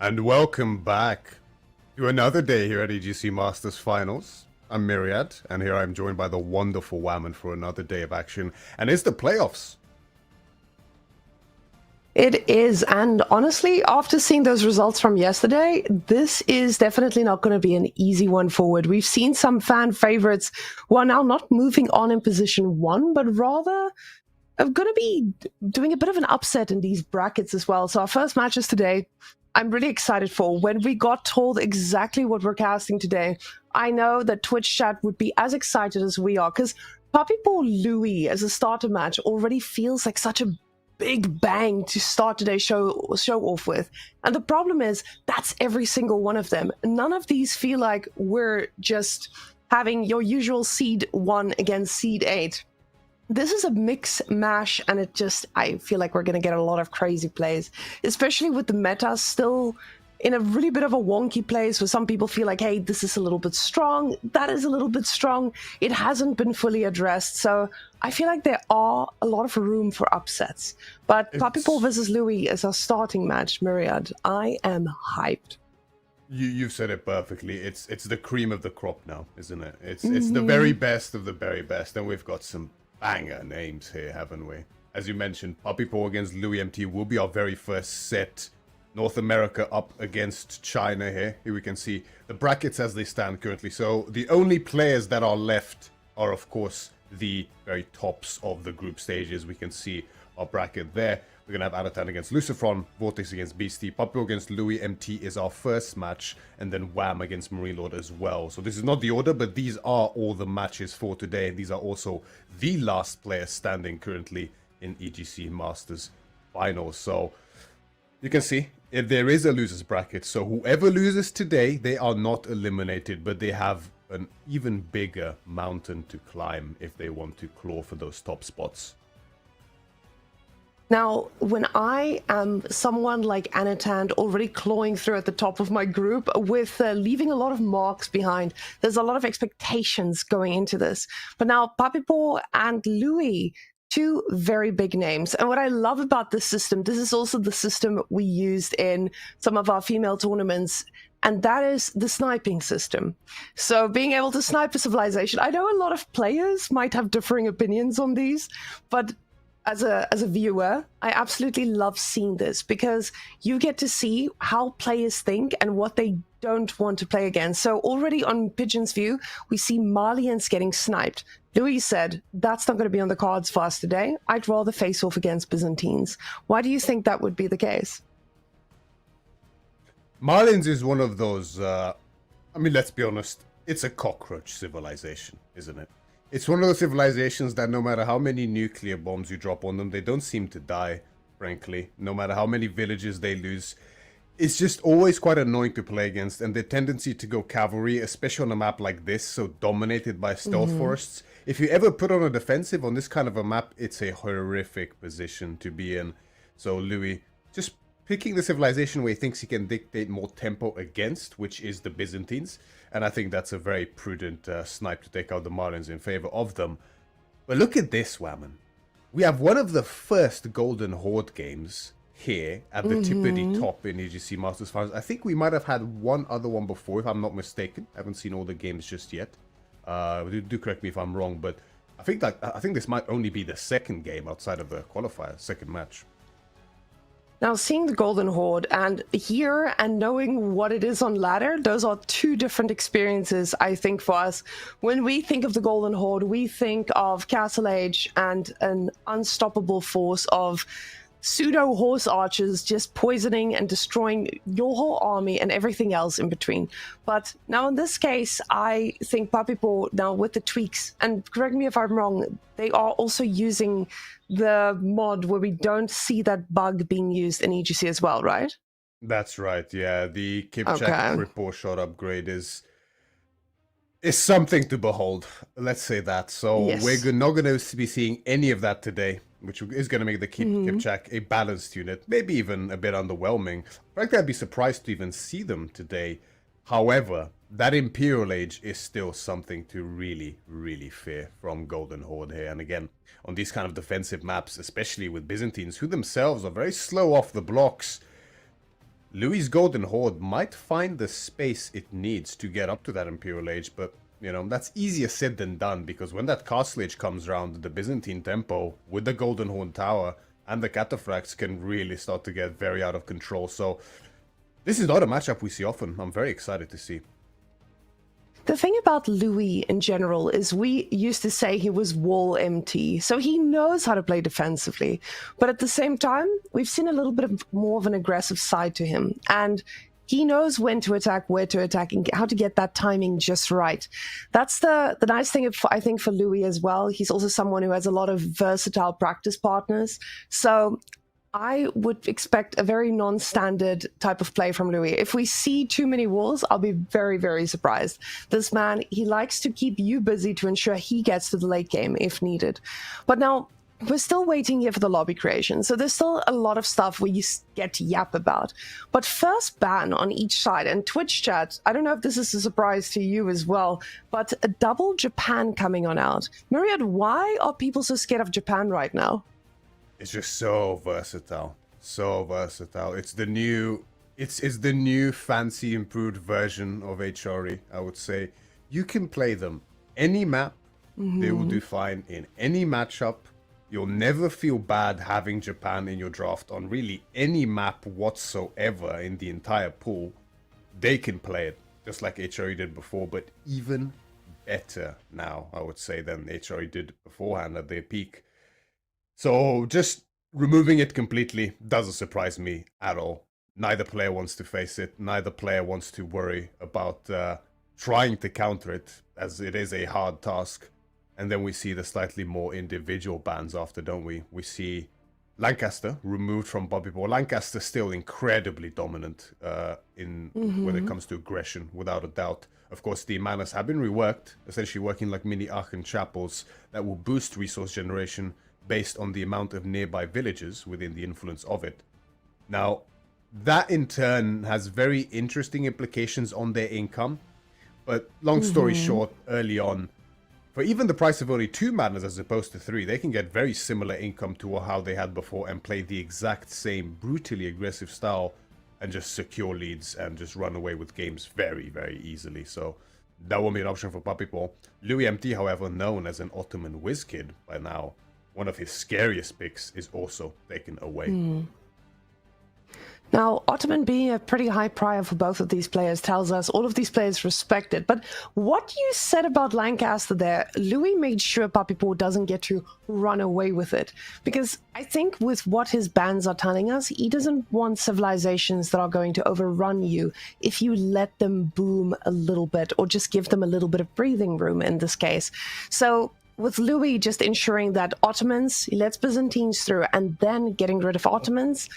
And welcome back to another day here at EGC Masters Finals. I'm Myriad, and here I'm joined by the wonderful Whammon for another day of action. And it's the playoffs. It is, and honestly, after seeing those results from yesterday, this is definitely not going to be an easy one forward. We've seen some fan favorites who are now not moving on in position one, but rather are going to be doing a bit of an upset in these brackets as well. So our first matches today, I'm really excited for. When we got told exactly what we're casting today, I know that Twitch chat would be as excited as we are, because Puppy Ball Louis as a starter match already feels like such a big bang to start today's show off with. And the problem is, that's every single one of them. None of these feel like we're just having your usual seed 1 against seed 8. This is a mix mash, and I feel like we're going to get a lot of crazy plays, especially with the meta still in a really bit of a wonky place where some people feel like, hey, this is a little bit strong, that is a little bit strong. It hasn't been fully addressed. So I feel like there are a lot of room for upsets. But Puppy Ball versus Louis is our starting match, Myriad. I am hyped. You've said it perfectly. It's the cream of the crop now, isn't it? It's the very best of the very best, and we've got some banger names here, haven't we? As you mentioned, Puppy Paw against Louis MT will be our very first set. North America up against China here. Here we can see the brackets as they stand currently. So the only players that are left are, of course, the very tops of the group stages. We can see our bracket there. We're going to have Anatan against Lucifron, Vortex against Beastie, Puppy against Louis MT is our first match, and then Wham against Marine Lord as well. So this is not the order, but these are all the matches for today. And these are also the last players standing currently in EGC Masters Finals. So you can see if there is a losers bracket. So whoever loses today, they are not eliminated, but they have an even bigger mountain to climb if they want to claw for those top spots. Now, when I am someone like Anatan already clawing through at the top of my group with leaving a lot of marks behind, there's a lot of expectations going into this. But now Puppy Paw and Louis, two very big names. And what I love about this system, this is also the system we used in some of our female tournaments, and that is the sniping system. So being able to snipe a civilization, I know a lot of players might have differing opinions on these, but as a viewer, I absolutely love seeing this because you get to see how players think and what they don't want to play against. So already on Pigeon's view, we see Malians getting sniped. Louis said, that's not going to be on the cards for us today. I'd rather face off against Byzantines. Why do you think that would be the case? Malians is one of those, let's be honest, it's a cockroach civilization, isn't it? It's one of those civilizations that no matter how many nuclear bombs you drop on them, they don't seem to die, frankly. No matter how many villages they lose. It's just always quite annoying to play against, and the tendency to go cavalry, especially on a map like this, so dominated by stealth forests. If you ever put on a defensive on this kind of a map, it's a horrific position to be in. So Louis, just picking the civilization where he thinks he can dictate more tempo against, which is the Byzantines. And I think that's a very prudent snipe to take out the Marlins in favor of them. But look at this, Whammon. We have one of the first Golden Horde games here at the tippity top in EGC Masters Finals. I think we might have had one other one before, if I'm not mistaken. I haven't seen all the games just yet. Do correct me if I'm wrong, but I think this might only be the second game outside of the qualifier, second match. Now, seeing the Golden Horde and here and knowing what it is on ladder, those are two different experiences, I think, for us. When we think of the Golden Horde, we think of Castle Age and an unstoppable force of pseudo horse archers just poisoning and destroying your whole army and everything else in between. But now in this case, I think Puppy Paw, now with the tweaks, and correct me if I'm wrong, they are also using the mod where we don't see that bug being used in EGC as well, right? That's right, yeah. The Kipchak report shot upgrade is something to behold. Let's say that. So yes, we're not going to be seeing any of that today, which is going to make the Kipchak a balanced unit, maybe even a bit underwhelming. Frankly, I'd be surprised to even see them today. However, that Imperial Age is still something to really, really fear from Golden Horde here. And again, on these kind of defensive maps, especially with Byzantines, who themselves are very slow off the blocks, Louis's Golden Horde might find the space it needs to get up to that Imperial Age, but, you know, that's easier said than done, because when that Castle Age comes around, the Byzantine tempo with the Golden Horde Tower and the Cataphracts can really start to get very out of control. So this is not a matchup we see often. I'm very excited to see. The thing about Louis in general is we used to say he was wall empty, so he knows how to play defensively. But at the same time, we've seen a little bit more of an aggressive side to him. And he knows when to attack, where to attack, and how to get that timing just right. That's the nice thing, I think, for Louis as well. He's also someone who has a lot of versatile practice partners. So I would expect a very non-standard type of play from Louis. If we see too many walls, I'll be very, very surprised. This man, he likes to keep you busy to ensure he gets to the late game if needed. But now, we're still waiting here for the lobby creation, so there's still a lot of stuff we get to yap about. But first ban on each side, and Twitch chat, I don't know if this is a surprise to you as well, but a double Japan coming on out. Myriad, why are people so scared of Japan right now? It's just so versatile. So versatile. It's the new fancy improved version of HRE, I would say. You can play them any map, they will do fine in any matchup. You'll never feel bad having Japan in your draft on really any map whatsoever in the entire pool. They can play it just like HRE did before, but even better now, I would say, than HRE did beforehand at their peak. So just removing it completely doesn't surprise me at all. Neither player wants to face it. Neither player wants to worry about trying to counter it, as it is a hard task. And then we see the slightly more individual bans after, don't we? We see Lancaster removed from Bobby Ball. Lancaster still incredibly dominant when it comes to aggression, without a doubt. Of course, the manas have been reworked, essentially working like mini Aachen chapels that will boost resource generation based on the amount of nearby villages within the influence of it. Now, that in turn has very interesting implications on their income. But long story short, early on, for even the price of only 2 manas as opposed to 3, they can get very similar income to how they had before and play the exact same brutally aggressive style and just secure leads and just run away with games very, very easily. So that won't be an option for Puppy Paw. Louis MT, however, known as an Ottoman whiz kid by now, one of his scariest picks is also taken away. Now, Ottoman being a pretty high prior for both of these players tells us all of these players respect it. But what you said about Lancaster there, Louis made sure Puppy Paw doesn't get to run away with it. Because I think with what his bans are telling us, he doesn't want civilizations that are going to overrun you if you let them boom a little bit, or just give them a little bit of breathing room in this case. So with Louis just ensuring that Ottomans, he lets Byzantines through, and then getting rid of Ottomans,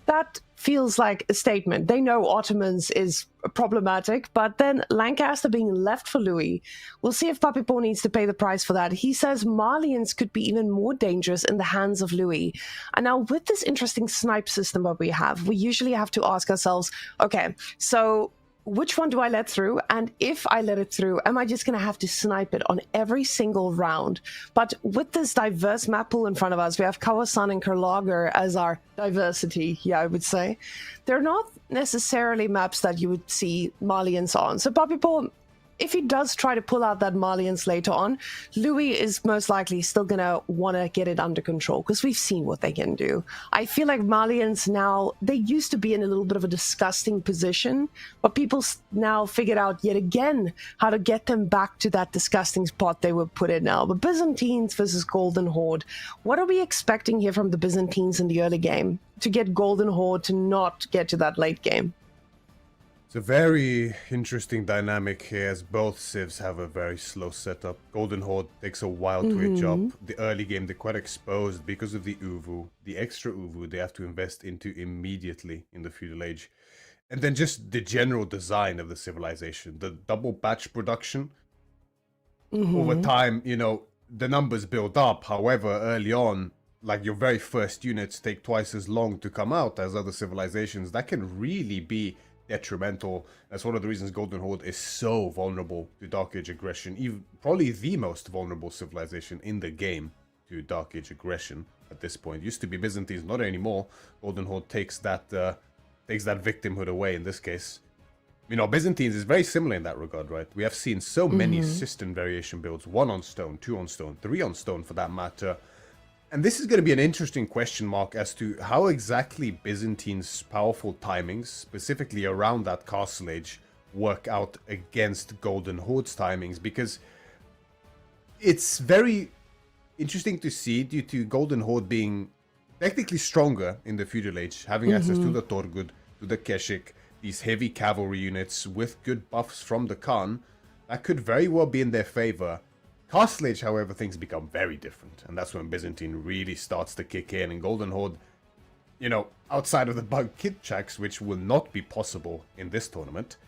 that feels like a statement. They know Ottomans is problematic, but then Lancaster being left for Louis, we'll see if Puppy Paw needs to pay the price for that. He says Malians could be even more dangerous in the hands of Louis. And now with this interesting snipe system that we have, we usually have to ask ourselves, okay, so which one do I let through? And if I let it through, am I just going to have to snipe it on every single round? But with this diverse map pool in front of us, we have Kawasan and Karlager as our diversity, I would say. They're not necessarily maps that you would see Malians on. So Puppy Paw, if he does try to pull out that Malians later on, Louis is most likely still going to want to get it under control, because we've seen what they can do. I feel like Malians now, they used to be in a little bit of a disgusting position, but people now figured out yet again how to get them back to that disgusting spot they were put in now. But Byzantines versus Golden Horde, what are we expecting here from the Byzantines in the early game to get Golden Horde to not get to that late game? It's a very interesting dynamic here, as both civs have a very slow setup. Golden Horde takes a while to hitch up. The early game, they're quite exposed because of the Uvu. The extra Uvu they have to invest into immediately in the feudal age. And then just the general design of the civilization. The double batch production. Over time, you know, the numbers build up. However, early on, like your very first units take twice as long to come out as other civilizations. That can really be detrimental. That's one of the reasons Golden Horde is so vulnerable to Dark Age aggression. Even probably the most vulnerable civilization in the game to Dark Age aggression at this point. Used to be Byzantines, not anymore. Golden Horde takes that takes that victimhood away in this case. You know, Byzantines is very similar in that regard, right? We have seen so many system variation builds, 1 on stone, 2 on stone, 3 on stone for that matter. And this is going to be an interesting question mark as to how exactly Byzantine's powerful timings, specifically around that castle age, work out against Golden Horde's timings, because it's very interesting to see due to Golden Horde being technically stronger in the feudal age, having access to the Torgud, to the Keshik, these heavy cavalry units with good buffs from the Khan, that could very well be in their favor. Castle Age, however, things become very different, and that's when Byzantine really starts to kick in, and Golden Horde, you know, outside of the bug kit checks, which will not be possible in this tournament,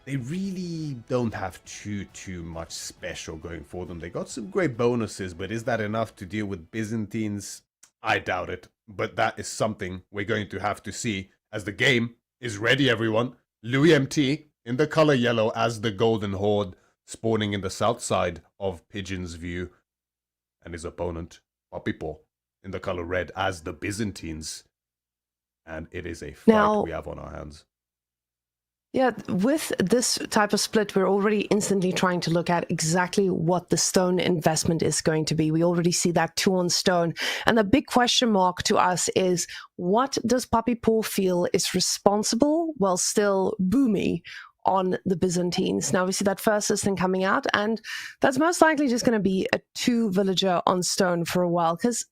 they really don't have too much special going for them. They got some great bonuses, but is that enough to deal with Byzantines? I doubt it, but that is something we're going to have to see as the game is ready, everyone. Louis MT in the color yellow as the Golden Horde, spawning in the south side of Pigeon's View, and his opponent, Papipo, in the color red as the Byzantines. And it is a fight we have on our hands. Yeah, with this type of split, we're already instantly trying to look at exactly what the stone investment is going to be. We already see that 2 on stone. And the big question mark to us is, what does Papipo feel is responsible while still boomy on the Byzantines? Now we see that first system coming out, and that's most likely just going to be a 2 villager on stone for a while, because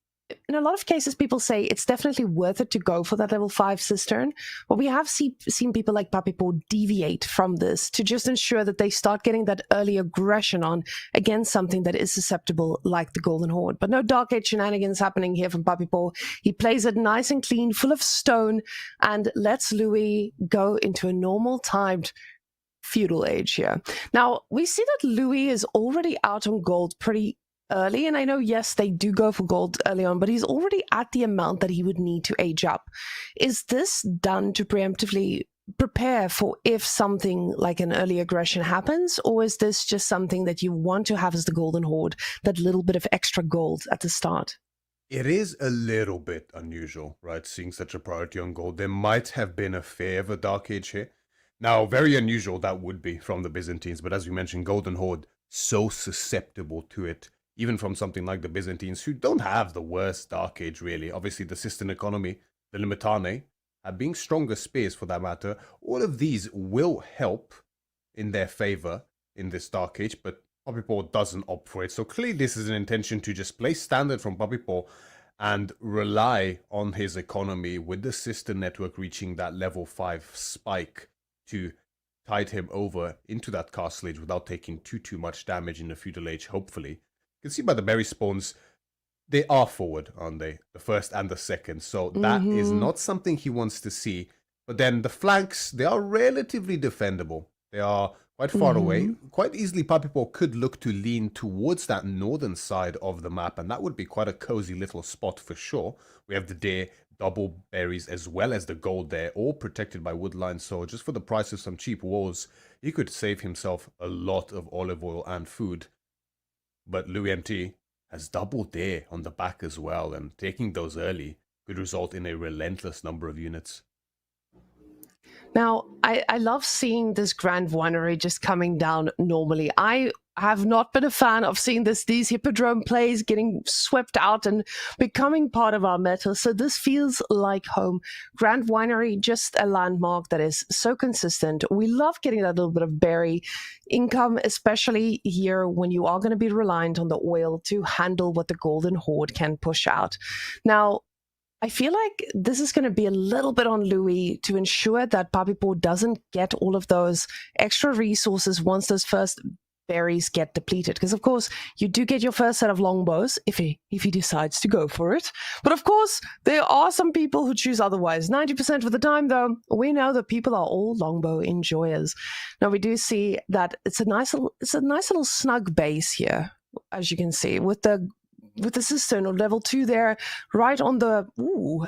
in a lot of cases, people say it's definitely worth it to go for that level 5 cistern. But we have seen people like Papipo deviate from this to just ensure that they start getting that early aggression on against something that is susceptible like the Golden Horde. But no Dark Age shenanigans happening here from Papipo. He plays it nice and clean, full of stone, and lets Louis go into a normal timed feudal age here. Now, we see that Louis is already out on gold pretty early, and I know, yes, they do go for gold early on, but he's already at the amount that he would need to age up. Is this done to preemptively prepare for if something like an early aggression happens, or is this just something that you want to have as the Golden Horde, that little bit of extra gold at the start? It is a little bit unusual, right, seeing such a priority on gold. There might have been a fear of a Dark Age here. Now, very unusual that would be from the Byzantines, but as we mentioned, Golden Horde, so susceptible to it. Even from something like the Byzantines, who don't have the worst Dark Age, really. Obviously, the Sistine economy, the Limitane, being stronger spears for that matter, all of these will help in their favor in this Dark Age, but Papipo doesn't opt for it. So clearly this is an intention to just play standard from Papipo and rely on his economy with the Sistine network reaching that level 5 spike to tide him over into that castle age without taking too much damage in the feudal age, hopefully. You can see by the berry spawns, they are forward, aren't they? The first and the second. So that is not something he wants to see. But then the flanks, they are relatively defendable. They are quite far away. Quite easily, Papipo could look to lean towards that northern side of the map. And that would be quite a cozy little spot for sure. We have the deer, double berries, as well as the gold there, all protected by woodline. So just for the price of some cheap walls, he could save himself a lot of olive oil and food. But Louis MT has double deer on the back as well, and taking those early could result in a relentless number of units. Now, I love seeing this Grand Winery just coming down normally. I have not been a fan of seeing these Hippodrome plays getting swept out and becoming part of our meta, so this feels like home. Grand Winery, just a landmark that is so consistent. We love getting that little bit of berry income, especially here when you are going to be reliant on the oil to handle what the Golden Horde can push out. Now, I feel like this is going to be a little bit on Louis to ensure that Papipo doesn't get all of those extra resources once those first berries get depleted, because of course you do get your first set of longbows if he decides to go for it. But of course there are some people who choose otherwise. 90% of the time though, we know that people are all longbow enjoyers. Now we do see that it's a nice little snug base here, as you can see, with the with the cistern or level 2 there, right on the,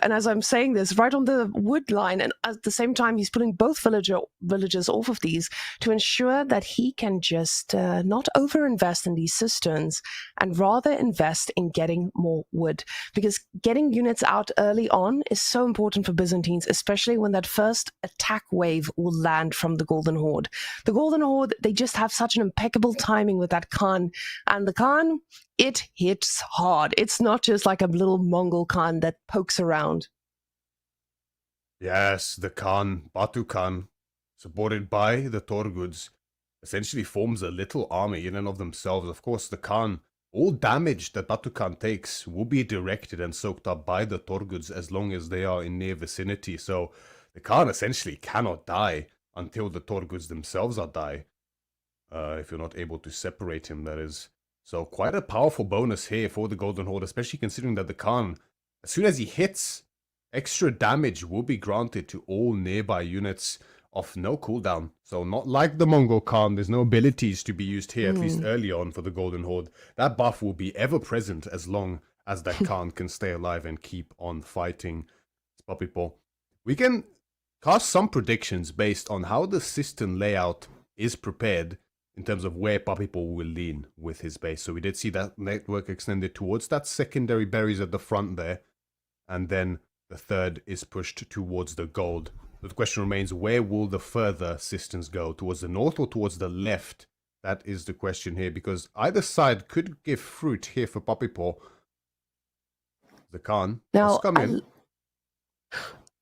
and as I'm saying this, right on the wood line, and at the same time he's pulling both villagers off of these to ensure that he can just not overinvest in these cisterns and rather invest in getting more wood, because getting units out early on is so important for Byzantines, especially when that first attack wave will land from the Golden Horde. The Golden Horde, they just have such an impeccable timing with that Khan, and the Khan, it hits hard. It's not just like a little Mongol Khan that pokes around. Yes, the Khan, Batu Khan, supported by the Torguds, essentially forms a little army in and of themselves. Of course, the Khan, all damage that Batu Khan takes will be directed and soaked up by the Torguds as long as they are in near vicinity. So the Khan essentially cannot die until the Torguds themselves are die. If you're not able to separate him, that is. So quite a powerful bonus here for the Golden Horde, especially considering that the Khan, as soon as he hits, extra damage will be granted to all nearby units of no cooldown. So not like the Mongol Khan, there's no abilities to be used here, at least early on for the Golden Horde. That buff will be ever present as long as that Khan can stay alive and keep on fighting. Puppy Paw. We can cast some predictions based on how the cistern layout is prepared in terms of where Puppy Paw will lean with his base. So we did see that network extended towards that secondary berries at the front there. And then the third is pushed towards the gold. The question remains, where will the further cisterns go? Towards the north or towards the left? That is the question here, because either side could give fruit here for Puppy Paw. The Khan has come in.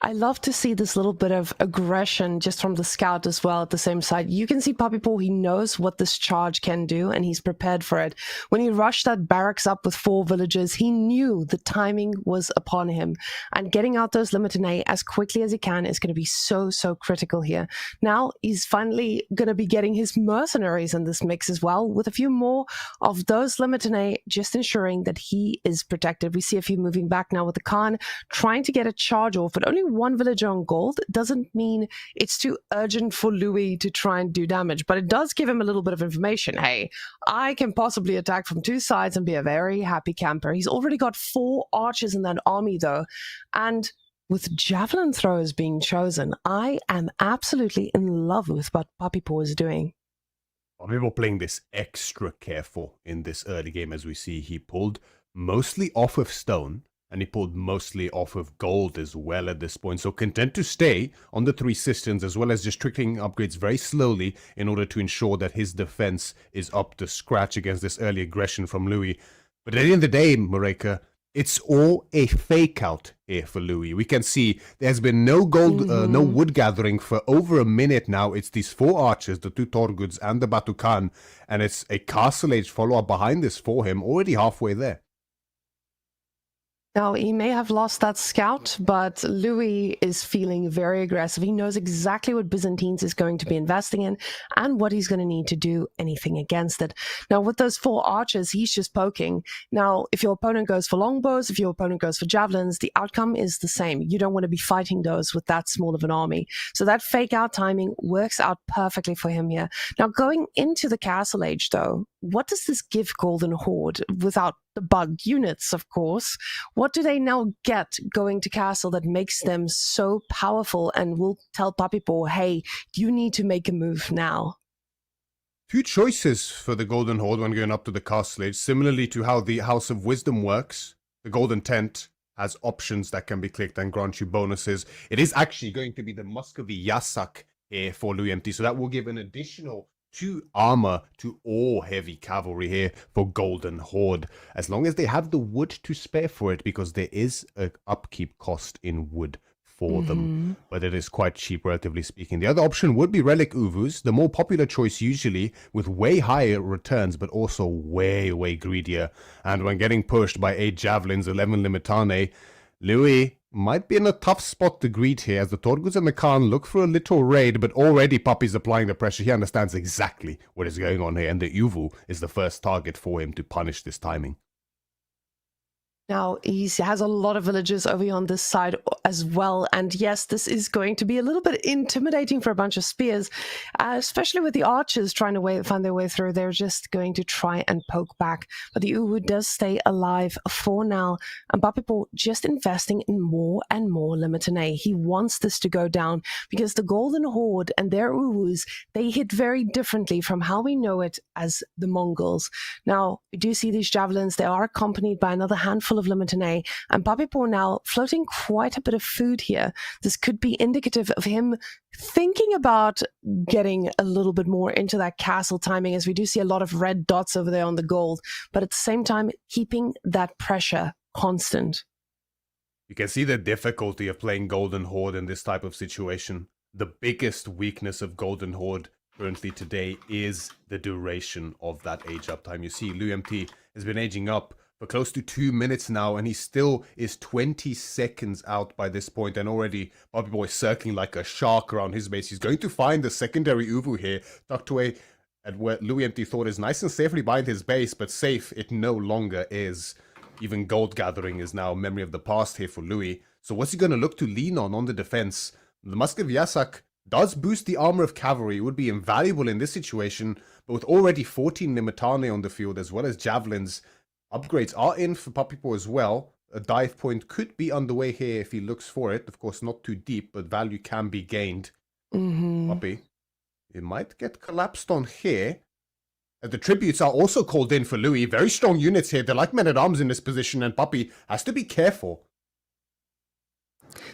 I love to see this little bit of aggression just from the scout as well at the same side. You can see Puppy Paw, he knows what this charge can do and he's prepared for it. When he rushed that barracks up with 4 villagers, he knew the timing was upon him. And getting out those Limitanei as quickly as he can is going to be so, so critical here. Now he's finally going to be getting his mercenaries in this mix as well, with a few more of those Limitanei, just ensuring that he is protected. We see a few moving back now with the Khan, trying to get a charge off, but only one villager on gold doesn't mean it's too urgent for Louis to try and do damage, but it does give him a little bit of information. Hey, I can possibly attack from 2 sides and be a very happy camper. He's already got 4 archers in that army though, and with javelin throwers being chosen, I am absolutely in love with what Puppy Paw is doing. Puppy Paw playing this extra careful in this early game. As we see, he pulled mostly off of stone, and he pulled mostly off of gold as well at this point. So content to stay on the 3 cisterns, as well as just trickling upgrades very slowly in order to ensure that his defense is up to scratch against this early aggression from Louis. But at the end of the day, Mareka, it's all a fake out here for Louis. We can see there's been no gold, no wood gathering for over a minute now. It's these 4 archers, the 2 Torguds and the Batu Khan, and it's a castle age follow-up behind this for him, already halfway there. Now, he may have lost that scout, but Louis is feeling very aggressive. He knows exactly what Byzantines is going to be investing in and what he's going to need to do anything against it. Now, with those 4 archers, he's just poking. Now, if your opponent goes for longbows, if your opponent goes for javelins, the outcome is the same. You don't want to be fighting those with that small of an army. So that fake out timing works out perfectly for him here. Now, going into the Castle Age, though, what does this give Golden Horde without the bug units, of course? What do they now get going to castle that makes them so powerful and will tell Puppy Paw, hey, you need to make a move now? 2 choices for the Golden Horde when going up to the Castle Age. Similarly to how the House of Wisdom works, the Golden Tent has options that can be clicked and grant you bonuses. It is actually going to be the Muscovy Yasak here for Louis MT, so that will give an additional 2 armor to all heavy cavalry here for Golden Horde, as long as they have the wood to spare for it, because there is an upkeep cost in wood for them, but it is quite cheap relatively speaking. The other option would be Relic Uvus, the more popular choice usually, with way higher returns but also way greedier. And when getting pushed by 8 javelins, 11 Limitane, Louis might be in a tough spot to greet here, as the Torguds and the Khan look for a little raid, but already Puppy's applying the pressure. He understands exactly what is going on here, and the Uvu is the first target for him to punish this timing. Now, he has a lot of villagers over here on this side as well. And yes, this is going to be a little bit intimidating for a bunch of spears, especially with the archers trying to find their way through. They're just going to try and poke back. But the Uwu does stay alive for now. And Papipo just investing in more and more Limitane. He wants this to go down because the Golden Horde and their Uwus, they hit very differently from how we know it as the Mongols. Now, we do see these javelins. They are accompanied by another handful of Limitane, and Papipo now floating quite a bit of food here. This could be indicative of him thinking about getting a little bit more into that castle timing, as we do see a lot of red dots over there on the gold, but at the same time, keeping that pressure constant. You can see the difficulty of playing Golden Horde in this type of situation. The biggest weakness of Golden Horde currently today is the duration of that age up time. You see, LuMT has been aging up for close to 2 minutes now, and he still is 20 seconds out by this point, and already Papipo is circling like a shark around his base. He's going to find the secondary Uwu here, tucked away at where LuMT thought is nice and safely behind his base, but safe it no longer is. Even gold gathering is now a memory of the past here for Louis. So what's he going to look to lean on the defense? The Musk of Yasak does boost the armor of cavalry. It would be invaluable in this situation, but with already 14 Limitane on the field as well as javelins, upgrades are in for Papipo as well. A dive point could be underway here if he looks for it. Of course, not too deep, but value can be gained. Papi, it might get collapsed on here. The tributes are also called in for Louis. Very strong units here. They're like men-at-arms in this position, and Papi has to be careful.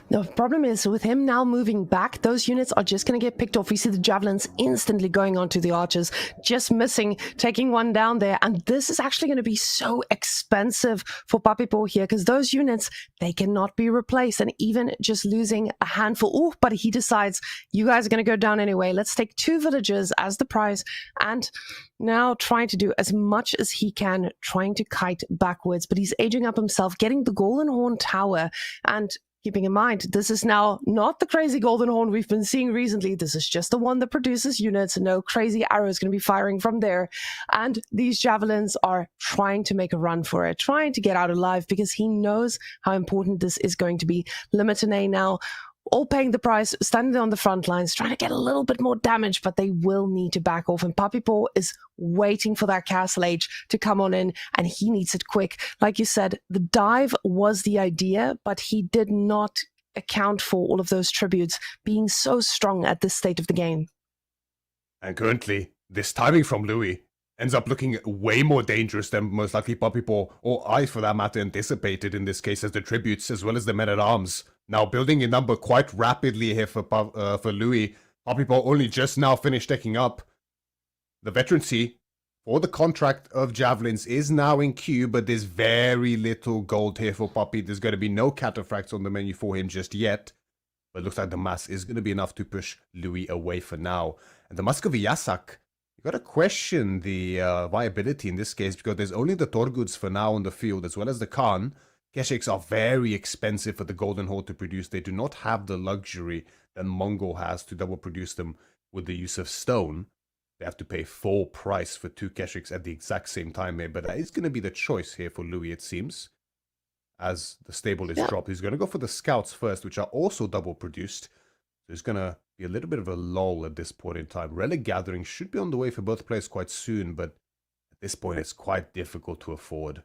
The problem is, with him now moving back, those units are just going to get picked off. We see the javelins instantly going onto the archers, just missing, taking one down there. And this is actually going to be so expensive for Papipo here, because those units, they cannot be replaced. And even just losing a handful, but he decides, you guys are going to go down anyway. Let's take 2 villagers as the prize. And now trying to do as much as he can, trying to kite backwards. But he's aging up himself, getting the Golden Horn Tower, and keeping in mind, this is now not the crazy Golden Horn we've been seeing recently. This is just the one that produces units. No crazy arrows going to be firing from there. And these javelins are trying to make a run for it, trying to get out alive, because he knows how important this is going to be. Limitane now all paying the price, standing on the front lines, trying to get a little bit more damage, but they will need to back off. And Papipo is waiting for that castle age to come on in, and he needs it quick. Like you said, the dive was the idea, but he did not account for all of those tributes being so strong at this state of the game. And currently, this timing from Louis ends up looking way more dangerous than most likely Papipo, or I for that matter, anticipated in this case, as the tributes as well as the men-at-arms now building in number quite rapidly here for Louis. Papipo only just now finished taking up. The veterancy for the contract of javelins is now in queue, but there's very little gold here for Papi. There's going to be no cataphracts on the menu for him just yet, but it looks like the mass is going to be enough to push Louis away for now. And the Musk of Yasak, you got to question the viability in this case, because there's only the Torguds for now on the field, as well as the Khan. Keshiks are very expensive for the Golden Horde to produce. They do not have the luxury that Mongol has to double produce them with the use of stone. They have to pay full price for 2 Keshiks at the exact same time here, but that is going to be the choice here for Louis, it seems. As the stable is dropped, he's going to go for the scouts first, which are also double produced. So it's going to be a little bit of a lull at this point in time. Relic gathering should be on the way for both players quite soon, but at this point it's quite difficult to afford.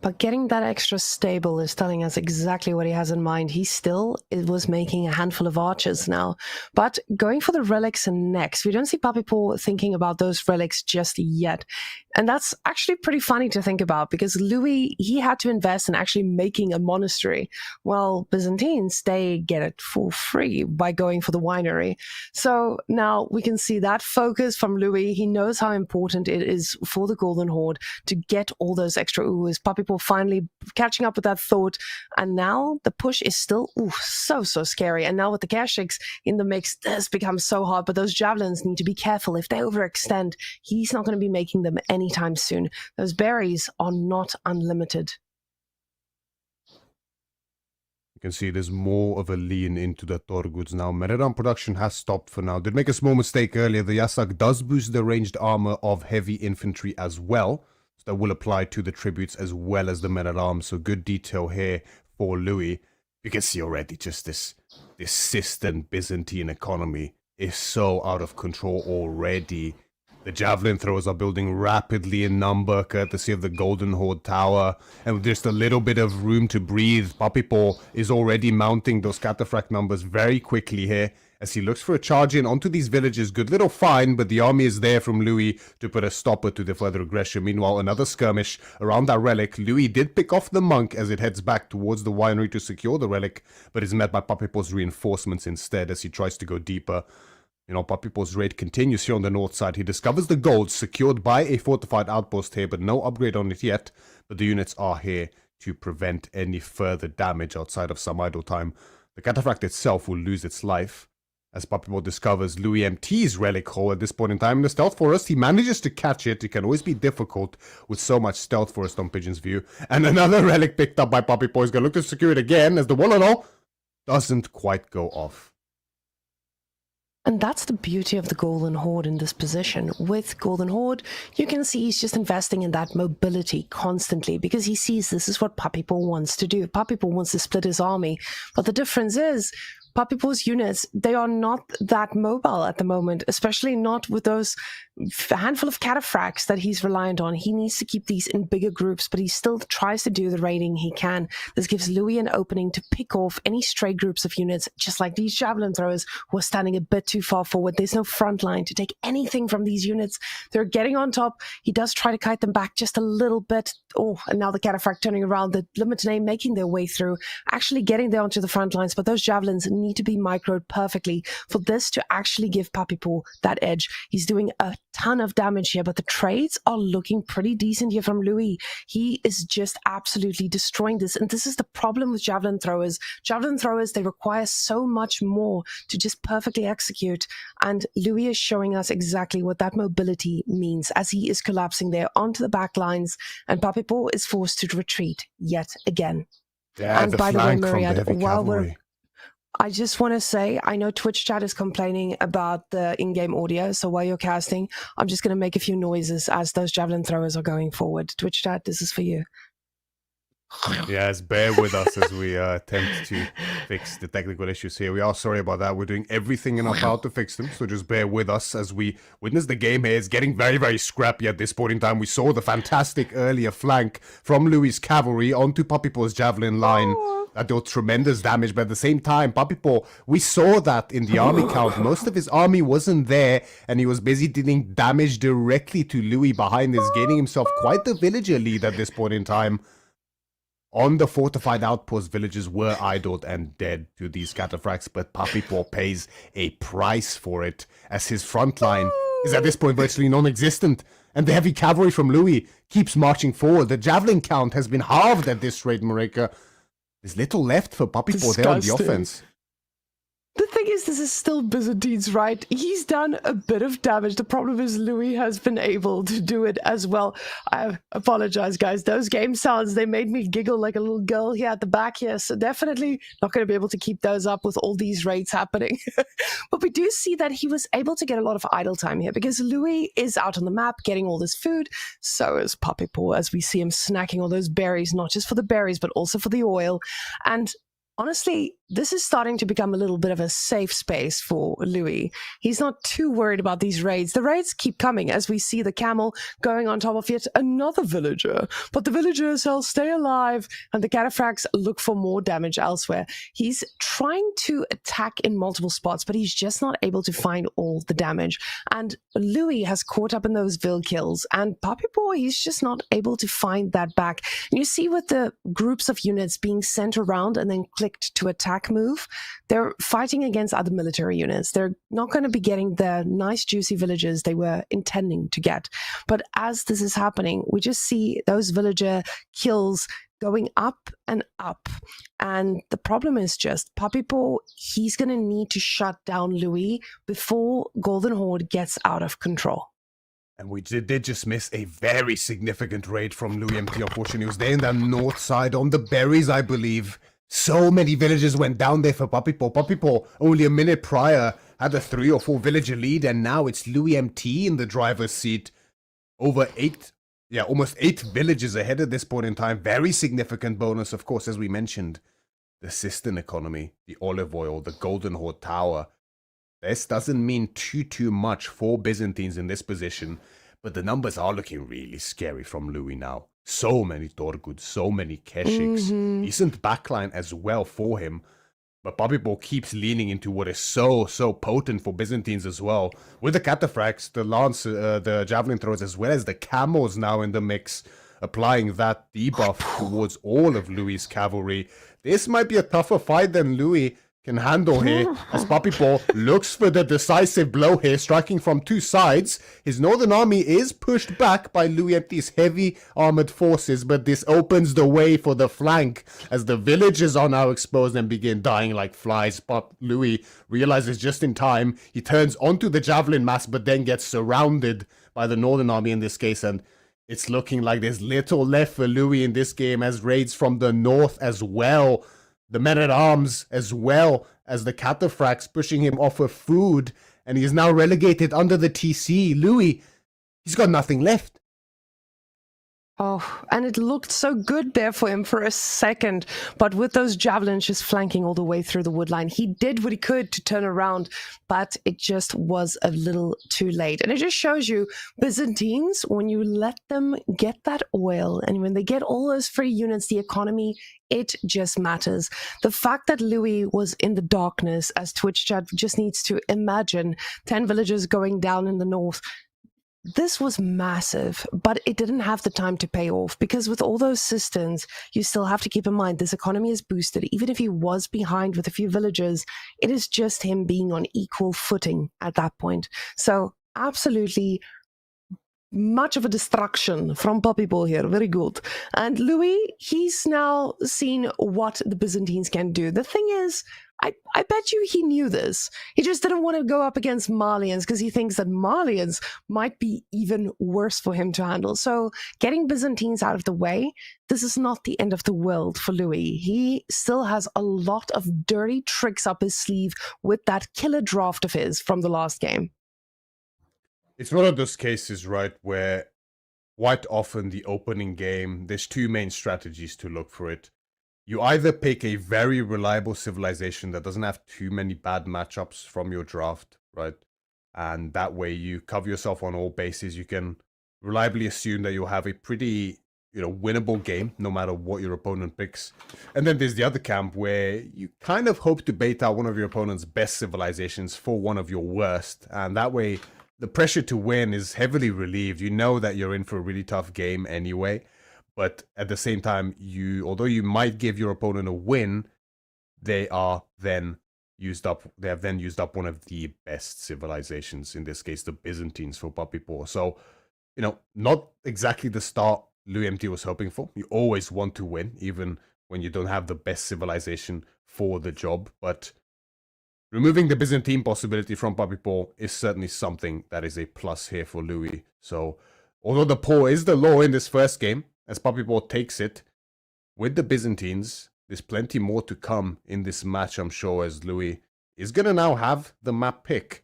But getting that extra stable is telling us exactly what he has in mind. He still was making a handful of archers now. But going for the relics next, we don't see Papipo thinking about those relics just yet. And that's actually pretty funny to think about, because Louis, he had to invest in actually making a monastery. Well, Byzantines, they get it for free by going for the winery. So now we can see that focus from Louis. He knows how important it is for the Golden Horde to get all those extra Uwus. Papipo finally catching up with that thought, and now the push is still so scary. And now with the Keshiks in the mix, this becomes so hard. But those javelins need to be careful. If they overextend, he's not going to be making them anytime soon. Those berries are not unlimited. You can see there's more of a lean into the Torguds now. Meridon production has stopped for now. Did make a small mistake earlier. The Yasak does boost the ranged armor of heavy infantry as well. that will apply to the tributes as well as the men-at-arms. So good detail here for Louis. You can see already just this system Byzantine economy is so out of control already. The javelin throwers are building rapidly in number, courtesy of the Golden Horde Tower, and with just a little bit of room to breathe, Papipo is already mounting those cataphract numbers very quickly here, as he looks for a charge in onto these villages. Good little find, but the army is there from Louis to put a stopper to the further aggression. Meanwhile, another skirmish around that relic. Louis did pick off the monk as it heads back towards the winery to secure the relic, but is met by Papipo's reinforcements instead as he tries to go deeper. You know, Papipo's raid continues here on the north side. He discovers the gold secured by a fortified outpost here, but no upgrade on it yet. But the units are here to prevent any further damage outside of some idle time. The cataphract itself will lose its life as Papipo discovers Louis MT's relic hole at this point in time. In the stealth forest, he manages to catch it. It can always be difficult with so much stealth forest on Pigeon's View. And another relic picked up by Papipo. He's going to look to secure it again as the Wololo doesn't quite go off. And that's the beauty of the Golden Horde in this position. With Golden Horde, you can see he's just investing in that mobility constantly because he sees this is what Papipo wants to do. Papipo wants to split his army. But the difference is, Papipo's units, they are not that mobile at the moment, especially not with those handful of cataphracts that he's reliant on. He needs to keep these in bigger groups, but he still tries to do the raiding he can. This gives Louis an opening to pick off any stray groups of units, just like these javelin throwers who are standing a bit too far forward. There's no front line to take anything from these units. They're getting on top. He does try to kite them back just a little bit. Oh, and now the cataphract turning around, the Limited making their way through, actually getting there onto the front lines, but those javelins need to be microed perfectly for this to actually give Papipo that edge. He's doing a ton of damage here, but the trades are looking pretty decent here from Louis. He is just absolutely destroying this, and this is the problem with javelin throwers. Javelin throwers, they require so much more to just perfectly execute, and Louis is showing us exactly what that mobility means as he is collapsing there onto the back lines, and Papipo is forced to retreat yet again. Yeah, and the by the way, flank from the Myriad, heavy while cavalry. I just want to say, I know Twitch chat is complaining about the in-game audio, so while you're casting, I'm just going to make a few noises as those javelin throwers are going forward. Twitch chat, this is for you. Yes, bear with us as we attempt to fix the technical issues here. We are sorry about that. We're doing everything in our power to fix them, so just bear with us as we witness the game here. It's getting very, very scrappy at this point in time. We saw the fantastic earlier flank from Louis' cavalry onto Papipo's javelin line. That dealt tremendous damage, but at the same time, Papipo, we saw that in the army count. Most of his army wasn't there, and he was busy dealing damage directly to Louis behind this, gaining himself quite the villager lead at this point in time. On the fortified outpost, villagers were idled and dead to these cataphracts, but Papipo pays a price for it, as his front line is at this point virtually non-existent, and the heavy cavalry from Louis keeps marching forward. The javelin count has been halved at this rate, Marika. There's little left for Papipo there on the offense. The thing is, this is still Byzantine's right. He's done a bit of damage. The problem is Louis has been able to do it as well. I apologize, guys. Those game sounds, they made me giggle like a little girl here at the back here. So definitely not going to be able to keep those up with all these raids happening. But we do see that he was able to get a lot of idle time here because Louis is out on the map getting all this food. So is Papipo, as we see him snacking all those berries, not just for the berries, but also for the oil. And honestly, this is starting to become a little bit of a safe space for Louis. He's not too worried about these raids. The raids keep coming as we see the camel going on top of yet another villager. But the villagers shall stay alive, and the cataphracts look for more damage elsewhere. He's trying to attack in multiple spots, but he's just not able to find all the damage. And Louis has caught up in those vill kills, and Papipo, he's just not able to find that back. And you see with the groups of units being sent around and then clicked to attack move, they're fighting against other military units. They're not going to be getting the nice juicy villages they were intending to get. But as this is happening, we just see those villager kills going up and up. And the problem is just Papipo, he's going to need to shut down Louis before Golden Horde gets out of control. And we did just miss a very significant raid from Louis MT. Unfortunately, he was there in the north side on the berries, I believe. So many villagers went down there for Papipo. Papipo, only a minute prior, had a 3 or 4 villager lead, and now it's Louis MT in the driver's seat. Over 8 Yeah, almost 8 villages ahead at this point in time. Very significant bonus, of course, as we mentioned. The cistern economy, the olive oil, the golden horde tower. This doesn't mean too much for Byzantines in this position, but the numbers are looking really scary from Louis now. So many Torguds, so many Keshiks. Decent backline as well for him. But Babybor keeps leaning into what is so potent for Byzantines as well. With the cataphracts, the lance, the javelin throwers, as well as the camels now in the mix, applying that debuff towards all of Louis' cavalry. This might be a tougher fight than Louis can handle here, as Babybor looks for the decisive blow here, striking from two sides. His northern army is pushed back by Louis Empty's heavy armored forces, but this opens the way for the flank, as the villages are now exposed and begin dying like flies. But Louis realizes just in time, he turns onto the javelin mass, but then gets surrounded by the northern army in this case, and it's looking like there's little left for Louis in this game, as raids from the north as well. The men-at-arms, as well as the cataphracts, pushing him off of food, and he is now relegated under the TC. Louis, he's got nothing left. Oh, and it looked so good there for him for a second, but with those javelins just flanking all the way through the wood line, he did what he could to turn around, but it just was a little too late. And it just shows you, Byzantines, when you let them get that oil, and when they get all those free units, the economy, it just matters. The fact that Louis was in the darkness, as Twitch chat just needs to imagine 10 villages going down in the north. This was massive, but it didn't have the time to pay off, because with all those cisterns, you still have to keep in mind this economy is boosted. Even if he was behind with a few villages, it is just him being on equal footing at that point. So absolutely much of a distraction from Babybor here. Very good. And Louis, he's now seen what the Byzantines can do. The thing is, I bet you he knew this. He just didn't want to go up against Malians because he thinks that Malians might be even worse for him to handle. So getting Byzantines out of the way, this is not the end of the world for Louis. He still has a lot of dirty tricks up his sleeve with that killer draft of his from the last game. It's one of those cases, right, where quite often the opening game, there's two main strategies to look for it. You either pick a very reliable civilization that doesn't have too many bad matchups from your draft, right? And that way you cover yourself on all bases. You can reliably assume that you'll have a pretty, winnable game no matter what your opponent picks. And then there's the other camp where you kind of hope to bait out one of your opponent's best civilizations for one of your worst. And that way the pressure to win is heavily relieved. You know that you're in for a really tough game anyway. But at the same time, although you might give your opponent a win, they have then used up one of the best civilizations, in this case, the Byzantines for Babybor. So, not exactly the start Louis MT was hoping for. You always want to win, even when you don't have the best civilization for the job. But removing the Byzantine possibility from Babybor is certainly something that is a plus here for Louis. So, although the poor is the law in this first game, as Babybor takes it, with the Byzantines, there's plenty more to come in this match, I'm sure, as Louis is going to now have the map pick.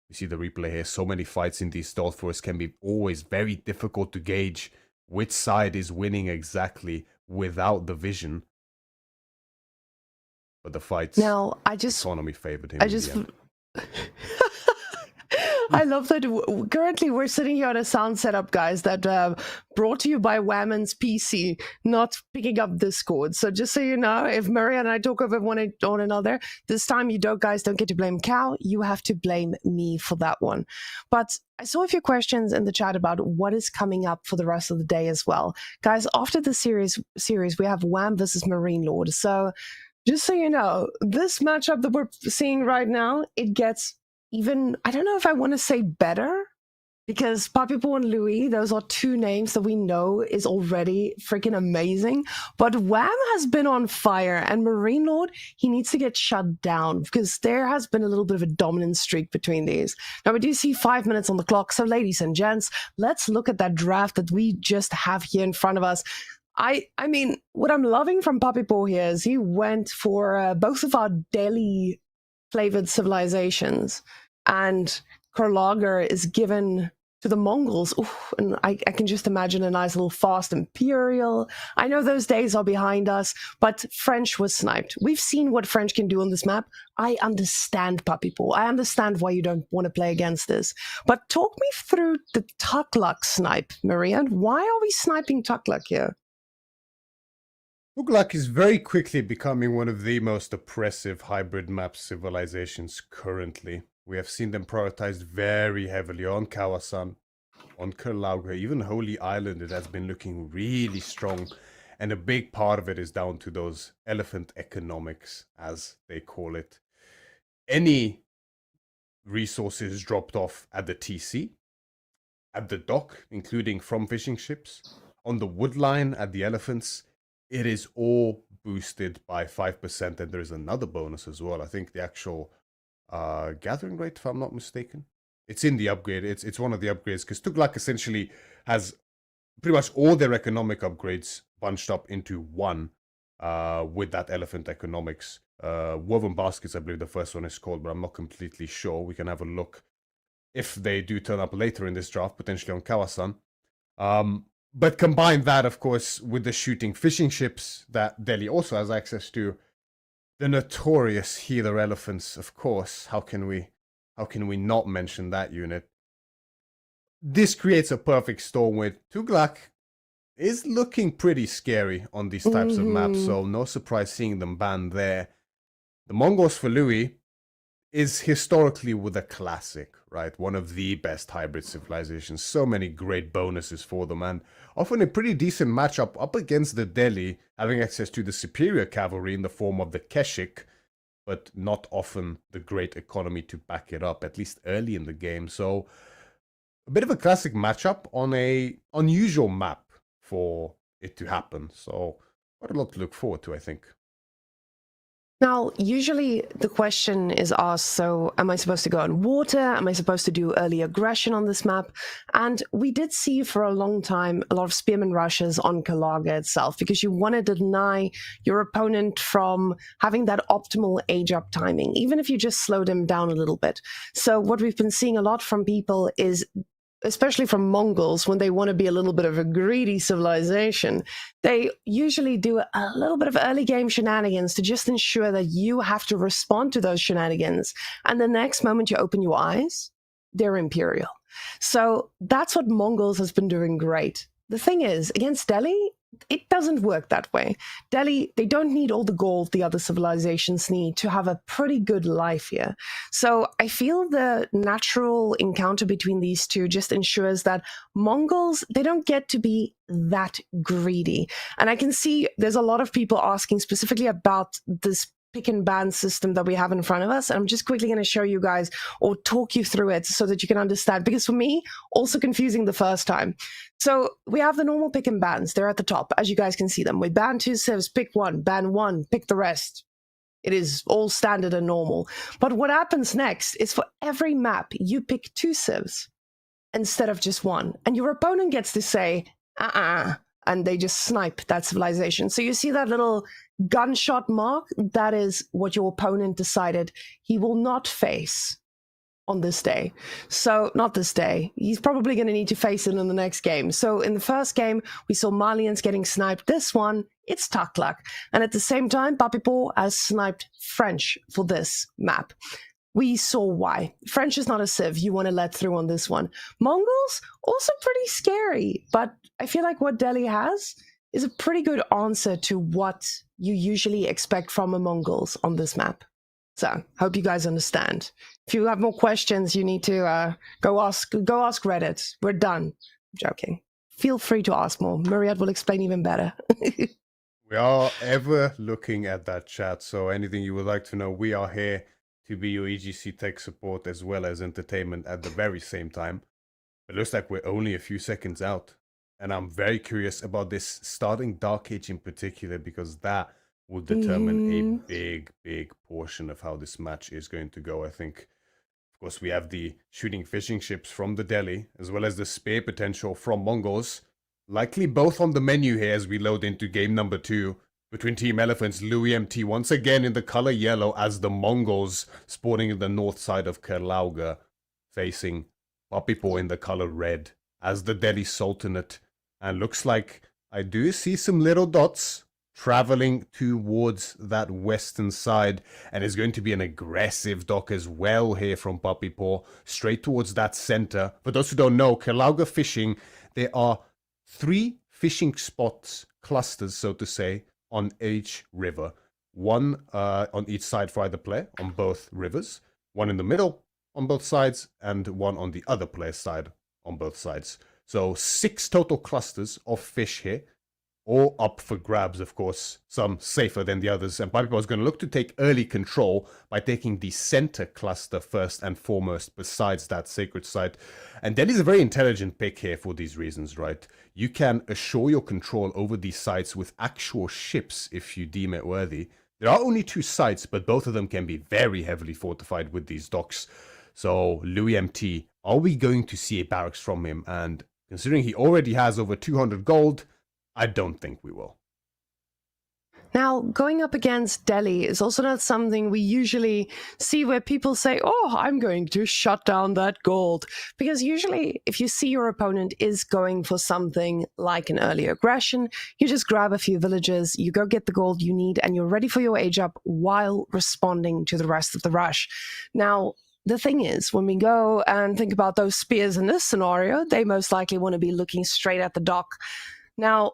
You see the replay here, so many fights in these stealth forests can be always very difficult to gauge which side is winning exactly without the vision. But the fights, now, economy favored him. I love that currently we're sitting here on a sound setup, guys, that brought to you by Whammon's PC, not picking up Discord. So just so you know, if Maria and I talk over one another, this time you guys don't get to blame Cal. You have to blame me for that one. But I saw a few questions in the chat about what is coming up for the rest of the day as well. Guys, after the series we have Wham versus Marine Lord. So just so you know, this matchup that we're seeing right now, it gets even, I don't know if I want to say better, because Babybor and Louis, those are two names that we know is already freaking amazing. But Wham has been on fire, and Marine Lord, he needs to get shut down because there has been a little bit of a dominant streak between these. Now, we do see 5 minutes on the clock. So, ladies and gents, let's look at that draft that we just have here in front of us. I mean, what I'm loving from Babybor here is he went for both of our Delhi flavored civilizations, and Karlager is given to the Mongols. Oof, and I can just imagine a nice little fast Imperial. I know those days are behind us, but French was sniped. We've seen what French can do on this map. I understand, Puppy Paw. I understand why you don't want to play against this. But talk me through the Tukluk snipe, Maria. Why are we sniping Tukluk here? Tukluk is very quickly becoming one of the most oppressive hybrid map civilizations currently. We have seen them prioritized very heavily on Kawasan, on Kerlauga, even Holy Island. It has been looking really strong. And a big part of it is down to those elephant economics, as they call it. Any resources dropped off at the TC, at the dock, including from fishing ships, on the wood line at the elephants, it is all boosted by 5%. And there's another bonus as well. I think the actual gathering rate, if I'm not mistaken. It's in the upgrade. It's one of the upgrades, because Tukluk essentially has pretty much all their economic upgrades bunched up into one with that elephant economics. Woven baskets, I believe the first one is called, but I'm not completely sure. We can have a look if they do turn up later in this draft, potentially on Kawasan. But combine that, of course, with the shooting fishing ships that Delhi also has access to. The notorious healer elephants, of course. How can we not mention that unit? This creates a perfect storm with Tukluk is looking pretty scary on these types of maps, so no surprise seeing them banned there. The Mongols for Louis is historically with a classic, right? One of the best hybrid civilizations. So many great bonuses for them, and often a pretty decent matchup up against the Delhi, having access to the superior cavalry in the form of the Keshik, but not often the great economy to back it up, at least early in the game. So a bit of a classic matchup on a unusual map for it to happen. So quite a lot to look forward to, I think. Now, usually the question is asked, so am I supposed to go on water? Am I supposed to do early aggression on this map? And we did see for a long time a lot of spearman rushes on Kalaga itself, because you want to deny your opponent from having that optimal age up timing, even if you just slowed him down a little bit. So what we've been seeing a lot from people is, especially from Mongols, when they want to be a little bit of a greedy civilization, they usually do a little bit of early game shenanigans to just ensure that you have to respond to those shenanigans. And the next moment you open your eyes, they're Imperial. So that's what Mongols has been doing great. The thing is, against Delhi, it doesn't work that way. Delhi, they don't need all the gold the other civilizations need to have a pretty good life here. So I feel the natural encounter between these two just ensures that Mongols, they don't get to be that greedy. And I can see there's a lot of people asking specifically about this pick and ban system that we have in front of us. And I'm just quickly going to show you guys or talk you through it so that you can understand, because for me, also confusing the first time. So we have the normal pick and bans. They're at the top, as you guys can see them. We ban 2 civs, pick 1, ban 1, pick the rest. It is all standard and normal. But what happens next is for every map, you pick 2 civs instead of just 1. And your opponent gets to say, and they just snipe that civilization. So you see that little gunshot mark? That is what your opponent decided he will not face on this day. So not this day. He's probably going to need to face it in the next game. So in the first game, we saw Malians getting sniped. This one, it's Tukluk. And at the same time, Puppy Paw has sniped French for this map. We saw why. French is not a civ you want to let through on this one. Mongols, also pretty scary, but I feel like what Delhi has is a pretty good answer to what you usually expect from a Mongols on this map. So, hope you guys understand. If you have more questions, you need to go ask Reddit. We're done. I'm joking. Feel free to ask more. Myriad will explain even better. We are ever looking at that chat, so anything you would like to know, we are here to be your EGC tech support as well as entertainment at the very same time. It looks like we're only a few seconds out, and I'm very curious about this starting Dark Age in particular, because that will determine a big portion of how this match is going to go. I think, of course, we have the shooting fishing ships from the Delhi, as well as the spear potential from Mongols, likely both on the menu here as we load into game number 2. Between Team Elephants, Louis MT once again in the color yellow as the Mongols sporting in the north side of Kerlauga, facing Papipo in the color red as the Delhi Sultanate. And looks like I do see some little dots traveling towards that western side, and it's going to be an aggressive dock as well here from Papipo, straight towards that center. For those who don't know, Kalauga Fishing, there are 3 fishing spots, clusters so to say, on each river. One on each side for either player on both rivers, one in the middle on both sides, and one on the other player's side on both sides. So 6 total clusters of fish here, all up for grabs, of course, some safer than the others. And Papipo is going to look to take early control by taking the center cluster first and foremost, besides that sacred site. And Delhi's a very intelligent pick here for these reasons, right? You can assure your control over these sites with actual ships if you deem it worthy. There are only 2 sites, but both of them can be very heavily fortified with these docks. So, Louis MT, are we going to see a barracks from him? And considering he already has over 200 gold, I don't think we will. Now, going up against Delhi is also not something we usually see where people say, oh, I'm going to shut down that gold. Because usually, if you see your opponent is going for something like an early aggression, you just grab a few villages, you go get the gold you need, and you're ready for your age up while responding to the rest of the rush. Now, the thing is, when we go and think about those spears in this scenario, they most likely want to be looking straight at the dock. Now,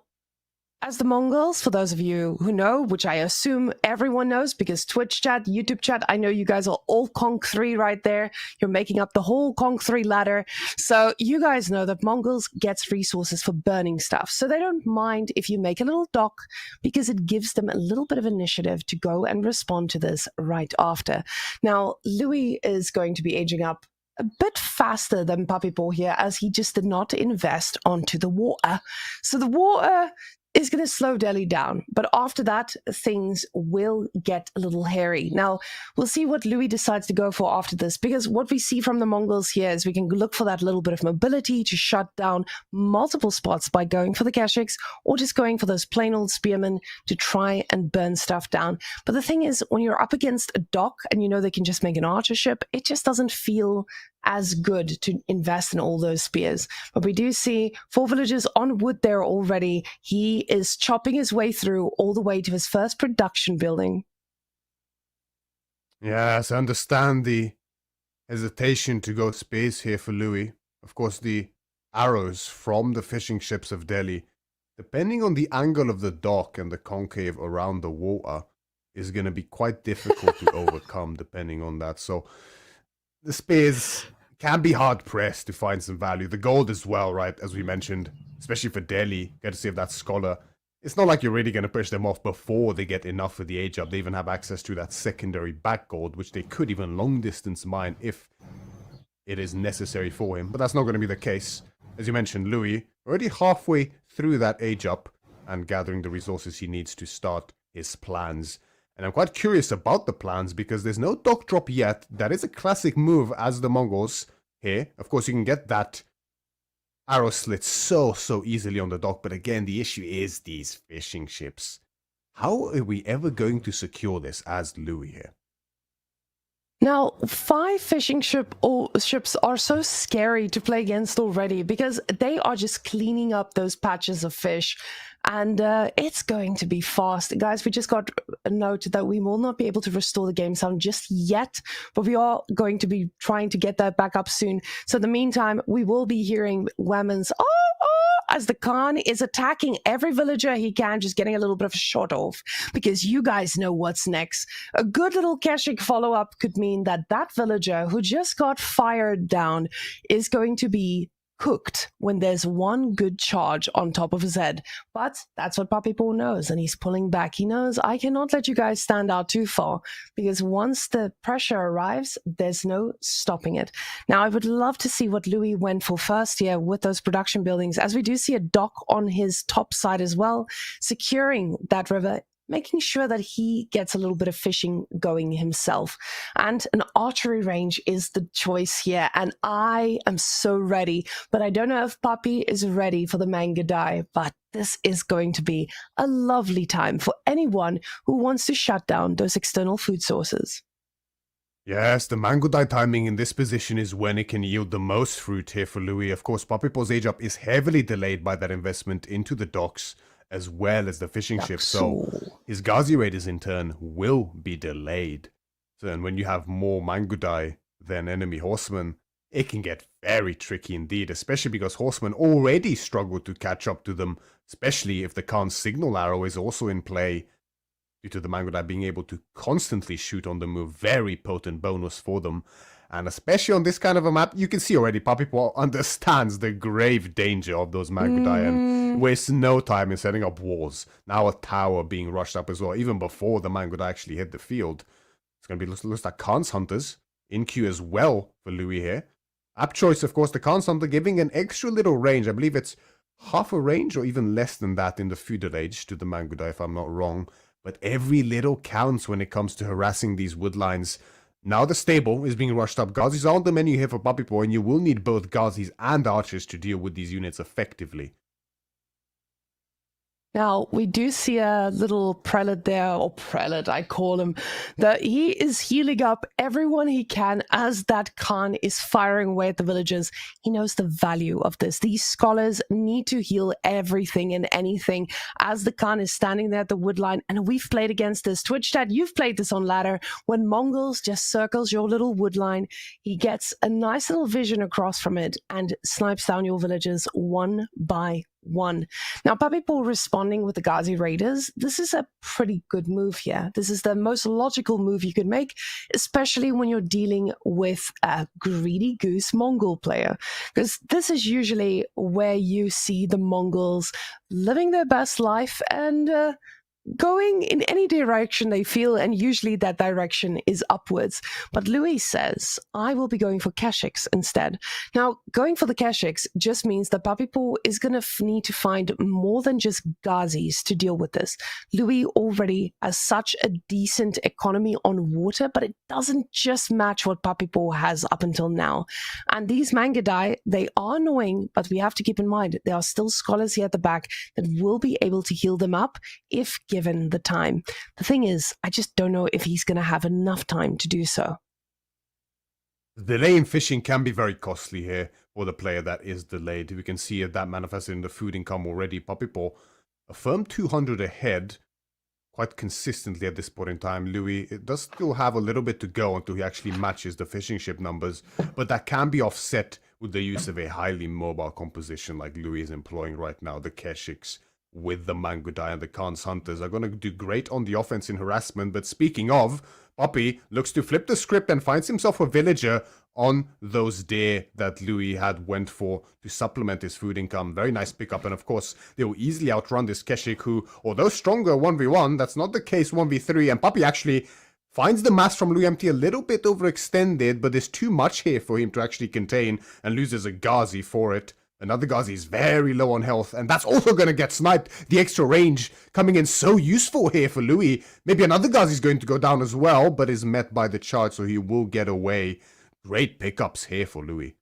as the Mongols, for those of you who know, which I assume everyone knows because Twitch chat, YouTube chat, I know you guys are all Conk 3 right there. You're making up the whole Conk 3 ladder. So you guys know that Mongols gets resources for burning stuff. So they don't mind if you make a little dock because it gives them a little bit of initiative to go and respond to this right after. Now, Louis is going to be aging up a bit faster than Papipo here, as he just did not invest onto the water. So the water is going to slow Delhi down. But after that, things will get a little hairy. Now, we'll see what Louis decides to go for after this, because what we see from the Mongols here is we can look for that little bit of mobility to shut down multiple spots by going for the Keshiks or just going for those plain old spearmen to try and burn stuff down. But the thing is, when you're up against a dock and you know they can just make an archer ship, it just doesn't feel as good to invest in all those spears. But we do see 4 villagers on wood there already. He is chopping his way through all the way to his first production building. Yes, I understand the hesitation to go spears here for Louis. Of course, the arrows from the fishing ships of Delhi, depending on the angle of the dock and the concave around the water, is going to be quite difficult to overcome depending on that. So the spears can be hard-pressed to find some value. The gold as well, right, as we mentioned, especially for Delhi, get to save that scholar. It's not like you're really going to push them off before they get enough for the age up. They even have access to that secondary back gold, which they could even long-distance mine if it is necessary for him. But that's not going to be the case. As you mentioned, Louis, already halfway through that age up and gathering the resources he needs to start his plans. And I'm quite curious about the plans because there's no dock drop yet. That is a classic move as the Mongols here. Of course, you can get that arrow slit so easily on the dock. But again, the issue is these fishing ships. How are we ever going to secure this as Louis here? Now, 5 fishing ships are so scary to play against already because they are just cleaning up those patches of fish. And it's going to be fast. Guys, we just got a note that we will not be able to restore the game sound just yet, but we are going to be trying to get that back up soon. So in the meantime, we will be hearing Whammon's as the Khan is attacking every villager he can, just getting a little bit of a shot off, because you guys know what's next. A good little Keshik follow-up could mean that that villager who just got fired down is going to be cooked when there's one good charge on top of his head. But that's what Papipo knows, and he's pulling back. He knows, I cannot let you guys stand out too far, because once the pressure arrives, there's no stopping it. Now, I would love to see what Louis went for first here with those production buildings, as we do see a dock on his top side as well, securing that river, making sure that he gets a little bit of fishing going himself. And an archery range is the choice here. And I am so ready, but I don't know if Papi is ready for the Mangadai, but this is going to be a lovely time for anyone who wants to shut down those external food sources. Yes, the mango dye timing in this position is when it can yield the most fruit here for Louis. Of course, Papipo's age up is heavily delayed by that investment into the docks as well as the fishing ship, so So, his Ghazi raiders in turn will be delayed. So, and when you have more mango dye than enemy horsemen, it can get very tricky indeed, especially because horsemen already struggle to catch up to them, especially if the Khan's signal arrow is also in play due to the Mangodai being able to constantly shoot on the move. Very potent bonus for them. And especially on this kind of a map, you can see already Papipo understands the grave danger of those Mangodai and wastes no time in setting up walls. Now a tower being rushed up as well, even before the Mangodai actually hit the field. It's going to be looks like Khan's Hunters in queue as well for Louis here. App choice, of course, the Khan's Hunter giving an extra little range. I believe it's half a range or even less than that in the feudal age to the Mangodai, if I'm not wrong. But every little counts when it comes to harassing these woodlines. Now the stable is being rushed up. Ghazis are on the menu here for Papipo, and you will need both Ghazis and archers to deal with these units effectively. now, we do see a little prelate there, or prelate, I call him, that he is healing up everyone he can as that Khan is firing away at the villagers. He knows the value of this. These scholars need to heal everything and anything as the Khan is standing there at the woodline, and we've played against this. Twitch Dad, you've played this on ladder. When Mongols just circles your little woodline, he gets a nice little vision across from it and snipes down your villagers one by one. Now, Papipo responding with the Ghazi Raiders, this is a pretty good move here. This is the most logical move you could make, especially when you're dealing with a greedy goose Mongol player, because this is usually where you see the Mongols living their best life and going in any direction they feel, and usually that direction is upwards. But Louis says, I will be going for Keshiks instead. Now, going for the Keshiks just means that Papipo is going to need to find more than just Ghazis to deal with this. Louis already has such a decent economy on water, but it doesn't just match what Papipo has up until now. And these Mangadai, they are annoying, but we have to keep in mind, there are still scholars here at the back that will be able to heal them up if given the time. The thing is, I just don't know if he's going to have enough time to do so. The delay in fishing can be very costly here for the player that is delayed. We can see that manifested in the food income already. Papipo, a firm 200 ahead, quite consistently at this point in time. Louis, it does still have a little bit to go until he actually matches the fishing ship numbers, but that can be offset with the use of a highly mobile composition like Louis is employing right now. The Keshiks with the Mangodai and the Khan's Hunters are going to do great on the offense in harassment. But speaking of, Poppy looks to flip the script and finds himself a villager on those deer that Louis had went for to supplement his food income. Very nice pickup, and of course, they will easily outrun this Keshik who, although stronger 1v1, that's not the case 1v3, and Poppy actually finds the mass from Louis MT a little bit overextended, but there's too much here for him to actually contain, and loses a Ghazi for it. Another Ghazi is very low on health, and that's also going to get sniped. The extra range coming in so useful here for Louis. Maybe another Ghazi is going to go down as well, but is met by the charge, so he will get away. Great pickups here for Louis.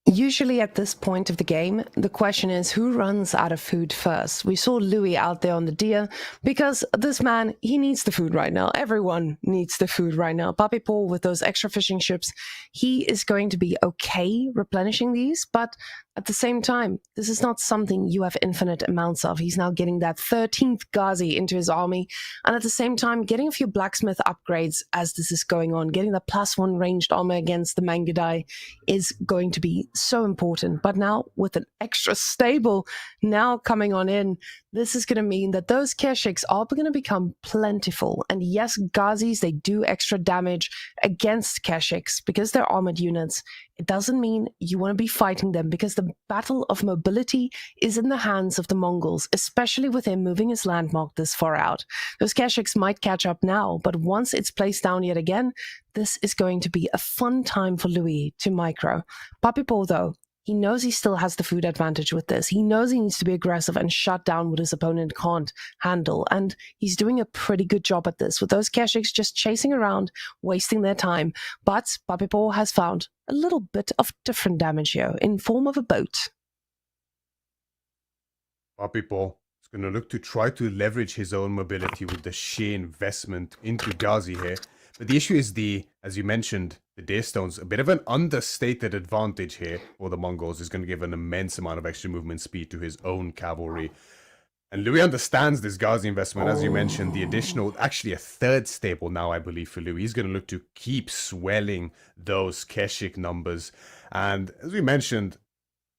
Usually at this point of the game, the question is who runs out of food first. We saw Louis out there on the deer because this man, he needs the food right now. Everyone needs the food right now. Papipo with those extra fishing ships, he is going to be okay replenishing these, but at the same time, this is not something you have infinite amounts of. He's now getting that 13th Ghazi into his army, and at the same time, getting a few blacksmith upgrades as this is going on. Getting the +1 ranged armor against the Mangadai is going to be so important. But now, with an extra stable now coming on in, this is going to mean that those Keshiks are going to become plentiful. And yes, Ghazis, they do extra damage against Keshiks because they're armored units. It doesn't mean you want to be fighting them, because the battle of mobility is in the hands of the Mongols, especially with him moving his landmark this far out. Those Keshiks might catch up now, but once it's placed down yet again, this is going to be a fun time for Louis to micro. Papipo, though, he knows he still has the food advantage with this. He knows he needs to be aggressive and shut down what his opponent can't handle. And he's doing a pretty good job at this, with those Keshiks just chasing around, wasting their time. But Papipo has found a little bit of different damage here in form of a boat. Papipo is going to look to try to leverage his own mobility with the sheer investment into Ghazi here. But the issue is as you mentioned, the Daystones, a bit of an understated advantage here for the Mongols, is going to give an immense amount of extra movement speed to his own cavalry. And Louis understands this Ghazi investment, as you mentioned, the additional, actually a third stable now, I believe, for Louis. He's going to look to keep swelling those Keshik numbers. And as we mentioned,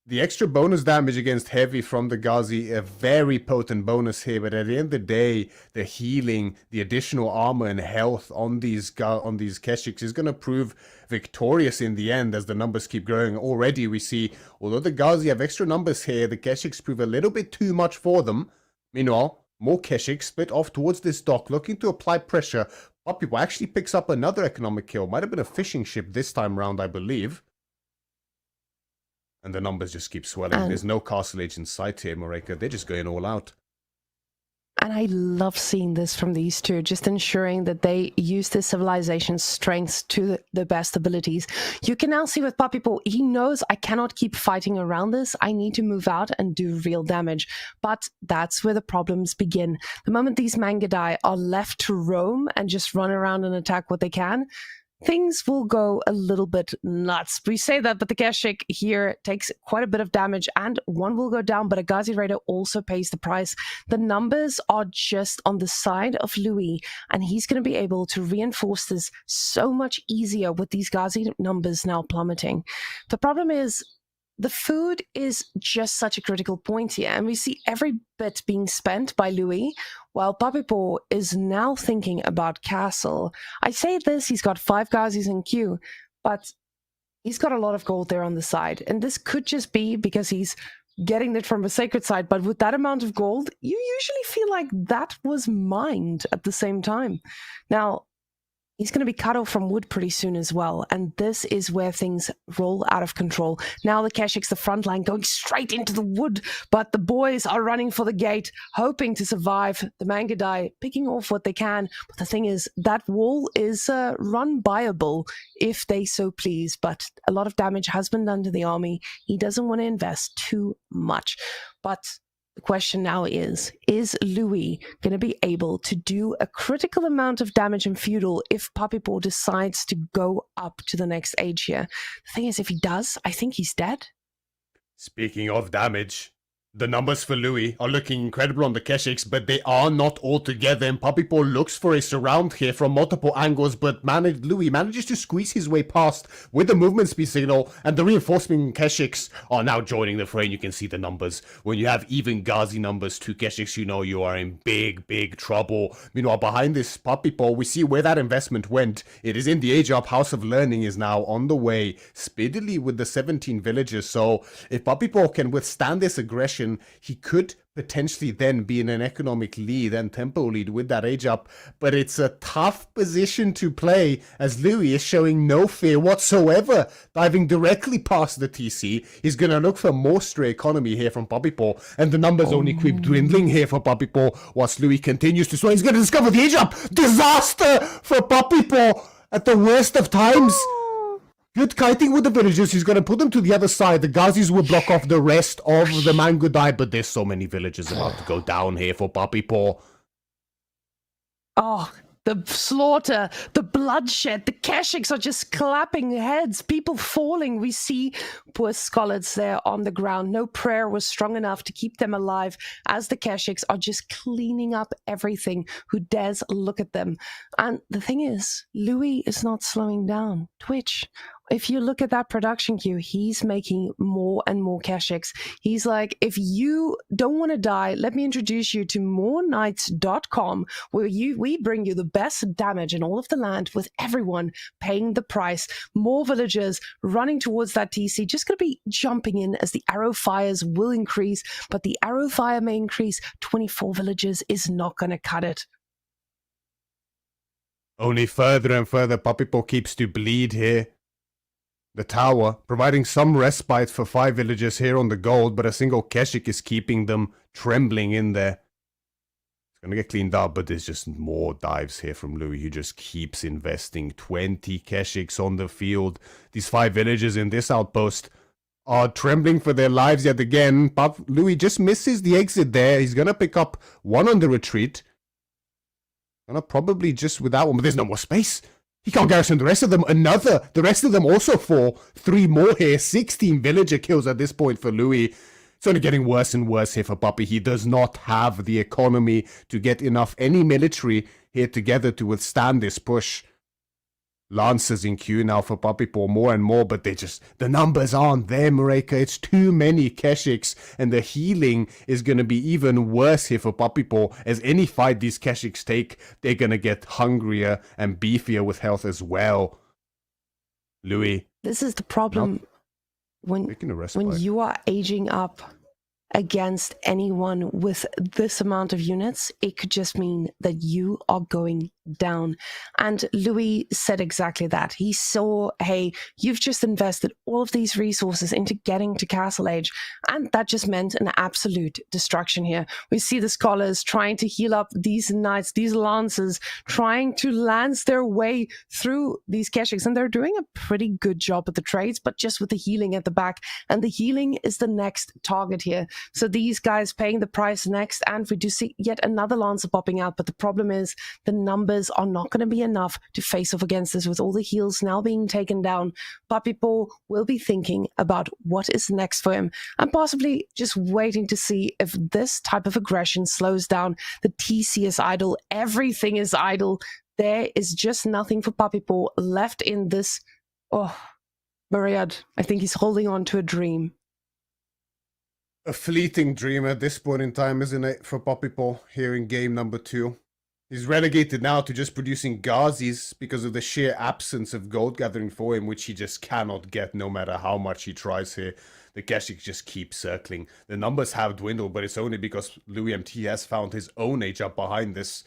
the extra bonus damage against heavy from the Ghazi, a very potent bonus here, but at the end of the day, the healing, the additional armor and health on these Keshiks is going to prove victorious in the end as the numbers keep growing. Already we see, although the Ghazi have extra numbers here, the Keshiks prove a little bit too much for them. Meanwhile, more Keshiks split off towards this dock, looking to apply pressure. Papipo actually picks up another economic kill. Might have been a fishing ship this time round, I believe. And the numbers just keep swelling. There's no castle age in sight here, Mareka. They're just going all out. And I love seeing this from these two, just ensuring that they use this civilization's strengths to the best abilities. You can now see with Papipo, he knows I cannot keep fighting around this. I need to move out and do real damage. But that's where the problems begin. The moment these Mangudai are left to roam and just run around and attack what they can, things will go a little bit nuts. We say that, but the Keshik here takes quite a bit of damage and one will go down, but a Ghazi Raider also pays the price. The numbers are just on the side of Louis, and he's going to be able to reinforce this so much easier with these Ghazi numbers now plummeting. The problem is, the food is just such a critical point here, and we see every bit being spent by Louis, while Papipo is now thinking about castle. I say this, he's got 5 Ghazis in queue, but he's got a lot of gold there on the side, and this could just be because he's getting it from a sacred side, but with that amount of gold, you usually feel like that was mined at the same time. Now, he's going to be cut off from wood pretty soon as well, and this is where things roll out of control. Now the Keshiks, the front line, going straight into the wood, but the boys are running for the gate, hoping to survive. The Mangudai picking off what they can, but the thing is, that wall is run-buyable if they so please, but a lot of damage has been done to the army. He doesn't want to invest too much, but the question now is Louis going to be able to do a critical amount of damage in feudal if Papipo decides to go up to the next age here? The thing is, if he does, I think he's dead. Speaking of damage, the numbers for Louis are looking incredible on the Keshiks, but they are not all together, and Papipo looks for a surround here from multiple angles, but Louis manages to squeeze his way past with the movement speed signal, and the reinforcement Keshiks are now joining the fray, and you can see the numbers. When you have even Ghazi numbers to Keshiks, you know you are in big, big trouble. Meanwhile, behind this Papipo, we see where that investment went. It is in the Age Up. House of Learning is now on the way, speedily with the 17 villages, so if Papipo can withstand this aggression, he could potentially then be in an economic lead and tempo lead with that age up, but it's a tough position to play as Louis is showing no fear whatsoever, diving directly past the TC. He's going to look for more stray economy here from Papipo, and the numbers only keep dwindling here for Papipo whilst Louis continues to swing. He's going to discover the age up. Disaster for Papipo at the worst of times. Good kiting with the villagers. He's going to put them to the other side. The Ghazis will block off the rest of the Mangudai, but there's so many villagers about to go down here for Papipo. Oh, the slaughter, the bloodshed, the Keshiks are just clapping heads, people falling. We see poor Scholars there on the ground. No prayer was strong enough to keep them alive as the Keshiks are just cleaning up everything. Who dares look at them? And the thing is, Louis is not slowing down. Twitch. If you look at that production queue, he's making more and more Keshiks. He's like, if you don't want to die, let me introduce you to moreknights.com, where we bring you the best damage in all of the land with everyone paying the price. More villagers running towards that TC, just going to be jumping in as the arrow fires will increase, but the arrow fire may increase. 24 villagers is not going to cut it. Only further and further Papipo keeps to bleed here. The tower, providing some respite for 5 villagers here on the gold, but a single Keshik is keeping them trembling in there. It's going to get cleaned up, but there's just more dives here from Louis, who just keeps investing. 20 Keshiks on the field. These 5 villagers in this outpost are trembling for their lives yet again. But Louis just misses the exit there. He's going to pick up one on the retreat. Gonna probably just with that one, but there's no more space. He can't garrison the rest of them. The rest of them also fall. 3 more here. 16 villager kills at this point for Louis. It's only getting worse and worse here for Puppy. He does not have the economy to get any military here together to withstand this push. Lancers in queue now for Puppy Paw, more and more, but the numbers aren't there, Mareka. It's too many Keshiks, and the healing is going to be even worse here for Puppy Paw. As any fight these Keshiks take, they're going to get hungrier and beefier with health as well. Louis. This is the problem when you are aging up against anyone with this amount of units. It could just mean that you are going down. And Louis said exactly that. He saw, hey, you've just invested all of these resources into getting to Castle Age, and that just meant an absolute destruction here. We see the scholars trying to heal up these knights, these lancers, trying to lance their way through these Keshiks, and they're doing a pretty good job at the trades, but just with the healing at the back, and the healing is the next target here. So these guys paying the price next, and we do see yet another lancer popping out, but the problem is the numbers are not going to be enough to face off against this. With all the heals now being taken down, Puppy Paw will be thinking about what is next for him, and possibly just waiting to see if this type of aggression slows down. The TC is idle, everything is idle. There is just nothing for Puppy Paw left in this. Oh, Mariad, I think he's holding on to a dream. A fleeting dream at this point in time, isn't it, for Puppy Paw here in game number 2. He's relegated now to just producing Ghazis because of the sheer absence of gold gathering for him, which he just cannot get no matter how much he tries here. The Keshiks just keep circling. The numbers have dwindled, but it's only because Louis MT has found his own age up behind this.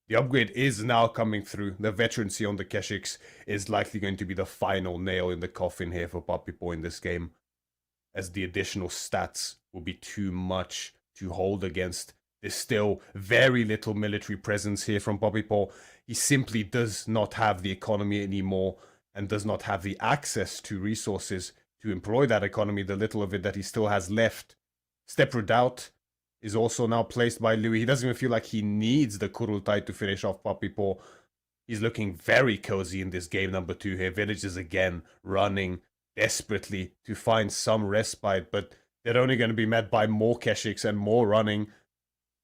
The upgrade is now coming through. The veterancy on the Keshiks is likely going to be the final nail in the coffin here for Puppy Paw in this game, as the additional stats will be too much to hold against. There's still very little military presence here from Puppy Paw. He simply does not have the economy anymore and does not have the access to resources to employ that economy, the little of it that he still has left. Step Redoubt is also now placed by Louis. He doesn't even feel like he needs the Kurultai to finish off Puppy Paw. He's looking very cozy in this game number 2 here. Villages again running desperately to find some respite, but they're only going to be met by more Keshiks and more running,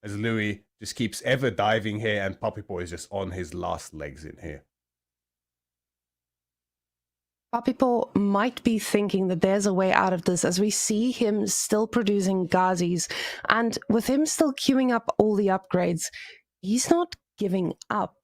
as Louis just keeps ever diving here, and Puppy Paw is just on his last legs in here. Puppy Paw might be thinking that there's a way out of this, as we see him still producing Ghazis, and with him still queuing up all the upgrades, he's not giving up.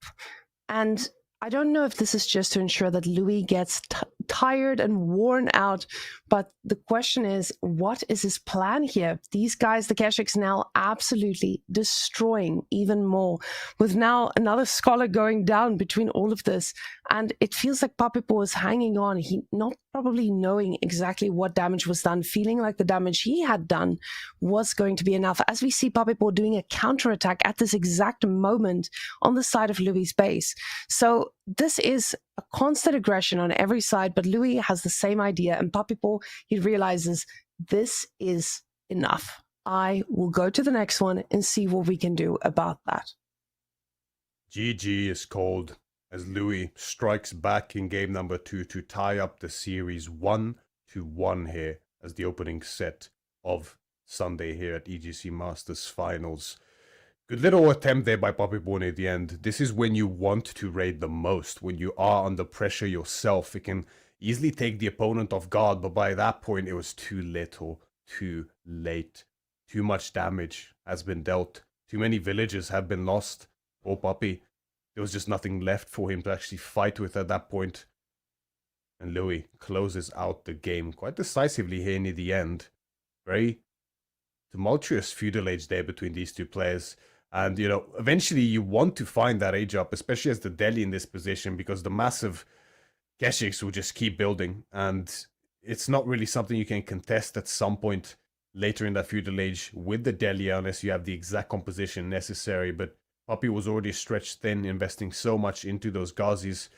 And I don't know if this is just to ensure that Louis gets tired and worn out, but the question is, what is his plan here? These guys, the Keshiks, now absolutely destroying even more, with now another scholar going down between all of this, and it feels like Puppy Paw is hanging on. He not probably knowing exactly what damage was done, feeling like the damage he had done was going to be enough, as we see Puppy Paw doing a counterattack at this exact moment on the side of Louis' base. So this is a constant aggression on every side, but Louis has the same idea, and Puppy Paw, he realizes this is enough. I will go to the next one and see what we can do about that. GG is called, as Louis strikes back in game number 2 to tie up the series 1-1 here as the opening set of Sunday here at EGC Masters Finals. Good little attempt there by Puppy Paw at the end. This is when you want to raid the most, when you are under pressure yourself. It can easily take the opponent off guard, but by that point it was too little, too late. Too much damage has been dealt. Too many villages have been lost. Poor Puppy. There was just nothing left for him to actually fight with at that point. And Louis closes out the game quite decisively here near the end. Very tumultuous feudal age there between these two players. And, you know, eventually you want to find that age up, especially as the Delhi in this position, because the massive Keshiks will just keep building. And it's not really something you can contest at some point later in that feudal age with the Delhi, unless you have the exact composition necessary. But Puppy was already stretched thin, investing so much into those Ghazis.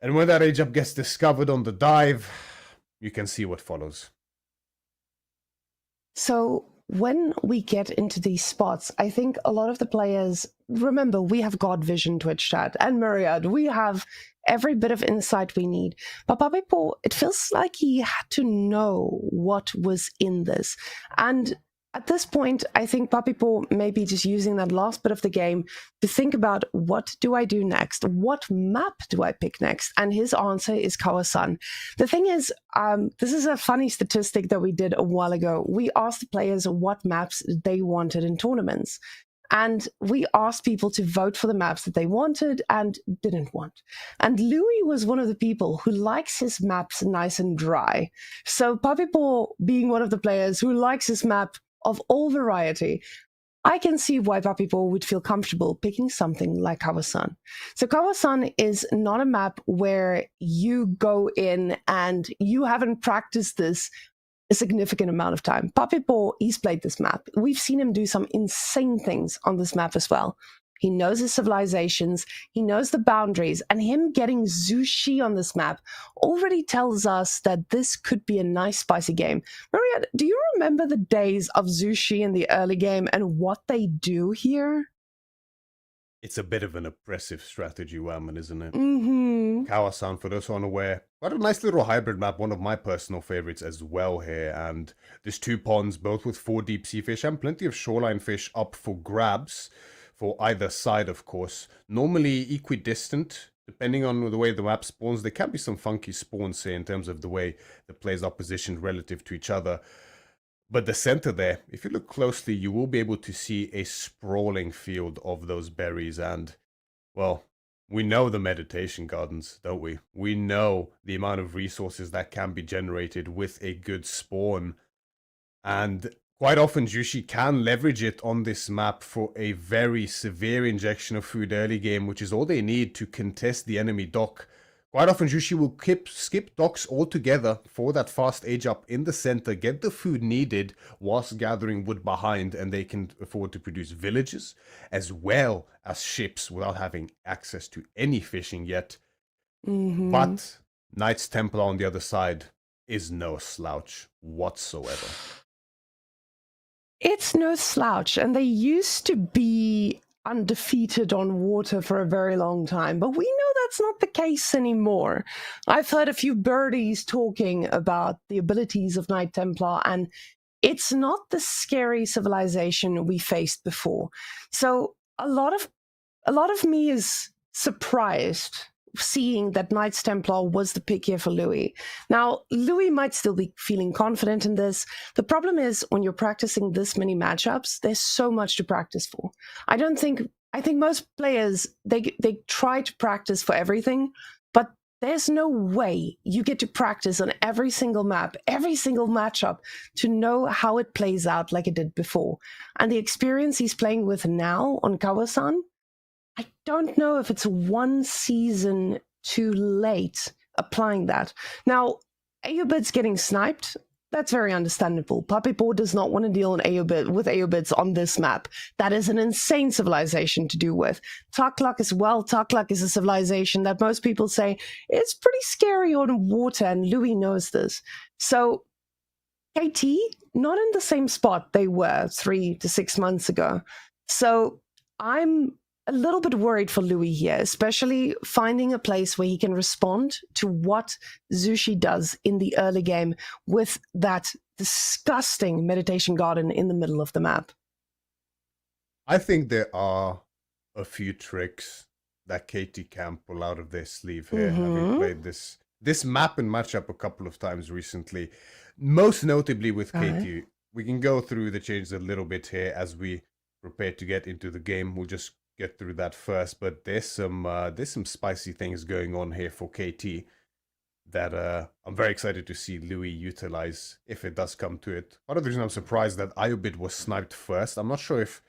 And when that age up gets discovered on the dive, you can see what follows. So when we get into these spots, I think a lot of the players remember, we have God Vision Twitch chat and Myriad. We have every bit of insight we need. But Papipo, it feels like he had to know what was in this. And at this point, I think Papipo may be just using that last bit of the game to think about, what do I do next? What map do I pick next? And his answer is Kawasan. The thing is, this is a funny statistic that we did a while ago. We asked the players what maps they wanted in tournaments. And we asked people to vote for the maps that they wanted and didn't want. And Louis was one of the people who likes his maps nice and dry. So Papipo, being one of the players who likes his map of all variety, I can see why Papipo would feel comfortable picking something like Kawasan. So Kawasan is not a map where you go in and you haven't practiced this a significant amount of time. Papipo, he's played this map. We've seen him do some insane things on this map as well. He knows his civilizations, he knows the boundaries, and him getting Zushi on this map already tells us that this could be a nice spicy game. Maria, do you remember the days of Zushi in the early game and what they do here? It's a bit of an oppressive strategy, Wellman, isn't it? Mm-hmm. Kawasan, for those who are unaware, quite a nice little hybrid map, one of my personal favorites as well here. And there's 2 ponds, both with 4 deep sea fish and plenty of shoreline fish up for grabs for either side, of course. Normally equidistant, depending on the way the map spawns. There can be some funky spawns here in terms of the way the players are positioned relative to each other. But the center there, if you look closely, you will be able to see a sprawling field of those berries. And, well, we know the meditation gardens, don't we? We know the amount of resources that can be generated with a good spawn. And quite often, Jushi can leverage it on this map for a very severe injection of food early game, which is all they need to contest the enemy dock. Quite often, Jushi will skip docks altogether for that fast age up in the center, get the food needed whilst gathering wood behind, and they can afford to produce villages as well as ships without having access to any fishing yet. Mm-hmm. But Knights Templar on the other side is no slouch whatsoever. It's no slouch, and they used to be undefeated on water for a very long time, but we know that's not the case anymore. I've heard a few birdies talking about the abilities of Knight Templar, and it's not the scary civilization we faced before. So a lot of me is surprised seeing that Knights Templar was the pick here for Louis. Now, Louis might still be feeling confident in this. The problem is, when you're practicing this many matchups, there's so much to practice for. I think most players, they try to practice for everything, but there's no way you get to practice on every single map, every single matchup, to know how it plays out like it did before. And the experience he's playing with now on Kawasan, I don't know if it's one season too late applying that. Now, Aeobid's getting sniped. That's very understandable. Papipo does not want to deal with Aeobids on this map. That is an insane civilization to do with. Taklak as well. Taklak is a civilization that most people say is pretty scary on water, and Louis knows this. So, KT, not in the same spot they were 3 to 6 months ago. So, I'm a little bit worried for Louis here, especially finding a place where he can respond to what Zushi does in the early game with that disgusting meditation garden in the middle of the map. I think there are a few tricks that KT can pull out of their sleeve here, having played this map and matchup a couple of times recently. Most notably with KT. We can go through the changes a little bit here as we prepare to get into the game. We'll just get through that first, but there's some spicy things going on here for KT that I'm very excited to see Louis utilize if it does come to it. Part of the reason I'm surprised that Aeobid was sniped first, I'm not sure if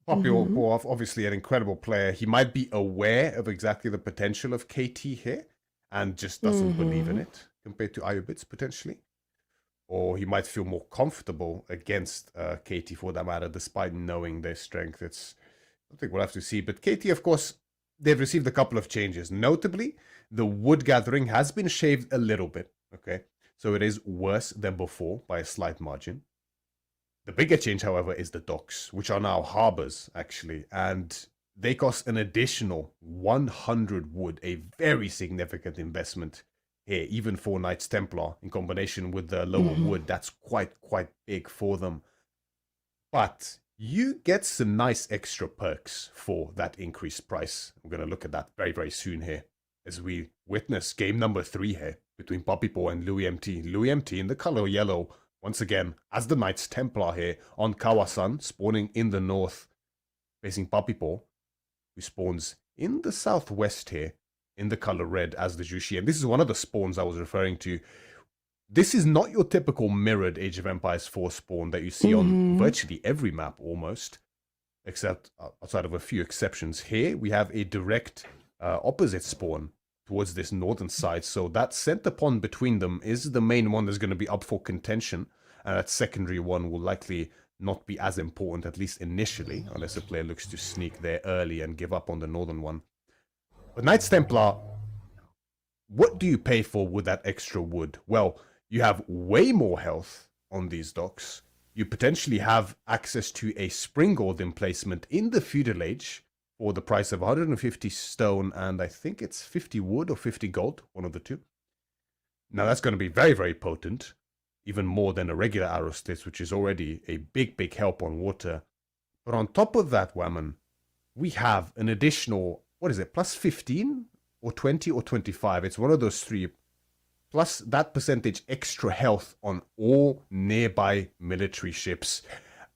Popov, obviously an incredible player, he might be aware of exactly the potential of KT here and just doesn't believe in it compared to Aeobid's potentially. Or he might feel more comfortable against KT for that matter, despite knowing their strength. I think we'll have to see. But KT, of course, they've received a couple of changes. Notably, the wood gathering has been shaved a little bit. Okay, so it is worse than before by a slight margin. The bigger change, however, is the docks, which are now harbors, actually. And they cost an additional 100 wood, a very significant investment here, even for Knights Templar. In combination with the lower wood, that's quite big for them. But you get some nice extra perks for that increased price. We're going to look at that very soon here, as we witness game number 3 here between Papipo and Louis MT. Louis MT in the color yellow, once again, as the Knights Templar here on Kawasan, spawning in the north, facing Papipo, who spawns in the southwest here, in the color red as the Jushi. And this is one of the spawns I was referring to. This is not your typical mirrored Age of Empires 4 spawn that you see on virtually every map almost, except outside of a few exceptions. Here we have a direct opposite spawn towards this northern side, so that center pond between them is the main one that's going to be up for contention, and that secondary one will likely not be as important, at least initially, unless a player looks to sneak there early and give up on the northern one. But Knights Templar, what do you pay for with that extra wood? Well, you have way more health on these docks. You potentially have access to a Springald emplacement in the feudal age for the price of 150 stone, and I think it's 50 wood or 50 gold, one of the two. Now that's going to be very potent, even more than a regular arrow stitch, which is already a big help on water. But on top of that, Whammon, we have an additional, what is it, plus 15 or 20 or 25? It's one of those three. Plus that percentage extra health on all nearby military ships.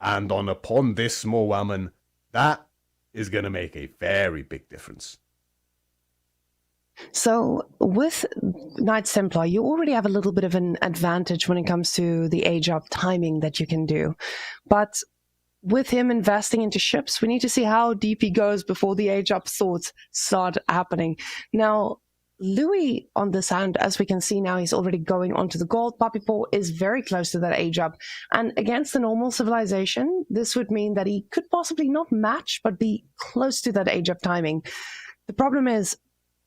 And on a pond this small, Whammon, that is going to make a very big difference. So with Knights Templar, you already have a little bit of an advantage when it comes to the age up timing that you can do. But with him investing into ships, we need to see how deep he goes before the age up thoughts start happening. Now, Louis, on this hand, as we can see now, he's already going onto the gold. Papipo is very close to that age up. And against the normal civilization, this would mean that he could possibly not match, but be close to that age up timing. The problem is,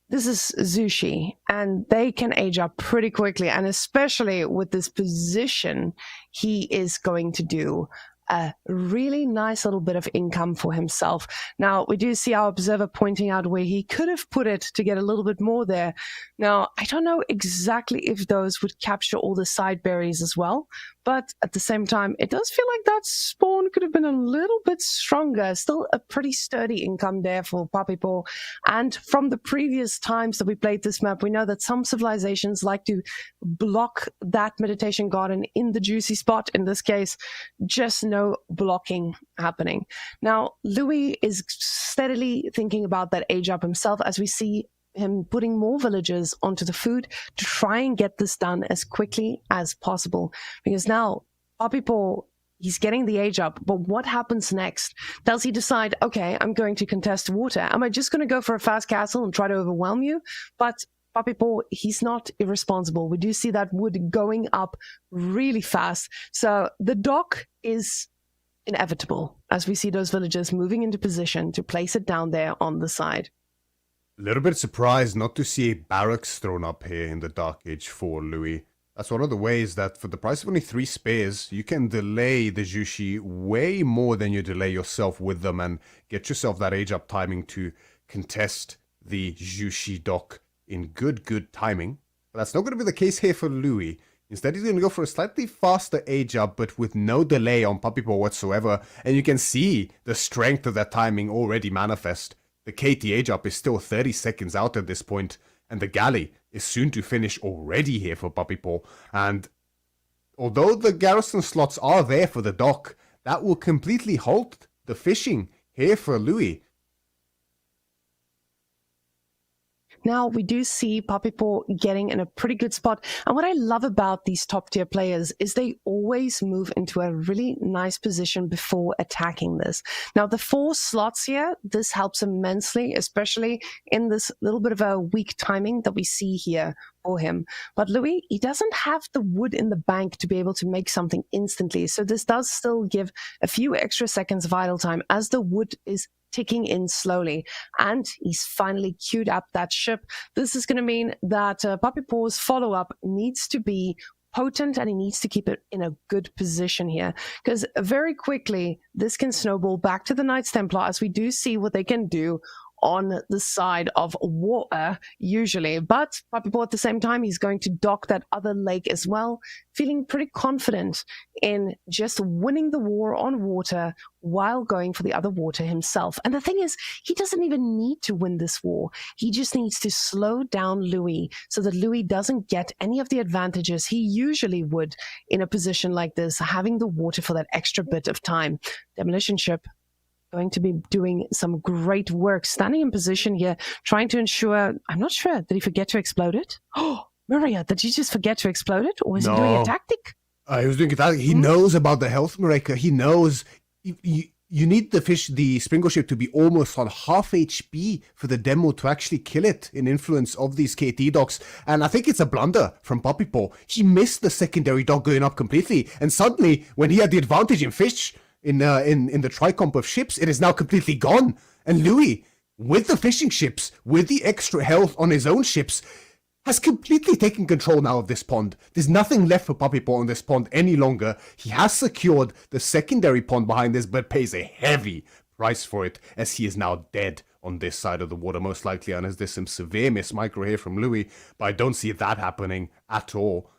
this is Zushi, and they can age up pretty quickly. And especially with this position, he is going to do a really nice little bit of income for himself. Now, we do see our observer pointing out where he could have put it to get a little bit more there. Now, I don't know exactly if those would capture all the side berries as well, but at the same time, it does feel like that spawn could have been a little bit stronger. Still a pretty sturdy income there for Papipo. And from the previous times that we played this map, we know that some civilizations like to block that meditation garden in the juicy spot. In this case, just no blocking happening. Now, Louis is steadily thinking about that age up himself as we see him putting more villagers onto the food to try and get this done as quickly as possible. Because now, Papipo, he's getting the age up, but what happens next? Does he decide, okay, I'm going to contest water? Am I just going to go for a fast castle and try to overwhelm you? But Papipo, he's not irresponsible. We do see that wood going up really fast. So the dock is inevitable as we see those villagers moving into position to place it down there on the side. A little bit surprised not to see a barracks thrown up here in the Dark Age for Louis. That's one of the ways that for the price of only 3 spares, you can delay the Jushi way more than you delay yourself with them and get yourself that age up timing to contest the Jushi dock in good timing. But that's not going to be the case here for Louis. Instead, he's going to go for a slightly faster age up, but with no delay on Papipo whatsoever. And you can see the strength of that timing already manifest. The KT age up is still 30 seconds out at this point, and the galley is soon to finish already here for Papipo. And although the garrison slots are there for the dock, that will completely halt the fishing here for Louis. Now, we do see Papipo getting in a pretty good spot. And what I love about these top-tier players is they always move into a really nice position before attacking this. Now, the 4 slots here, this helps immensely, especially in this little bit of a weak timing that we see here for him. But Louis, he doesn't have the wood in the bank to be able to make something instantly. So this does still give a few extra seconds of idle time as the wood is ticking in slowly, and he's finally queued up that ship. This is going to mean that Papipo's follow-up needs to be potent and he needs to keep it in a good position here, because very quickly this can snowball back to the Knights Templar as we do see what they can do on the side of water usually. But Papipo at the same time, he's going to dock that other lake as well, feeling pretty confident in just winning the war on water while going for the other water himself. And the thing is, he doesn't even need to win this war. He just needs to slow down Louis so that Louis doesn't get any of the advantages he usually would in a position like this, having the water for that extra bit of time. Demolition ship going to be doing some great work, standing in position here, trying to ensure, I'm not sure, did he forget to explode it? Oh, Maria, did you just forget to explode it? Or is he doing a tactic? He was doing a tactic. He knows about the health, Marika. He knows you need the Springle ship to be almost on half HP for the demo to actually kill it in influence of these KT docks. And I think it's a blunder from Papipo. He missed the secondary dock going up completely. And suddenly, when he had the advantage in fish, in the tricomp of ships, it is now completely gone. And Louis, with the fishing ships, with the extra health on his own ships, has completely taken control now of this pond. There's nothing left for Papipo on this pond any longer. He has secured the secondary pond behind this, but pays a heavy price for it, as he is now dead on this side of the water, most likely, and as there's some severe miss micro here from Louis, but I don't see that happening at all.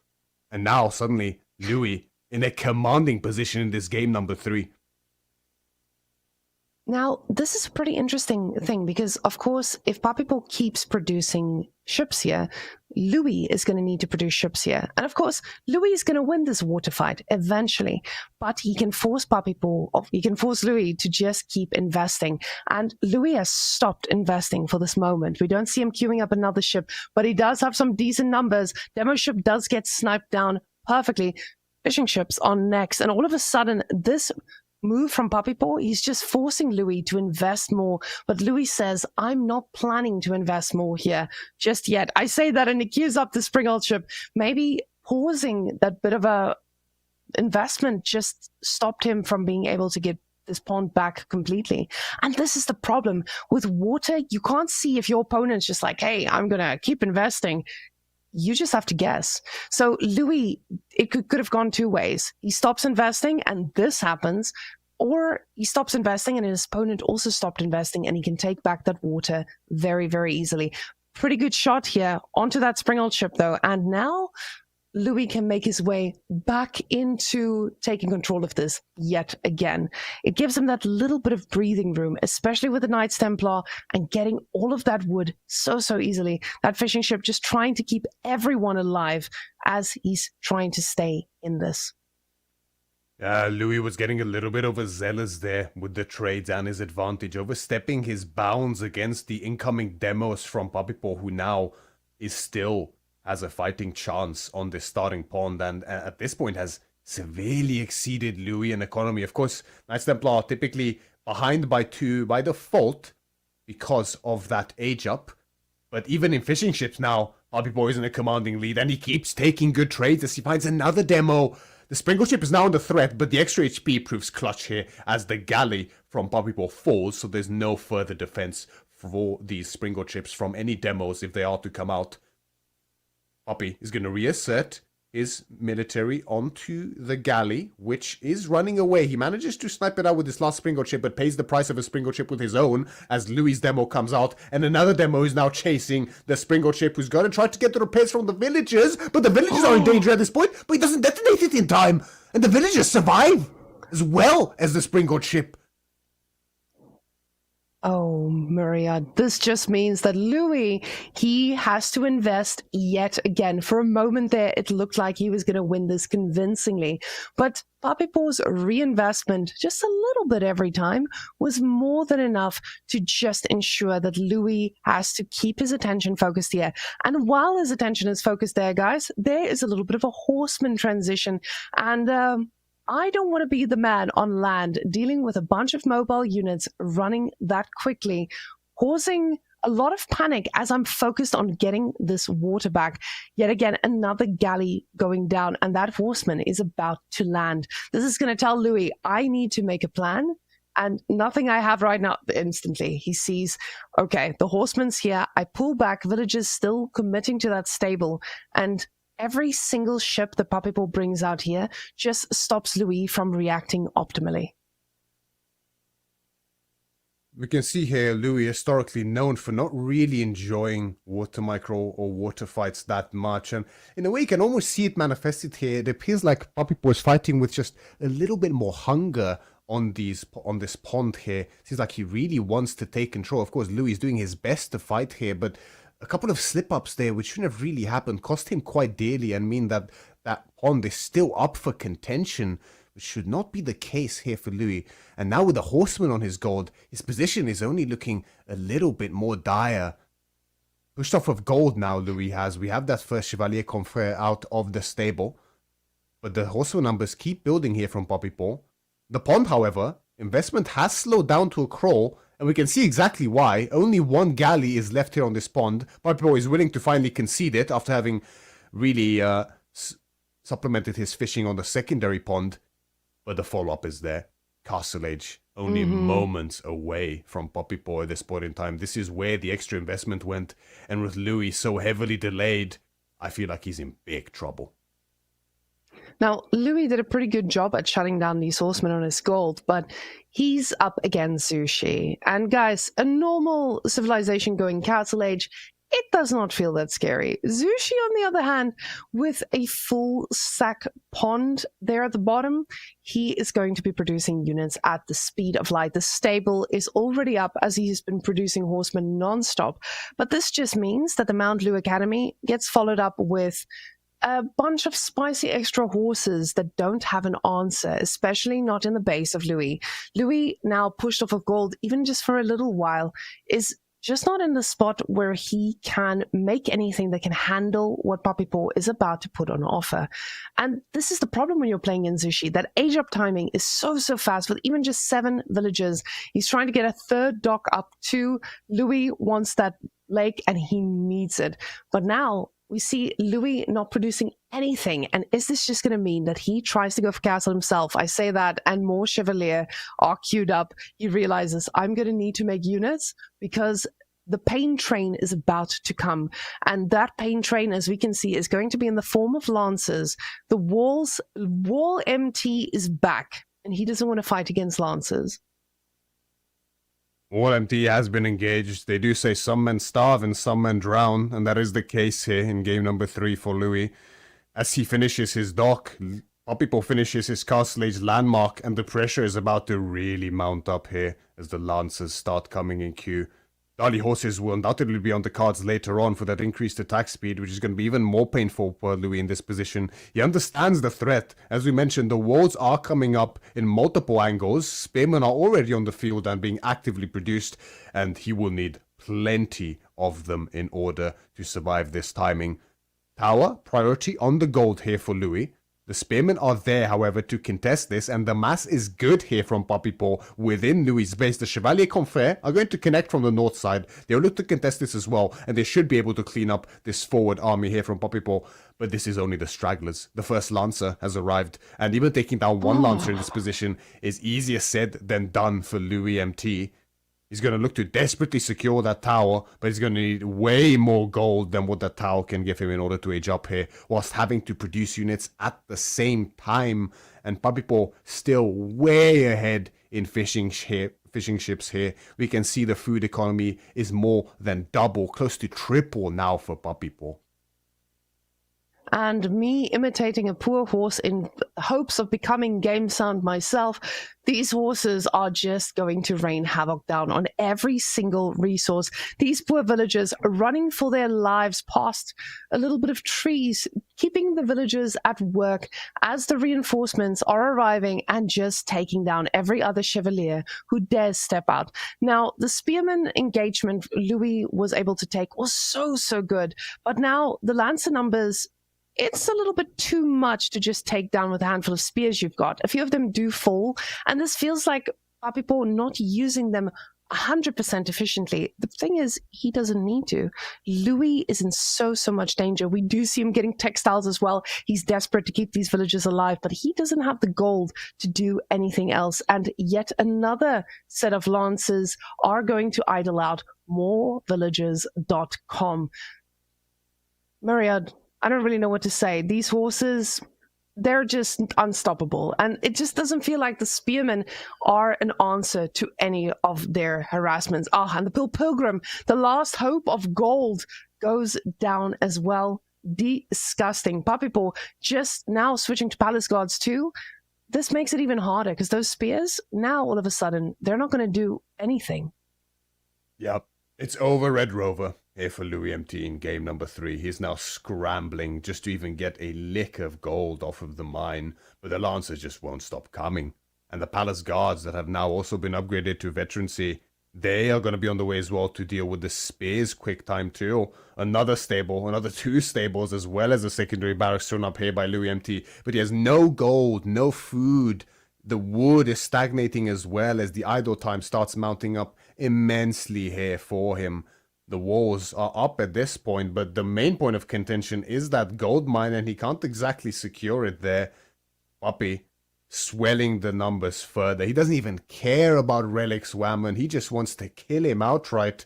And now, suddenly, Louis in a commanding position in this game number 3. Now, this is a pretty interesting thing because, of course, if Papipo keeps producing ships here, Louis is going to need to produce ships here. And, of course, Louis is going to win this water fight eventually, but he can force Louis to just keep investing. And Louis has stopped investing for this moment. We don't see him queuing up another ship, but he does have some decent numbers. Demo ship does get sniped down perfectly. Fishing ships on next, and all of a sudden this move from Papipo, he's just forcing Louis to invest more, but Louis says, I'm not planning to invest more here just yet. I say that and he queues up the Springold ship. Maybe pausing that bit of a investment just stopped him from being able to get this pond back completely. And this is the problem with water. You can't see if your opponent's just like, hey, I'm gonna keep investing. You just have to guess. So Louis, it could have gone two ways. He stops investing and this happens, or he stops investing and his opponent also stopped investing and he can take back that water very, very easily. Pretty good shot here onto that Springold ship though. And now Louis can make his way back into taking control of this yet again. It gives him that little bit of breathing room, especially with the Knights Templar and getting all of that wood so easily. That fishing ship just trying to keep everyone alive as he's trying to stay in this. Louis was getting a little bit overzealous there with the trades and his advantage, overstepping his bounds against the incoming demos from Papipo, who now is still has a fighting chance on this starting pond, and at this point has severely exceeded Louis in economy. Of course, Knights Templar are typically behind by 2 by default because of that age up, but even in fishing ships now, Papipo is in a commanding lead, and he keeps taking good trades as he finds another demo. The Springle ship is now under threat, but the extra HP proves clutch here as the galley from Papipo falls, so there's no further defense for these Springle ships from any demos if they are to come out. Papi is going to reassert his military onto the galley, which is running away. He manages to snipe it out with his last Springle ship, but pays the price of a Springle ship with his own as Louis' demo comes out, and another demo is now chasing the Springle ship, who's going to try to get the repairs from the villagers, but the villagers are in danger at this point, but he doesn't detonate it in time, and the villagers survive as well as the Springle ship. Oh, Maria, this just means that Louis, he has to invest yet again. For a moment there, it looked like he was going to win this convincingly. But Papipo's reinvestment, just a little bit every time, was more than enough to just ensure that Louis has to keep his attention focused here. And while his attention is focused there, guys, there is a little bit of a horseman transition. And I don't want to be the man on land dealing with a bunch of mobile units running that quickly, causing a lot of panic as I'm focused on getting this water back. Yet again, another galley going down, and that horseman is about to land. This is going to tell Louis, I need to make a plan, and nothing I have right now. Instantly, he sees, okay, the horseman's here. I pull back, villagers still committing to that stable, and every single ship that Papipol brings out here just stops Louis from reacting optimally. We can see here Louis historically known for not really enjoying water micro or water fights that much, and in a way you can almost see it manifested here. It appears like Papipol is fighting with just a little bit more hunger on this pond here. Seems like he really wants to take control. Of course, Louis is doing his best to fight here, but a couple of slip-ups there, which shouldn't have really happened, cost him quite dearly and mean that that pond is still up for contention, which should not be the case here for Louis. And now with the horseman on his gold, his position is only looking a little bit more dire. Pushed off of gold now, Louis has. We have that first Chevalier Confrère out of the stable. But the horseman numbers keep building here from Papipol. The pond, however, investment has slowed down to a crawl, and we can see exactly why. Only one galley is left here on this pond. Papipol is willing to finally concede it after having really supplemented his fishing on the secondary pond. But the follow-up is there. Castle Age, only moments away from Papipol at this point in time. This is where the extra investment went. And with Louis so heavily delayed, I feel like he's in big trouble. Now, Louis did a pretty good job at shutting down these horsemen on his gold, but he's up against Zushi. And guys, a normal civilization going Castle Age, it does not feel that scary. Zushi, on the other hand, with a full sack pond there at the bottom, he is going to be producing units at the speed of light. The stable is already up as he's been producing horsemen non-stop. But this just means that the Mount Lu Academy gets followed up with a bunch of spicy extra horses that don't have an answer, especially not in the base of Louis. Louis, now pushed off of gold, even just for a little while, is just not in the spot where he can make anything that can handle what Papipol is about to put on offer. And this is the problem when you're playing in Zushi, that age up timing is so fast with even just 7 villages. He's trying to get a third dock up too. Louis wants that lake and he needs it. But now we see Louis not producing anything. And is this just going to mean that he tries to go for castle himself? I say that, and more Chevalier are queued up. He realizes, I'm going to need to make units because the pain train is about to come. And that pain train, as we can see, is going to be in the form of lancers. The wall MT is back, and he doesn't want to fight against lancers. Wall MT has been engaged. They do say some men starve and some men drown, and that is the case here in game number 3 for Louis. As he finishes his dock, Papipol finishes his Castle Age landmark, and the pressure is about to really mount up here as the lancers start coming in queue. Dali horses will undoubtedly be on the cards later on for that increased attack speed, which is going to be even more painful for Louis in this position. He understands the threat. As we mentioned, the walls are coming up in multiple angles. Spearmen are already on the field and being actively produced, and he will need plenty of them in order to survive this timing. Tower, priority on the gold here for Louis. The spearmen are there, however, to contest this, and the mass is good here from Papipol within Louis' base. The Chevalier Confrère are going to connect from the north side. They'll look to contest this as well, and they should be able to clean up this forward army here from Papipol. But this is only the stragglers. The first Lancer has arrived, and even taking down one Lancer in this position is easier said than done for Louis MT. He's going to look to desperately secure that tower, but he's going to need way more gold than what that tower can give him in order to age up here, whilst having to produce units at the same time. And Papipol still way ahead in fishing ships here. We can see the food economy is more than double, close to triple now for Papipol. And me imitating a poor horse in hopes of becoming game sound myself, these horses are just going to rain havoc down on every single resource. These poor villagers are running for their lives past a little bit of trees, keeping the villagers at work as the reinforcements are arriving and just taking down every other chevalier who dares step out. Now, the spearman engagement Louis was able to take was so good, but now the lancer numbers, it's a little bit too much to just take down with a handful of spears you've got. A few of them do fall, and this feels like Papipol not using them 100% efficiently. The thing is, he doesn't need to. Louis is in so much danger. We do see him getting textiles as well. He's desperate to keep these villagers alive, but he doesn't have the gold to do anything else. And yet another set of lancers are going to idle out morevillagers.com. Myriad, I don't really know what to say. These horses, they're just unstoppable. And it just doesn't feel like the spearmen are an answer to any of their harassments. And the Pilgrim, the last hope of gold, goes down as well. Disgusting. Papipo just now switching to Palace Guards too. This makes it even harder because those spears, now all of a sudden, they're not going to do anything. Yep. It's over, Red Rover. Here for Louis MT in game number 3. He's now scrambling just to even get a lick of gold off of the mine, but the Lancers just won't stop coming. And the Palace Guards that have now also been upgraded to veterancy, they are going to be on the way as well to deal with the Spears quick time too. Another stable, another 2 stables, as well as a secondary barracks thrown up here by Louis MT. But he has no gold, no food. The wood is stagnating as well as the idle time starts mounting up immensely here for him. The walls are up at this point, but the main point of contention is that gold mine, and he can't exactly secure it there. Puppy swelling the numbers further. He doesn't even care about Relic's Whammon. He just wants to kill him outright.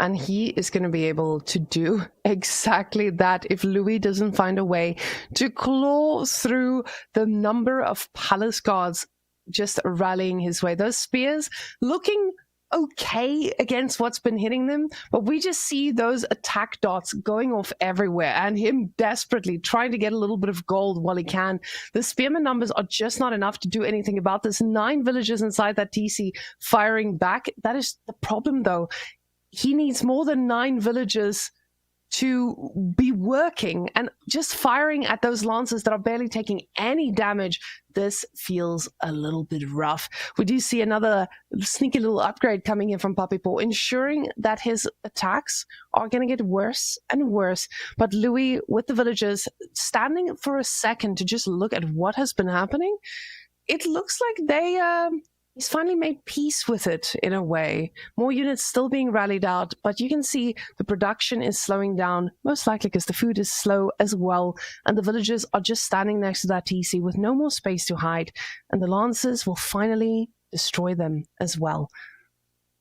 And he is going to be able to do exactly that if Louis doesn't find a way to claw through the number of Palace Guards just rallying his way. Those spears looking okay against what's been hitting them, but we just see those attack dots going off everywhere and him desperately trying to get a little bit of gold while he can. The spearman numbers are just not enough to do anything about this. 9 villagers inside that TC firing back. That is the problem though. He needs more than 9 villagers to be working, and just firing at those lancers that are barely taking any damage. This feels a little bit rough. We do see another sneaky little upgrade coming in from Papipo, ensuring that his attacks are going to get worse and worse. But Louis, with the villagers, standing for a second to just look at what has been happening, it looks like he's finally made peace with it in a way. More units still being rallied out, but you can see the production is slowing down, most likely because the food is slow as well, and the villagers are just standing next to that TC with no more space to hide, and the Lancers will finally destroy them as well.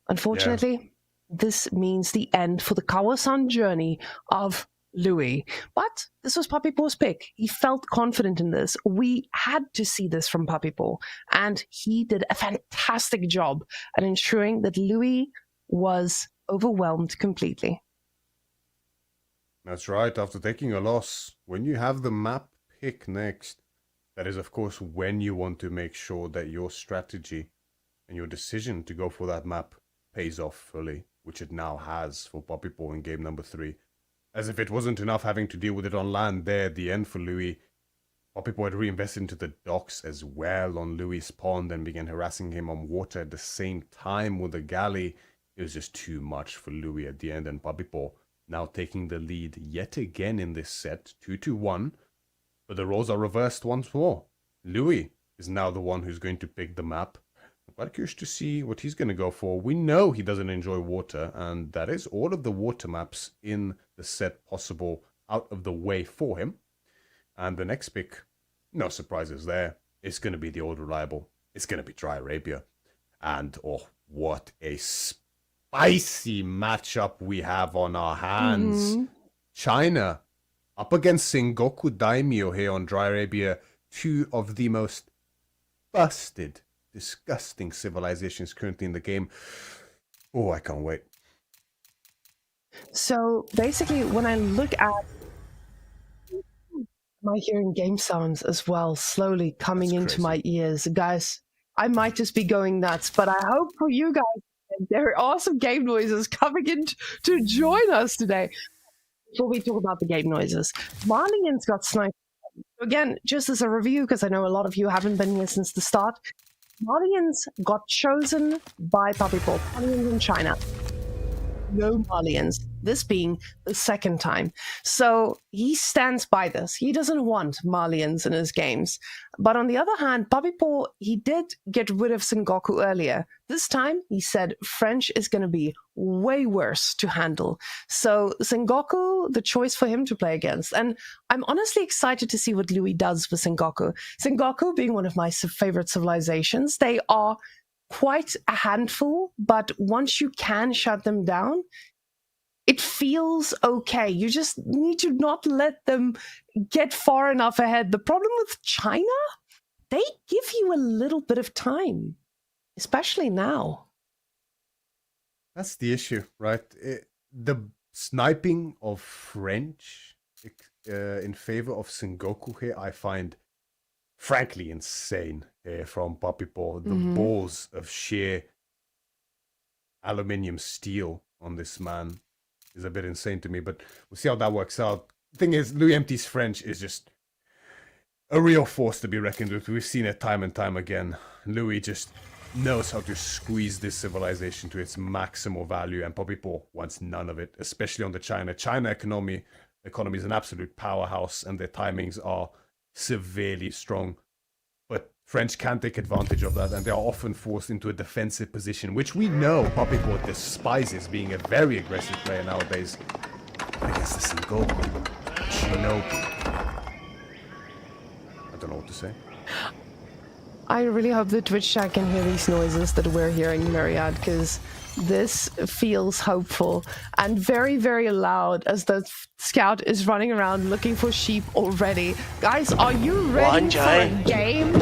Unfortunately, This means the end for the Kawasan journey of Louis. But this was Papipo's pick. He felt confident in this. We had to see this from Papipo, and he did a fantastic job at ensuring that Louis was overwhelmed completely. That's right. After taking a loss, when you have the map pick next, that is, of course, when you want to make sure that your strategy and your decision to go for that map pays off fully, which it now has for Papipo in game number 3. As if it wasn't enough having to deal with it on land there at the end for Louis, Papipo had reinvested into the docks as well on Louis' pond and began harassing him on water at the same time with the galley. It was just too much for Louis at the end, and Papipo now taking the lead yet again in this set, 2-1. But the roles are reversed once more. Louis is now the one who's going to pick the map. I'm quite curious to see what he's going to go for. We know he doesn't enjoy water, and that is all of the water maps in the set possible out of the way for him. And the next pick, no surprises there. It's going to be the old reliable. It's going to be Dry Arabia. And, oh, what a spicy matchup we have on our hands. China up against Sengoku Daimyo here on Dry Arabia. Two of the most busted, disgusting civilizations currently in the game. Oh, I can't wait. So basically, when I look at... Am I hearing game sounds as well, slowly coming into my ears? Guys, I might just be going nuts, but I hope for you guys, there are some game noises coming in to join us today. Before we talk about the game noises, Malians got sniped. Again, just as a review, because I know a lot of you haven't been here since the start, Malians got chosen by Papipo, Malians in China. No Malians, this being the second time. So he stands by this. He doesn't want Malians in his games. But on the other hand, Papipo, he did get rid of Sengoku earlier. This time, he said French is going to be way worse to handle. So Sengoku, the choice for him to play against. And I'm honestly excited to see what Louis does with Sengoku. Sengoku being one of my favorite civilizations, they are quite a handful, but once you can shut them down, it feels okay. You just need to not let them get far enough ahead. The problem with China, they give you a little bit of time, especially now. That's the issue, right? The sniping of French in favor of Sengoku here, I find frankly insane from Papipo. The balls of sheer aluminium steel on this man is a bit insane to me, but we'll see how that works out. The thing is, Louis Empty's French is just a real force to be reckoned with. We've seen it time and time again. Louis just knows how to squeeze this civilization to its maximal value, and Papipo wants none of it, especially on the China. China economy is an absolute powerhouse, and their timings are severely strong. But French can take advantage of that, and they are often forced into a defensive position, which we know Papipo despises, being a very aggressive player nowadays. Against the Sengoku, Shinobi. I don't know what to say. I really hope the Twitch chat can hear these noises that we're hearing, Myriad, because this feels hopeful and very, very loud as the scout is running around looking for sheep already. Guys, are you ready for a game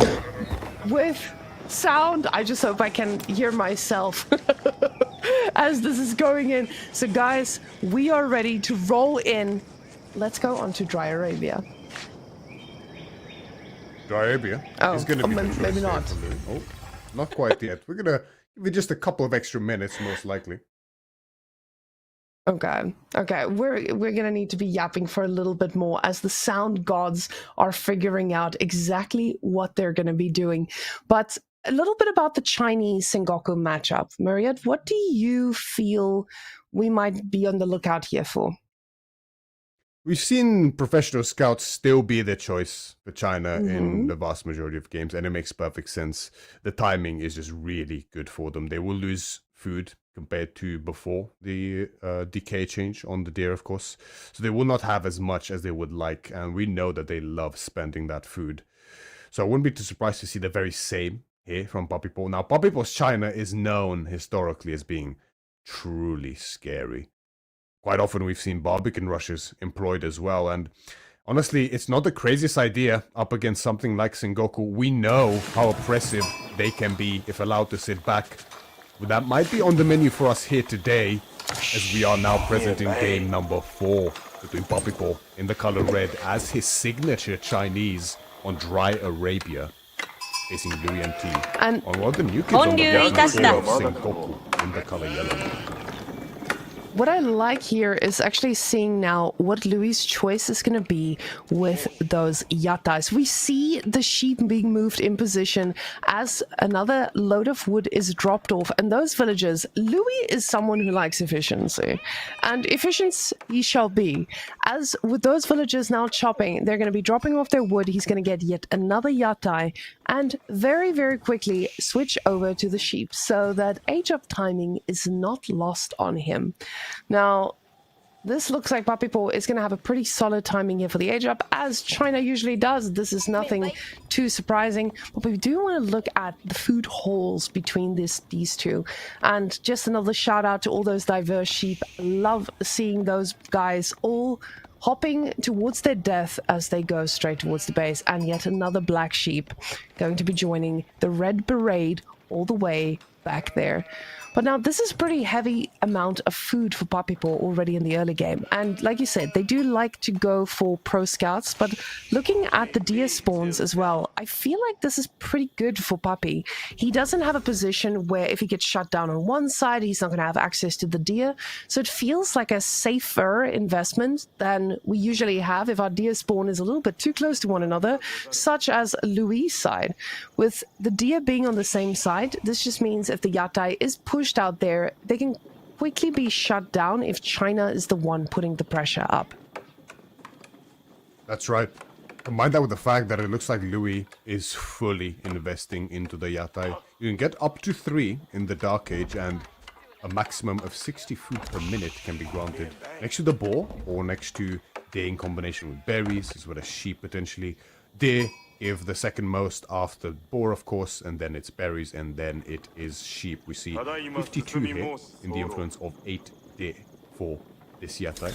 with sound? I just hope I can hear myself as this is going in. So guys, we are ready to roll in. Let's go on to Dry Arabia. Dry Arabia is going to be maybe not. Oh, not quite yet. We're going to give it just a couple of extra minutes, most likely. Okay. We're gonna need to be yapping for a little bit more as the sound gods are figuring out exactly what they're gonna be doing. But a little bit about the Chinese Sengoku matchup. Myriad, what do you feel we might be on the lookout here for? We've seen professional scouts still be the choice for China in the vast majority of games, and it makes perfect sense. The timing is just really good for them. They will lose food compared to before the decay change on the deer, of course. So they will not have as much as they would like, and we know that they love spending that food. So I wouldn't be too surprised to see the very same here from Papipo. Now, Papipo's China is known historically as being truly scary. Quite often we've seen Barbican rushes employed as well, and honestly, it's not the craziest idea up against something like Sengoku. We know how oppressive they can be if allowed to sit back. But that might be on the menu for us here today, as we are now present in game number 4 between Papipo in the color red as his signature Chinese on Dry Arabia, facing Louis MT on one of the new kids on the block of Sengoku in the color yellow. What I like here is actually seeing now what Louis' choice is going to be with those yatas. We see the sheep being moved in position as another load of wood is dropped off. And those villagers, Louis is someone who likes efficiency. And efficient he shall be. As with those villagers now chopping, they're going to be dropping off their wood. He's going to get yet another yatai and very, very quickly switch over to the sheep so that age-up timing is not lost on him. Now, this looks like Papipo is going to have a pretty solid timing here for the age-up, as China usually does. This is nothing too surprising, but we do want to look at the food hauls between these two. And just another shout-out to all those diverse sheep. Love seeing those guys all hopping towards their death as they go straight towards the base. And yet another black sheep going to be joining the red beret all the way back there. But now this is a pretty heavy amount of food for Papipo already in the early game. And like you said, they do like to go for pro scouts, but looking at the deer spawns as well, I feel like this is pretty good for Papi. He doesn't have a position where if he gets shut down on one side, he's not going to have access to the deer. So it feels like a safer investment than we usually have if our deer spawn is a little bit too close to one another, such as Louis' side. With the deer being on the same side, this just means if the yatai is pushed out there, they can quickly be shut down if China is the one putting the pressure up. That's right. Combine that with the fact that it looks like Louis is fully investing into the yatai. You can get up to 3 in the Dark Age, and a maximum of 60 food per minute can be granted next to the boar or next to deer in combination with berries, as well as sheep potentially. Deer give the second most after boar, of course, and then it's berries, and then it is sheep. We see 52 here in the influence of 8 deer for this Yatai.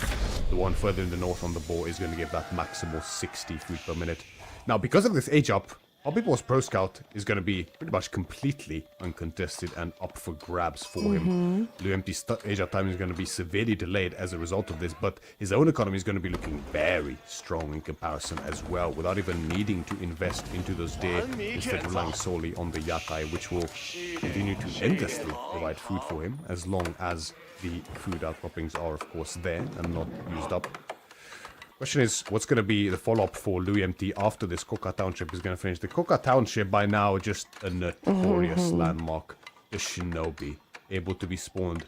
The one further in the north on the board is going to give that maximal 60 food per minute. Now, because of this age up, Poppypaw's Pro Scout is going to be pretty much completely uncontested and up for grabs for him. Luemti's age up time is going to be severely delayed as a result of this, but his own economy is going to be looking very strong in comparison as well, without even needing to invest into those deer, instead relying solely on the Yatai, which will continue to endlessly provide food for him, as long as the food outcroppings are, of course, there and not used up. Question is, what's going to be the follow-up for Louis MT after this Koka Township is going to finish? The Koka Township, by now, just a notorious landmark. The Shinobi, able to be spawned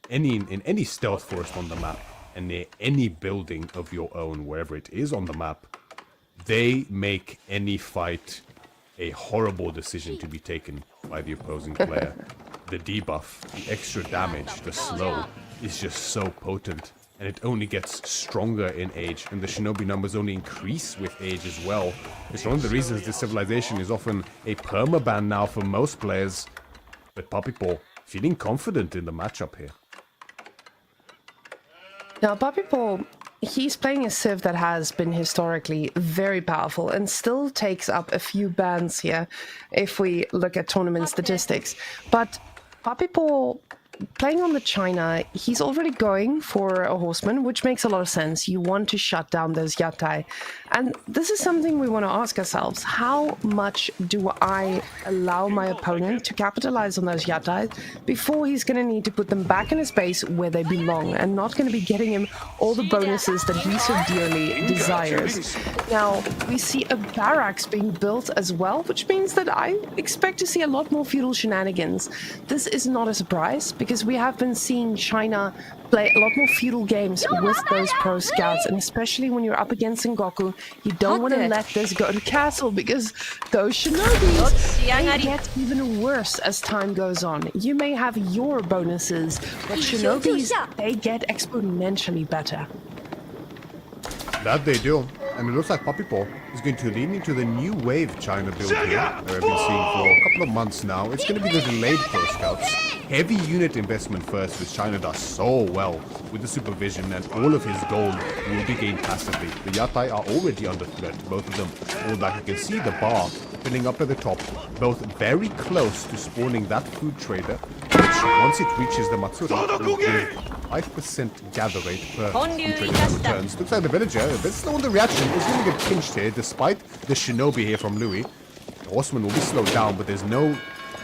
in any stealth forest on the map, and near any building of your own, wherever it is on the map. They make any fight a horrible decision to be taken by the opposing player. The debuff, the extra damage, the slow, is just so potent. And it only gets stronger in age, and the Shinobi numbers only increase with age as well. It's one of the reasons this civilization is often a permaban now for most players. But Poppypaw feeling confident in the matchup here. Now, Poppypaw, he's playing a civ that has been historically very powerful and still takes up a few bans here if we look at tournament statistics. But Poppypaw, playing on the China, he's already going for a horseman, which makes a lot of sense. You want to shut down those Yatai. And this is something we want to ask ourselves. How much do I allow my opponent to capitalize on those Yatai before he's going to need to put them back in his base where they belong and not going to be getting him all the bonuses that he so dearly desires? Now, we see a barracks being built as well, which means that I expect to see a lot more feudal shenanigans. This is not a surprise, because we have been seeing China play a lot more feudal games with those pro scouts, and especially when you're up against Sengoku, you don't want to let this go to castle, because those shinobis, they get even worse as time goes on. You may have your bonuses, but shinobis, they get exponentially better. That they do. And it looks like Poppypaw is going to lean into the new wave China build here that we've been seeing for a couple of months now. It's going to be the delayed Pro Scouts. Heavy unit investment first, which China does so well with the supervision, and all of his gold will be gained passively. The Yatai are already under threat, both of them. All back, you can see the bar filling up at the top, both very close to spawning that food trader, which once it reaches the Matsura, will give 5% gather rate per food trader that returns. Looks like the villager, a bit slow on the reaction, is going to get pinched here, despite the Shinobi here from Louis. The horseman will be slowed down, but there's no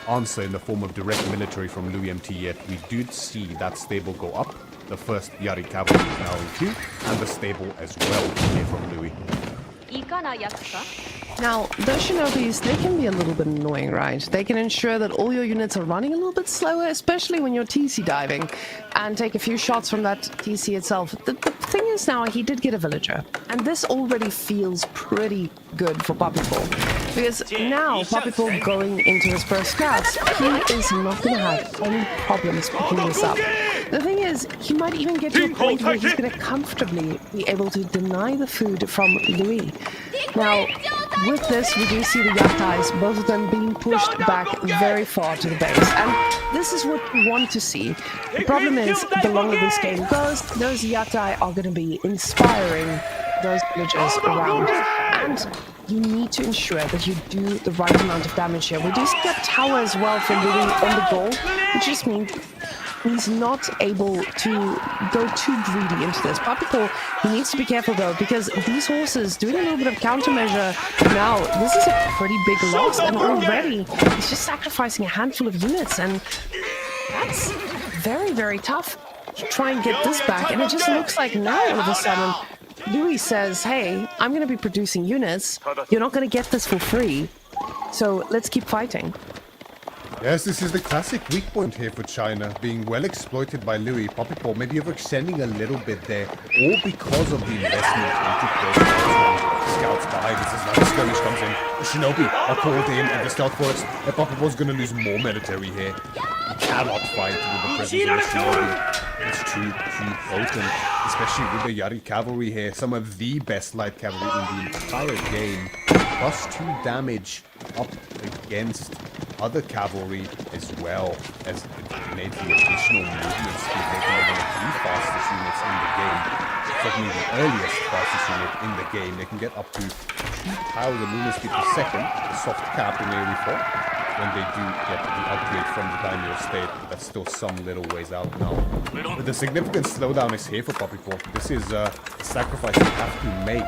answer in the form of direct military from Louis MT yet. We did see that stable go up. The first Yari cavalry is now in queue, and the stable as well here from Louis. Now, those shinobis, they can be a little bit annoying, right? They can ensure that all your units are running a little bit slower, especially when you're TC diving, and take a few shots from that TC itself. The thing is now, he did get a villager, and this already feels pretty good for Poppypaw, because now Poppypaw going into his first scouts, he is not going to have any problems picking this up. The thing is, he might even get to a point where he's going to comfortably be able to deny the food from Louis. Now, with this, we do see the Yatais, both of them being pushed back very far to the base. And this is what we want to see. The problem is, the longer this game goes, those Yatai are going to be inspiring those villagers around. And you need to ensure that you do the right amount of damage here. We do see that tower as well for Louis on the goal, which just means he's not able to go too greedy into this. Poppypaw, he needs to be careful though, because these horses doing a little bit of countermeasure now, this is a pretty big loss, and already he's just sacrificing a handful of units, and that's very, very tough to try and get this back. And it just looks like now all of a sudden Louis says, hey, I'm going to be producing units, you're not going to get this for free, so let's keep fighting. Yes, this is the classic weak point here for China, being well exploited by Louis. Poppypaw maybe overextending a little bit there, all because of the investment into scouts behind. This is now the skirmish comes in. The Shinobi are called in, and the stealth force. And Poppypaw's going to lose more military here. He cannot fight with the presence of the Shinobi. It's too potent, especially with the Yari cavalry here. Some of the best light cavalry in the entire game. +2 damage up against other cavalry, as well as innately additional movement speed, making them one of the fastest units in the game. Certainly the earliest fastest unit in the game. They can get up to 2 tiles of movement speed per second, a soft cap in AoE 4. When they do get the upgrade from the Daimyo state, but that's still some little ways out now. But the significant slowdown is here for Poppypaw. This is a sacrifice you have to make.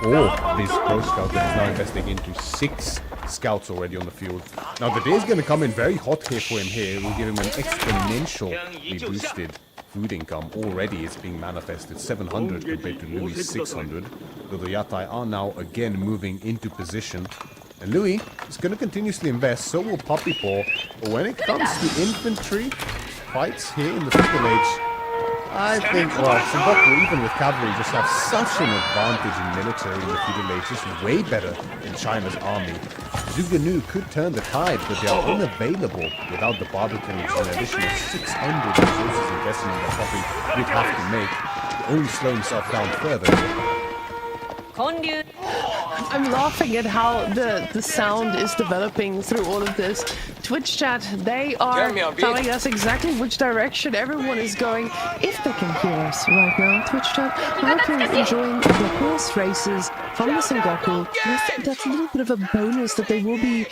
Or this Pro Scout that is now investing into 6 scouts already on the field. Now the day is going to come in very hot here for him here. We'll give him an exponentially boosted food income. Already it's being manifested 700 compared to Louis' 600. So the Yatai are now again moving into position. And Louis is going to continuously invest, so will Poppypaw. But when it comes to infantry fights here in the Feudal Age, I think, well, Sengoku, even with cavalry, just have such an advantage in military in the Feudal Age, just way better than China's army. Zuganu could turn the tide, but they are unavailable without the Barbicans and an additional 600 resources investment that Poppy would have to make to only slow himself down further. I'm laughing at how the sound is developing through all of this. Twitch chat, they are telling us exactly which direction everyone is going. If they can hear us right now, Twitch chat, I hope you're enjoying the horse races from the Sengoku. I think that's a little bit of a bonus that they will be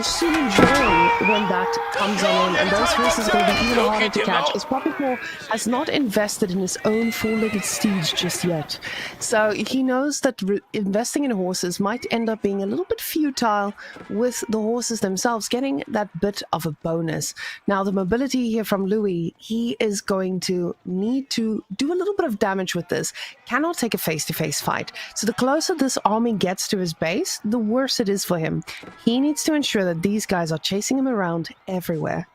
soon enjoying when that comes on in. And those horses are going to be even harder to catch, as Poppypaw has not invested in his own four-legged steeds just yet. So he knows that investing in horses might end up being a little bit futile, with the horses themselves getting that bit of a bonus. Now the mobility here from Louis, he is going to need to do a little bit of damage with this. Cannot take a face-to-face fight. So the closer this army gets to his base, the worse it is for him. He needs to ensure that these guys are chasing him around everywhere.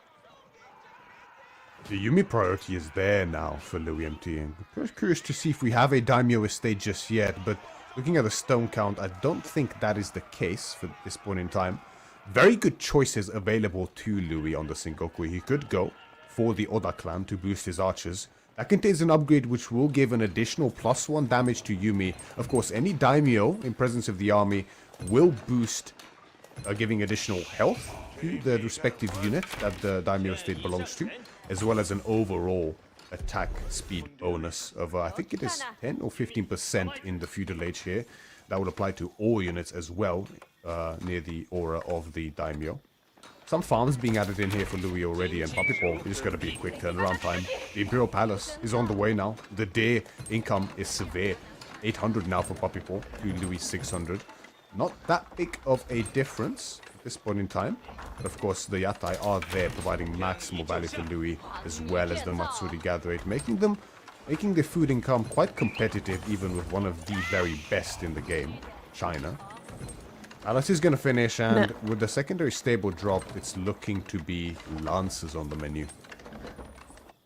The Yumi priority is there now for Louis MT. I'm curious to see if we have a Daimyo estate just yet, but looking at the stone count, I don't think that is the case for this point in time. Very good choices available to Louis on the Sengoku. He could go for the Oda clan to boost his archers. That contains an upgrade which will give an additional +1 damage to Yumi. Of course, any Daimyo in presence of the army will boost, giving additional health to the respective unit that the Daimyo state belongs to, as well as an overall attack speed bonus of, I think it is 10 or 15% in the Feudal Age here. That will apply to all units as well, near the aura of the Daimyo. Some farms being added in here for Louis already, and Poppypaw is going to be a quick turnaround time. The Imperial Palace is on the way now. The day income is severe. 800 now for Poppypaw to Louis 600. Not that big of a difference at this point in time. But of course, the Yatai are there, providing maximal value for Louis, as well as the Matsuri Gatherate, making the food income quite competitive, even with one of the very best in the game, China. Alice is going to finish, and with the secondary stable drop, it's looking to be Lancers on the menu.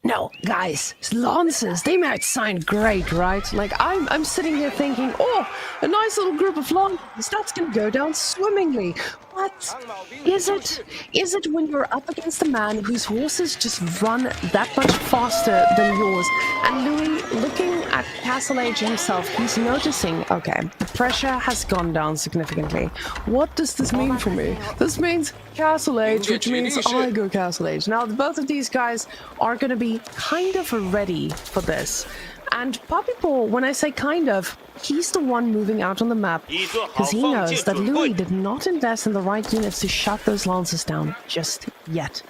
No, guys, Lancers, they might sound great, right? Like, I'm sitting here thinking, oh, a nice little group of Lancers, that's going to go down swimmingly. What? Is it when you're up against a man whose horses just run that much faster than yours? And Louis, looking at Castle Age himself, he's noticing, okay, the pressure has gone down significantly. What does this mean for me? This means Castle Age, which means I go Castle Age. Now, both of these guys are going to be kind of ready for this. And Poppypaw, when I say kind of, he's the one moving out on the map because he knows that Louis did not invest in the right units to shut those Lancers down just yet.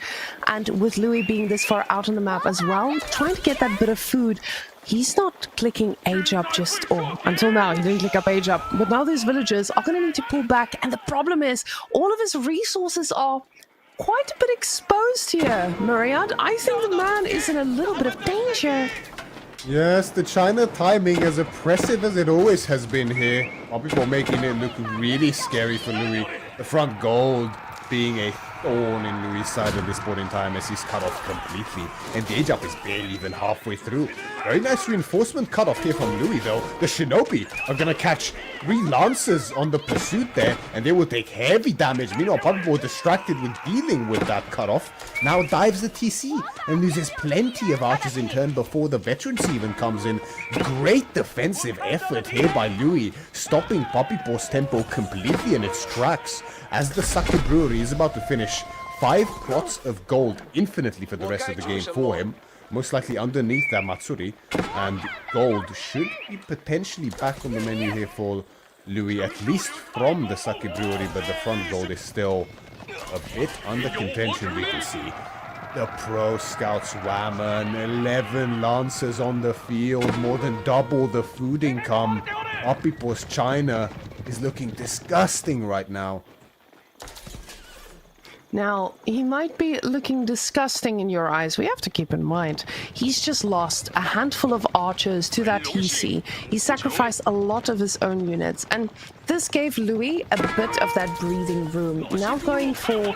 And with Louis being this far out on the map as well, trying to get that bit of food, he's not clicking age up until now he didn't click up age up. But now these villagers are going to need to pull back, and the problem is all of his resources are quite a bit exposed here, Myriad. I think the man is in a little bit of danger. Yes, the China timing, as oppressive as it always has been here. Poppypaw making it look really scary for Louis. The front gold being a thorn in Louis' side at this point in time, as he's cut off completely. And the age up is barely even halfway through. Very nice reinforcement cut off here from Louis, though. The Shinobi are going to catch 3 Lancers on the pursuit there, and they will take heavy damage. Meanwhile, Poppypaw, distracted with dealing with that cut off, now dives the TC and loses plenty of archers in turn before the veterans even comes in. Great defensive effort here by Louis, stopping Poppypaw's tempo completely in its tracks, as the Sake Brewery is about to finish 5 plots of gold infinitely for the rest of the game for him. Most likely underneath that Matsuri. And gold should be potentially back on the menu here for Louis, at least from the Sake Brewery, but the front gold is still a bit under contention, we can see. The Pro Scouts Whammon, 11 Lancers on the field, more than double the food income. Oppipo's China is looking disgusting right now. Now, he might be looking disgusting in your eyes. We have to keep in mind, he's just lost a handful of archers to that TC. He sacrificed a lot of his own units, and this gave Louis a bit of that breathing room. Now going for...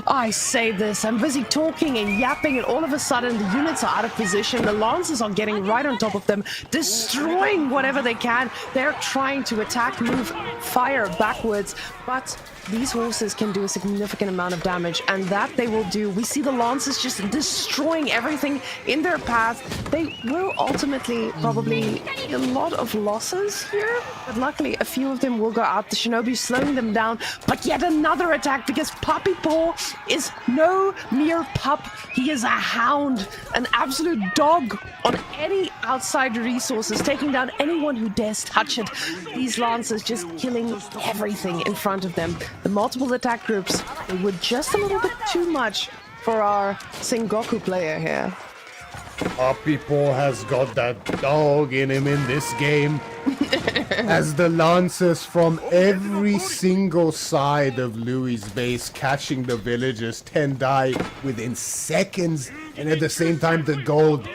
I say this, I'm busy talking and yapping, and all of a sudden the units are out of position. The Lancers are getting right on top of them, destroying whatever they can. They're trying to attack, move, fire backwards, but these horses can do a significant amount of damage, and that they will do. We see the Lancers just destroying everything in their path. They will ultimately probably a lot of losses here, but luckily a few of them will go out. The Shinobi slowing them down, but yet another attack because Puppy Paw is no mere pup. He is a hound, an absolute dog on any outside resources, taking down anyone who dares touch it. These Lancers just killing everything in front of them. The multiple attack groups, they were just a little bit too much for our Sengoku player here. Puppy Paw has got that dog in him in this game. As the Lancers from every single side of Louis' base catching the villagers, 10 die within seconds, and at the same time the gold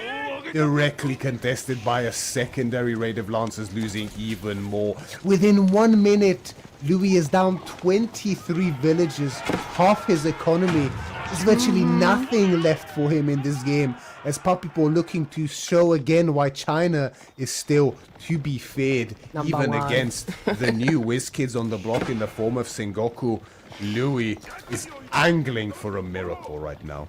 directly contested by a secondary raid of Lancers, losing even more. Within 1 minute, Louis is down 23 villages, half his economy. There's virtually nothing left for him in this game, as Puppy Paw looking to show again why China is still to be feared, even against the new whiz kids on the block in the form of Sengoku. Louis is angling for a miracle right now.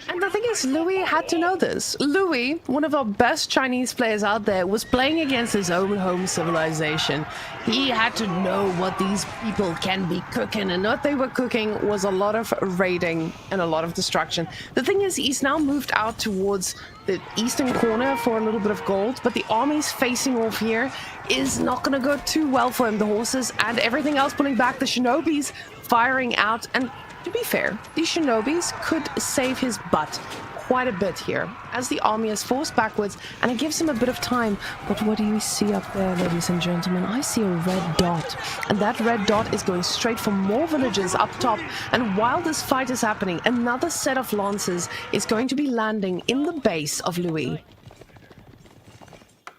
And the thing is, Louis had to know this. Louis, one of our best Chinese players out there, was playing against his own home civilization. He had to know what these people can be cooking, and what they were cooking was a lot of raiding and a lot of destruction. The thing is, he's now moved out towards the eastern corner for a little bit of gold, but the armies facing off here is not going to go too well for him. The horses and everything else pulling back, the Shinobis firing out, and to be fair, these Shinobis could save his butt quite a bit here, as the army is forced backwards, and it gives him a bit of time. But what do you see up there, ladies and gentlemen? I see a red dot, and that red dot is going straight for more villages up top. And while this fight is happening, another set of Lancers is going to be landing in the base of Louis.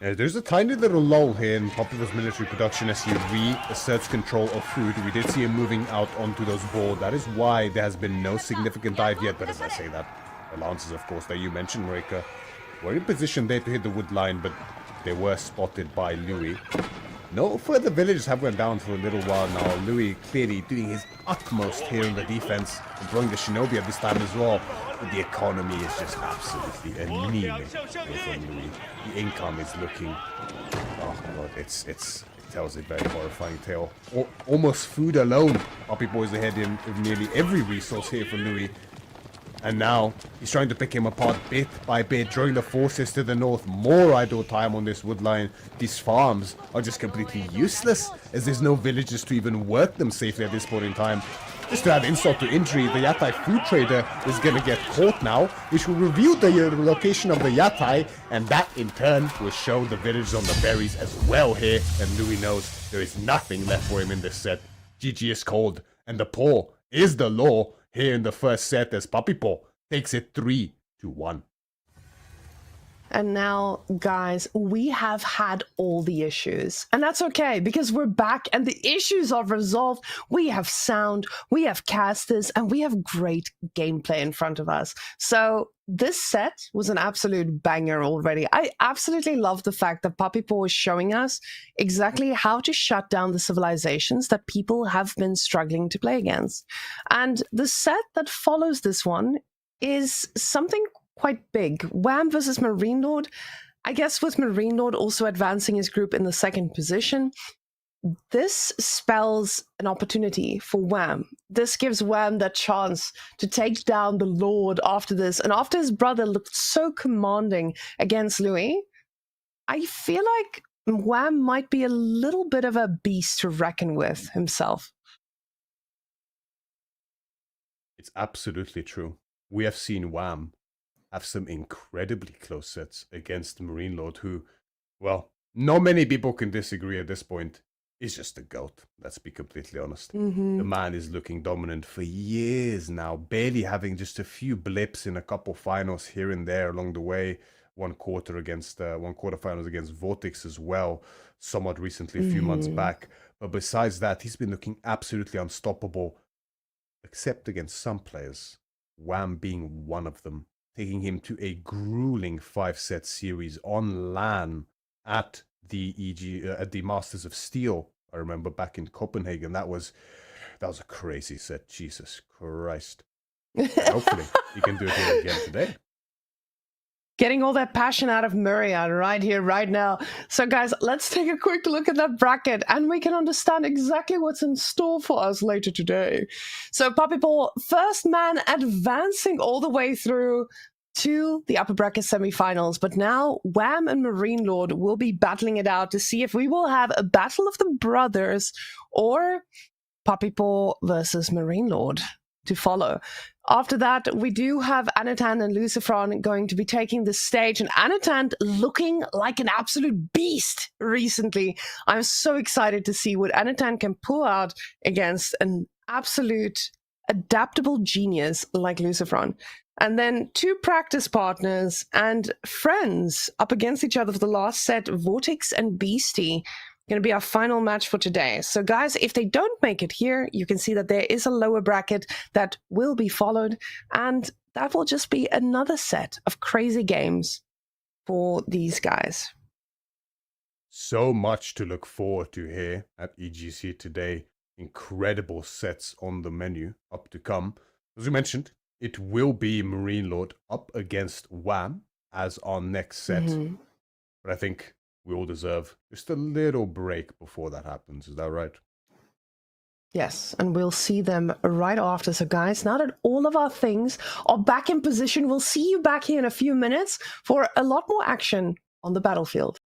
There's a tiny little lull here in Popular's military production as he reasserts control of food. We did see him moving out onto those boards. That is why there has been no significant dive yet. But as I say that, the Lancers, of course, that you mentioned, Reika, were in position there to hit the wood line, but they were spotted by Louis. No further villages have went down for a little while now. Louis clearly doing his utmost here in the defense, and throwing the Shinobi at this time as well. But the economy is just absolutely anemic from Louis. The income is looking, oh god, it tells a very horrifying tale. Almost food alone, Puppy Paw is ahead in nearly every resource here for Louis. And now, he's trying to pick him apart bit by bit, drawing the forces to the north. More idle time on this wood line. These farms are just completely useless, as there's no villages to even work them safely at this point in time. Just to add insult to injury, the Yatai food trader is going to get caught now, which will reveal the location of the Yatai, and that in turn will show the villages on the berries as well here. And Louis knows there is nothing left for him in this set. GG is cold, and the paw is the law here in the first set as Puppy Paw takes it 3-1. And now, guys, we have had all the issues. And that's okay, because we're back and the issues are resolved. We have sound, we have casters, and we have great gameplay in front of us. So this set was an absolute banger already. I absolutely love the fact that Puppy Paw is showing us exactly how to shut down the civilizations that people have been struggling to play against. And the set that follows this one is something quite big. Wham versus Marine Lord. I guess with Marine Lord also advancing his group in the second position, this spells an opportunity for Wham. This gives Wham that chance to take down the Lord after this. And after his brother looked so commanding against Louis, I feel like Wham might be a little bit of a beast to reckon with himself. It's absolutely true. We have seen Wham have some incredibly close sets against Marine Lord, who, well, not many people can disagree at this point. Is just a goat. Let's be completely honest. Mm-hmm. The man is looking dominant for years now, barely having just a few blips in a couple finals here and there along the way. One quarterfinals against Vortex as well, somewhat recently, a few months back. But besides that, he's been looking absolutely unstoppable, except against some players. Wham being one of them, taking him to a grueling 5-set series on LAN at the Masters of Steel. I remember back in Copenhagen, that was a crazy set. Jesus Christ! Hopefully, he can do it here again today. Getting all that passion out of Myriad right here, right now. So guys, let's take a quick look at that bracket and we can understand exactly what's in store for us later today. So Poppy Ball, first man advancing all the way through to the upper bracket semifinals. But now Wham and Marine Lord will be battling it out to see if we will have a battle of the brothers or Poppy Ball versus Marine Lord to follow. After that, we do have Anatan and Lucifron going to be taking the stage, and Anatan looking like an absolute beast recently. I'm so excited to see what Anatan can pull out against an absolute adaptable genius like Lucifron. And then two practice partners and friends up against each other for the last set, Vortex and Beastie. Going to be our final match for today. So guys, if they don't make it here, you can see that there is a lower bracket that will be followed, and that will just be another set of crazy games for these guys. So much to look forward to here at EGC today. Incredible sets on the menu up to come. As we mentioned, it will be Marine Lord up against Wham as our next set. But I think we all deserve just a little break before that happens. Is that right? Yes, and we'll see them right after. So guys, now that all of our things are back in position, we'll see you back here in a few minutes for a lot more action on the battlefield.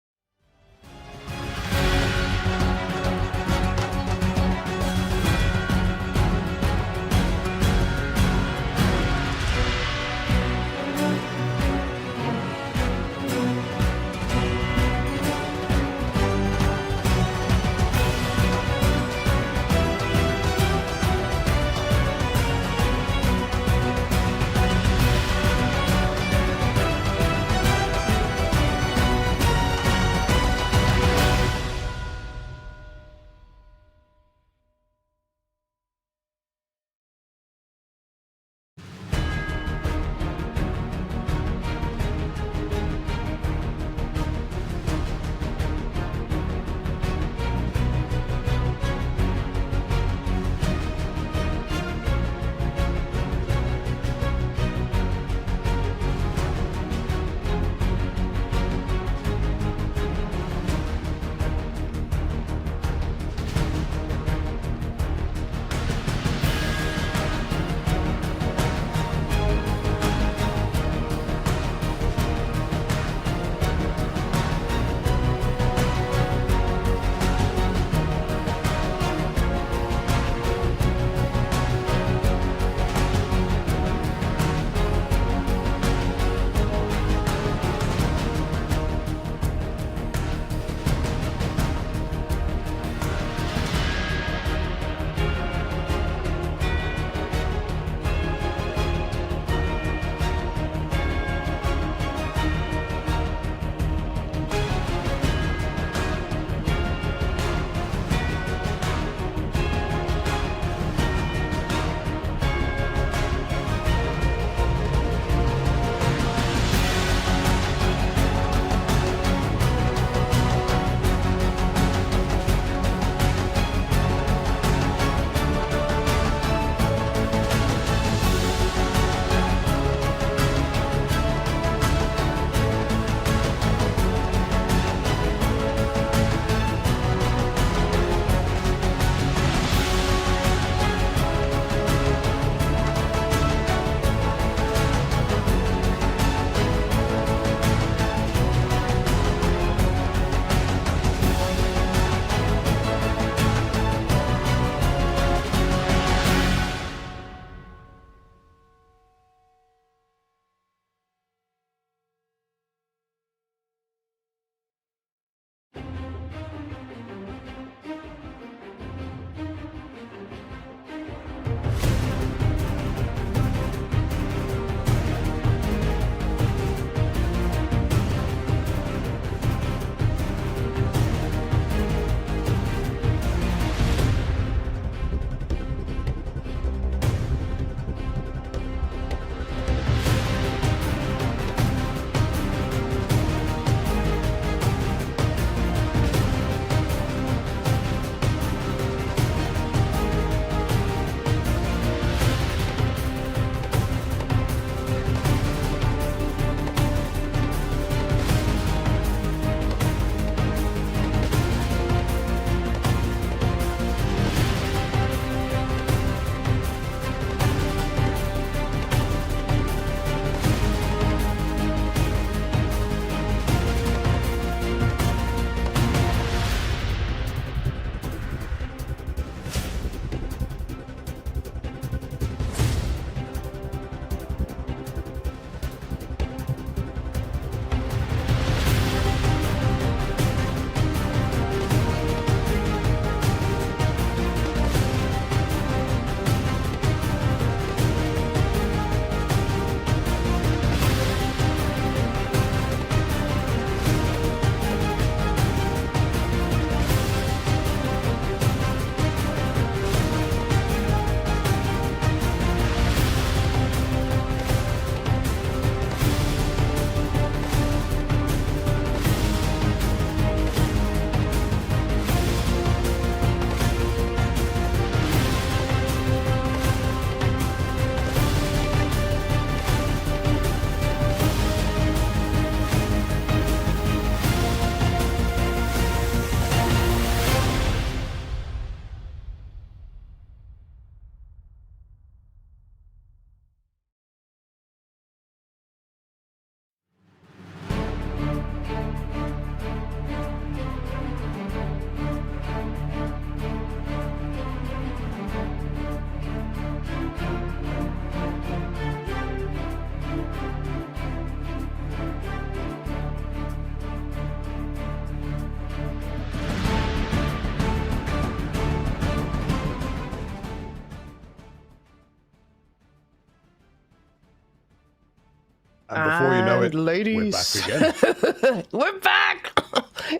And before you know it, ladies, we're back again. we're back!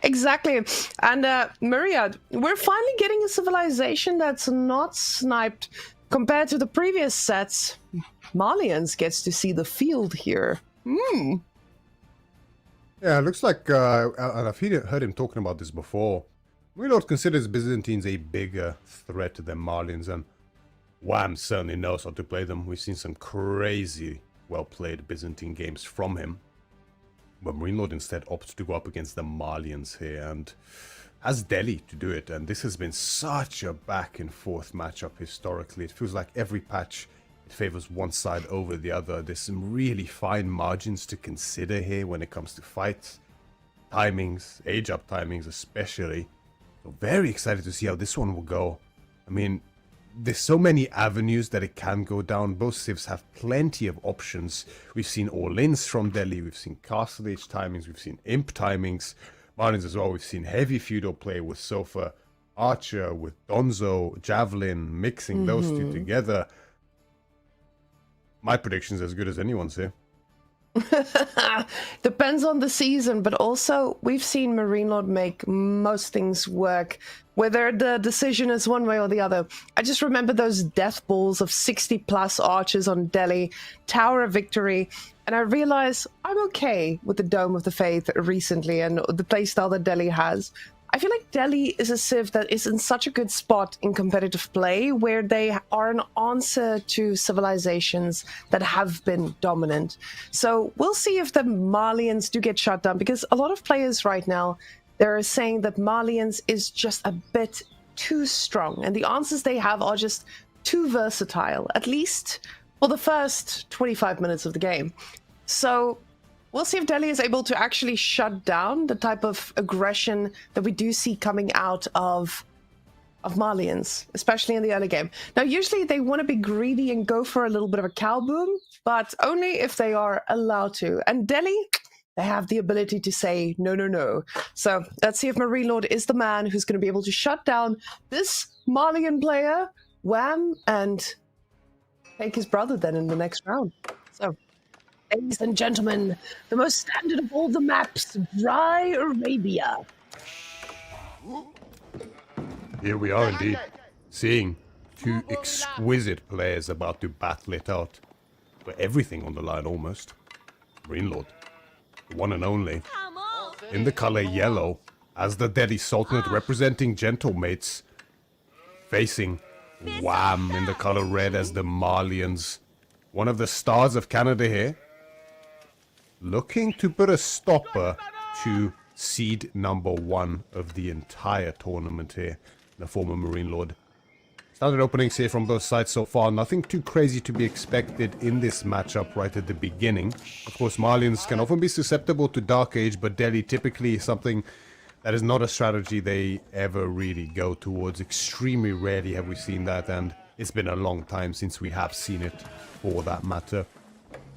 Exactly. And Myriad, we're finally getting a civilization that's not sniped compared to the previous sets. Malians gets to see the field here. Yeah, it looks like, and I've heard him talking about this before. Reload considers Byzantines a bigger threat than Malians, and Wham certainly knows how to play them. We've seen some crazy well-played Byzantine games from him. But Reload instead opts to go up against the Malians here, and has Delhi to do it. And this has been such a back-and-forth matchup historically. It feels like every patch it favors one side over the other. There's some really fine margins to consider here when it comes to fights, timings, age-up timings especially. So very excited to see how this one will go. I mean, there's so many avenues that it can go down. Both civs have plenty of options. We've seen all-ins from Delhi, we've seen Castle Age timings, we've seen Imp timings. Marlins as well, we've seen heavy feudal play with Sofa, Archer, with Donzo, Javelin, mixing those two together. My prediction's as good as anyone's here. Depends on the season, but also we've seen Marine Lord make most things work, whether the decision is one way or the other. I just remember those death balls of 60 plus archers on Delhi, Tower of Victory, and I realized I'm okay with the Dome of the Faith recently and the playstyle that Delhi has. I feel like Delhi is a civ that is in such a good spot in competitive play where they are an answer to civilizations that have been dominant. So we'll see if the Malians do get shut down, because a lot of players right now, they're saying that Malians is just a bit too strong and the answers they have are just too versatile, at least for the first 25 minutes of the game. So we'll see if Delhi is able to actually shut down the type of aggression that we do see coming out of Malians, especially in the early game. Now, usually they want to be greedy and go for a little bit of a cow boom, but only if they are allowed to. And Delhi, they have the ability to say, no, no, no. So let's see if Marine Lord is the man who's going to be able to shut down this Malian player, Wham, and take his brother then in the next round. So, ladies and gentlemen, the most standard of all the maps, Dry Arabia. Here we are indeed, seeing two exquisite players about to battle it out. For everything on the line almost. Green Lord, the one and only, in the color yellow, as the Delhi Sultanate representing Gentlemates, facing Wham in the color red as the Malians. One of the stars of Canada here, looking to put a stopper to seed number 1 of the entire tournament here, the former Marine Lord. Standard openings here from both sides so far. Nothing too crazy to be expected in this matchup right at the beginning. Of course, Malians can often be susceptible to Dark Age, but Delhi typically is something that is not a strategy they ever really go towards. Extremely rarely have we seen that, and it's been a long time since we have seen it for that matter.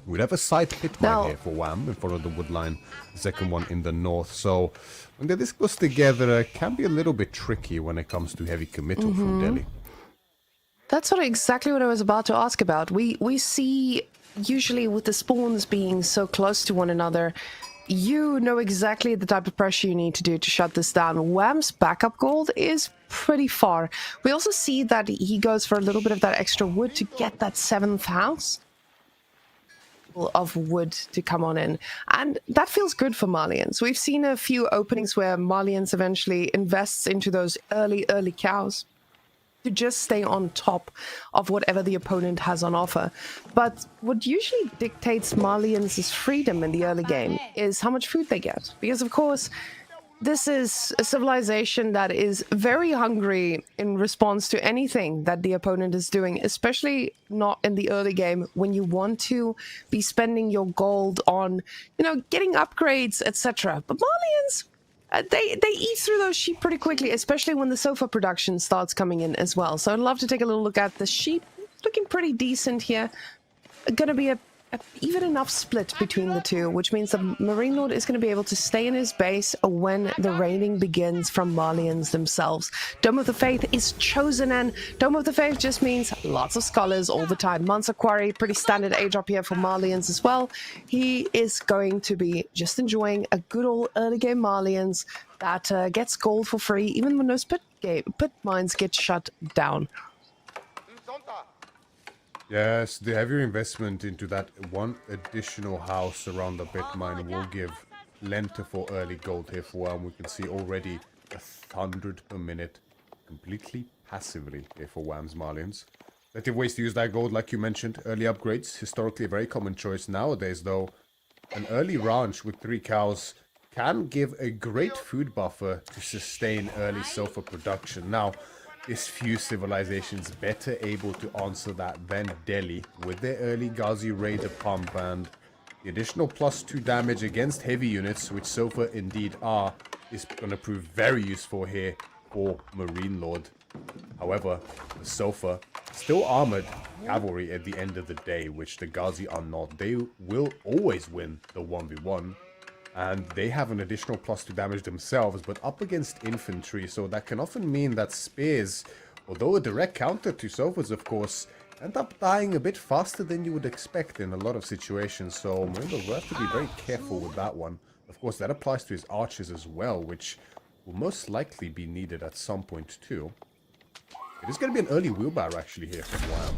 We'd have a side pit mine here for Wham in front of the wood line, the second one in the north. So when this goes together, it can be a little bit tricky when it comes to heavy committal from Delhi. That's exactly what I was about to ask about. We see, usually with the spawns being so close to one another, you know exactly the type of pressure you need to do to shut this down. Wham's backup gold is pretty far. We also see that he goes for a little bit of that extra wood to get that 7th house of wood to come on in, and that feels good for Malians. We've seen a few openings where Malians eventually invests into those early cows to just stay on top of whatever the opponent has on offer. But what usually dictates Malians' freedom in the early game is how much food they get, because of course this is a civilization that is very hungry in response to anything that the opponent is doing, especially not in the early game when you want to be spending your gold on, you know, getting upgrades, etc. But Malians, they eat through those sheep pretty quickly, especially when the sofa production starts coming in as well. So I'd love to take a little look at the sheep. Looking pretty decent here. Gonna be a even enough split between the two, which means the Marine Lord is going to be able to stay in his base when the raining begins from Malians themselves. Dome of the Faith is chosen, and Dome of the Faith just means lots of scholars all the time. Mansa Quarry, pretty standard A-drop here for Malians as well. He is going to be just enjoying a good old early game Malians that gets gold for free, even when those pit mines get shut down. Yes, the heavier investment into that one additional house around the bit mine will give plentiful early gold here for WAM. We can see already 100 per minute completely passively here for WAM's Malians. Plenty of ways to use that gold, like you mentioned. Early upgrades, historically a very common choice. Nowadays, though, an early ranch with 3 cows can give a great food buffer to sustain early sulfur production. Now, is few civilizations better able to answer that than Delhi with their early Ghazi Raider pump and the additional +2 damage against heavy units, which so far indeed are, is going to prove very useful here for Marine Lord. However, the Sofa still armored cavalry at the end of the day, which the Ghazi are not. They will always win the 1v1. And they have an additional +2 damage themselves, but up against infantry, so that can often mean that spears, although a direct counter to sofas, of course, end up dying a bit faster than you would expect in a lot of situations. So Marino will have to be very careful with that one. Of course, that applies to his archers as well, which will most likely be needed at some point too. It is going to be an early wheelbarrow actually here for WAM.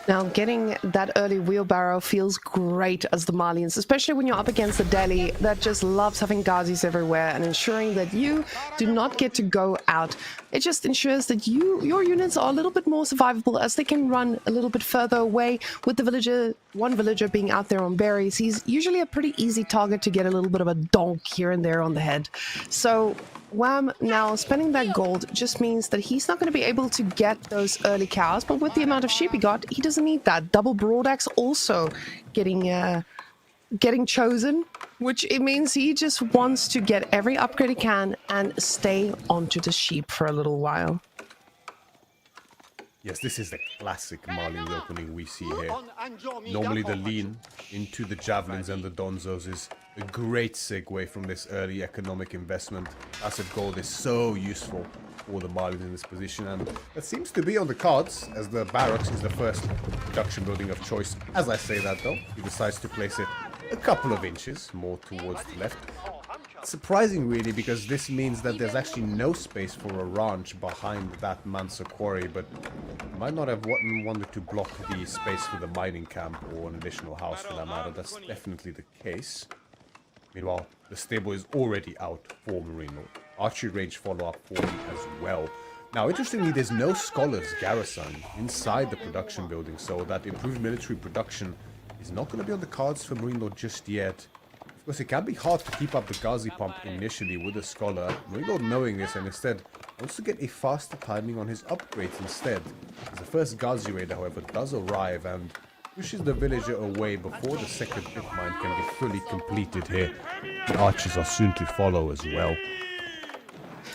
Now, getting that early wheelbarrow feels great as the Malians, especially when you're up against the Delhi that just loves having Ghazis everywhere and ensuring that you do not get to go out. It just ensures that your units are a little bit more survivable as they can run a little bit further away. With the one villager being out there on berries, he's usually a pretty easy target to get a little bit of a donk here and there on the head. So WAM now spending that gold just means that he's not going to be able to get those early cows, but with the amount of sheep he got, he doesn't need that. Double broadaxe also getting chosen, which it means he just wants to get every upgrade he can and stay onto the sheep for a little while. Yes, this is the classic Malian opening we see here. Normally the lean into the javelins and the donzos is a great segue from this early economic investment. Asset gold is so useful for the Malians in this position, and that seems to be on the cards as the barracks is the first production building of choice. As I say that though, he decides to place it a couple of inches more towards the left. Surprising really, because this means that there's actually no space for a ranch behind that Mansa quarry, but might not have wanted to block the space for the mining camp or an additional house for that matter. That's definitely the case. Meanwhile, the stable is already out for Marino. Archery range follow-up for him as well. Now, interestingly, there's no scholars garrison inside the production building, so that improved military production is not going to be on the cards for Marino just yet. Of course, it can be hard to keep up the Ghazi pump initially with a scholar. Marino knowing this and instead wants to get a faster timing on his upgrades instead. As the first Ghazi raid, however, does arrive and pushes the villager away before the second pit mine can be fully completed here. The archers are soon to follow as well.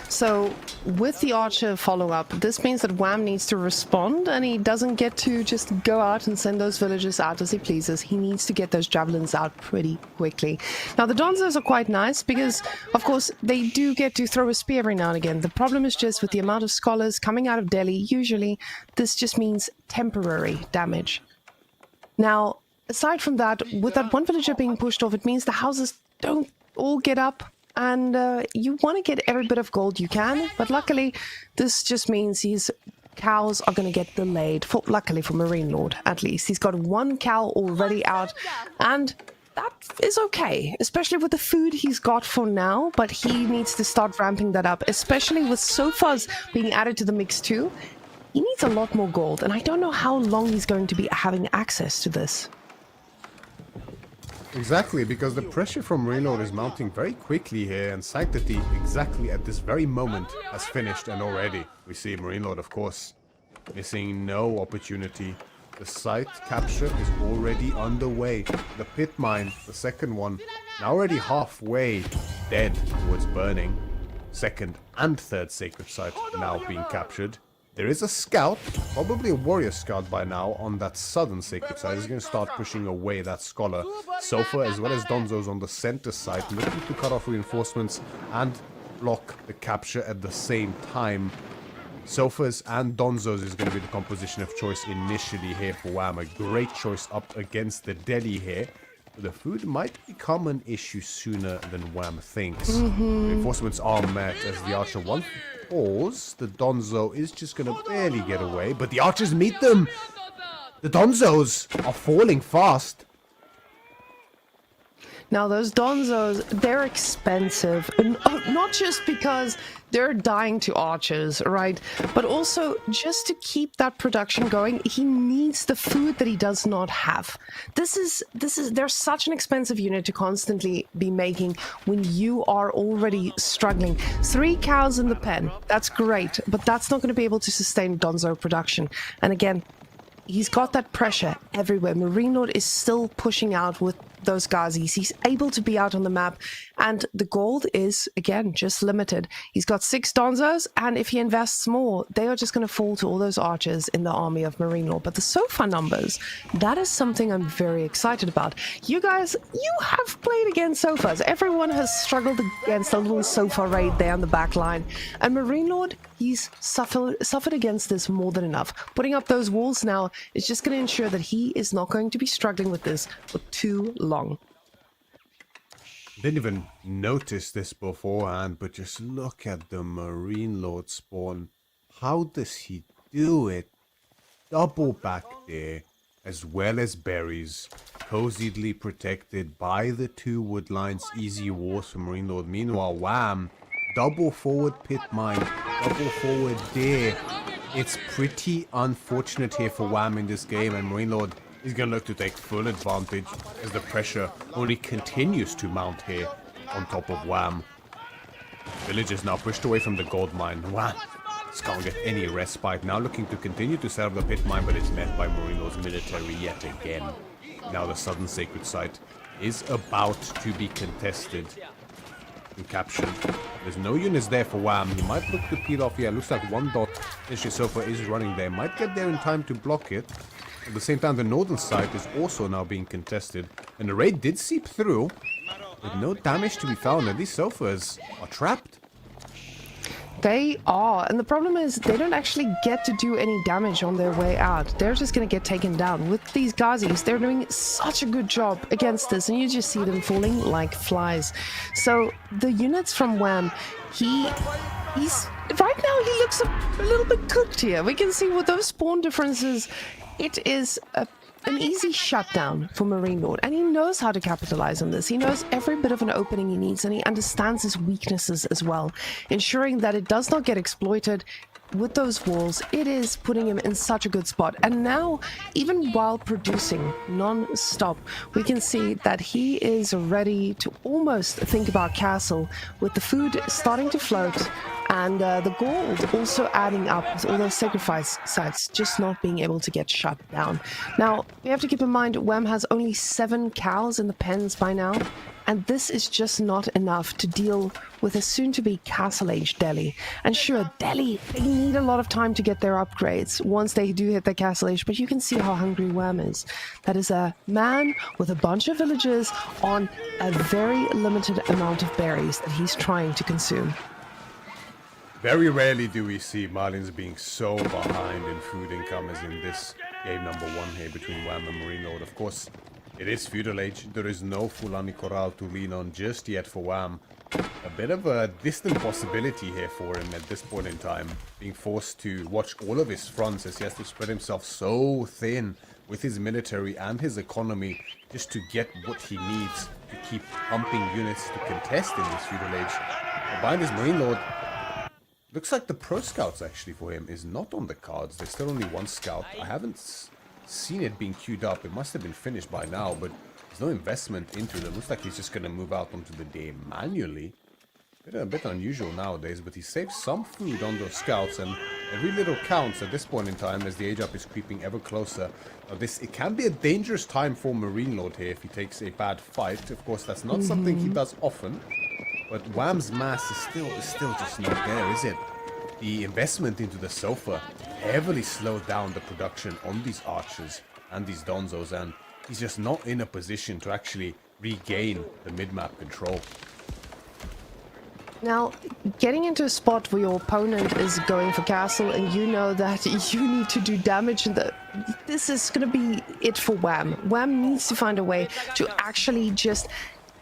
So with the archer follow-up, this means that WAM needs to respond and he doesn't get to just go out and send those villagers out as he pleases. He needs to get those javelins out pretty quickly. Now the Donzos are quite nice because, of course, they do get to throw a spear every now and again. The problem is just with the amount of scholars coming out of Delhi, usually this just means temporary damage. Now, aside from that, with that one villager being pushed off, it means the houses don't all get up. And you want to get every bit of gold you can, but luckily this just means his cows are going to get delayed, luckily for Marine Lord at least. He's got one cow already out, and that is okay, especially with the food he's got for now, but he needs to start ramping that up, especially with sofas being added to the mix too. He needs a lot more gold, and I don't know how long he's going to be having access to this. Exactly, because the pressure from Marino is mounting very quickly here, and Sanctity exactly at this very moment has finished, and already we see Marino, of course, missing no opportunity. The site capture is already underway. The pit mine, the second one, now already halfway dead towards burning. Second and third sacred site now being captured. There is a scout, probably a warrior scout by now, on that southern sacred side. He's going to start pushing away that scholar. Sofa as well as Donzo's on the center side, looking to cut off reinforcements and block the capture at the same time. Sofa's and Donzo's is going to be the composition of choice initially here for Wham. A great choice up against the deli here. The food might become an issue sooner than Wham thinks. Reinforcements are met as the archer one falls. The Donzo is just going to barely get away, but the archers meet them. The Donzos are falling fast. Now, those Donzos, they're expensive. And not just because they're dying to archers, right? But also, just to keep that production going, he needs the food that he does not have. They're such an expensive unit to constantly be making when you are already struggling. 3 cows in the pen, that's great, but that's not going to be able to sustain Donzo production. And again, he's got that pressure everywhere. Marine Lord is still pushing out with those Ghazis. He's able to be out on the map, and the gold is, again, just limited. He's got 6 Donzos, and if he invests more, they are just going to fall to all those archers in the army of Marine Lord. But the Sofa numbers, that is something I'm very excited about. You guys, you have played against Sofas. Everyone has struggled against a little Sofa raid there on the back line. And Marine Lord, he's suffered against this more than enough. Putting up those walls now is just going to ensure that he is not going to be struggling with this for too long. Didn't even notice this beforehand, but just look at the Marine Lord spawn. How does he do it? Double back there, as well as berries, cozily protected by the 2 wood lines. Easy wars for Marine Lord. Meanwhile, Wham, double forward pit mine, double forward there. It's pretty unfortunate here for Wham in this game, and Marine Lord is going to look to take full advantage as the pressure only continues to mount here on top of Wham. Village is now pushed away from the gold mine. Wham just can't get any respite. Now looking to continue to set up the pit mine, but it's met by Marine Lord's military yet again. Now the southern sacred site is about to be contested and captured. There's no units there for Wham. He might look to peel off. Yeah, looks like 1 dot. Sofa is running there. Might get there in time to block it. At the same time, the northern side is also now being contested. And the raid did seep through, with no damage to be found. And these Sofas are trapped. They are, and the problem is they don't actually get to do any damage on their way out. They're just going to get taken down. With these Ghazis, they're doing such a good job against this, and you just see them falling like flies. So the units from Wham, he's right now he looks a little bit cooked here. We can see with those spawn differences, it is an easy shutdown for Marine Lord, and he knows how to capitalize on this. He knows every bit of an opening he needs, and he understands his weaknesses as well, ensuring that it does not get exploited. With those walls, it is putting him in such a good spot. And now, even while producing non-stop, we can see that he is ready to almost think about castle, with the food starting to float and the gold also adding up with all those sacrifice sites just not being able to get shut down. Now, we have to keep in mind Wham has only 7 cows in the pens by now, and this is just not enough to deal with a soon-to-be Castle-Age Delhi. And sure, Delhi, they need a lot of time to get their upgrades once they do hit the Castle-Age, but you can see how hungry Wham is. That is a man with a bunch of villagers on a very limited amount of berries that he's trying to consume. Very rarely do we see Marlins being so behind in food income as in this game number 1 here between Wham and Marine Lord. Of course, it is feudal age. There is no Fulani Corral to lean on just yet for Wham. A bit of a distant possibility here for him at this point in time, being forced to watch all of his fronts as he has to spread himself so thin with his military and his economy just to get what he needs to keep pumping units to contest in this feudal age. Behind his Marine Lord, looks like the pro scouts actually for him is not on the cards. There's still only 1 scout. I haven't seen it being queued up. It must have been finished by now, but there's no investment into it. It looks like he's just going to move out onto the day manually. A bit unusual nowadays, but he saves some food on those scouts, and every little counts at this point in time as the age up is creeping ever closer. Now it can be a dangerous time for Marine Lord here if he takes a bad fight. Of course, that's not something he does often, but Wham's mass is still just not there, is it? the investment into the sofa heavily slowed down the production on these archers and these donzos, and he's just not in a position to actually regain the mid-map control. Now, getting into a spot where your opponent is going for castle and you know that you need to do damage, and this is going to be it for Wham. Wham needs to find a way to actually just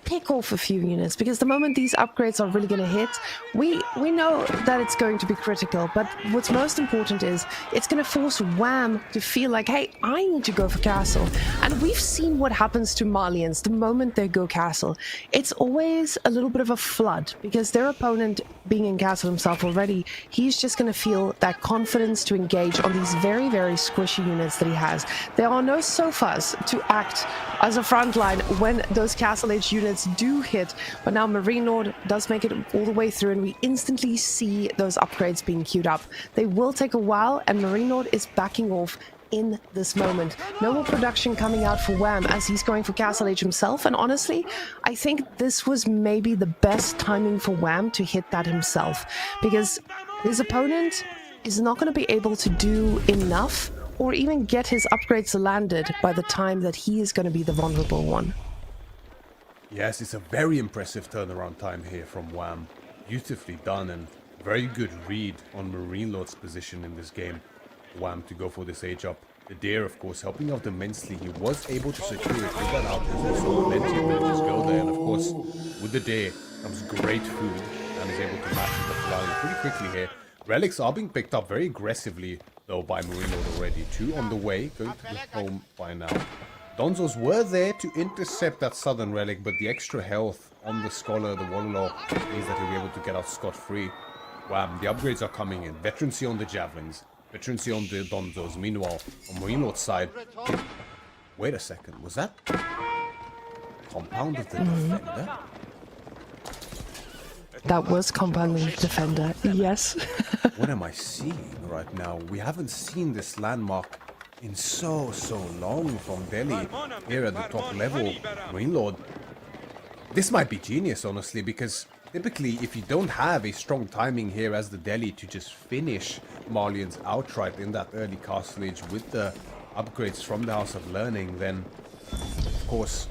pick off a few units, because the moment these upgrades are really going to hit, we know that it's going to be critical, but what's most important is it's going to force Wham to feel like, hey, I need to go for castle. And we've seen what happens to Malians the moment they go castle. It's always a little bit of a flood, because their opponent, being in castle himself already, he's just going to feel that confidence to engage on these very, very squishy units that he has. There are no sofas to act as a front line when those castle age units do hit, but now Marine Lord does make it all the way through, and we instantly see those upgrades being queued up. They will take a while, and Marine Lord is backing off in this moment. No more production coming out for Wham as he's going for Castle Age himself, and honestly, I think this was maybe the best timing for Wham to hit that himself, because his opponent is not going to be able to do enough or even get his upgrades landed by the time that he is going to be the vulnerable one. Yes, it's a very impressive turnaround time here from Wham. Beautifully done, and very good read on Marine Lord's position in this game. Wham to go for this age up. The Deer, of course, helping out immensely. He was able to secure it with that outpost. He saw plenty of villages go there, and of course, with the Deer comes great food, and is able to match the flying pretty quickly here. Relics are being picked up very aggressively, though, by Marine Lord already. 2 on the way, going to be home by now. Donzos were there to intercept that southern relic, but the extra health on the Scholar, the Warlord, means that he'll be able to get out scot-free. Wham, the upgrades are coming in. Veterancy on the Javelins, veterancy on the Donzos. Meanwhile, on Marine Lord's side... Wait a second, was that... Compound of the Defender? That was Compound of the Defender, yes. What am I seeing right now? We haven't seen this landmark in so long from Delhi here at the top level. Marine Lord, this might be genius, honestly, because typically if you don't have a strong timing here as the Delhi to just finish Malians outright in that early castle age with the upgrades from the House of Learning, then of course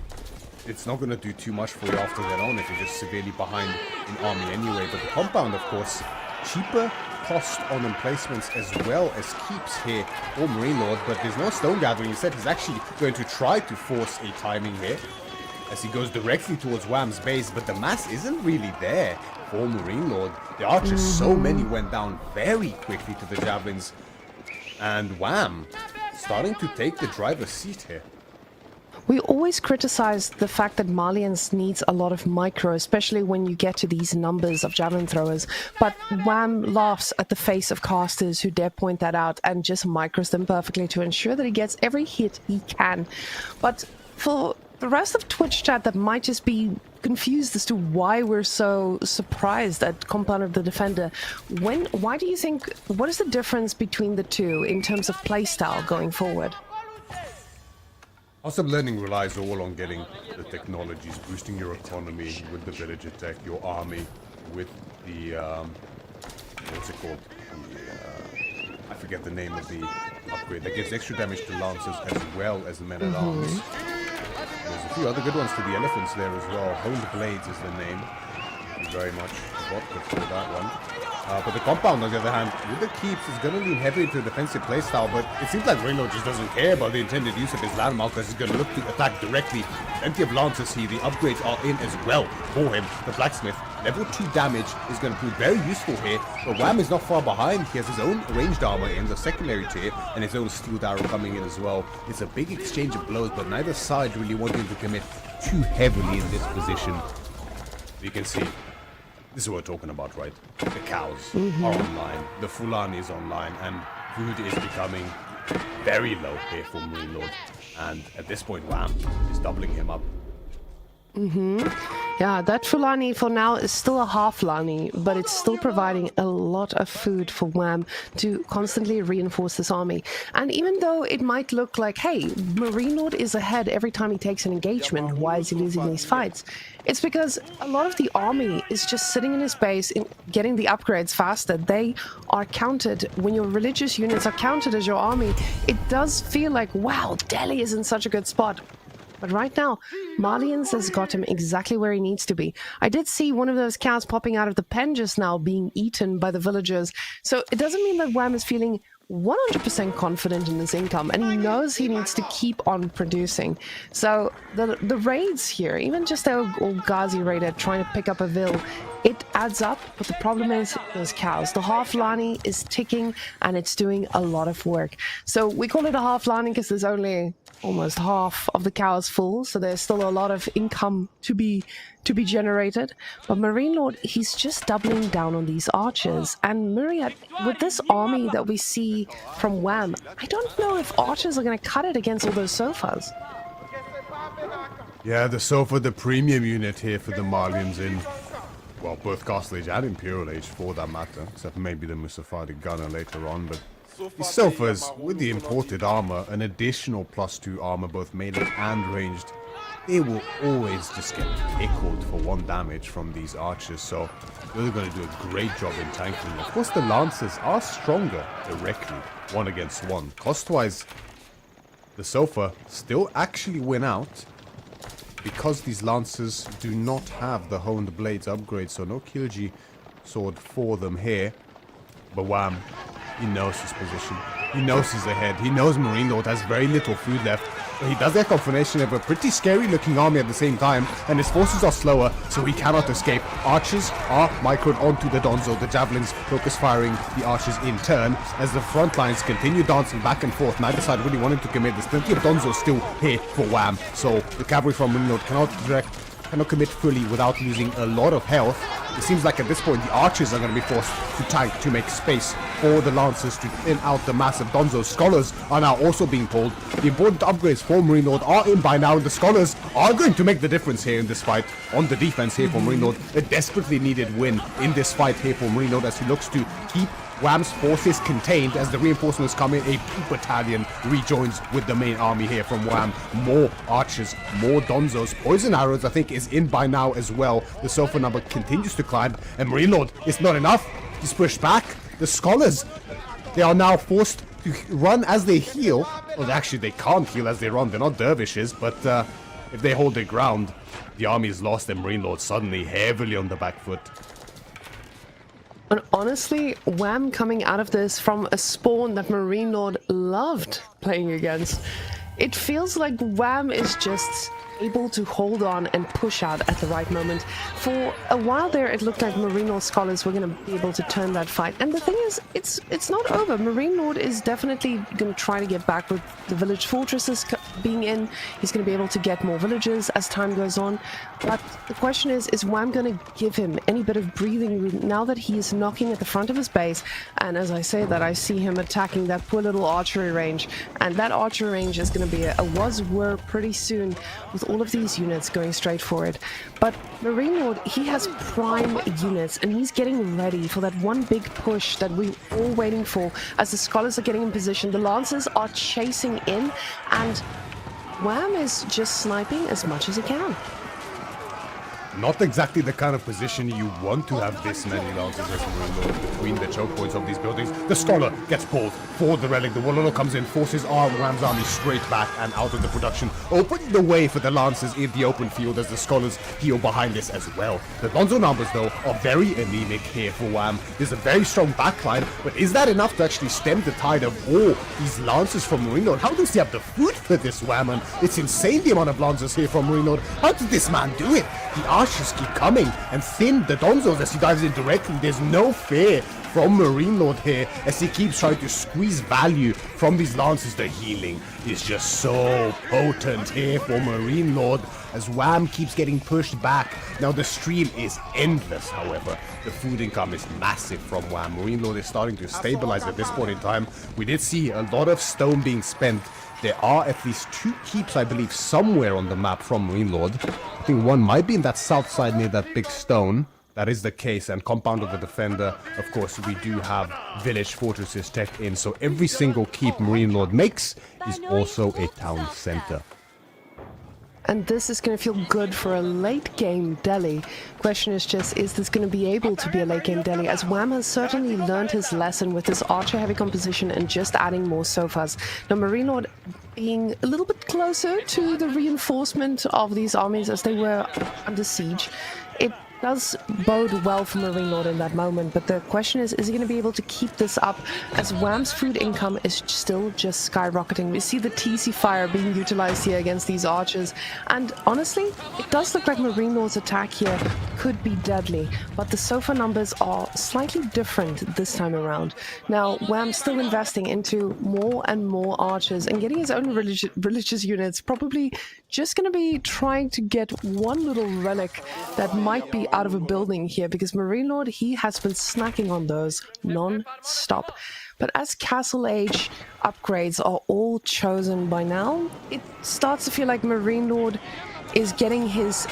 it's not going to do too much for you after that on if you're just severely behind in army anyway. But the compound, of course, cheaper cost on emplacements as well as keeps here for Marine Lord, but there's no stone gathering. Instead, he's actually going to try to force a timing here as he goes directly towards Wham's base, but the mass isn't really there for Marine Lord. The archers, so many went down very quickly to the javelins, and Wham starting to take the driver's seat here. We always criticize the fact that Malians needs a lot of micro, especially when you get to these numbers of javelin throwers. But Wham laughs at the face of casters who dare point that out and just micros them perfectly to ensure that he gets every hit he can. But for the rest of Twitch chat that might just be confused as to why we're so surprised at Compound of the Defender, why do you think, what is the difference between the two in terms of playstyle going forward? House of Learning relies all on getting the technologies, boosting your economy with the villager tech, your army with the, what's it called? I forget the name of the upgrade that gives extra damage to lancers as well as the men-at-arms. There's a few other good ones to the elephants there as well. Honed Blades is the name. Thank you very much, Vodka, for that one. But the compound, on the other hand, with the keeps, is going to lean heavily to a defensive playstyle, but it seems like Raynor just doesn't care about the intended use of his landmark, as he's going to look to attack directly. Plenty of lancers here, the upgrades are in as well for him. The blacksmith, level 2 damage is going to prove very useful here, but Wham is not far behind. He has his own ranged armor in the secondary tier, and his own steel arrow coming in as well. It's a big exchange of blows, but neither side really wanting to commit too heavily in this position. You can see, this is what we're talking about, right? The cows are online, the Fulani is online, and food is becoming very low here for Marine Lord. And at this point, Wham is doubling him up. Yeah, that Fulani for now is still a half Lani, but it's still providing a lot of food for Wham to constantly reinforce this army. And even though it might look like, hey, Marine Lord is ahead every time he takes an engagement, why is he losing these fights? It's because a lot of the army is just sitting in his base and getting the upgrades faster. They are counted. When your religious units are counted as your army, it does feel like, wow, Delhi is in such a good spot. But right now, Malians has got him exactly where he needs to be. I did see one of those cows popping out of the pen just now being eaten by the villagers. So it doesn't mean that Wham is feeling 100% confident in his income, and he knows he needs to keep on producing. So the raids here, even just the old Ghazi raider trying to pick up a vill, it adds up, but the problem is those cows. The half Lani is ticking and it's doing a lot of work. So we call it a half Lani because there's only almost half of the cows full, so there's still a lot of income to be generated. But Marine Lord, he's just doubling down on these archers. And Myriad, with this army that we see from Wham, I don't know if archers are going to cut it against all those sofas. Yeah, the Sofa, the premium unit here for the Malians in, well, both Castle Age and Imperial Age for that matter, except maybe the Musafadi Gunner later on, but these Sofas, with the imported armor, an additional +2 armor, both melee and ranged, they will always just get tickled for 1 damage from these archers, so they're going to do a great job in tanking. Of course, the Lancers are stronger directly, 1 against 1. Cost-wise, the Sofa still actually win out, because these Lancers do not have the Honed Blades upgrade, so no Kilji sword for them here. But Wham, he knows his position. He knows he's ahead. He knows Marine Lord has very little food left. But he does get confirmation of a pretty scary looking army at the same time, and his forces are slower, so he cannot escape. Archers are microed onto the Donzo. The javelins focus firing the archers in turn as the front lines continue dancing back and forth. Neither side really wanting to commit. There's plenty of Donzo still here for Wham, so the cavalry from Marine Lord cannot commit fully without losing a lot of health. It seems like at this point the archers are going to be forced to tank to make space for the lancers to thin out the massive Donzo. Scholars are now also being pulled. The important upgrades for Marine Lord are in by now, and the Scholars are going to make the difference here in this fight on the defense here for Marine Lord. A desperately needed win in this fight here for Marine Lord as he looks to keep Wham's forces contained as the reinforcements come in. A battalion rejoins with the main army here from Wham. More archers, more Donzos. Poison arrows, I think, is in by now as well. The Sofa number continues to climb, and Marine Lord is not enough. He's pushed back. The Scholars, they are now forced to run as they heal. Well, actually, they can't heal as they run. They're not dervishes, but if they hold their ground, the army is lost, and Marine Lord suddenly heavily on the back foot. And honestly, Wham coming out of this from a spawn that Marine Lord loved playing against. It feels like Wham is just able to hold on and push out at the right moment. For a while there, it looked like Marine Lord Scholars were going to be able to turn that fight. And the thing is, it's not over. Marine Lord is definitely going to try to get back with the village fortresses being in. He's going to be able to get more villages as time goes on. But the question is Wham going to give him any bit of breathing room now that he is knocking at the front of his base? And as I say that, I see him attacking that poor little archery range. And that archery range is going to be a was-were pretty soon, with all of these units going straight for it. But Marine Lord, he has prime units, and he's getting ready for that one big push that we're all waiting for as the Scholars are getting in position. The Lancers are chasing in, and Wham is just sniping as much as he can. Not exactly the kind of position you want to have this many Lancers as Marine Lord between the choke points of these buildings. The Scholar gets pulled for the relic. The Wololo comes in, forces Wham's army straight back and out of the production, opening the way for the Lancers in the open field as the Scholars heal behind this as well. The Donzo numbers, though, are very anemic here for Wham. There's a very strong backline, but is that enough to actually stem the tide of all these Lancers from Marine Lord? How does he have the food for this Wham? And it's insane the amount of Lancers here from Marine Lord. How did this man do it? The archers keep coming and thin the Donzos as he dives in directly. There's no fear from Marine Lord here as he keeps trying to squeeze value from these Lancers. The healing is just so potent here for Marine Lord as Wham keeps getting pushed back. Now the stream is endless, however. The food income is massive from Wham. Marine Lord is starting to stabilize at this point in time. We did see a lot of stone being spent. There are at least 2 keeps, I believe, somewhere on the map from Marine Lord. think one might be in that south side near that big stone. That is the case, and compound of the defender, of course, we do have village fortresses tech in, so every single keep Marine Lord makes is also a town center. And this is going to feel good for a late game Delhi. Question is just, is this going to be able to be a late game Delhi? As Wham has certainly learned his lesson with this archer heavy composition and just adding more sofas. Now Marine Lord being a little bit closer to the reinforcement of these armies as they were under siege. It does bode well for Marine Lord in that moment, but the question is he going to be able to keep this up as Wham's food income is still just skyrocketing? We see the TC fire being utilized here against these archers, and honestly, it does look like Marine Lord's attack here could be deadly, but the sofa numbers are slightly different this time around. Now, Wham's still investing into more and more archers and getting his own religious units, probably just going to be trying to get one little relic that might be out of a building here, because Marine Lord, he has been snacking on those non-stop. But as Castle Age upgrades are all chosen by now, it starts to feel like Marine Lord is getting his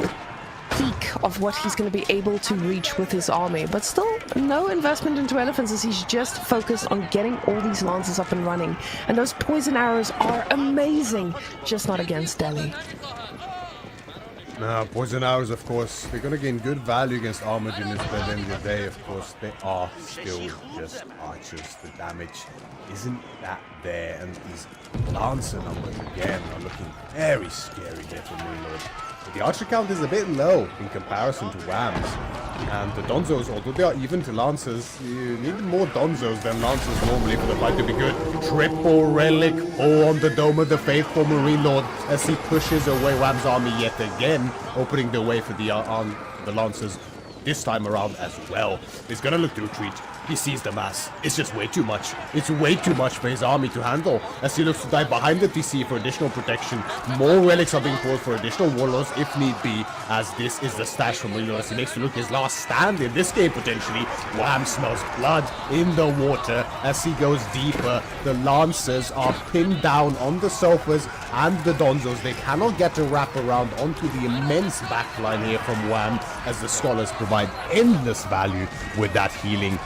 peak of what he's going to be able to reach with his army, but still no investment into elephants as he's just focused on getting all these lances up and running. And those poison arrows are amazing, just not against Delhi. Now, poison arrows, of course, they're going to gain good value against armored units, but at the end of the day, of course, they are still just archers. The damage isn't that there, and these lancer numbers, again, are looking very scary here for Marine Lord. The archer count is a bit low in comparison to Wham's, and the Donzos, although they are even to Lancers, you need more Donzos than Lancers normally for the fight to be good. Triple relic on the Dome of the Faithful Marine Lord as he pushes away Wham's army yet again, opening the way for the Lancers this time around as well. He's gonna look to retreat. He sees the mass. It's just way too much. It's way too much for his army to handle as he looks to dive behind the TC for additional protection. More relics are being pulled for additional warlords if need be, as this is the stash from Marine Lord as he makes to look his last stand in this game potentially. Wham smells blood in the water as he goes deeper. The Lancers are pinned down on the sofas and the Donzos. They cannot get a wrap around onto the immense backline here from Wham as the Scholars provide endless value with that healing.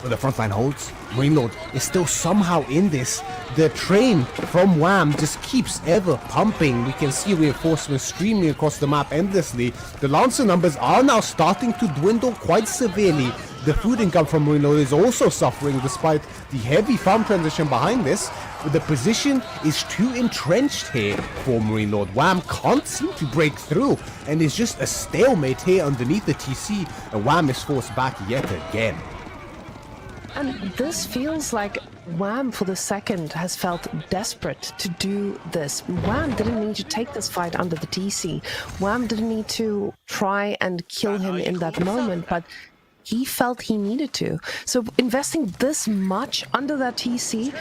But the frontline holds. Marine Lord is still somehow in this. The train from Wham just keeps ever pumping. We can see reinforcements streaming across the map endlessly. The Lancer numbers are now starting to dwindle quite severely. The food income from Marine Lord is also suffering despite the heavy farm transition behind this. The position is too entrenched here for Marine Lord. Wham can't seem to break through, and it's just a stalemate here underneath the TC, and Wham is forced back yet again. And this feels like Wham for the second has felt desperate to do this. Wham didn't need to take this fight under the TC. Wham didn't need to try and kill him in that moment, but he felt he needed to. So investing this much under that TC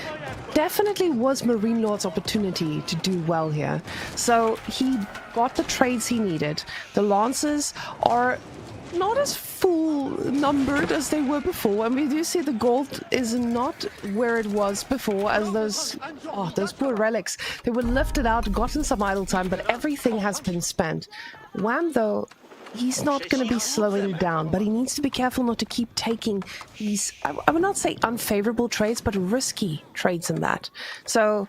definitely was Marine Lord's opportunity to do well here. So he got the trades he needed. The Lancers are not as full numbered as they were before, and we do see the gold is not where it was before, as those poor relics, they were lifted out, gotten some idle time, but everything has been spent. Wham, though, he's not going to be slowing down, but he needs to be careful not to keep taking these, I would not say unfavorable trades, but risky trades in that. So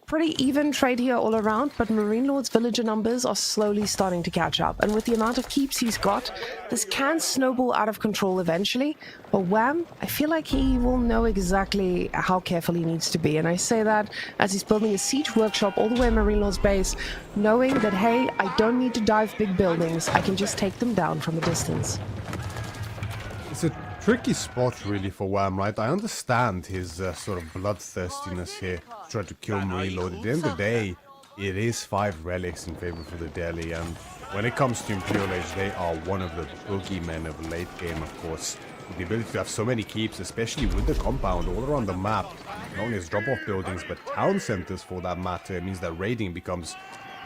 pretty even trade here all around, but Marine Lord's villager numbers are slowly starting to catch up, and with the amount of keeps he's got, this can snowball out of control eventually. But Wham, I feel like he will know exactly how careful he needs to be, and I say that as he's building a siege workshop all the way in Marine Lord's base, knowing that, hey, I don't need to dive big buildings, I can just take them down from a distance. It's a tricky spot really for Wham, right? I understand his sort of bloodthirstiness here, trying to kill Marine Lord. At the end of the day, it is 5 relics in favor for the Delhi, and when it comes to Imperial Age, they are one of the boogeymen of late game, of course. With the ability to have so many keeps, especially with the compound all around the map, not only as drop-off buildings, but town centers for that matter, it means that raiding becomes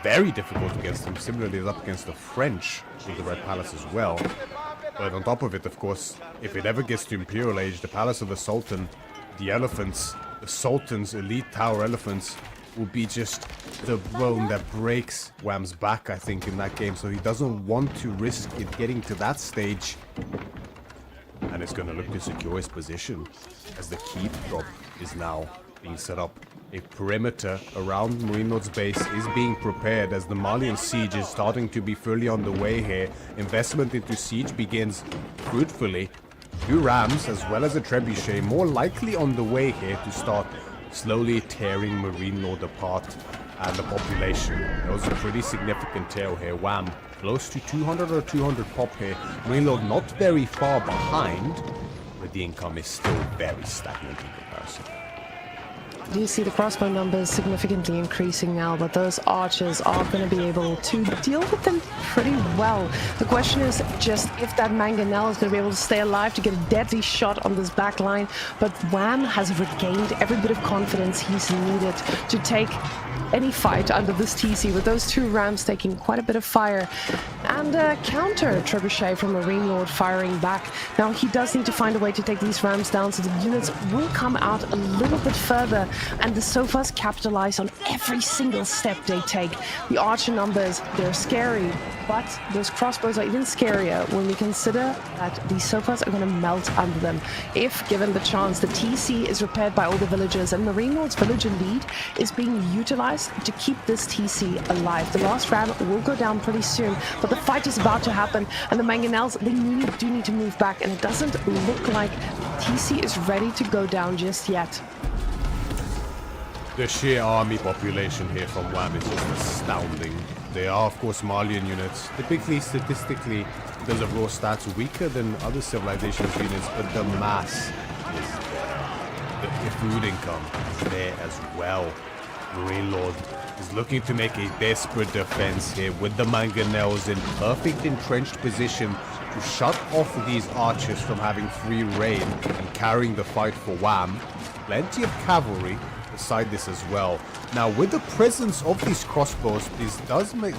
very difficult against them. Similarly, it's up against the French with the Red Palace as well. But on top of it, of course, if it ever gets to Imperial Age, the Palace of the Sultan, the elephants, the Sultan's elite tower elephants, will be just the bone that breaks Wham's back, I think, in that game. So he doesn't want to risk it getting to that stage. And it's going to look to secure his position as the keep drop is now being set up. A perimeter around Marine Lord's base is being prepared as the Malian siege is starting to be fully on the way here. Investment into siege begins fruitfully. 2 rams as well as a trebuchet more likely on the way here to start slowly tearing Marine Lord apart. And the population, there was a pretty significant tail here. Wham, close to 200 or 200 pop here. Marine Lord not very far behind, but the income is still very stagnant in comparison. Do you see the crossbow numbers significantly increasing now, but those archers are going to be able to deal with them pretty well. The question is just if that mangonel is going to be able to stay alive to get a deadly shot on this back line, but Wham has regained every bit of confidence he's needed to take any fight under this TC, with those 2 rams taking quite a bit of fire, and a counter trebuchet from Marine Lord firing back. Now he does need to find a way to take these rams down, so the units will come out a little bit further, and the Sofas capitalize on every single step they take. The archer numbers, they're scary, but those crossbows are even scarier when we consider that these Sofas are going to melt under them. If given the chance, the TC is repaired by all the villagers, and Marine Lord's village indeed is being utilized to keep this TC alive. The last ram will go down pretty soon, but the fight is about to happen, and the mangonels, they do need to move back, and it doesn't look like TC is ready to go down just yet. The sheer army population here from Wham is just astounding. They are, of course, Malian units, typically, statistically, because of raw stats, weaker than other civilizations units, but the mass is there. The food income is there as well. Marine Lord is looking to make a desperate defense here with the mangonels in perfect entrenched position to shut off these archers from having free reign and carrying the fight for Wham. Plenty of cavalry beside this as well. Now, with the presence of these crossbows, this does make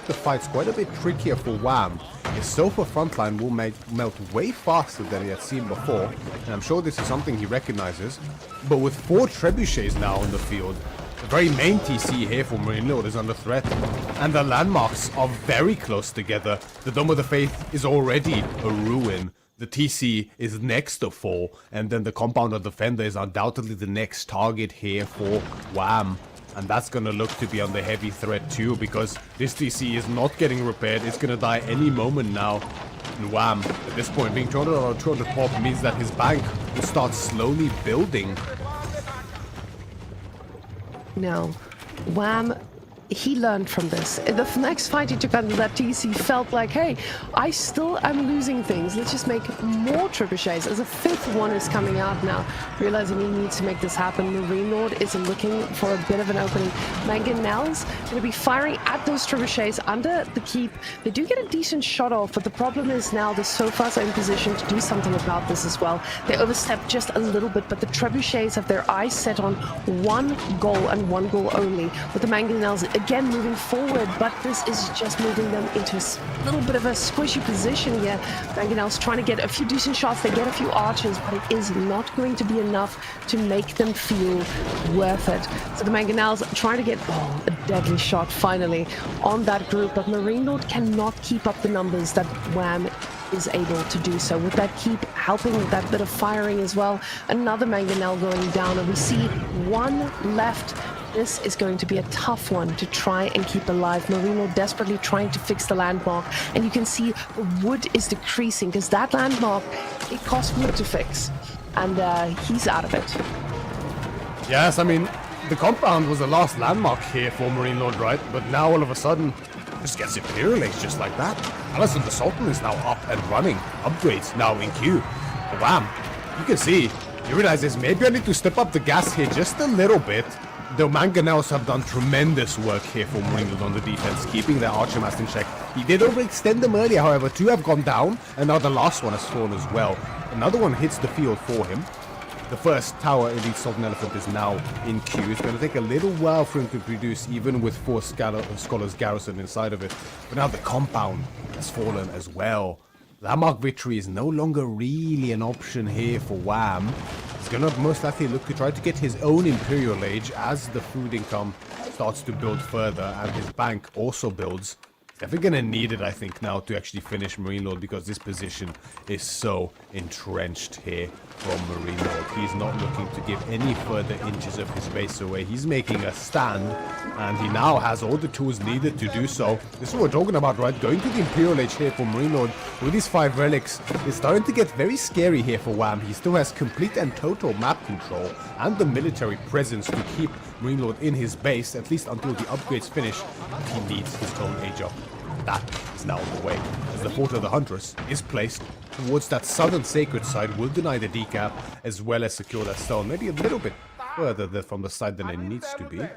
the fights quite a bit trickier for Wham. His Sofa frontline will melt way faster than he had seen before, and I'm sure this is something he recognizes. But with 4 trebuchets now in the field, the very main TC here for Marine Lord is under threat, and the landmarks are very close together. The Dome of the Faith is already a ruin. The TC is next to fall, and then the Compound of Defender is undoubtedly the next target here for Wham. And that's going to look to be under heavy threat too, because this TC is not getting repaired. It's going to die any moment now. And Wham, at this point, being 200 or 200 pop means that his bank will start slowly building. Now, Wham, he learned from this. In the next fight he took under that TC, felt like, hey, I still am losing things. Let's just make more trebuchets. As a 5th one is coming out now, realizing he needs to make this happen. Marine Lord is looking for a bit of an opening. Mangonels going to be firing at those trebuchets under the keep. They do get a decent shot off, but the problem is now the Sofas are in position to do something about this as well. They overstep just a little bit, but the trebuchets have their eyes set on one goal and one goal only, with the mangonels again moving forward, but this is just moving them into a little bit of a squishy position here. Mangonels trying to get a few decent shots, they get a few archers, but it is not going to be enough to make them feel worth it. So the Mangonels trying to get a deadly shot finally on that group, but Marine Lord cannot keep up the numbers that Wham is able to do so. With that keep helping with that bit of firing as well, another Mangonel going down, and we see one left. This is going to be a tough one to try and keep alive. Marine Lord desperately trying to fix the landmark, and you can see the wood is decreasing because that landmark, it costs wood to fix, and he's out of it. Yes, I mean, the compound was the last landmark here for Marine Lord, right? But now all of a sudden, just gets Imperial Age just like that. Alison the Sultan is now up and running. Upgrades now in queue. Wham! You can see, he realizes maybe I need to step up the gas here just a little bit. The Mangonels have done tremendous work here for Marine Lord on the defense, keeping their Archer Master in check. He did overextend them earlier, however. 2 have gone down, and now the last one has fallen as well. Another one hits the field for him. The first tower Elite Sultan Elephant is now in queue. It's going to take a little while for him to produce, even with 4 scholars garrisoned inside of it. But now the compound has fallen as well. Landmark victory is no longer really an option here for Wham. He's gonna most likely look to try to get his own Imperial Age as the food income starts to build further and his bank also builds. Definitely gonna need it, I think, now to actually finish Marine Lord, because this position is so entrenched here from Marine Lord. He's not looking to give any further inches of his base away. He's making a stand, and he now has all the tools needed to do so. This is what we're talking about, right? Going to the Imperial Age here for Marine Lord with these 5 relics is starting to get very scary here for Wham. He still has complete and total map control and the military presence to keep Marine Lord in his base, at least until the upgrades finish. He needs his own age up. That is now on the way, as the Fort of the Huntress is placed towards that southern sacred side, will deny the decap, as well as secure that stone, maybe a little bit further from the side than it needs to be.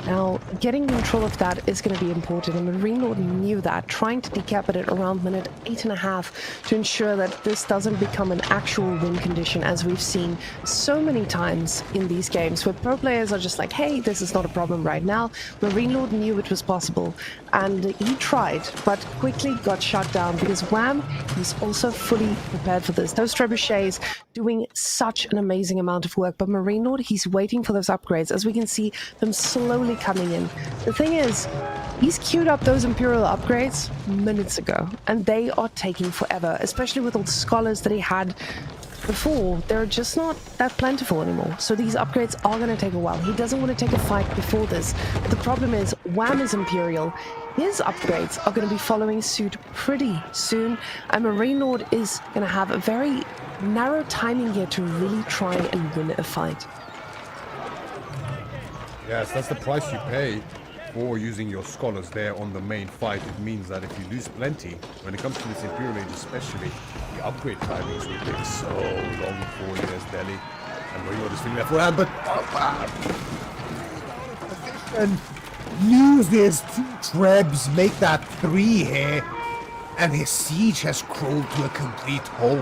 Now, getting control of that is going to be important, and Marine Lord knew that, trying to decap it at around minute 8.5 to ensure that this doesn't become an actual win condition, as we've seen so many times in these games, where pro players are just like, hey, this is not a problem right now. Marine Lord knew it was possible, and he tried, but quickly got shut down, because Wham was also fully prepared for this. Those trebuchets doing such an amazing amount of work, but Marine Lord, he's waiting for those upgrades, as we can see them slowly coming in. The thing is, he's queued up those Imperial upgrades minutes ago, and they are taking forever, especially with all the scholars that he had before. They're just not that plentiful anymore, so these upgrades are going to take a while. He doesn't want to take a fight before this, but the problem is, Wham is Imperial. His upgrades are going to be following suit pretty soon, and Marine Lord is going to have a very narrow timing here to really try and win a fight. Yes, that's the price you pay for using your scholars there on the main fight. It means that if you lose plenty, when it comes to this Imperial Age especially, the upgrade timings will take so long for you as Delhi. And Marine Lord is feeling that forehand, but and uses 2 trebs, make that 3 here, and his siege has crawled to a complete halt.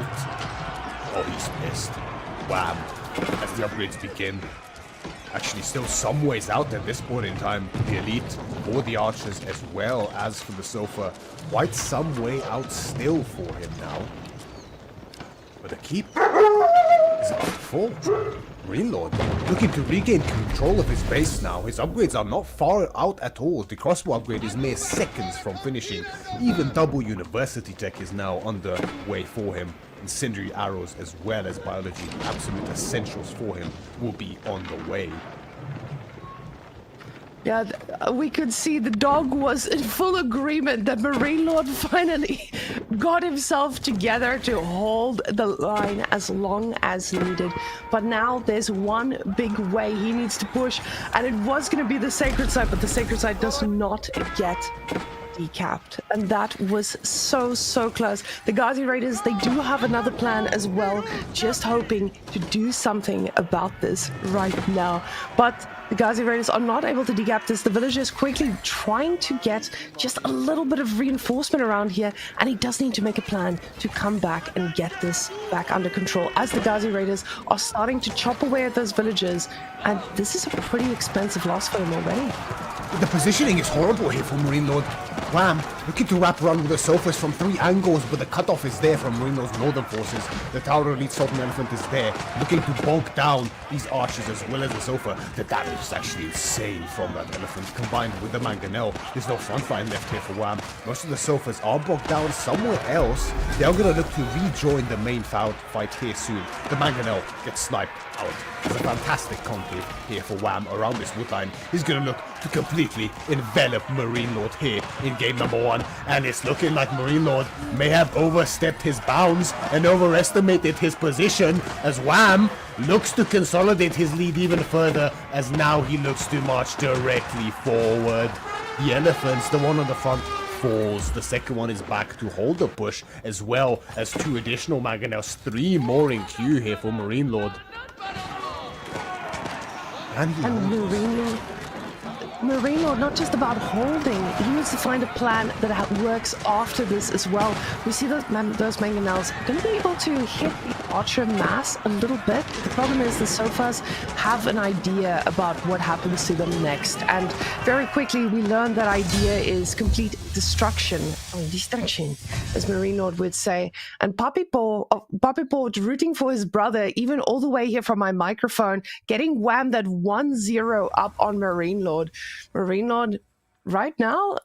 Oh, he's pissed. Wham. As the upgrades begin. Actually still some ways out at this point in time, the elite or the archers, as well as for the sofa, quite some way out still for him now. But the keep is up full. Marine Lord looking to regain control of his base now. His upgrades are not far out at all. The crossbow upgrade is mere seconds from finishing. Even double university tech is now underway for him. Incendiary arrows as well as biology, absolute essentials for him, will be on the way. Yeah, we could see the dog was in full agreement that Marine Lord finally got himself together to hold the line as long as needed. But now there's one big way he needs to push, and it was going to be the sacred side, but the sacred side does not get decapped, and that was so close. The Ghazi Raiders, they do have another plan as well, just hoping to do something about this right now, but the Ghazi Raiders are not able to decap this. The villagers quickly trying to get just a little bit of reinforcement around here, and he does need to make a plan to come back and get this back under control, as the Ghazi Raiders are starting to chop away at those villagers, and this is a pretty expensive loss for them already. The positioning is horrible here for Marine Lord. Wham, looking to wrap around with the sofas from 3 angles, but the cutoff is there from Marine Lord's northern forces. The Tower Elite Sultan Elephant is there, looking to bog down these archers as well as the sofa. The damage is actually insane from that elephant, combined with the mangonel. There's no front line left here for Wham. Most of the sofas are bogged down somewhere else. They're going to look to rejoin the main fight here soon. The mangonel gets sniped out. It's a fantastic conclave here for Wham around this woodline. He's going to look to completely envelop Marine Lord here in game number 1, and it's looking like Marine Lord may have overstepped his bounds and overestimated his position, as Wham looks to consolidate his lead even further, as now he looks to march directly forward. The elephants, the one on the front, falls. The second one is back to hold the push, as well as 2 additional mangonels, 3 more in queue here for Marine Lord. And Marine Lord, not just about holding, he needs to find a plan that works after this as well. We see those mangonels going to be able to hit the archer mass a little bit. The problem is the sofas have an idea about what happens to them next, and very quickly we learn that idea is complete destruction. Distraction, as Marine Lord would say. And Papi Paw rooting for his brother, even all the way here from my microphone, getting whammed at 1-0 up on Marine Lord. Marine Lord, right now,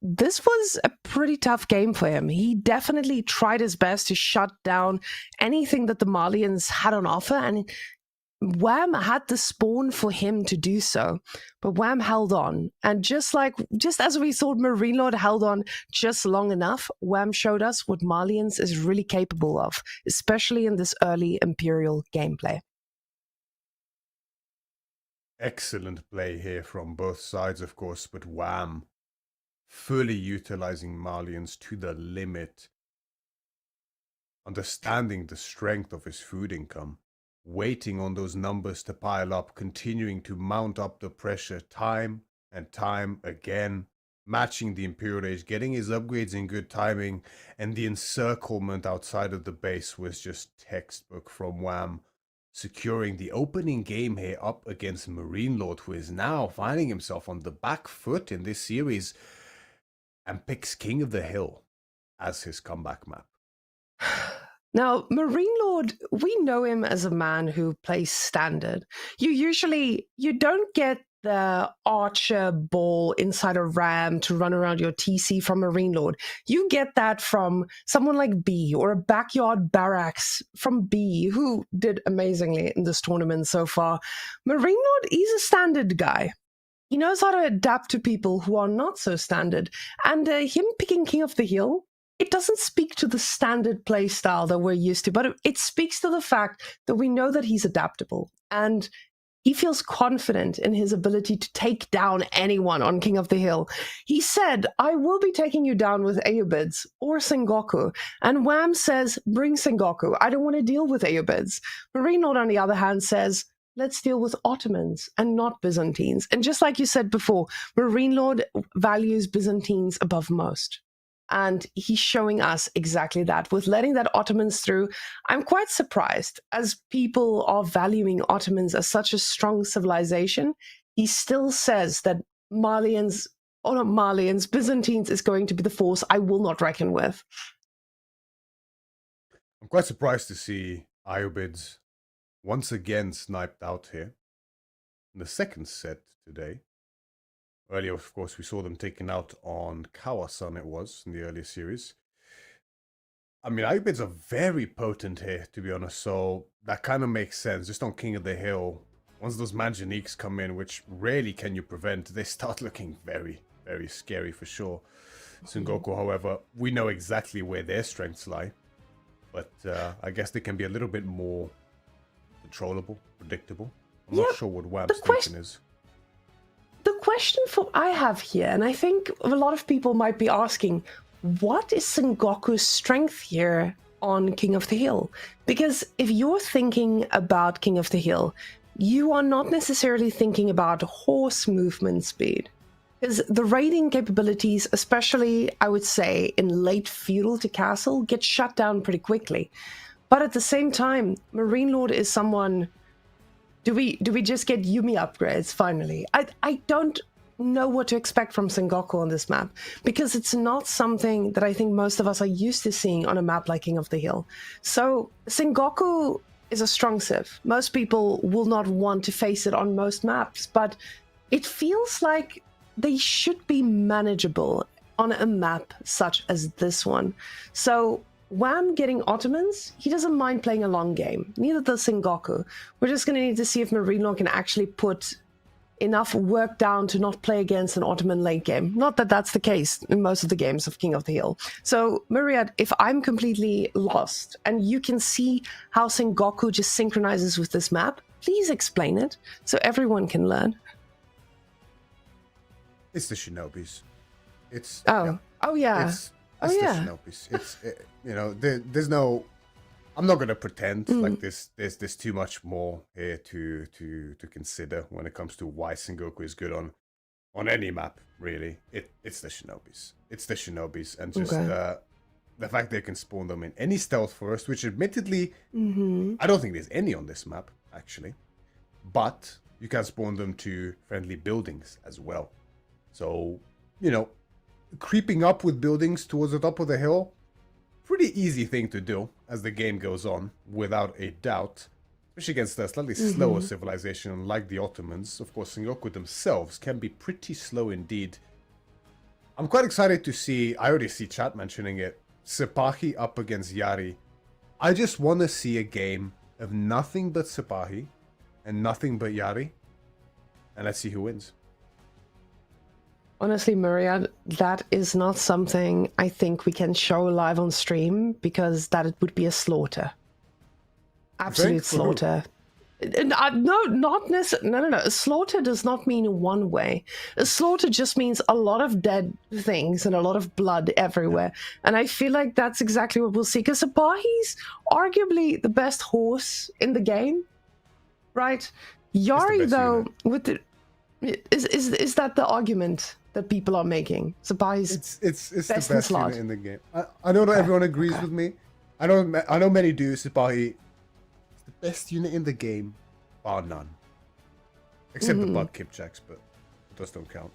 this was a pretty tough game for him. He definitely tried his best to shut down anything that the Malians had on offer, and Wham had the spawn for him to do so, but Wham held on. And just as we thought Marine Lord held on just long enough, Wham showed us what Malians is really capable of, especially in this early Imperial gameplay. Excellent play here from both sides, of course, but Wham fully utilizing Malians to the limit, understanding the strength of his food income, waiting on those numbers to pile up, continuing to mount up the pressure time and time again, matching the Imperial Age, getting his upgrades in good timing, and the encirclement outside of the base was just textbook from Wham, securing the opening game here up against Marine Lord, who is now finding himself on the back foot in this series and picks King of the Hill as his comeback map. Now, Marine Lord, we know him as a man who plays standard. You don't get the archer ball inside a ram to run around your TC from Marine Lord. You get that from someone like B, or a backyard barracks from B, who did amazingly in this tournament so far. Marine Lord, he's a standard guy. He knows how to adapt to people who are not so standard. And him picking King of the Hill, it doesn't speak to the standard play style that we're used to, but it speaks to the fact that we know that he's adaptable. And he feels confident in his ability to take down anyone on King of the Hill. He said, I will be taking you down with Aeobids or Sengoku. And Wham says, bring Sengoku. I don't want to deal with Aeobids. Marine Lord, on the other hand, says, let's deal with Ottomans and not Byzantines. And just like you said before, Marine Lord values Byzantines above most. And he's showing us exactly that. With letting that Ottomans through, I'm quite surprised. As people are valuing Ottomans as such a strong civilization, he still says that Byzantines is going to be the force I will not reckon with. I'm quite surprised to see Aeobids once again sniped out here in the second set today. Earlier, of course, we saw them taken out on Kawasan, it was, in the earlier series. I mean, Aeobids are very potent here, to be honest, so that kind of makes sense. Just on King of the Hill, once those Manjaniques come in, which rarely can you prevent, they start looking very, very scary for sure. Sengoku, however, we know exactly where their strengths lie, but I guess they can be a little bit more controllable, predictable. I'm not sure what Wham's thinking is. The question I have here, and I think a lot of people might be asking, what is Sengoku's strength here on King of the Hill? Because if you're thinking about King of the Hill, you are not necessarily thinking about horse movement speed. Because the raiding capabilities, especially, I would say, in late feudal to castle, get shut down pretty quickly. But at the same time, Marine Lord is someone... Do we just get Yumi upgrades finally? I don't know what to expect from Sengoku on this map, because it's not something that I think most of us are used to seeing on a map like King of the Hill. So Sengoku is a strong civ. Most people will not want to face it on most maps, but it feels like they should be manageable on a map such as this one. So Wham getting Ottomans, he doesn't mind playing a long game. Neither does Sengoku. We're just going to need to see if Marine Lord can actually put enough work down to not play against an Ottoman late game. Not that that's the case in most of the games of King of the Hill. So, Myriad, if I'm completely lost and you can see how Sengoku just synchronizes with this map, please explain it so everyone can learn. It's the Shinobis. It's... Oh yeah. It's the Shinobis. There's no... I'm not gonna pretend like there's too much more here to consider when it comes to why Sengoku is good on any map, really. It's the Shinobis. It's the Shinobis, and just the fact they can spawn them in any stealth forest, which admittedly I don't think there's any on this map, actually. But you can spawn them to friendly buildings as well. So, creeping up with buildings towards the top of the hill, pretty easy thing to do as the game goes on, without a doubt. Especially against a slightly slower civilization like the Ottomans. Of course, Sengoku themselves can be pretty slow indeed. I'm quite excited to see, I already see chat mentioning it, Sipahi up against Yari. I just want to see a game of nothing but Sipahi and nothing but Yari. And let's see who wins. Honestly, Myriad, that is not something I think we can show live on stream, because that it would be a slaughter. Absolute slaughter. No, not necessarily. No. A slaughter does not mean one way. A slaughter just means a lot of dead things and a lot of blood everywhere. And I feel like that's exactly what we'll see. Because Sipahi's arguably the best horse in the game, right? Yari, though, with the is that the argument that people are making? Sipahi's it's the best unit in the game. I know not everyone agrees with me. I know many do. Sipahi. The best unit in the game, bar none. Except the bug Kipchaks, but those don't count.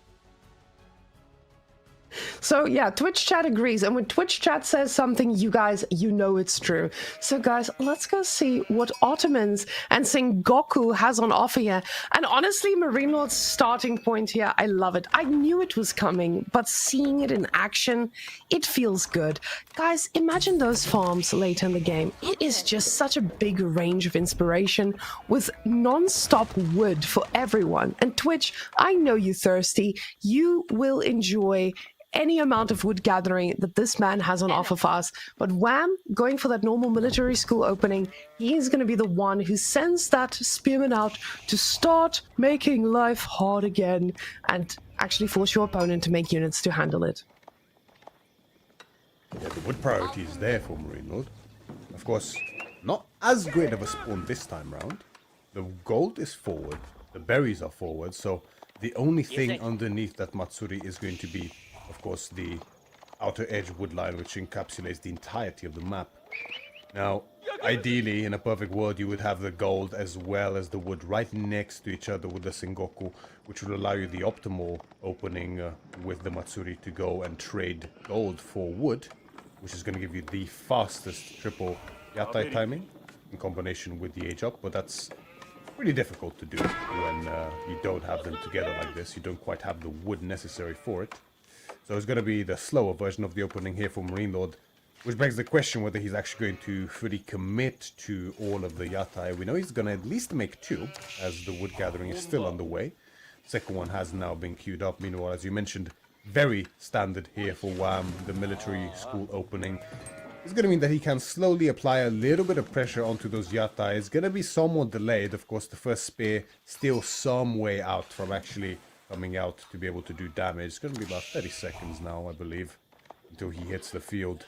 So yeah, Twitch chat agrees, and when Twitch chat says something, you guys, you know it's true. So guys, let's go see what Ottomans and Sengoku has on offer here. And honestly, Marine Lord's starting point here, I love it. I knew it was coming, but seeing it in action, it feels good. Guys, imagine those farms later in the game. It is just such a big range of inspiration with non-stop wood for everyone. And Twitch, I know you're thirsty. You will enjoy any amount of wood gathering that this man has on offer for us. But Wham, going for that normal military school opening, he's going to be the one who sends that spearman out to start making life hard again and actually force your opponent to make units to handle it. Yeah, the wood priority is there for Marine Lord. Of course, not as great of a spawn this time round. The gold is forward, the berries are forward, so the only thing underneath that Matsuri is going to be, of course, the outer edge wood line, which encapsulates the entirety of the map. Now, ideally, in a perfect world, you would have the gold as well as the wood right next to each other with the Sengoku, which would allow you the optimal opening with the Matsuri to go and trade gold for wood, which is going to give you the fastest triple Yatai timing in combination with the age up, but that's pretty difficult to do when you don't have them together like this. You don't quite have the wood necessary for it. So it's going to be the slower version of the opening here for Marine Lord, which begs the question whether he's actually going to fully commit to all of the Yatai. We know he's going to at least make 2, as the wood gathering is still underway. Second one has now been queued up. Meanwhile, as you mentioned, very standard here for Wham, the military school opening. It's going to mean that he can slowly apply a little bit of pressure onto those Yatai. It's going to be somewhat delayed. Of course, the first spear still some way out from actually coming out to be able to do damage. It's going to be about 30 seconds now, I believe, until he hits the field.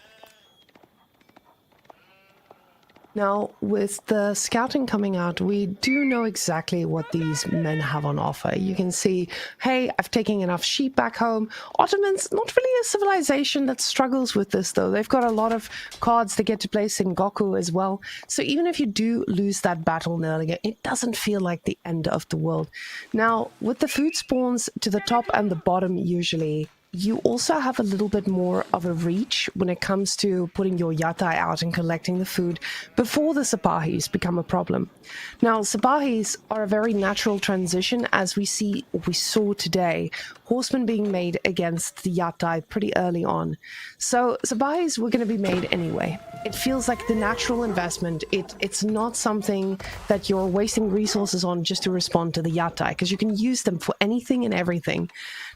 Now, with the scouting coming out, we do know exactly what these men have on offer. You can see, hey, I've taken enough sheep back home. Ottomans, not really a civilization that struggles with this, though. They've got a lot of cards they get to play Sengoku as well. So even if you do lose that battle earlier, it doesn't feel like the end of the world. Now, with the food spawns to the top and the bottom usually, you also have a little bit more of a reach when it comes to putting your Yatai out and collecting the food before the Sipahis become a problem. Now, Sipahis are a very natural transition, as we saw today, horsemen being made against the Yatai pretty early on. So Sipahis were going to be made anyway. It feels like the natural investment. It's not something that you're wasting resources on just to respond to the Yatai, because you can use them for anything and everything.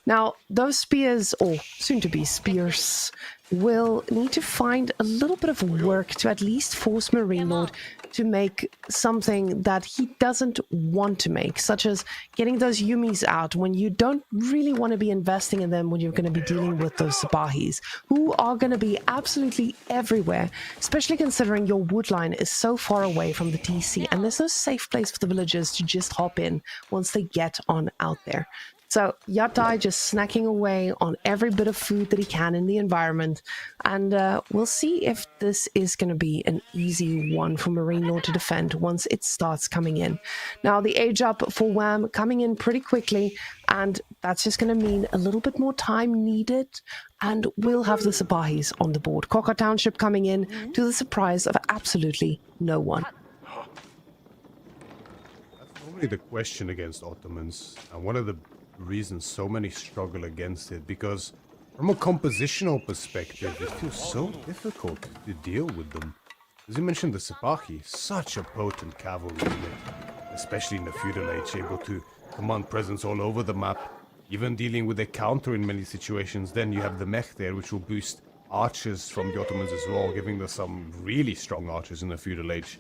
Now, those spears, or soon-to-be spears, will need to find a little bit of work to at least force Marine Lord to make something that he doesn't want to make, such as getting those Yumis out when you don't really want to be investing in them when you're going to be dealing with those Sipahis, who are going to be absolutely everywhere, especially considering your wood line is so far away from the TC, and there's no safe place for the villagers to just hop in once they get on out there. So Yatai just snacking away on every bit of food that he can in the environment. And we'll see if this is going to be an easy one for Marine Lord to defend once it starts coming in. Now, the age up for Wham coming in pretty quickly, and that's just going to mean a little bit more time needed. And we'll have the Sapahis on the board. Cocker Township coming in to the surprise of absolutely no one. That's normally the question against Ottomans, and one of the reasons so many struggle against it, because from a compositional perspective it feels so difficult to deal with them. As you mentioned, the Sipahi, such a potent cavalry unit, especially in the feudal age, able to command presence all over the map, even dealing with a counter in many situations. Then you have the mech there, which will boost archers from the Ottomans as well, giving them some really strong archers in the feudal age.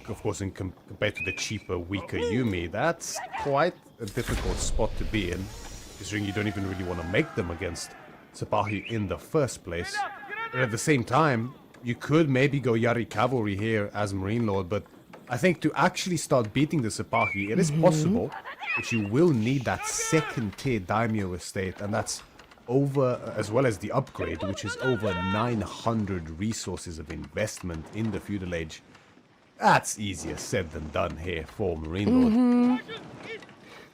Of course, compared to the cheaper, weaker Yumi, that's quite a difficult spot to be in, considering you don't even really want to make them against Sipahi in the first place. But at the same time, you could maybe go Yari Cavalry here as Marine Lord, but I think to actually start beating the Sipahi, it is possible, but you will need that second tier daimyo estate, and that's over, as well as the upgrade, which is over 900 resources of investment in the feudal age. That's easier said than done here for Marine Lord.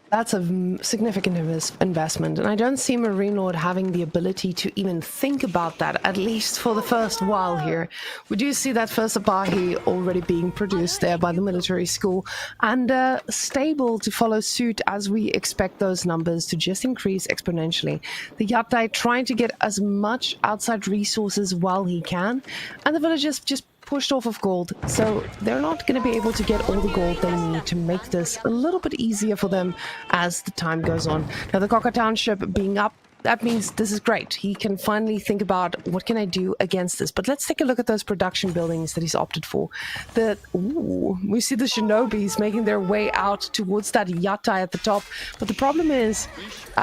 That's a significant investment, and I don't see Marine Lord having the ability to even think about that, at least for the first while here. We do see that first Abahi already being produced there by the military school, and stable to follow suit as we expect those numbers to just increase exponentially. The Yatai trying to get as much outside resources while he can, and the villagers just pushed off of gold, so they're not going to be able to get all the gold they need to make this a little bit easier for them as the time goes on. Now, the Cocker Township being up, that means this is great. He can finally think about, what can I do against this? But let's take a look at those production buildings that he's opted for. We see the Shinobis making their way out towards that Yatai at the top, but the problem is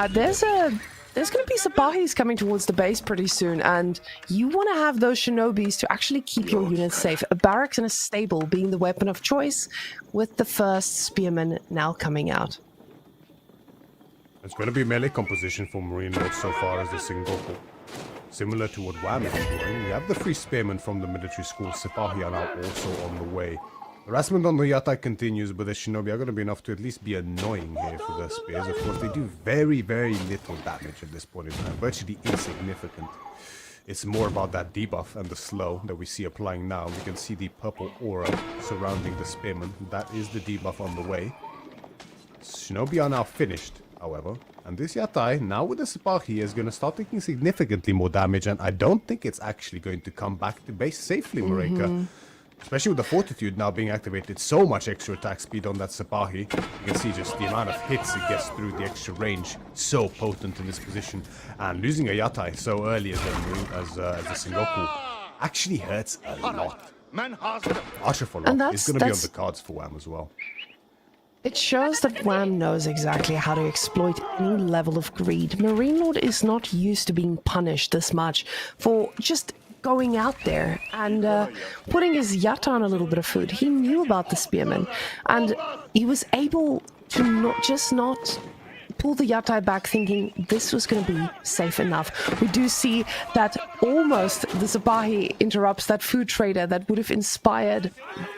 there's going to be Sapahis coming towards the base pretty soon, and you want to have those Shinobis to actually keep your units safe. A barracks and a stable being the weapon of choice, with the first spearman now coming out. It's going to be melee composition for Marine Lord so far as the Sengoku. Similar to what Wham is doing, we have the free spearmen from the military school. Sipahi are now also on the way. Harassment on the Yatai continues, but the Shinobi are going to be enough to at least be annoying here for the spears. Of course, they do very, very little damage at this point in time, virtually insignificant. It's more about that debuff and the slow that we see applying now. We can see the purple aura surrounding the spearmen. That is the debuff on the way. Shinobi are now finished, however, and this Yatai, now with the Sipahi, is going to start taking significantly more damage, and I don't think it's actually going to come back to base safely, Mareka. Especially with the Fortitude now being activated, so much extra attack speed on that Sipahi. You can see just the amount of hits it gets through, the extra range, so potent in this position. And losing a Yatai so early as the Sengoku actually hurts a lot. Archer follow-up is going to be on the cards for Wham as well. It shows that Wham knows exactly how to exploit any level of greed. Marine Lord is not used to being punished this much for just going out there and putting his Yatta on a little bit of food. He knew about the spearmen, and he was able to not pull the Yatai back, thinking this was going to be safe enough. We do see that almost the Sipahi interrupts that food trader that would have inspired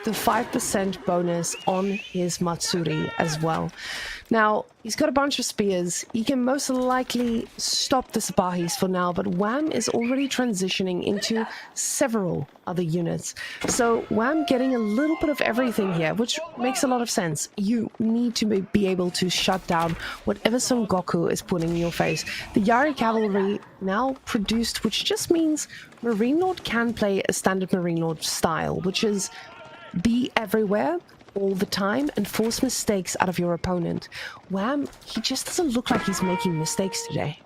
the 5% bonus on his Matsuri as well. Now, he's got a bunch of spears. He can most likely stop the Sipahis for now, but Wham is already transitioning into several other units. So Wham getting a little bit of everything here, which makes a lot of sense. You need to be able to shut down whatever Son Goku is putting in your face. The Yari Cavalry now produced, which just means Marine Lord can play a standard Marine Lord style, which is be everywhere all the time and force mistakes out of your opponent. Wham, he just doesn't look like he's making mistakes today.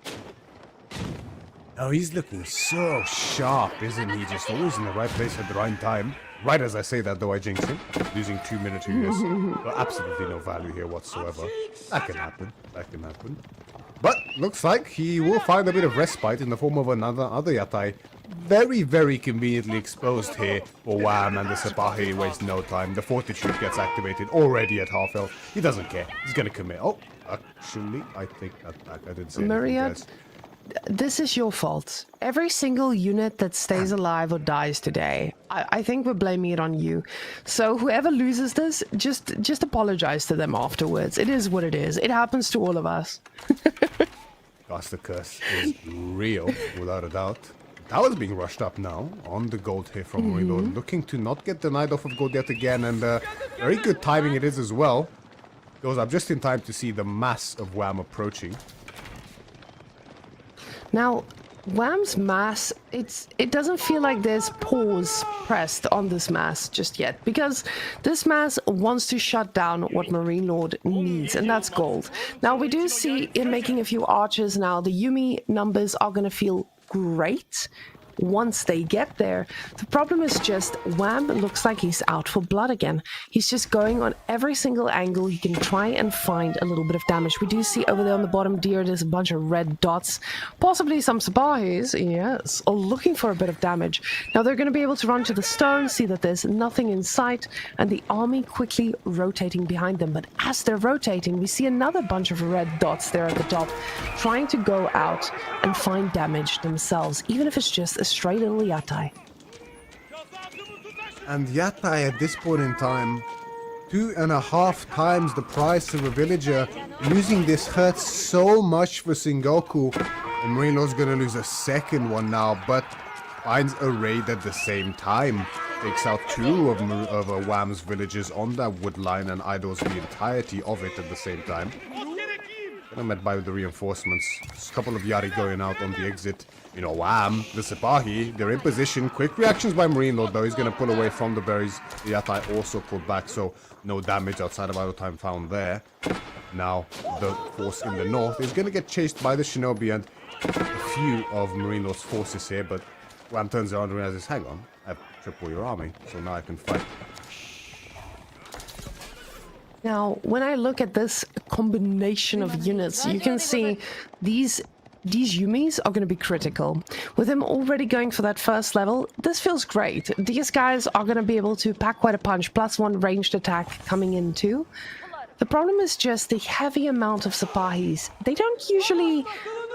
Oh, he's looking so sharp, isn't he? Just always in the right place at the right time. Right as I say that, though, I jinx him. Losing 2 militaries. But absolutely no value here whatsoever. That can happen. That can happen. But looks like he will find a bit of respite in the form of other Yatai very, very conveniently exposed here for Wham, and the Sabahi wastes no time. The Fortitude gets activated already at half health. He doesn't care. He's gonna commit. Oh, actually, I take that back. I didn't say anything, Maria, guys. this is your fault. Every single unit that stays alive or dies today, I think we're blaming it on you. So whoever loses this, just apologize to them afterwards. It is what it is. It happens to all of us. Gosh, the curse is real, without a doubt. Tower's being rushed up now on the gold here from Reload, looking to not get denied off of gold yet again, and very good timing it is as well. Goes up just in time to see the mass of Wham approaching. Now, Wham's mass, it doesn't feel like there's pause pressed on this mass just yet, because this mass wants to shut down what Marine Lord needs, and that's gold. Now, we do see in making a few archers now, the Yuumi numbers are going to feel great once they get there. The problem is just Wham looks like he's out for blood again. He's just going on every single angle he can try and find a little bit of damage. We do see over there on the bottom deer, there's a bunch of red dots, possibly some Sabahis, yes, are looking for a bit of damage. Now they're going to be able to run to the stone, see that there's nothing in sight, and the army quickly rotating behind them. But as they're rotating, we see another bunch of red dots there at the top, trying to go out and find damage themselves, even if it's just a stray little Yatai. And Yatai at this point in time, 2.5 times the price of a villager. Losing this hurts so much for Sengoku. And Marino's gonna lose a second one now, but finds a raid at the same time. Takes out 2 of Wham's villagers on that wood line and idles the entirety of it at the same time. Gonna met by the reinforcements. Just a couple of Yari going out on the exit. You know, Wham, the Sipahi, they're in position. Quick reactions by Marine Lord, though. He's going to pull away from the berries. The Yatai also pulled back, so no damage outside of idle time found there. Now, the force in the north is going to get chased by the Shinobi and a few of Marine Lord's forces here, but Wham turns around and realizes, hang on, I have triple your army, so now I can fight. Now, when I look at this combination of units, you can see these Yumis are going to be critical. With him already going for that first level, this feels great. These guys are going to be able to pack quite a punch, +1 ranged attack coming in too. The problem is just the heavy amount of Sapahis. They don't usually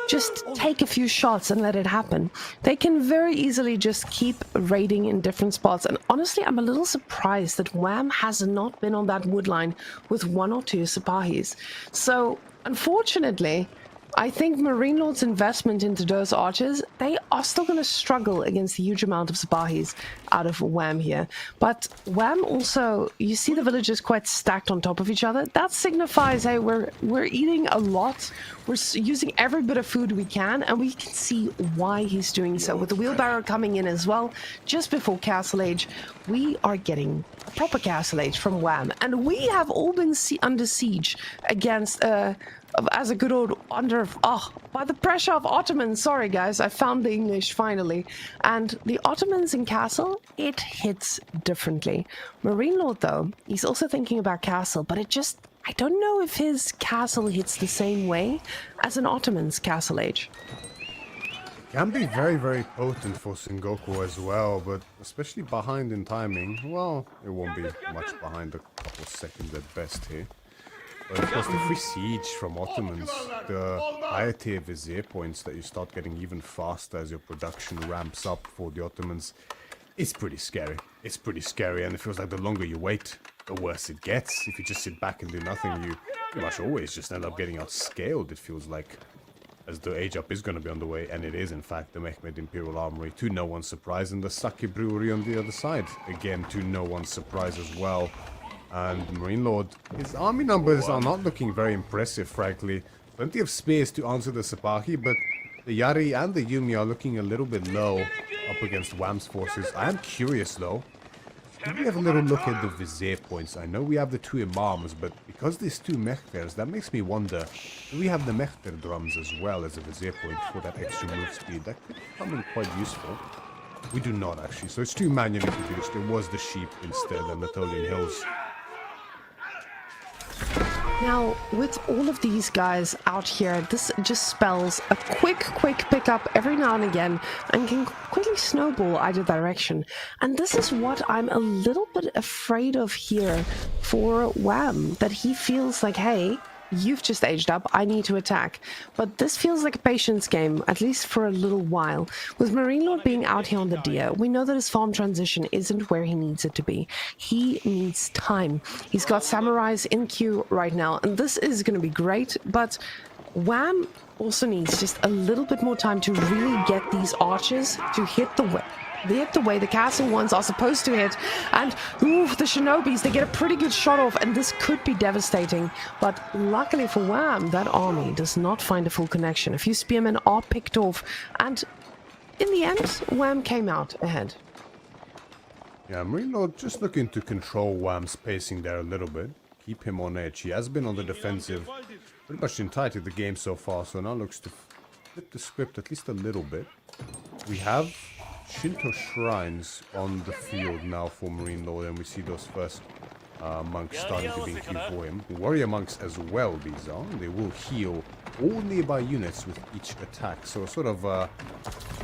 just take a few shots and let it happen. They can very easily just keep raiding in different spots. And honestly, I'm a little surprised that Wham has not been on that wood line with 1 or 2 Sapahis. So, unfortunately, I think Marine Lord's investment into those archers, they are still going to struggle against the huge amount of Sabahis out of Wham here. But Wham also, you see the villagers quite stacked on top of each other. That signifies, hey, we're eating a lot. We're using every bit of food we can, and we can see why he's doing so. With the wheelbarrow coming in as well, just before Castle Age, we are getting a proper Castle Age from Wham. And we have all been under siege against... as a good old by the pressure of Ottomans. Sorry guys, I found the English finally. And the Ottomans in Castle, it hits differently. Marine Lord though, he's also thinking about Castle, but I don't know if his Castle hits the same way as an Ottoman's Castle Age. Can be very, very potent for Sengoku as well, but especially behind in timing, well, it won't be much behind, a couple seconds at best here. But of course, the free siege from Ottomans, the higher tier vizier points that you start getting even faster as your production ramps up for the Ottomans, it's pretty scary. It's pretty scary, and it feels like the longer you wait, the worse it gets. If you just sit back and do nothing, you pretty much always just end up getting outscaled, it feels like, as the age up is going to be on the way, and it is in fact the Mehmed Imperial Armory, to no one's surprise, and the Sake Brewery on the other side, again to no one's surprise as well. And Marine Lord, his army numbers are not looking very impressive, frankly. Plenty of spears to answer the Sipahi, but the Yari and the Yuumi are looking a little bit low up against Wham's forces. I am curious, though. Did we have a little look at the vizier points? I know we have the 2 imams, but because there's 2 mechkers, that makes me wonder, do we have the mechker drums as well as a vizier point for that extra move speed? That could come in quite useful. We do not, actually, so it's 2 manually produced. It was the sheep instead, and the Anatolian Hills. Now, with all of these guys out here, this just spells a quick pickup every now and again and can quickly snowball either direction. And this is what I'm a little bit afraid of here for Wham, that he feels like, hey, you've just aged up, I need to attack. But this feels like a patience game, at least for a little while. With Marine Lord being out here on the deer, we know that his farm transition isn't where he needs it to be. He needs time. He's got samurais in queue right now, and this is going to be great, but Wham also needs just a little bit more time to really get these archers to hit the way the castle ones are supposed to hit. And ooh, the shinobis, they get a pretty good shot off, and this could be devastating. But luckily for Wham, that army does not find a full connection. A few spearmen are picked off, and in the end, Wham came out ahead. Yeah, Marine Lord just looking to control Wham's pacing there a little bit. Keep him on edge. He has been on the defensive pretty much the entirety of the game so far, so now looks to flip the script at least a little bit. We have Shinto shrines on the field now for Marine Lord, and we see those first monks starting to be in queue for him. Warrior monks as well, these are. They will heal all nearby units with each attack, so a sort of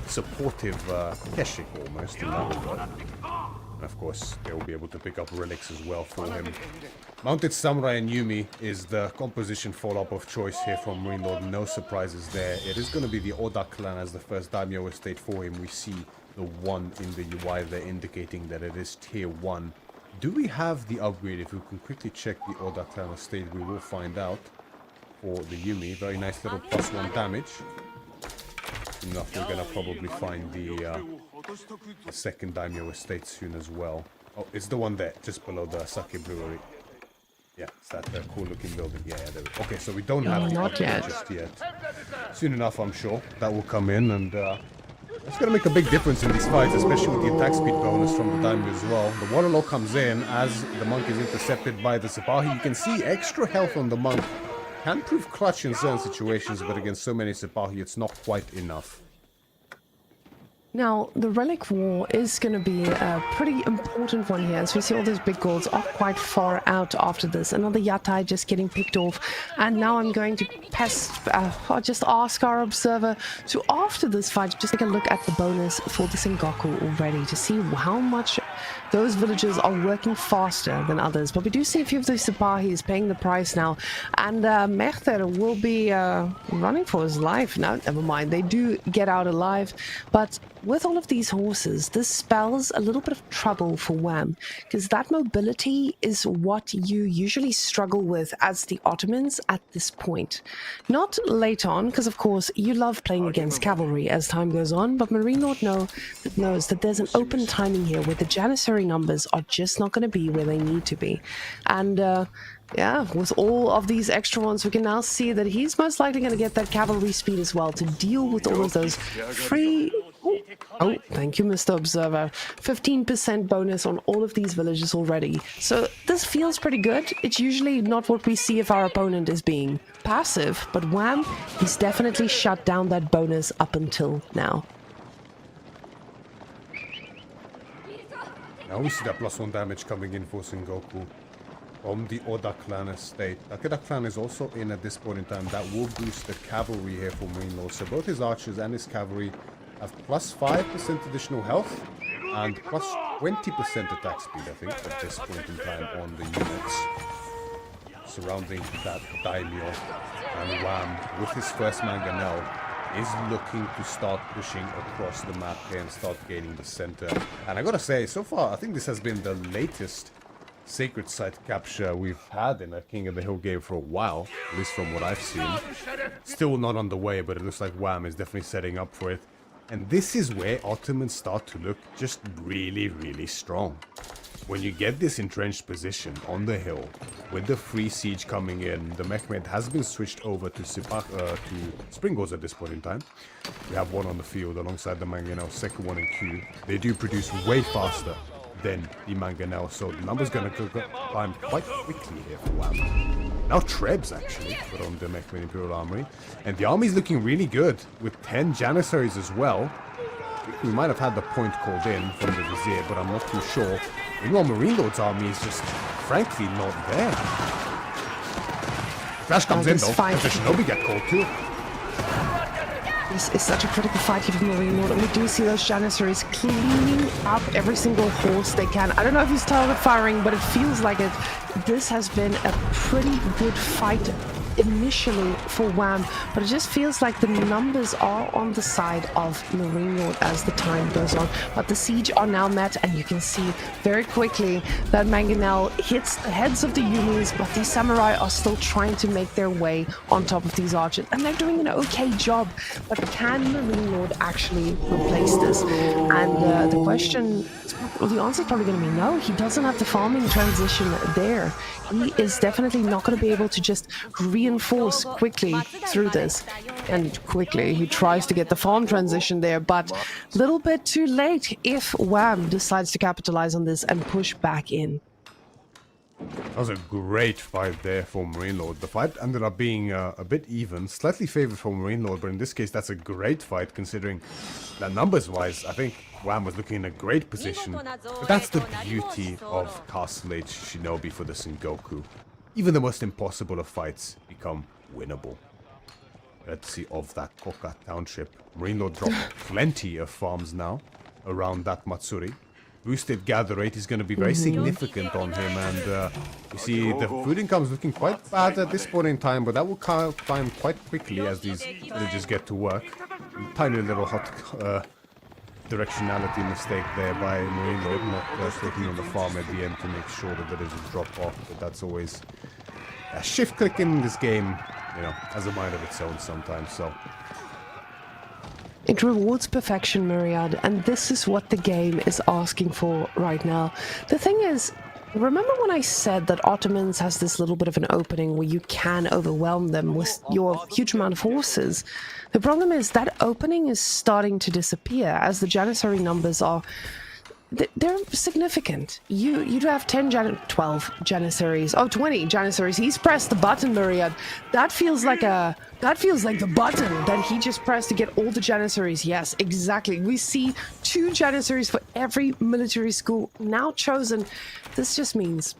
supportive Keshik almost in that regard. And of course, they will be able to pick up relics as well for him. Mounted Samurai and Yumi is the composition follow-up of choice here from Marine Lord. No surprises there. It is going to be the Oda clan as the first daimyo estate for him. We see the 1 in the UI there indicating that it is tier 1. Do we have the upgrade? If we can quickly check the Oda clan estate, we will find out. For the Yumi, very nice little +1 damage. Enough, we're going to probably find the second daimyo estate soon as well. Oh, it's the one there, just below the sake brewery. Yeah, it's that cool looking building. Yeah, there we go. Okay, so we don't have it just yet. Soon enough, I'm sure, that will come in, and it's going to make a big difference in these fights, especially with the attack speed bonus from the daimyo as well. The Waterlaw comes in as the monk is intercepted by the Sipahi. You can see extra health on the monk. Can prove clutch in certain situations, but against so many Sipahi, it's not quite enough. Now, the Relic War is going to be a pretty important one here, as we see all those big goals are quite far out after this. Another Yatai just getting picked off, and now I'm going to just ask our observer to, after this fight, just take a look at the bonus for the Sengoku already to see how much those villagers are working faster than others. But we do see a few of those Sipahis paying the price now, and Mechter will be running for his life. No, never mind, they do get out alive, but with all of these horses, this spells a little bit of trouble for Wham, because that mobility is what you usually struggle with as the Ottomans at this point. Not late on, because of course you love playing against cavalry as time goes on, but Marine Lord knows that there's an open timing here where the Janissary numbers are just not going to be where they need to be. And yeah, with all of these extra ones, we can now see that he's most likely going to get that cavalry speed as well to deal with all of those free... Oh, thank you, Mr. Observer. 15% bonus on all of these villages already. So this feels pretty good. It's usually not what we see if our opponent is being passive, but Wham, he's definitely shut down that bonus up until now. Now we see that +1 damage coming in for Sengoku from the Oda clan estate. Takeda clan is also in at this point in time. That will boost the cavalry here for Marine Lord. So both his archers and his cavalry have +5% additional health and +20% attack speed, I think, at this point in time on the units surrounding that daimyo. And Wham, with his first mangonel, is looking to start pushing across the map here and start gaining the center. And I gotta say, so far, I think this has been the latest sacred site capture we've had in a King of the Hill game for a while, at least from what I've seen. Still not on the way, but it looks like Wham is definitely setting up for it. And this is where Ottomans start to look just really, really strong. When you get this entrenched position on the hill, with the free siege coming in, the Mehmed has been switched over to Springles at this point in time. We have one on the field alongside the Mangonel, second one in queue. They do produce way faster than the Mangonel, so the number's going to climb quite quickly here for Wham. Now Trebs actually put on the Mehmed Imperial Armory, and the army's looking really good with 10 Janissaries as well. I think we might have had the point called in from the Vizier, but I'm not too sure. Meanwhile, Marine Lord's army is just frankly not there. Flash comes in this though, fight- and the Shinobi get caught too. This is such a critical fight here for Marine Lord, and we do see those Janissaries cleaning up every single horse they can. I don't know if he's target firing, but it feels like it. This has been a pretty good fight initially for Wham, but it just feels like the numbers are on the side of Marine Lord as the time goes on. But the siege are now met, and you can see very quickly that Mangonel hits the heads of the Yumis, but these samurai are still trying to make their way on top of these archers, and they're doing an okay job. But can Marine Lord actually replace this? And the question, well, the answer is probably going to be no. He doesn't have the farming transition there. He is definitely not going to be able to just reinforce quickly through this. And quickly, he tries to get the farm transition there, but a little bit too late if Wham decides to capitalize on this and push back in. That was a great fight there for Marine Lord. The fight ended up being a bit even, slightly favored for Marine Lord, but in this case, that's a great fight considering that numbers-wise, I think Wham was looking in a great position. But that's the beauty of Castle Age Shinobi for the Sengoku. Even the most impossible of fights become winnable. Let's see of that Koka Township. Marine Lord dropped plenty of farms now around that Matsuri. Boosted gather rate is going to be very significant on him, and you see the food income is looking quite bad at this point in time, but that will climb quite quickly as these villagers get to work. Tiny little hot directionality mistake there by Marine Lord, not taking on the farm at the end to make sure the villagers drop off, but that's always a shift click in this game, you know, has a mind of its own sometimes, so. It rewards perfection, Myriad, and this is what the game is asking for right now. The thing is, remember when I said that Ottomans has this little bit of an opening where you can overwhelm them with your huge amount of horses? The problem is that opening is starting to disappear as the Janissary numbers are... They're significant. You do have 12 Janissaries. Oh, 20 Janissaries. He's pressed the button, Myriad. That feels like the button that he just pressed to get all the Janissaries. Yes, exactly. We see 2 Janissaries for every military school now chosen. This just means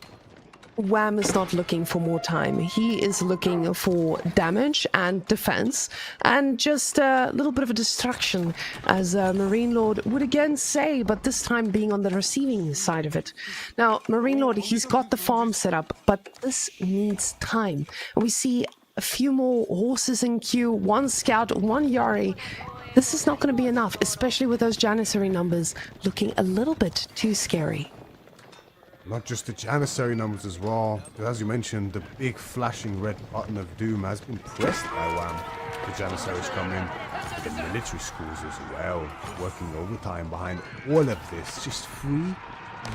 Wham is not looking for more time. He is looking for damage and defense and just a little bit of a distraction, as Marine Lord would again say, but this time being on the receiving side of it. Now, Marine Lord, he's got the farm set up, but this needs time. We see a few more horses in queue, 1 scout, 1 Yari. This is not going to be enough, especially with those Janissary numbers looking a little bit too scary. Not just the Janissary numbers as well, but as you mentioned, the big flashing red button of doom has been pressed by Wham. The Janissaries come in, the military schools as well, working overtime behind all of this. Just 3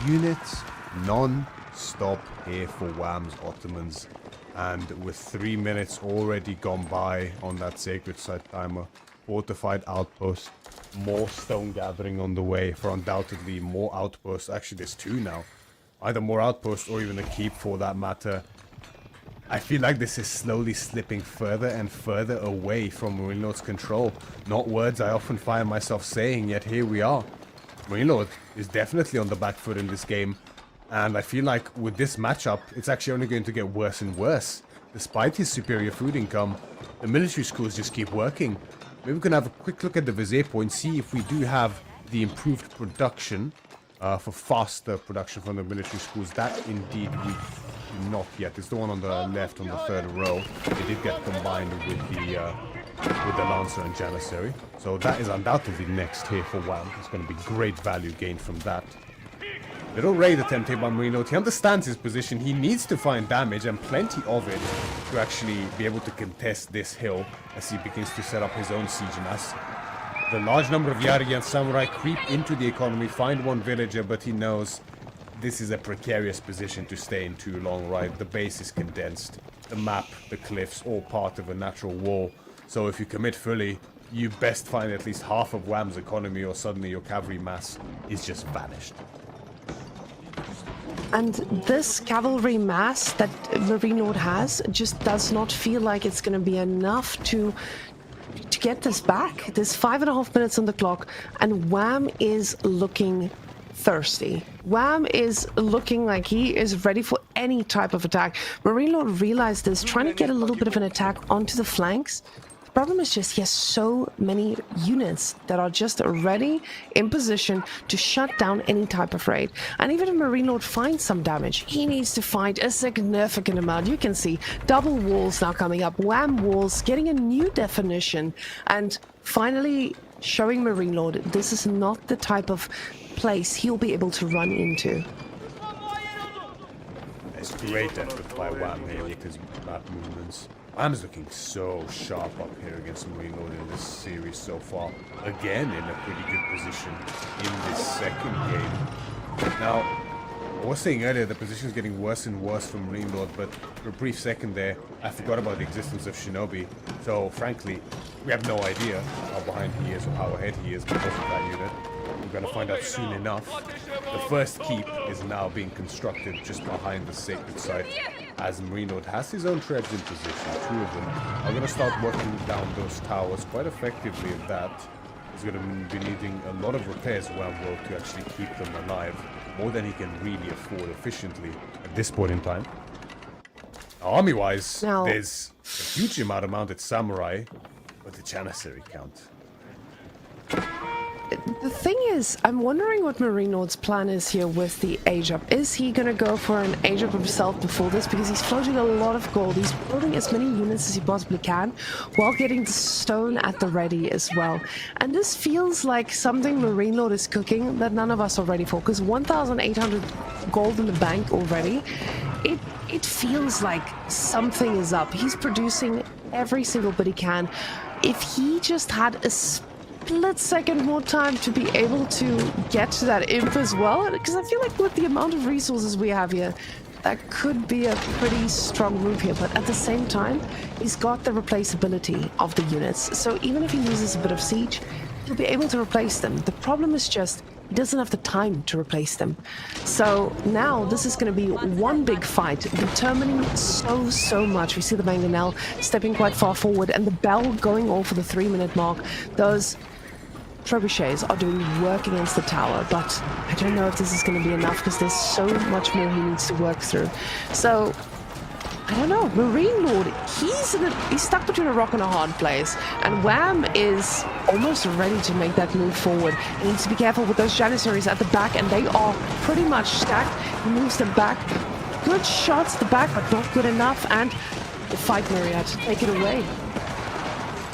units non-stop here for Wham's Ottomans. And with 3 minutes already gone by on that sacred site timer, fortified outpost, more stone gathering on the way for undoubtedly more outposts. Actually, there's 2 now. Either more outposts or even a keep for that matter. I feel like this is slowly slipping further and further away from Marine Lord's control. Not words I often find myself saying, yet here we are. Marine Lord is definitely on the back foot in this game. And I feel like with this matchup, it's actually only going to get worse and worse. Despite his superior food income, the military schools just keep working. Maybe we can have a quick look at the Vizier point, see if we do have the improved production. For faster production from the military schools. That indeed we do not yet. It's the one on the left on the 3rd row. It did get combined with the Lancer and Janissary. So that is undoubtedly next here for Wham. There's going to be great value gained from that. Little raid attempt here by Marine Lord. He understands his position. He needs to find damage and plenty of it to actually be able to contest this hill as he begins to set up his own siege mass. The large number of Yari and Samurai creep into the economy, find 1 villager, but he knows this is a precarious position to stay in too long, right? The base is condensed, the map, the cliffs, all part of a natural wall. So if you commit fully, you best find at least half of Wham's economy or suddenly your cavalry mass is just vanished. And this cavalry mass that Marine Lord has just does not feel like it's going to be enough to get this back. There's 5.5 minutes on the clock, and Wham is looking thirsty. Wham is looking like he is ready for any type of attack. Marine Lord realized this, trying to get a little bit of an attack onto the flanks. The problem is just he has so many units that are just ready in position to shut down any type of raid. And even if Marine Lord finds some damage, he needs to find a significant amount. You can see double walls now coming up, wham walls getting a new definition, and finally showing Marine Lord this is not the type of place he'll be able to run into. It's great effort by Wham here with his map movements. Wham's looking so sharp up here against Marine Lord in this series so far. Again in a pretty good position in this second game. Now, I was saying earlier the position is getting worse and worse for Marine Lord, but for a brief second there, I forgot about the existence of Shinobi. So frankly, we have no idea how behind he is or how ahead he is because of that unit. We're going to find out soon enough. The first keep is now being constructed just behind the sacred site, as Marine Lord has his own trebs in position. 2 of them are going to start working down those towers quite effectively at that. He's going to be needing a lot of repairs around world to actually keep them alive, more than he can really afford efficiently at this point in time. Army-wise, there's a huge amount of mounted samurai, but the Janissary count. The thing is, I'm wondering what Marine Lord's plan is here with the age up. Is he going to go for an age up himself before this? Because he's floating a lot of gold. He's building as many units as he possibly can while getting the stone at the ready as well. And this feels like something Marine Lord is cooking that none of us are ready for. Because 1,800 gold in the bank already, it feels like something is up. He's producing every single bit he can. If he just had a split second more time to be able to get to that imp as well, because I feel like with the amount of resources we have here, that could be a pretty strong move here. But at the same time, he's got the replaceability of the units, so even if he loses a bit of siege, he'll be able to replace them. The problem is just he doesn't have the time to replace them. So now this is going to be one big fight, determining so much. We see the Mangonel stepping quite far forward and the bell going off for the 3-minute mark. Those trebuchets are doing work against the tower, but I don't know if this is going to be enough because there's so much more he needs to work through. So I don't know. Marine Lord, he's stuck between a rock and a hard place, and Wham is almost ready to make that move forward. He needs to be careful with those Janissaries at the back, and they are pretty much stacked. He moves them back. Good shots at the back, but not good enough, and the fight Myriad. Take it away.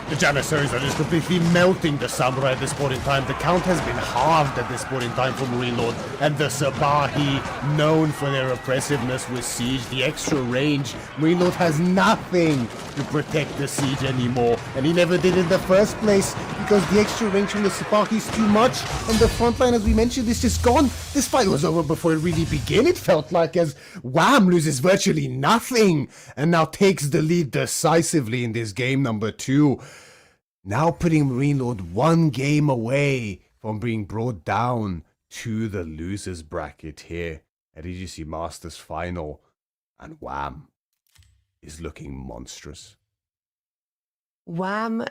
The Janissaries are just completely melting the samurai at this point in time. The count has been halved at this point in time for Marine Lord, and the Sabahi, known for their oppressiveness with siege, the extra range. Marine Lord has nothing to protect the siege anymore, and he never did in the first place because the extra range from the Sabahi is too much, and the front line, as we mentioned, is just gone. This fight was over before it really began, it felt like, as Wham loses virtually nothing and now takes the lead decisively in this game number 2. Now putting Marine Lord one game away from being brought down to the losers bracket here at EGC Masters Final. And Wham is looking monstrous. Wham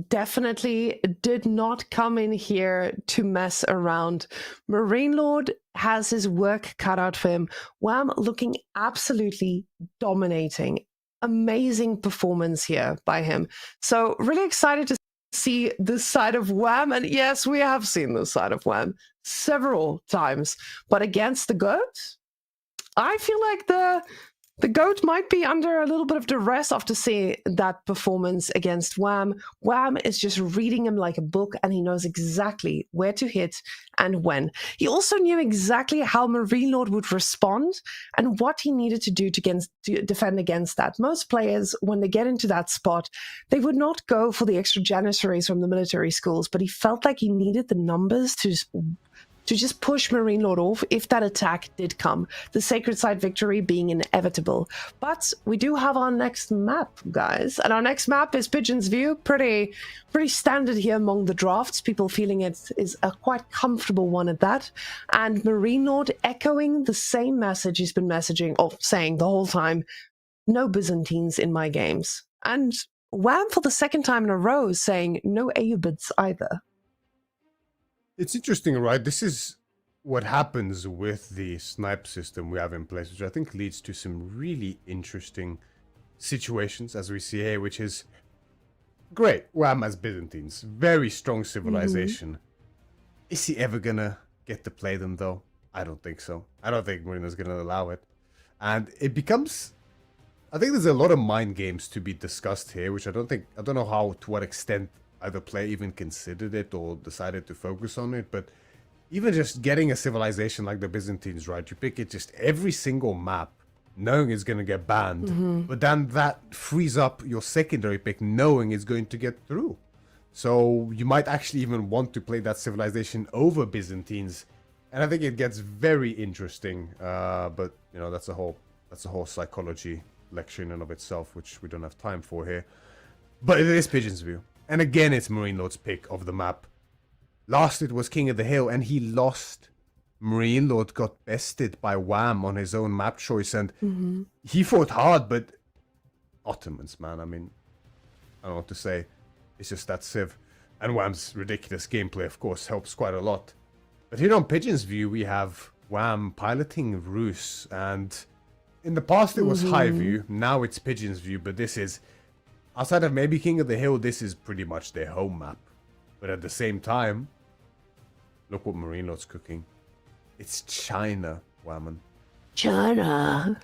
definitely did not come in here to mess around. Marine Lord has his work cut out for him. Wham looking absolutely dominating. Amazing performance here by him. So really excited to see this side of Wham, and yes, we have seen this side of Wham several times, but against the GOAT, I feel like the GOAT might be under a little bit of duress after seeing that performance against Wham. Wham is just reading him like a book, and he knows exactly where to hit and when. He also knew exactly how Marine Lord would respond and what he needed to do to defend against that. Most players, when they get into that spot, they would not go for the extra Janissaries from the military schools, but he felt like he needed the numbers to just push Marine Lord off if that attack did come, the Sacred Site victory being inevitable. But we do have our next map, guys, and our next map is Pigeon's View. Pretty standard here among the drafts, people feeling it is a quite comfortable one at that, and Marine Lord echoing the same message he's been messaging or saying the whole time: no Byzantines in my games. And Wham for the second time in a row saying no Ayyubids either. It's interesting, right? This is what happens with the snipe system we have in place, which I think leads to some really interesting situations, as we see here, which is great. Wham as Byzantines, very strong civilization. Is he ever gonna get to play them though? I don't think so. I don't think Marino's gonna allow it. And it becomes, I think there's a lot of mind games to be discussed here, which I don't know how, to what extent either player even considered it or decided to focus on it, but even just getting a civilization like the Byzantines, right? You pick it just every single map, knowing it's going to get banned, but then that frees up your secondary pick, knowing it's going to get through. So you might actually even want to play that civilization over Byzantines, and I think it gets very interesting. But you know, that's a whole psychology lecture in and of itself, which we don't have time for here. But it is Pigeon's View, and again, it's Marine Lord's pick of the map. Last it was King of the Hill, and he lost. Marine Lord got bested by Wham on his own map choice, and he fought hard, but Ottomans, man, I mean, I don't know what to say. It's just that Civ. And Wham's ridiculous gameplay, of course, helps quite a lot. But here on Pigeon's View, we have Wham piloting Rus, and in the past it was High View, now it's Pigeon's View, but this is, outside of maybe King of the Hill, this is pretty much their home map. But at the same time, look what Marine Lord's cooking. It's China, Whammon. China.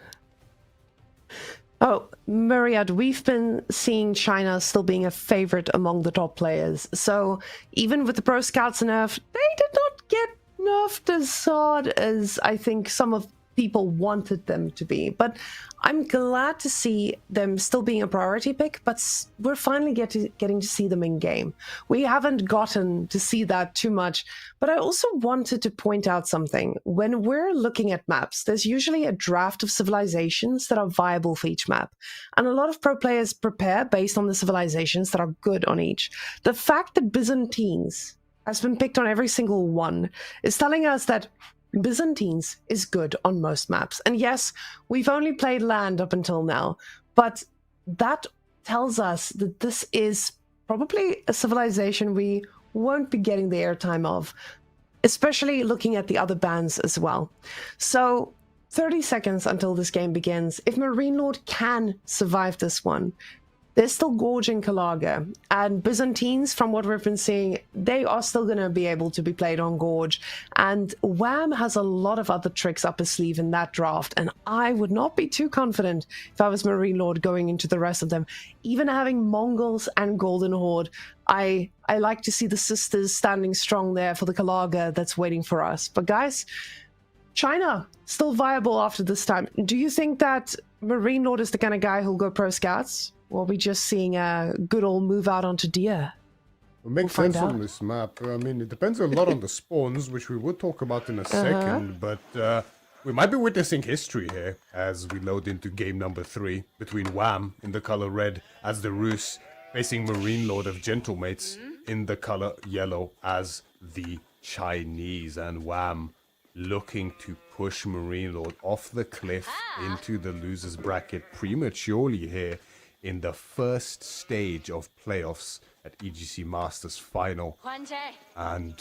Oh, Myriad, we've been seeing China still being a favorite among the top players. So even with the Pro Scouts nerf, they did not get nerfed as hard as I think some of people wanted them to be. But I'm glad to see them still being a priority pick, but we're finally getting to see them in game. We haven't gotten to see that too much, but I also wanted to point out something. When we're looking at maps, there's usually a draft of civilizations that are viable for each map, and a lot of pro players prepare based on the civilizations that are good on each. The fact that Byzantines has been picked on every single one is telling us that Byzantines is good on most maps. And yes, we've only played land up until now, but that tells us that this is probably a civilization we won't be getting the airtime of, especially looking at the other bans as well. So 30 seconds until this game begins. If Marine Lord can survive this one, they're still gorging Kalaga, and Byzantines, from what we've been seeing, they are still going to be able to be played on Gorge, and Wham has a lot of other tricks up his sleeve in that draft, and I would not be too confident if I was Marine Lord going into the rest of them. Even having Mongols and Golden Horde, I like to see the sisters standing strong there for the Kalaga that's waiting for us. But guys, China, still viable after this time. Do you think that Marine Lord is the kind of guy who'll go Pro Scouts? Or are we just seeing a good old move out onto Deer? It makes sense on this map. I mean, it depends a lot on the spawns, which we will talk about in a second, but we might be witnessing history here as we load into game number 3 between Wham in the color red as the Rus facing Marine Lord of Gentlemates in the color yellow as the Chinese, and Wham looking to push Marine Lord off the cliff into the loser's bracket prematurely here in the first stage of playoffs at EGC Masters Final. And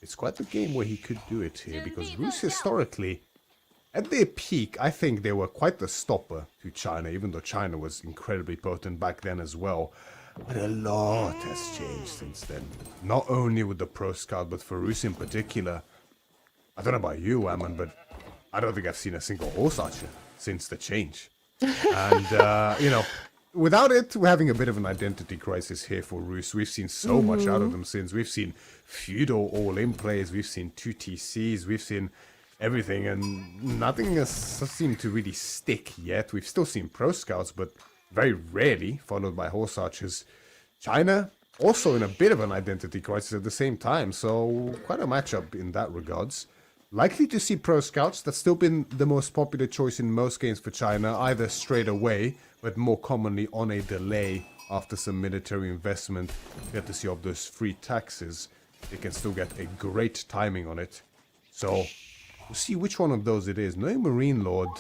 it's quite the game where he could do it here, because Rus historically, at their peak, I think they were quite the stopper to China, even though China was incredibly potent back then as well. But a lot has changed since then. Not only with the Pro Scout, but for Rus in particular. I don't know about you, Ammon, but I don't think I've seen a single horse archer since the change. And, you know, without it, we're having a bit of an identity crisis here for Rus. We've seen so much out of them since. We've seen feudal all-in plays, we've seen 2 TCs, we've seen everything, and nothing has seemed to really stick yet. We've still seen Pro Scouts, but very rarely followed by horse archers. China, also in a bit of an identity crisis at the same time, so quite a matchup in that regards. Likely to see Pro Scouts. That's still been the most popular choice in most games for China, either straight away, but more commonly on a delay after some military investment, courtesy of those free taxes. They can still get a great timing on it. So, we'll see which one of those it is. Knowing Marine Lord,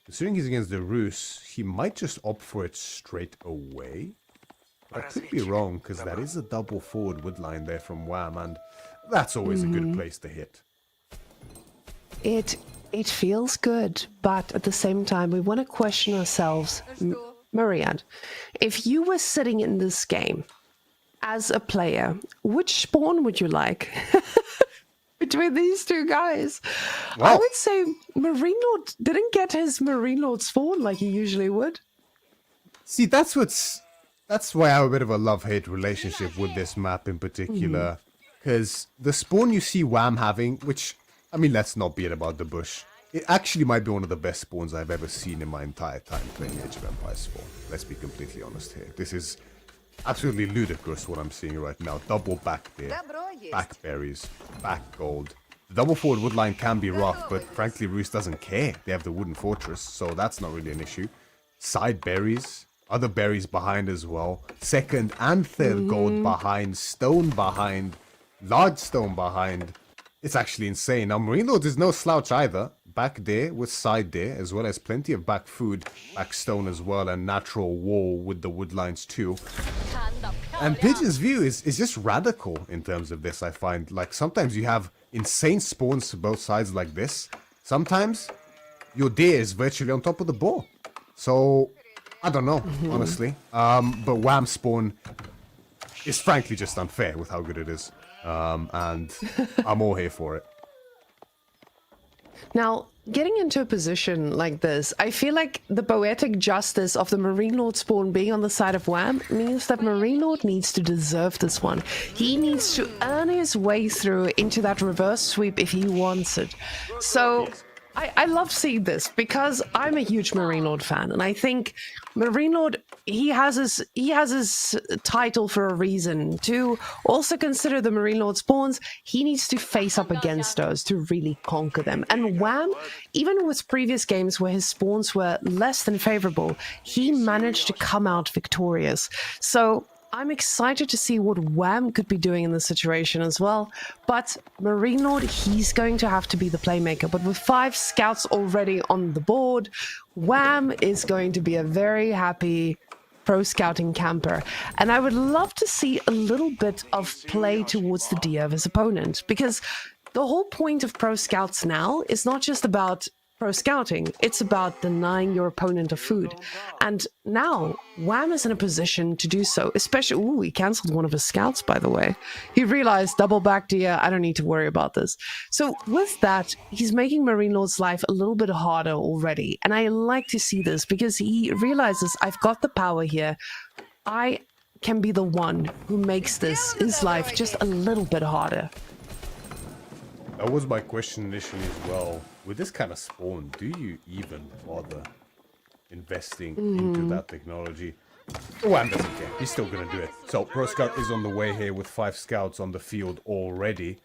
considering he's against the Rus, he might just opt for it straight away. I could be wrong, because that is a double forward wood line there from Wham, and that's always a good place to hit. It feels good, but at the same time, we want to question ourselves. Marianne, if you were sitting in this game as a player, which spawn would you like? Between these two guys, Wow. I would say Marine Lord didn't get his Marine Lord spawn like he usually would. See, that's why I have a bit of a love-hate relationship with this map in particular. Because the spawn you see Wham having, which, I mean, let's not beat about the bush. It actually might be one of the best spawns I've ever seen in my entire time playing Age of Empires spawn. Let's be completely honest here. This is absolutely ludicrous what I'm seeing right now. Double back there, back berries, back gold. The double forward wood line can be rough, but frankly, Roos doesn't care. They have the wooden fortress, so that's not really an issue. Side berries, other berries behind as well. Second and third gold behind, stone behind, large stone behind. It's actually insane. Now, Marine Lord is no slouch either. Back there with side there, as well as plenty of back food, back stone as well, and natural wall with the wood lines too. And Pigeon's view is just radical in terms of this, I find. Like, sometimes you have insane spawns to both sides like this. Sometimes your deer is virtually on top of the board. So, I don't know, honestly. But Wham spawn is frankly just unfair with how good it is. And I'm all here for it. Now, getting into a position like this, I feel like the poetic justice of the Marine Lord spawn being on the side of Wham means that Marine Lord needs to deserve this one. He needs to earn his way through into that reverse sweep if he wants it. So, I love seeing this because I'm a huge Marine Lord fan, and I think Marine Lord, he has his title for a reason. To also consider the Marine Lord spawns, he needs to face up against those to really conquer them. And Wham, even with previous games where his spawns were less than favorable, he managed to come out victorious. So I'm excited to see what Wham could be doing in this situation as well. But Marine Lord, he's going to have to be the playmaker. But with 5 scouts already on the board, Wham is going to be a very happy pro scouting camper. And I would love to see a little bit of play towards the deer of his opponent. Because the whole point of pro scouts now is not just about pro scouting, it's about denying your opponent of food. And now Wham is in a position to do so, especially, ooh, he cancelled one of his scouts, by the way. He realized double back deer, I don't need to worry about this. So with that, he's making Marine Lord's life a little bit harder already. And I like to see this because he realizes, I've got the power here. I can be the one who makes his life just a little bit harder. That was my question initially as well. With this kind of spawn, do you even bother investing into that technology? Wham doesn't care. He's still going to do it. So, Pro Scout is on the way here with 5 scouts on the field already.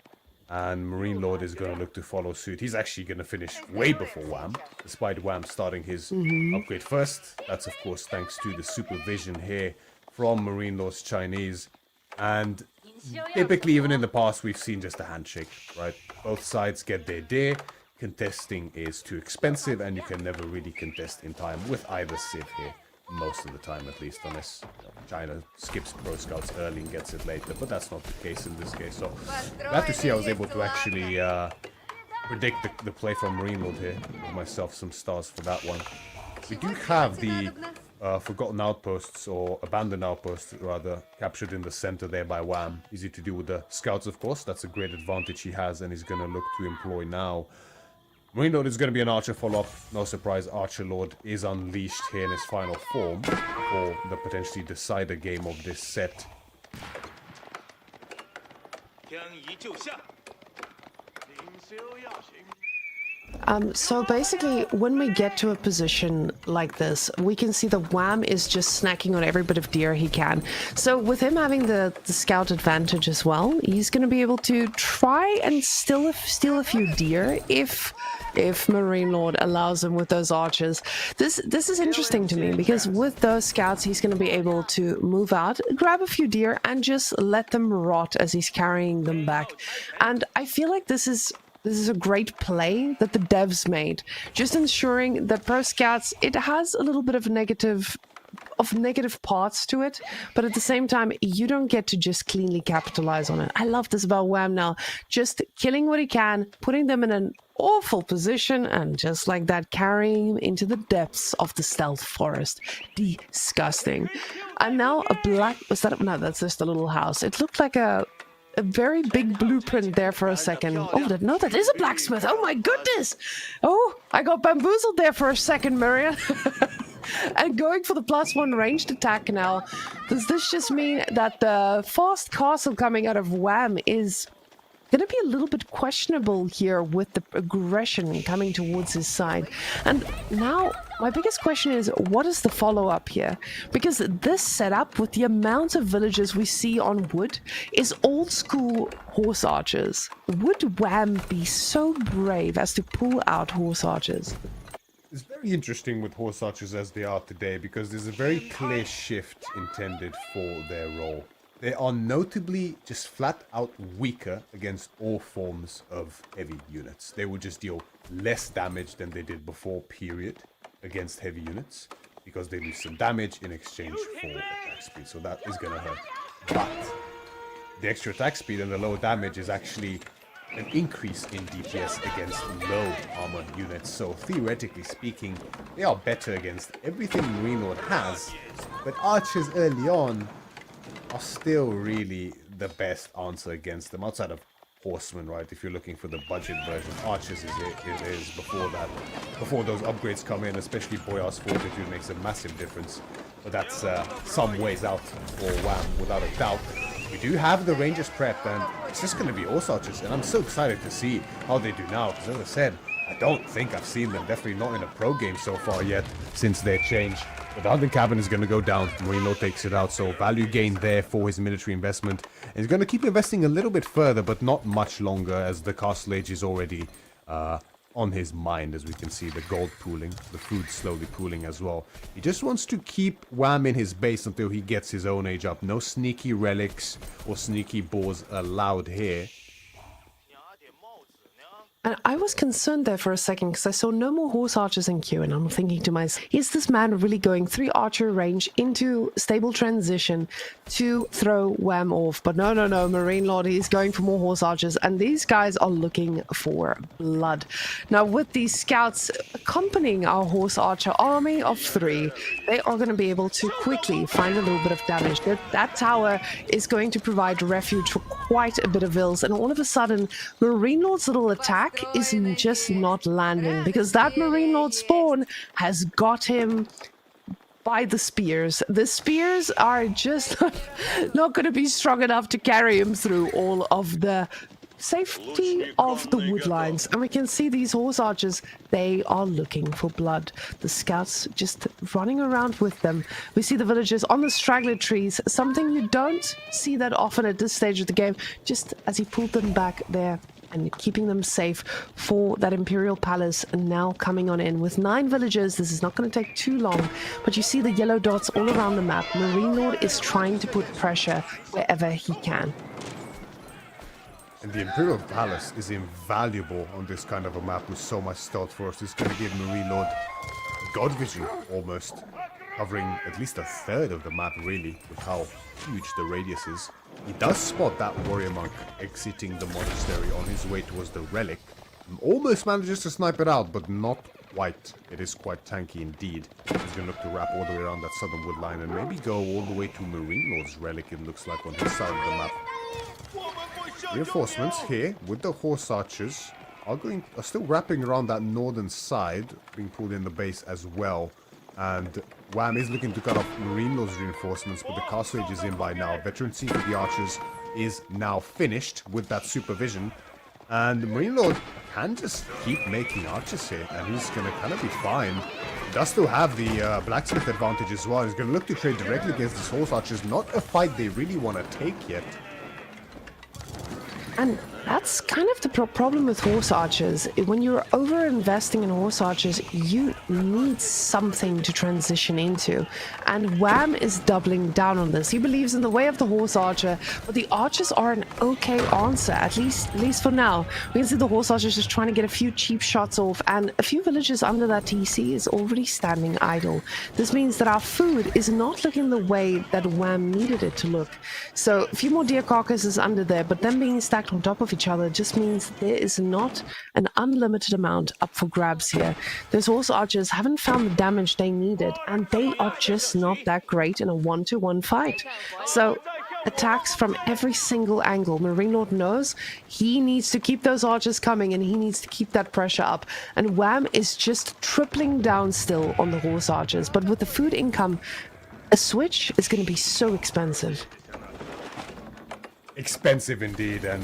And Marine Lord is going to look to follow suit. He's actually going to finish way before Wham, despite Wham starting his upgrade first. That's, of course, thanks to the supervision here from Marine Lord's Chinese. And typically, even in the past, we've seen just a handshake, right? Both sides get their day. Contesting is too expensive, and you can never really contest in time with either Civ here, most of the time at least, unless China skips Pro Scouts early and gets it later, but that's not the case in this case. So, glad to see I was able to actually predict the play from Marine Lord here. Give myself some stars for that one. We do have the forgotten outposts, or abandoned outposts rather, captured in the center there by Wham. Easy to do with the scouts, of course. That's a great advantage he has, and he's going to look to employ now. Marine Lord is going to be an Archer follow-up. No surprise, Archer Lord is unleashed here in his final form for the potentially decider game of this set. So basically, when we get to a position like this, we can see that Wham is just snacking on every bit of deer he can. So with him having the scout advantage as well, he's going to be able to try and steal a few deer if Marine Lord allows him with those archers. This is interesting to me because with those scouts, he's going to be able to move out, grab a few deer, and just let them rot as he's carrying them back. And I feel like this is a great play that the devs made, just ensuring that Pro Scouts, it has a little bit of negative parts to it, but at the same time, you don't get to just cleanly capitalize on it. I love this about Wham now, just killing what he can, putting them in an awful position, and just like that, carrying him into the depths of the stealth forest. Disgusting. And now a black... Was that... No, that's just a little house. It looked like a very big blueprint there for a second. Oh, no, that is a blacksmith. Oh my goodness. Oh, I got bamboozled there for a second, Marian. And going for the +1 ranged attack now. Does this just mean that the fast castle coming out of Wham is going to be a little bit questionable here with the aggression coming towards his side? And now my biggest question is, what is the follow-up here? Because this setup with the amount of villagers we see on wood is old school horse archers. Would Wham be so brave as to pull out horse archers? It's very interesting with horse archers as they are today, because there's a very clear shift intended for their role. They are notably just flat out weaker against all forms of heavy units. They will just deal less damage than they did before, period, against heavy units, because they lose some damage in exchange for attack speed. So that is going to hurt. But the extra attack speed and the lower damage is actually an increase in DPS against low armored units. So theoretically speaking, they are better against everything Marine Lord has, but archers early on are still really the best answer against them, outside of horsemen, right? If you're looking for the budget version, archers is before that, before those upgrades come in, especially Boyar's Fortitude makes a massive difference. But that's some ways out for Wham, without a doubt. We do have the Rangers prep, and it's just going to be horse archers, and I'm so excited to see how they do now, because as I said, I don't think I've seen them, definitely not in a pro game so far yet, since their change. But the hunting cabin is going to go down, Marine Lord takes it out, so value gain there for his military investment. And he's going to keep investing a little bit further, but not much longer, as the castle age is already on his mind, as we can see, the gold pooling, the food slowly pooling as well. He just wants to keep Wham in his base until he gets his own age up. No sneaky relics or sneaky boars allowed here. And I was concerned there for a second because I saw no more horse archers in queue, and I'm thinking to myself, is this man really going 3 archer range into stable transition to throw Wham off? But no, Marine Lord, he's going for more horse archers, and these guys are looking for blood. Now, with these scouts accompanying our horse archer army of 3, they are going to be able to quickly find a little bit of damage. That tower is going to provide refuge for quite a bit of vills, and all of a sudden, Marine Lord's little attack is just not landing, because that Marine Lord spawn has got him by the spears. The spears are just not going to be strong enough to carry him through all of the safety of the wood lines. And we can see these horse archers, they are looking for blood. The scouts just running around with them. We see the villagers on the straggler trees, something you don't see that often at this stage of the game, just as he pulled them back there and keeping them safe for that Imperial Palace. Now coming on in with 9 villagers. This is not going to take too long, but you see the yellow dots all around the map. Marine Lord is trying to put pressure wherever he can. And the Imperial Palace is invaluable on this kind of a map with so much stealth for us. It's going to give Marine Lord God vision almost, covering at least a third of the map really, with how huge the radius is. He does spot that warrior monk exiting the monastery on his way towards the relic. Almost manages to snipe it out, but not quite. It is quite tanky indeed. He's going to look to wrap all the way around that southern wood line and maybe go all the way to Marine Lord's relic, it looks like, on his side of the map. Reinforcements here with the horse archers are still wrapping around that northern side, being pulled in the base as well. And Wham is looking to cut off Marine Lord's reinforcements, but the castle age is in by now. Veterancy for the archers is now finished with that supervision. And Marine Lord can just keep making archers here, and he's going to kind of be fine. He does still have the blacksmith advantage as well. He's going to look to trade directly against these horse archers. Not a fight they really want to take yet. And that's kind of the problem with horse archers. When you're over-investing in horse archers, you need something to transition into. And Wham is doubling down on this. He believes in the way of the horse archer, but the archers are an okay answer, at least for now. We can see the horse archers just trying to get a few cheap shots off, and a few villages under that TC is already standing idle. This means that our food is not looking the way that Wham needed it to look. So a few more deer carcasses under there, but them being stacked on top of off each other just means there is not an unlimited amount up for grabs here. Those horse archers haven't found the damage they needed, and they are just not that great in a 1-to-1 fight. So attacks from every single angle. Marine Lord knows he needs to keep those archers coming, and he needs to keep that pressure up. And Wham is just tripling down still on the horse archers. But with the food income, a switch is going to be so expensive. Expensive indeed, and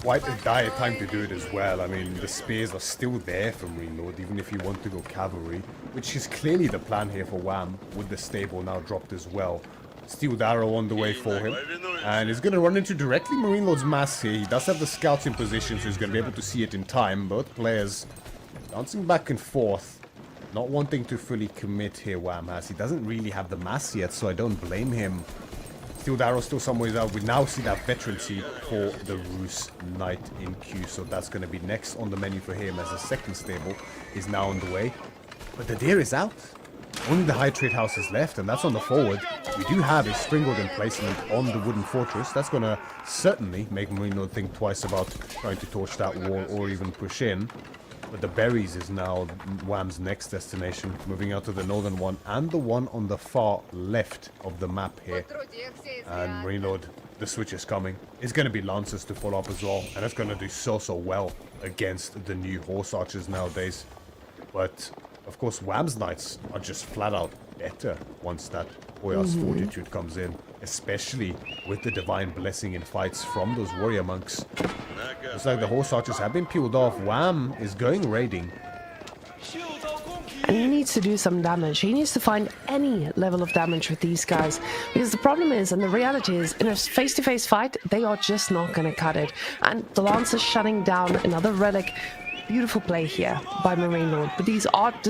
quite a dire time to do it as well. I mean, the spears are still there for Marine Lord, even if you want to go cavalry, which is clearly the plan here for Wham, with the stable now dropped as well. Steeled arrow on the way for him, and he's going to run into directly Marine Lord's mass here. He does have the scouts in position, so he's going to be able to see it in time. Both players bouncing back and forth, not wanting to fully commit here. Wham has. He doesn't really have the mass yet, so I don't blame him. Steeled arrow still some ways out. We now see that veterancy for the Roos Knight in queue, so that's going to be next on the menu for him, as the second stable is now on the way. But the deer is out. Only the high trade house is left, and that's on the forward. We do have a Springwood emplacement on the wooden fortress. That's going to certainly make Marine Lord think twice about trying to torch that wall or even push in. But the berries is now Wham's next destination, moving out to the northern one and the one on the far left of the map here. And Marine Lord, the switch is coming. It's going to be Lancers to follow up as well, and it's going to do so well against the new horse archers nowadays. But of course, Wham's Knights are just flat out better once that Hoya's Fortitude comes in, especially with the Divine Blessing in fights from those warrior monks. Looks like the horse archers have been peeled off. Wham is going raiding. And he needs to do some damage. He needs to find any level of damage with these guys. Because the problem is, and the reality is, in a face-to-face fight, they are just not going to cut it. And the Lancer's shutting down another relic. Beautiful play here by Marine Lord. But this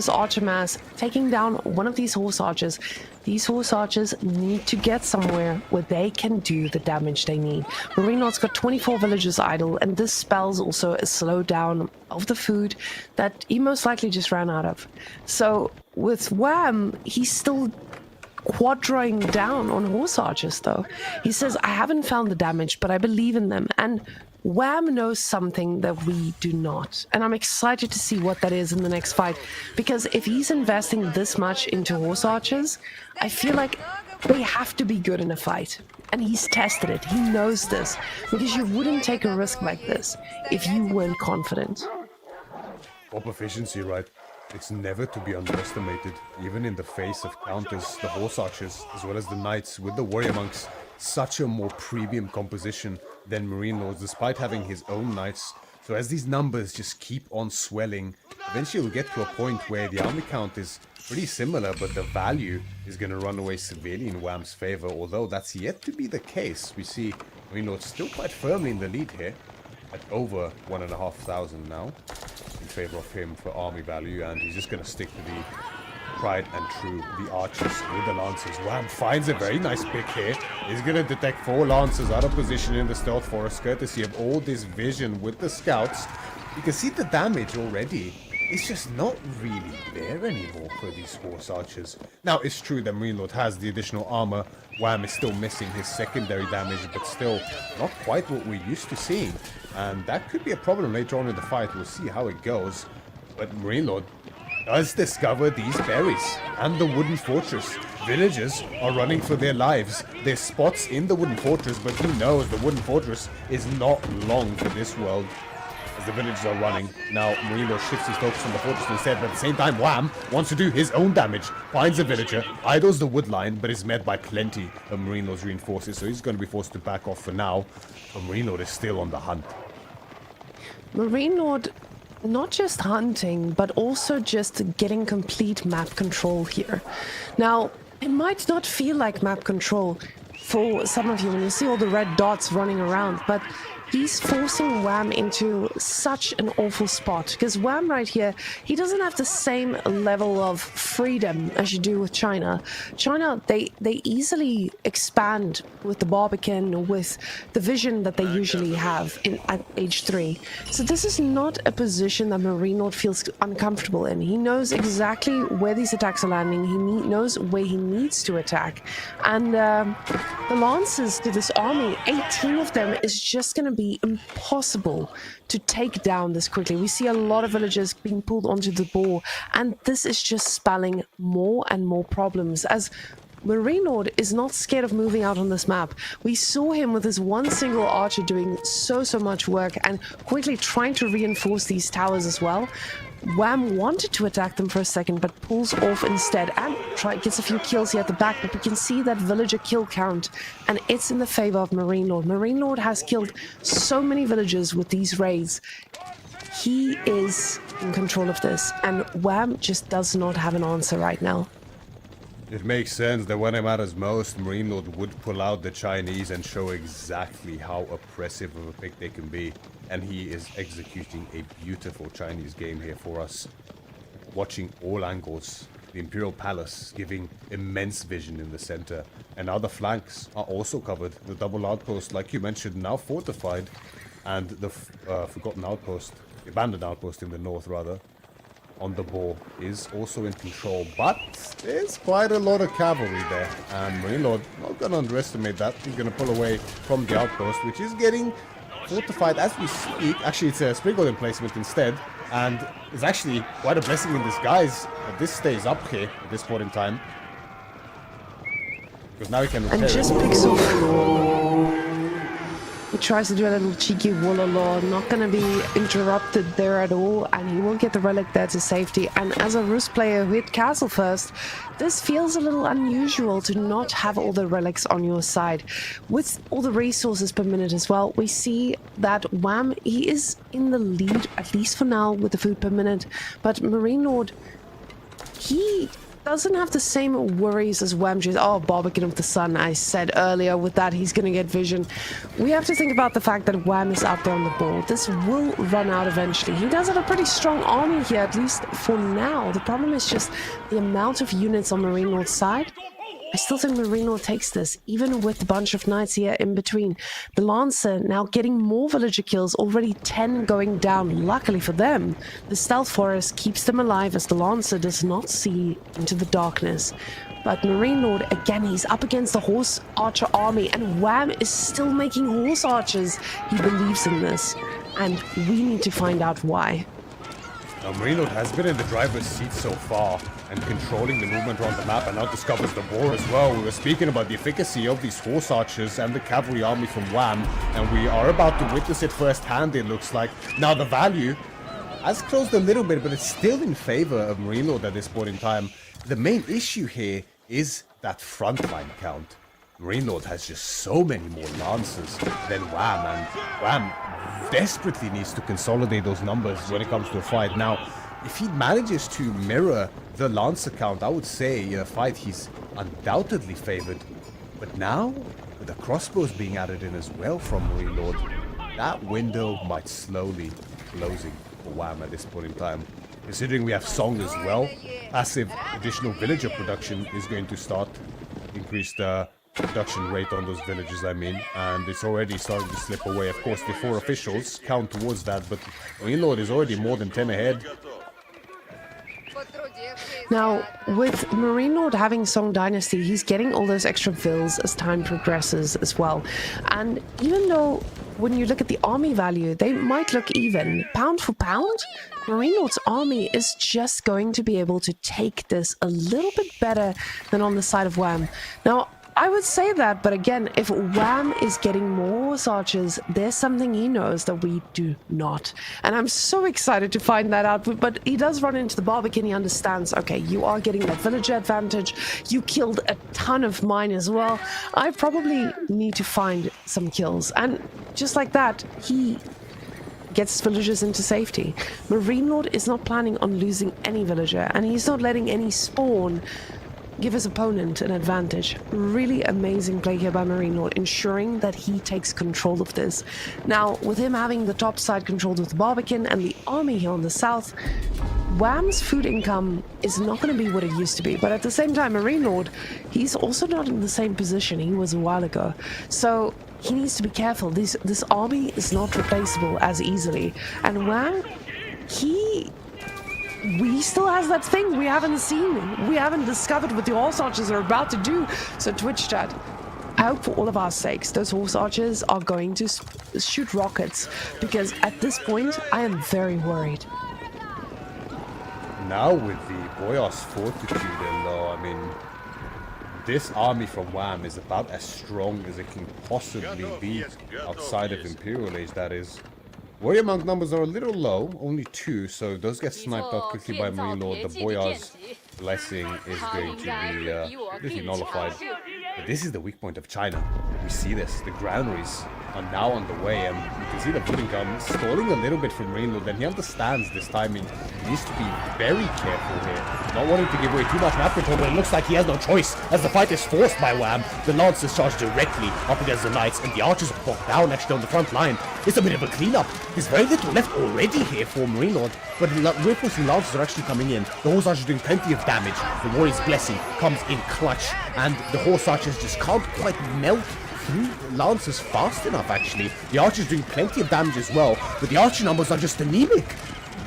archer mass taking down one of these horse archers. These horse archers need to get somewhere where they can do the damage they need. Marine Lord's got 24 villagers idle, and this spells also a slowdown of the food that he most likely just ran out of. So with Wham, he's still quadring down on horse archers though. He says, I haven't found the damage, but I believe in them. And Wham knows something that we do not, and I'm excited to see what that is in the next fight, because if he's investing this much into horse archers, I feel like they have to be good in a fight, and he's tested it. He knows this, because you wouldn't take a risk like this if you weren't confident. Top efficiency, right? It's never to be underestimated, even in the face of counters. The horse archers, as well as the knights with the warrior monks, such a more premium composition than Marine Lords, despite having his own knights. So as these numbers just keep on swelling, eventually we'll get to a point where the army count is pretty similar, but the value is going to run away severely in Wham's favor, although that's yet to be the case. We see Marine Lords still quite firmly in the lead here, at over 1,500 now, in favor of him for army value, and he's just going to stick to the tried and true, the archers with the lancers. Wham finds a very nice pick here. He's going to detect 4 lancers out of position in the stealth forest, courtesy of all this vision with the scouts. You can see the damage already. It's just not really there anymore for these horse archers. Now, it's true that Marine Lord has the additional armor. Wham is still missing his secondary damage, but still not quite what we're used to seeing. And that could be a problem later on in the fight. We'll see how it goes. But Marine Lord does discover these berries and the wooden fortress. Villagers are running for their lives. There's spots in the wooden fortress, but he knows the wooden fortress is not long for this world. As the villagers are running, now Marine Lord shifts his focus on the fortress instead, but at the same time Wham wants to do his own damage, finds a villager, idles the wood line, but is met by plenty of Marine Lord's reinforces, so he's going to be forced to back off for now. But Marine Lord is still on the hunt. Marine Lord not just hunting, but also just getting complete map control here. Now, it might not feel like map control for some of you when you see all the red dots running around, but he's forcing Wham into such an awful spot, because Wham right here, he doesn't have the same level of freedom as you do with China. China, they easily expand with the Barbican, with the vision that they usually have at age 3. So this is not a position that Marine Lord feels uncomfortable in. He knows exactly where these attacks are landing. He knows where he needs to attack. And the Lancers to this army, 18 of them, is just going to be impossible to take down this quickly. We see a lot of villagers being pulled onto the boar, and this is just spelling more and more problems, as Marine Lord is not scared of moving out on this map. We saw him with his one single archer doing so much work and quickly trying to reinforce these towers as well. Wham wanted to attack them for a second, but pulls off instead and gets a few kills here at the back, but we can see that villager kill count, and it's in the favor of Marine Lord. Marine Lord has killed so many villagers with these raids. He is in control of this, and Wham just does not have an answer right now. It makes sense that when it matters most, Marine Lord would pull out the Chinese and show exactly how oppressive of a pick they can be. And he is executing a beautiful Chinese game here for us. Watching all angles. The Imperial Palace giving immense vision in the center. And now the flanks are also covered. The double outpost, like you mentioned, now fortified. And the forgotten outpost, the abandoned outpost in the north rather, on the boar is also in control, but there's quite a lot of cavalry there, and Marine Lord not gonna underestimate that. He's gonna pull away from the outpost, which is getting fortified as we speak. Actually, it's a Springald emplacement instead, and it's actually quite a blessing in disguise that this stays up here at this point in time, because now he can repair and just it. picks off. He tries to do a little cheeky Wololo, not going to be interrupted there at all, and he will get the relic there to safety. And as a Rus player who hit castle first, this feels a little unusual to not have all the relics on your side. With all the resources per minute as well, we see that Wham, he is in the lead, at least for now, with the food per minute. But Marine Lord, he doesn't have the same worries as Wham. Oh, Barbican of the Sun, I said earlier, with that he's gonna get vision. We have to think about the fact that Wham is out there on the board. This will run out eventually. He does have a pretty strong army here, at least for now. The problem is just the amount of units on Marine Lord's side. I still think Marine Lord takes this, even with a bunch of knights here in between. The Lancer now getting more villager kills, already 10 going down. Luckily for them, the Stealth Forest keeps them alive as the Lancer does not see into the darkness. But Marine Lord, again, he's up against the Horse Archer army, and Wham is still making Horse Archers. He believes in this, and we need to find out why. Now, Marine Lord has been in the driver's seat so far and controlling the movement around the map, and now discovers the boar as well. We were speaking about the efficacy of these horse archers and the cavalry army from Wham, and we are about to witness it firsthand, it looks like. Now, the value has closed a little bit, but it's still in favor of Marine Lord at this point in time. The main issue here is that frontline count. Marine Lord has just so many more Lancers than Wham, and Wham desperately needs to consolidate those numbers when it comes to a fight. Now, if he manages to mirror the Lancer count, I would say in a fight he's undoubtedly favored. But now, with the crossbows being added in as well from Marine Lord, that window might slowly closing for Wham at this point in time. Considering we have Song as well, passive additional villager production is going to start. Increased production rate on those villages, I mean, and it's already starting to slip away. Of course, the 4 officials count towards that, but Marine Lord is already more than 10 ahead. Now, with Marine Lord having Song Dynasty, he's getting all those extra vills as time progresses as well. And even though when you look at the army value, they might look even, pound for pound, Marine Lord's army is just going to be able to take this a little bit better than on the side of Wham. Now, I would say that, but again, if Wham is getting more archers, there's something he knows that we do not. And I'm so excited to find that out. But he does run into the Barbican. He understands, okay, you are getting that villager advantage. You killed a ton of mine as well. I probably need to find some kills. And just like that, he gets villagers into safety. Marine Lord is not planning on losing any villager, and he's not letting any spawn give his opponent an advantage. Really amazing play here by Marine Lord, ensuring that he takes control of this. Now, with him having the top side controlled with the Barbican and the army here on the south, Wham's food income is not going to be what it used to be. But at the same time, Marine Lord, he's also not in the same position he was a while ago. So he needs to be careful. This army is not replaceable as easily. And Wham, he still has that thing we haven't seen, we haven't discovered what the Horse Archers are about to do. So Twitch chat, I hope for all of our sakes, those horse archers are going to shoot rockets, because at this point, I am very worried. Now with the Boyar's fortitude in though, I mean, this army from Wham is about as strong as it can possibly be outside of Imperial Age, that is. Warrior Monk numbers are a little low, only 2, so those get sniped out quickly by Marine Lord. The Boyar's blessing is going to be completely nullified. But this is the weak point of China. We see this. The granaries are now on the way, and you can see the Pudding gun stalling a little bit from Marine Lord, and he understands this timing. He needs to be very careful here. Not wanting to give away too much map control, but it looks like he has no choice, as the fight is forced by Wham. The Lancers charge directly up against the Knights, and the Archers are blocked down actually on the front line. It's a bit of a cleanup. There's very little left already here for Marine Lord, but the reinforcing Lancers are actually coming in. The Horse Archers are doing plenty of damage. The Warrior's Blessing comes in clutch, and the Horse Archers just can't quite melt through Lancers fast enough, actually. The Archers doing plenty of damage as well, but the Archer numbers are just anemic.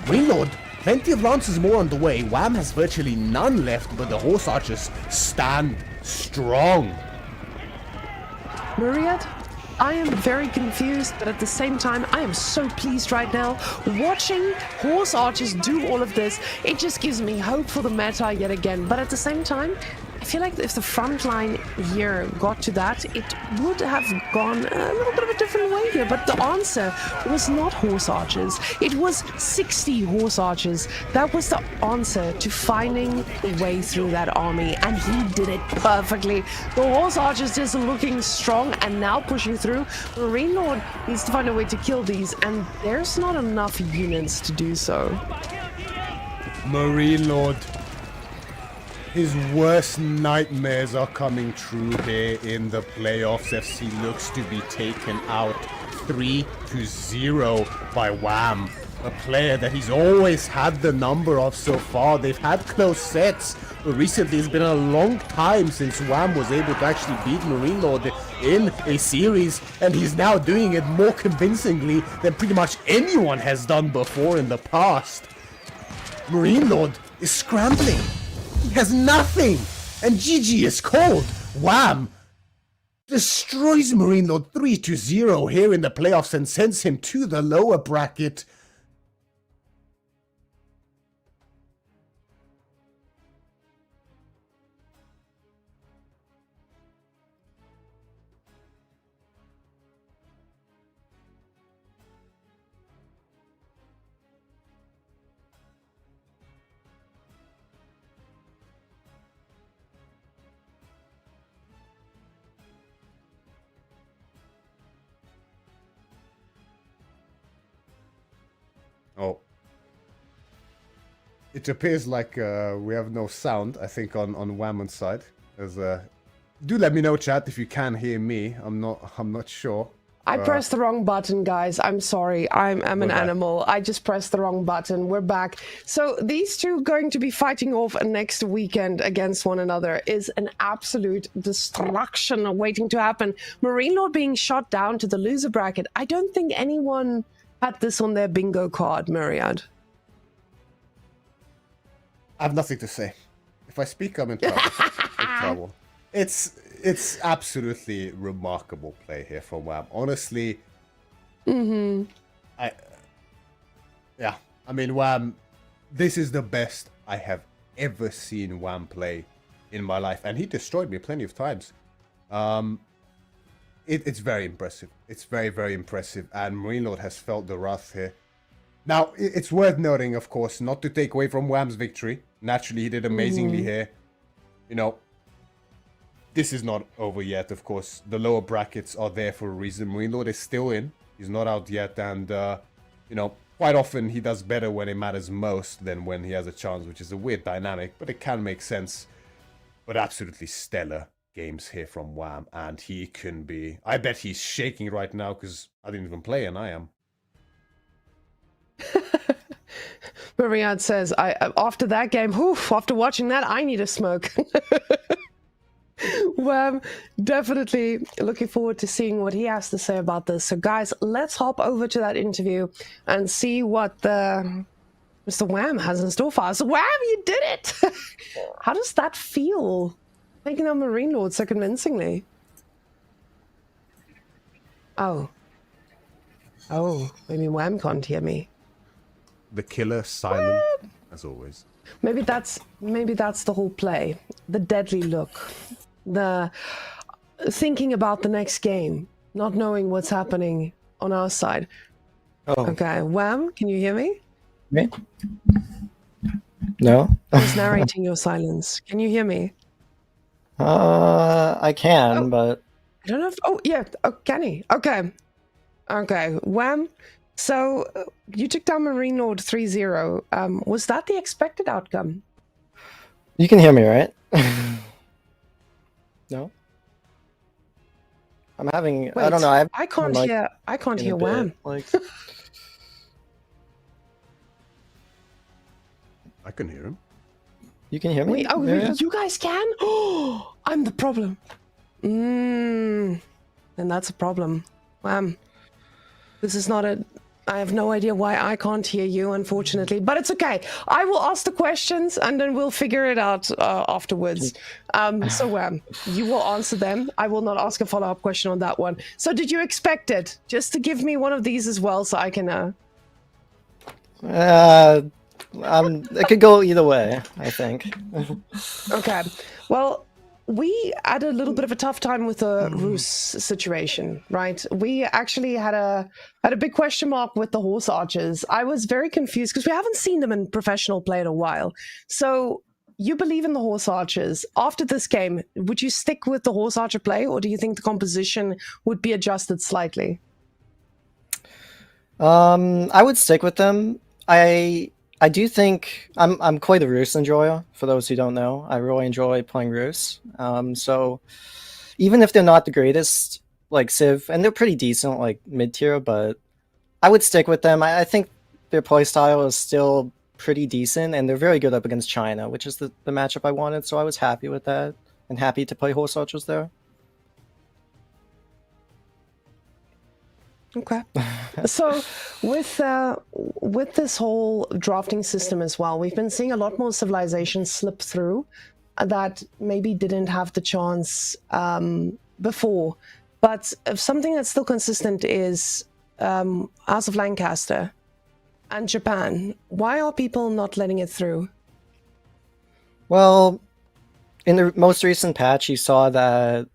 Marine Lord, plenty of Lancers more on the way. Wham has virtually none left, but the Horse Archers stand strong. Myriad, I am very confused, but at the same time, I am so pleased right now. Watching Horse Archers do all of this, it just gives me hope for the meta yet again. But at the same time, I feel like if the front line here got to that, it would have gone a little bit of a different way here. But the answer was not Horse Archers. It was 60 Horse Archers. That was the answer to finding the way through that army. And he did it perfectly. The Horse Archers just looking strong and now pushing through. Marine Lord needs to find a way to kill these. And there's not enough units to do so. Marine Lord. His worst nightmares are coming true here in the playoffs. FC looks to be taken out 3-0 by Wham. A player that he's always had the number of so far. They've had close sets, but recently it's been a long time since Wham was able to actually beat Marine Lord in a series, and he's now doing it more convincingly than pretty much anyone has done before in the past. Marine Lord is scrambling. He has nothing, and GG is cold. Wham destroys Marine Lord 3-0 here in the playoffs and sends him to the lower bracket. Oh. It appears like we have no sound, I think, on Whammon's side. Do let me know, chat, if you can hear me. I'm not sure. I pressed the wrong button, guys. I'm sorry. I'm an animal. I just pressed the wrong button. We're back. So these two going to be fighting off next weekend against one another is an absolute destruction waiting to happen. Marine Lord being shot down to the loser bracket. I don't think anyone had this on their bingo card, Myriad. I have nothing to say. If I speak, I'm in trouble. It's absolutely remarkable play here from Wham. Honestly, I mean, Wham, this is the best I have ever seen Wham play in my life, and he destroyed me plenty of times. It's very impressive. It's very, very impressive, and Marine Lord has felt the wrath here. Now, it's worth noting, of course, not to take away from Wham's victory. Naturally, he did amazingly here. You know, this is not over yet, of course. The lower brackets are there for a reason. Marine Lord is still in. He's not out yet, and, you know, quite often he does better when it matters most than when he has a chance, which is a weird dynamic, but it can make sense. But absolutely stellar games here from Wham, and he can be... I bet he's shaking right now, because I didn't even play, and I am. Myriad says, after that game, after watching that, I need a smoke. Well, definitely looking forward to seeing what he has to say about this. So guys, let's hop over to that interview and see what Mr. Wham has in store for us. Wham, you did it! How does that feel? Taking on Marine Lord so convincingly. Oh. Oh, maybe Wham can't hear me. The killer silent, as always. Maybe that's the whole play. The deadly look. The thinking about the next game, not knowing what's happening on our side. Oh, Okay, Wham, can you hear me? me? No. Who's narrating your silence? Can you hear me? I can, Oh. but I don't know if... Oh, yeah. Oh, can he? Okay. Okay. Wham. So, you took down Marine Lord 3-0. Was that the expected outcome? you can hear me, right? No. I'm having. I don't know. I can't like, hear. I can't hear Wham. Like, I can hear him. you can hear me? Wait. Oh, Maria? you guys can? Oh, I'm the problem. Then that's a problem. Wham. This is not a... I have no idea why I can't hear you, unfortunately. But it's okay. I will ask the questions, and then we'll figure it out afterwards. So, Wham, you will answer them. I will not ask a follow-up question on that one. So, did you expect it? Just to give me one of these as well, so I can... It could go either way, I think. Okay. Well, we had a little bit of a tough time with the Roos situation, right? We actually had a big question mark with the horse archers. I was very confused because we haven't seen them in professional play in a while. So you believe in the horse archers. After this game, would you stick with the horse archer play, or do you think the composition would be adjusted slightly? I would stick with them. I do think I'm quite a Roos enjoyer. For those who don't know, I really enjoy playing Roos. So even if they're not the greatest, like Civ, and they're pretty decent, like mid tier, but I would stick with them. I think their playstyle is still pretty decent, and they're very good up against China, which is the matchup I wanted. So I was happy with that, and happy to play horse archers there. Okay. So with this whole drafting system as well, we've been seeing a lot more civilizations slip through that maybe didn't have the chance before. But something that's still consistent is House of Lancaster and Japan. Why are people not letting it through? Well, in the most recent patch, you saw that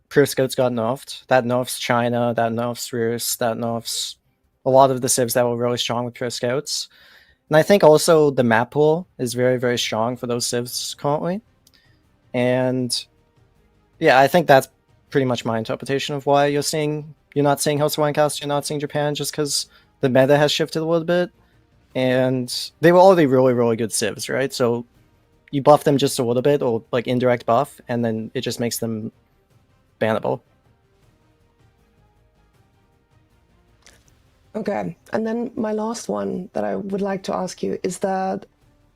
Pure Scouts got nerfed. That nerfs China, that nerfs Roos, that nerfs a lot of the civs that were really strong with Pure Scouts. And I think also the map pool is very, very strong for those civs currently. And yeah, I think that's pretty much my interpretation of why you're not seeing House of Lancaster, you're not seeing Japan, just because the meta has shifted a little bit. And they were already really, really good civs, right? So you buff them just a little bit, or like indirect buff, and then it just makes them bannable. Okay, and then my last one that I would like to ask you is that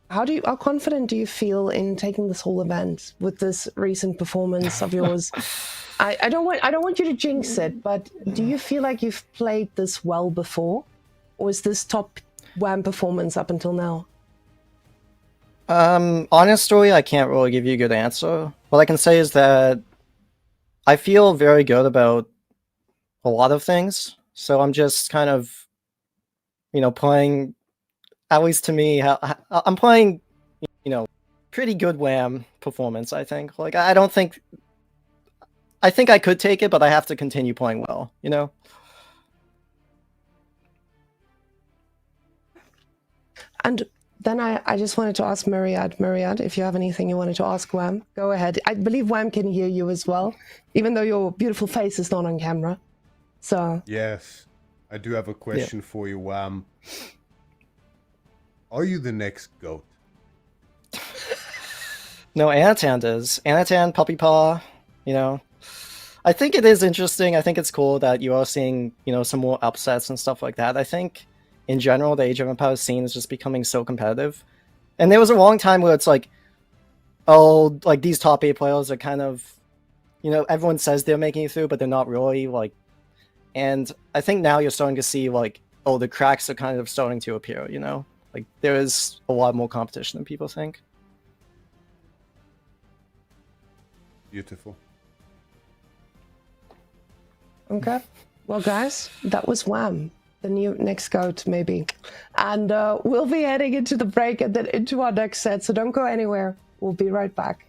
how confident do you feel in taking this whole event with this recent performance of yours? I don't want you to jinx it, but do you feel like you've played this well before, or is this top Wham performance up until now? Honestly, I can't really give you a good answer. What I can say is that I feel very good about a lot of things, so I'm just kind of, playing, at least to me, I'm playing, pretty good Wham performance, I think. Like, I think I could take it, but I have to continue playing well, And then I just wanted to ask Myriad, if you have anything you wanted to ask Wham, go ahead. I believe Wham can hear you as well, even though your beautiful face is not on camera. So yes, I do have a question for you, Wham. Are you the next GOAT? No, Anatan does. Anatan, Puppy Paw, I think it is interesting. I think it's cool that you are seeing, some more upsets and stuff like that. I think in general, the Age of Empires scene is just becoming so competitive. And there was a long time where it's like, oh, like these top 8 players are kind of, everyone says they're making it through, but they're not really, like. And I think now you're starting to see, like, oh, the cracks are kind of starting to appear, Like, there is a lot more competition than people think. Beautiful. okay. Well, guys, that was Wham, the new next goat, maybe. And we'll be heading into the break and then into our next set, so don't go anywhere. We'll be right back.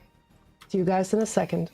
See you guys in a second.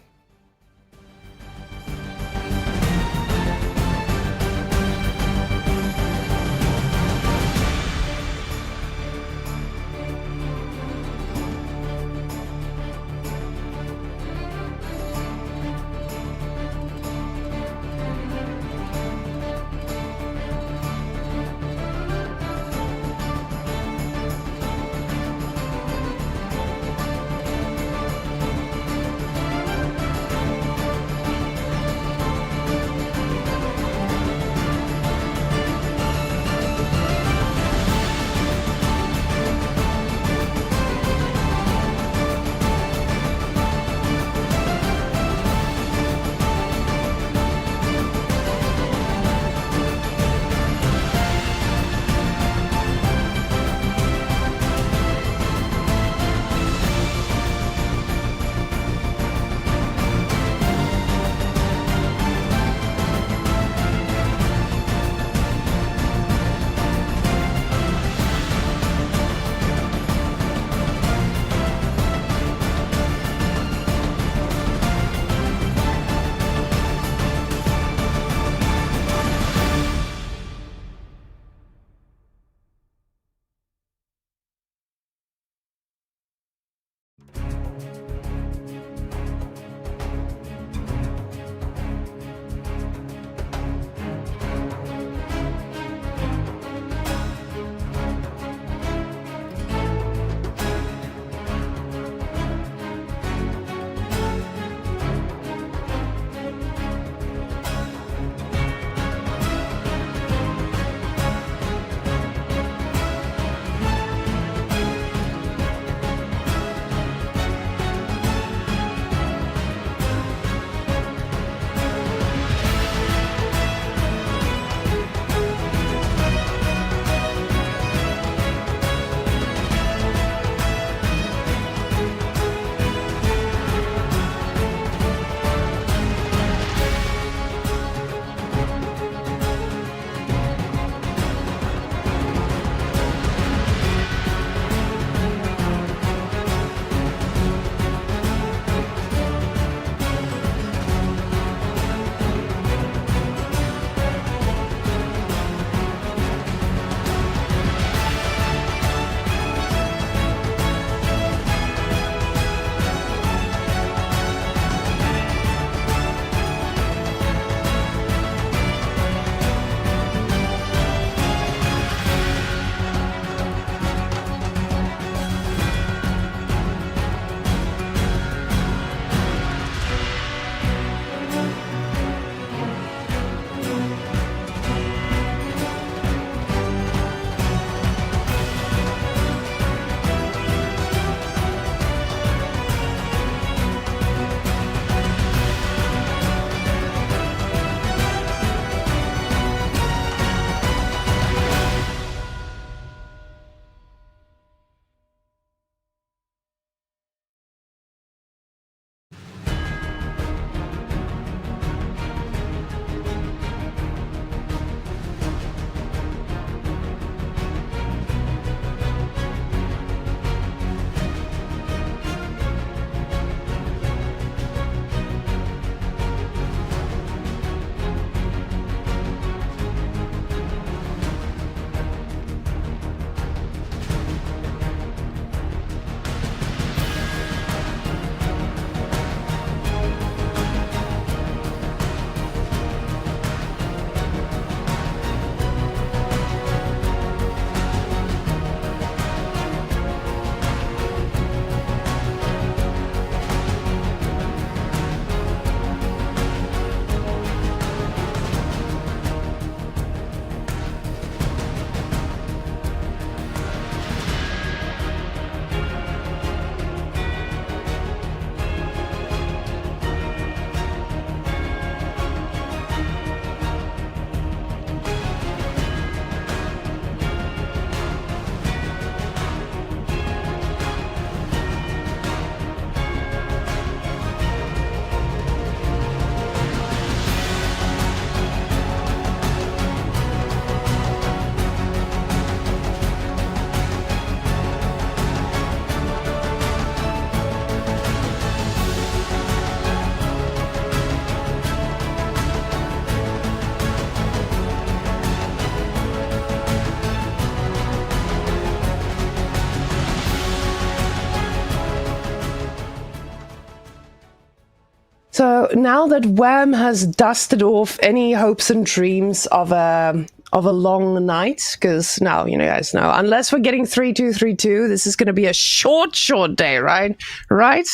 So now that Wham has dusted off any hopes and dreams of a long night, because now, you guys know, unless we're getting 3-2, 3-2, this is going to be a short day, right? Right?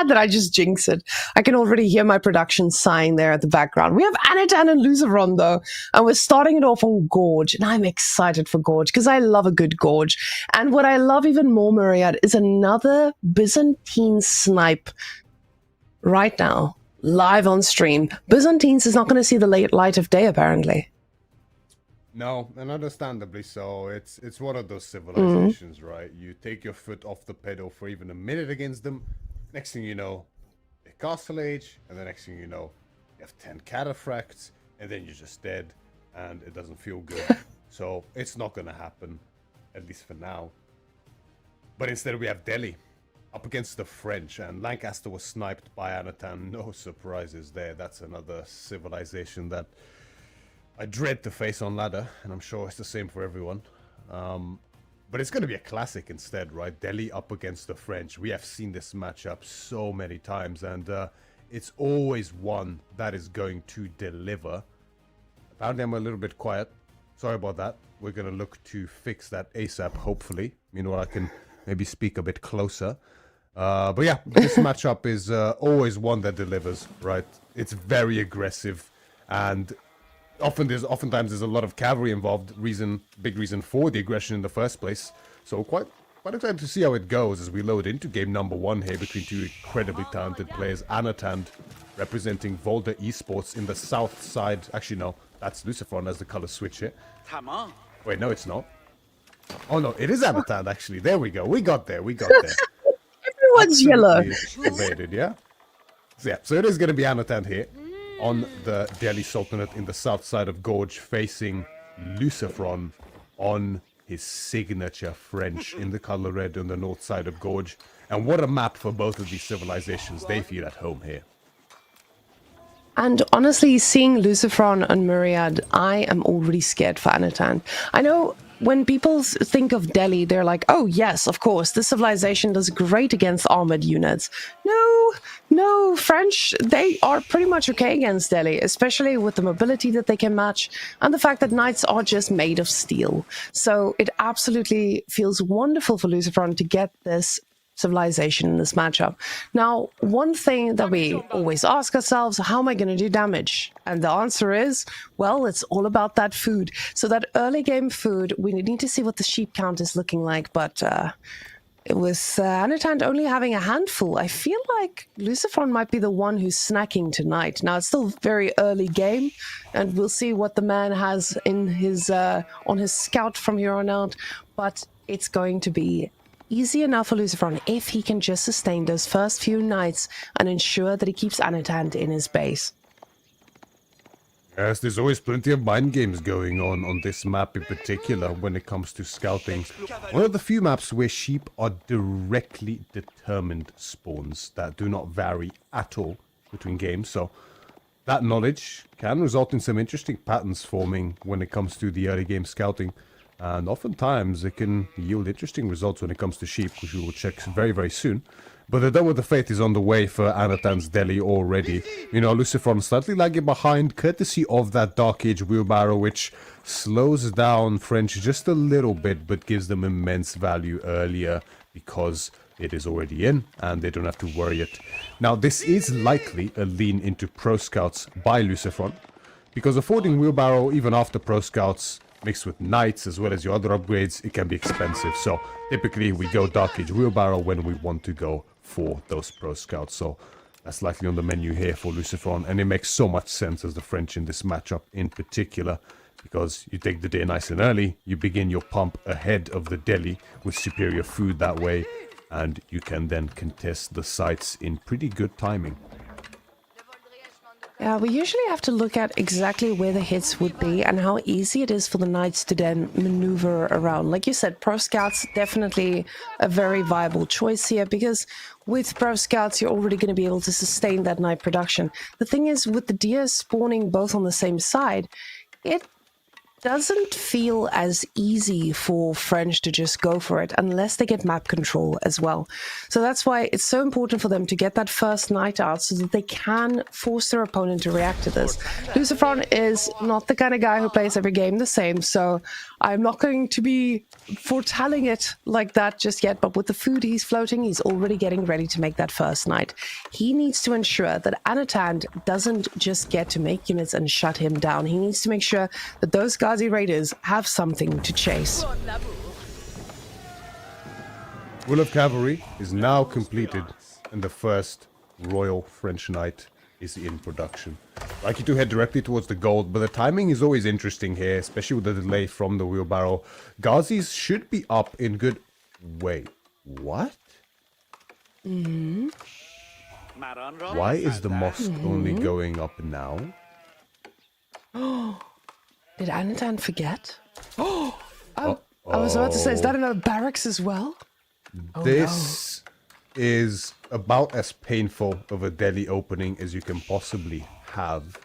Did I just jinx it? I can already hear my production sighing there at the background. We have Anatan and Luciferon, though, and we're starting it off on Gorge, and I'm excited for Gorge, because I love a good Gorge. And what I love even more, Myriad, is another Byzantine snipe right now, live on stream. Byzantines is not going to see the light of day, apparently. No, and understandably so. It's one of those civilizations, right? You take your foot off the pedal for even a minute against them. Next thing you know, they castle age, and the next thing you know, you have 10 cataphracts, and then you're just dead, and it doesn't feel good. So it's not going to happen, at least for now. But instead we have Delhi up against the French, and Lancaster was sniped by Anatan. No surprises there. That's another civilization that I dread to face on ladder, and I'm sure it's the same for everyone. But it's going to be a classic instead, right? Delhi up against the French. We have seen this matchup so many times, and it's always one that is going to deliver. Apparently I'm a little bit quiet. Sorry about that. We're going to look to fix that ASAP, hopefully. Meanwhile, I can maybe speak a bit closer. But yeah, this matchup is always one that delivers, right? It's very aggressive, and oftentimes there's a lot of cavalry involved. Big reason for the aggression in the first place. So quite excited to see how it goes as we load into game number 1 here between two incredibly talented players. Anatan representing Volta Esports in the south side. Actually, no, that's Luciferon as the color switch here. Wait, no, it's not. Oh no, it is Anatan actually. There we go. We got there. Everyone's yellow. Evaded, yeah? So it is going to be Anatan here on the Delhi Sultanate in the south side of Gorge, facing Luciferon on his signature French in the color red on the north side of Gorge. And what a map for both of these civilizations. They feel at home here. And honestly, seeing Luciferon and Myriad, I am already scared for Anatan. I know when people think of Delhi, they're like, oh yes, of course, this civilization does great against armored units. No, French, they are pretty much okay against Delhi, especially with the mobility that they can match and the fact that knights are just made of steel. So it absolutely feels wonderful for Luciferon to get this civilization in this matchup. Now, one thing that we always ask ourselves, how am I going to do damage? And the answer is, well, it's all about that food. So that early game food, we need to see what the sheep count is looking like, but with Anatan only having a handful, I feel like Luciferon might be the one who's snacking tonight. Now, it's still very early game, and we'll see what the man has in his on his scout from here on out, but it's going to be easy enough for Luciferon if he can just sustain those first few nights and ensure that he keeps Anatan in his base. Yes, there's always plenty of mind games going on this map in particular when it comes to scouting. One of the few maps where sheep are directly determined spawns that do not vary at all between games. So that knowledge can result in some interesting patterns forming when it comes to the early game scouting. And oftentimes it can yield interesting results when it comes to sheep, which we will check very, very soon. But the Dome of the Faith is on the way for Anatan's Delhi already. You know, Luciferon slightly lagging behind, courtesy of that Dark Age wheelbarrow, which slows down French just a little bit, but gives them immense value earlier because it is already in, and they don't have to worry it. Now, this is likely a lean into Pro Scouts by Luciferon, because affording wheelbarrow even after Pro Scouts mixed with knights as well as your other upgrades, it can be expensive. So typically we go Dark Age wheelbarrow when we want to go for those Pro Scouts. So that's likely on the menu here for Luciferon, and it makes so much sense as the French in this matchup in particular, because you take the day nice and early, you begin your pump ahead of the Delhi with superior food that way, and you can then contest the sites in pretty good timing. Yeah, we usually have to look at exactly where the hits would be and how easy it is for the knights to then maneuver around. Like you said, Pro Scouts definitely a very viable choice here, because with Pro Scouts you're already going to be able to sustain that knight production. The thing is, with the deer spawning both on the same side, doesn't feel as easy for French to just go for it unless they get map control as well. So that's why it's so important for them to get that first knight out so that they can force their opponent to react to this. Lucifron is not the kind of guy who plays every game the same, so I'm not going to be foretelling it like that just yet, but with the food he's floating, he's already getting ready to make that first knight. He needs to ensure that Anatan doesn't just get to make units and shut him down. He needs to make sure that those Ghazi Raiders have something to chase. Will of Cavalry is now completed, and the first Royal French Knight is in production. I'd like you to head directly towards the gold, but the timing is always interesting here, especially with the delay from the wheelbarrow. Ghazis should be up in good... Wait, what? Why is the mosque only going up now? Did Anatan forget? I was about to say, is that another barracks as well? This is about as painful of a Delhi opening as you can possibly have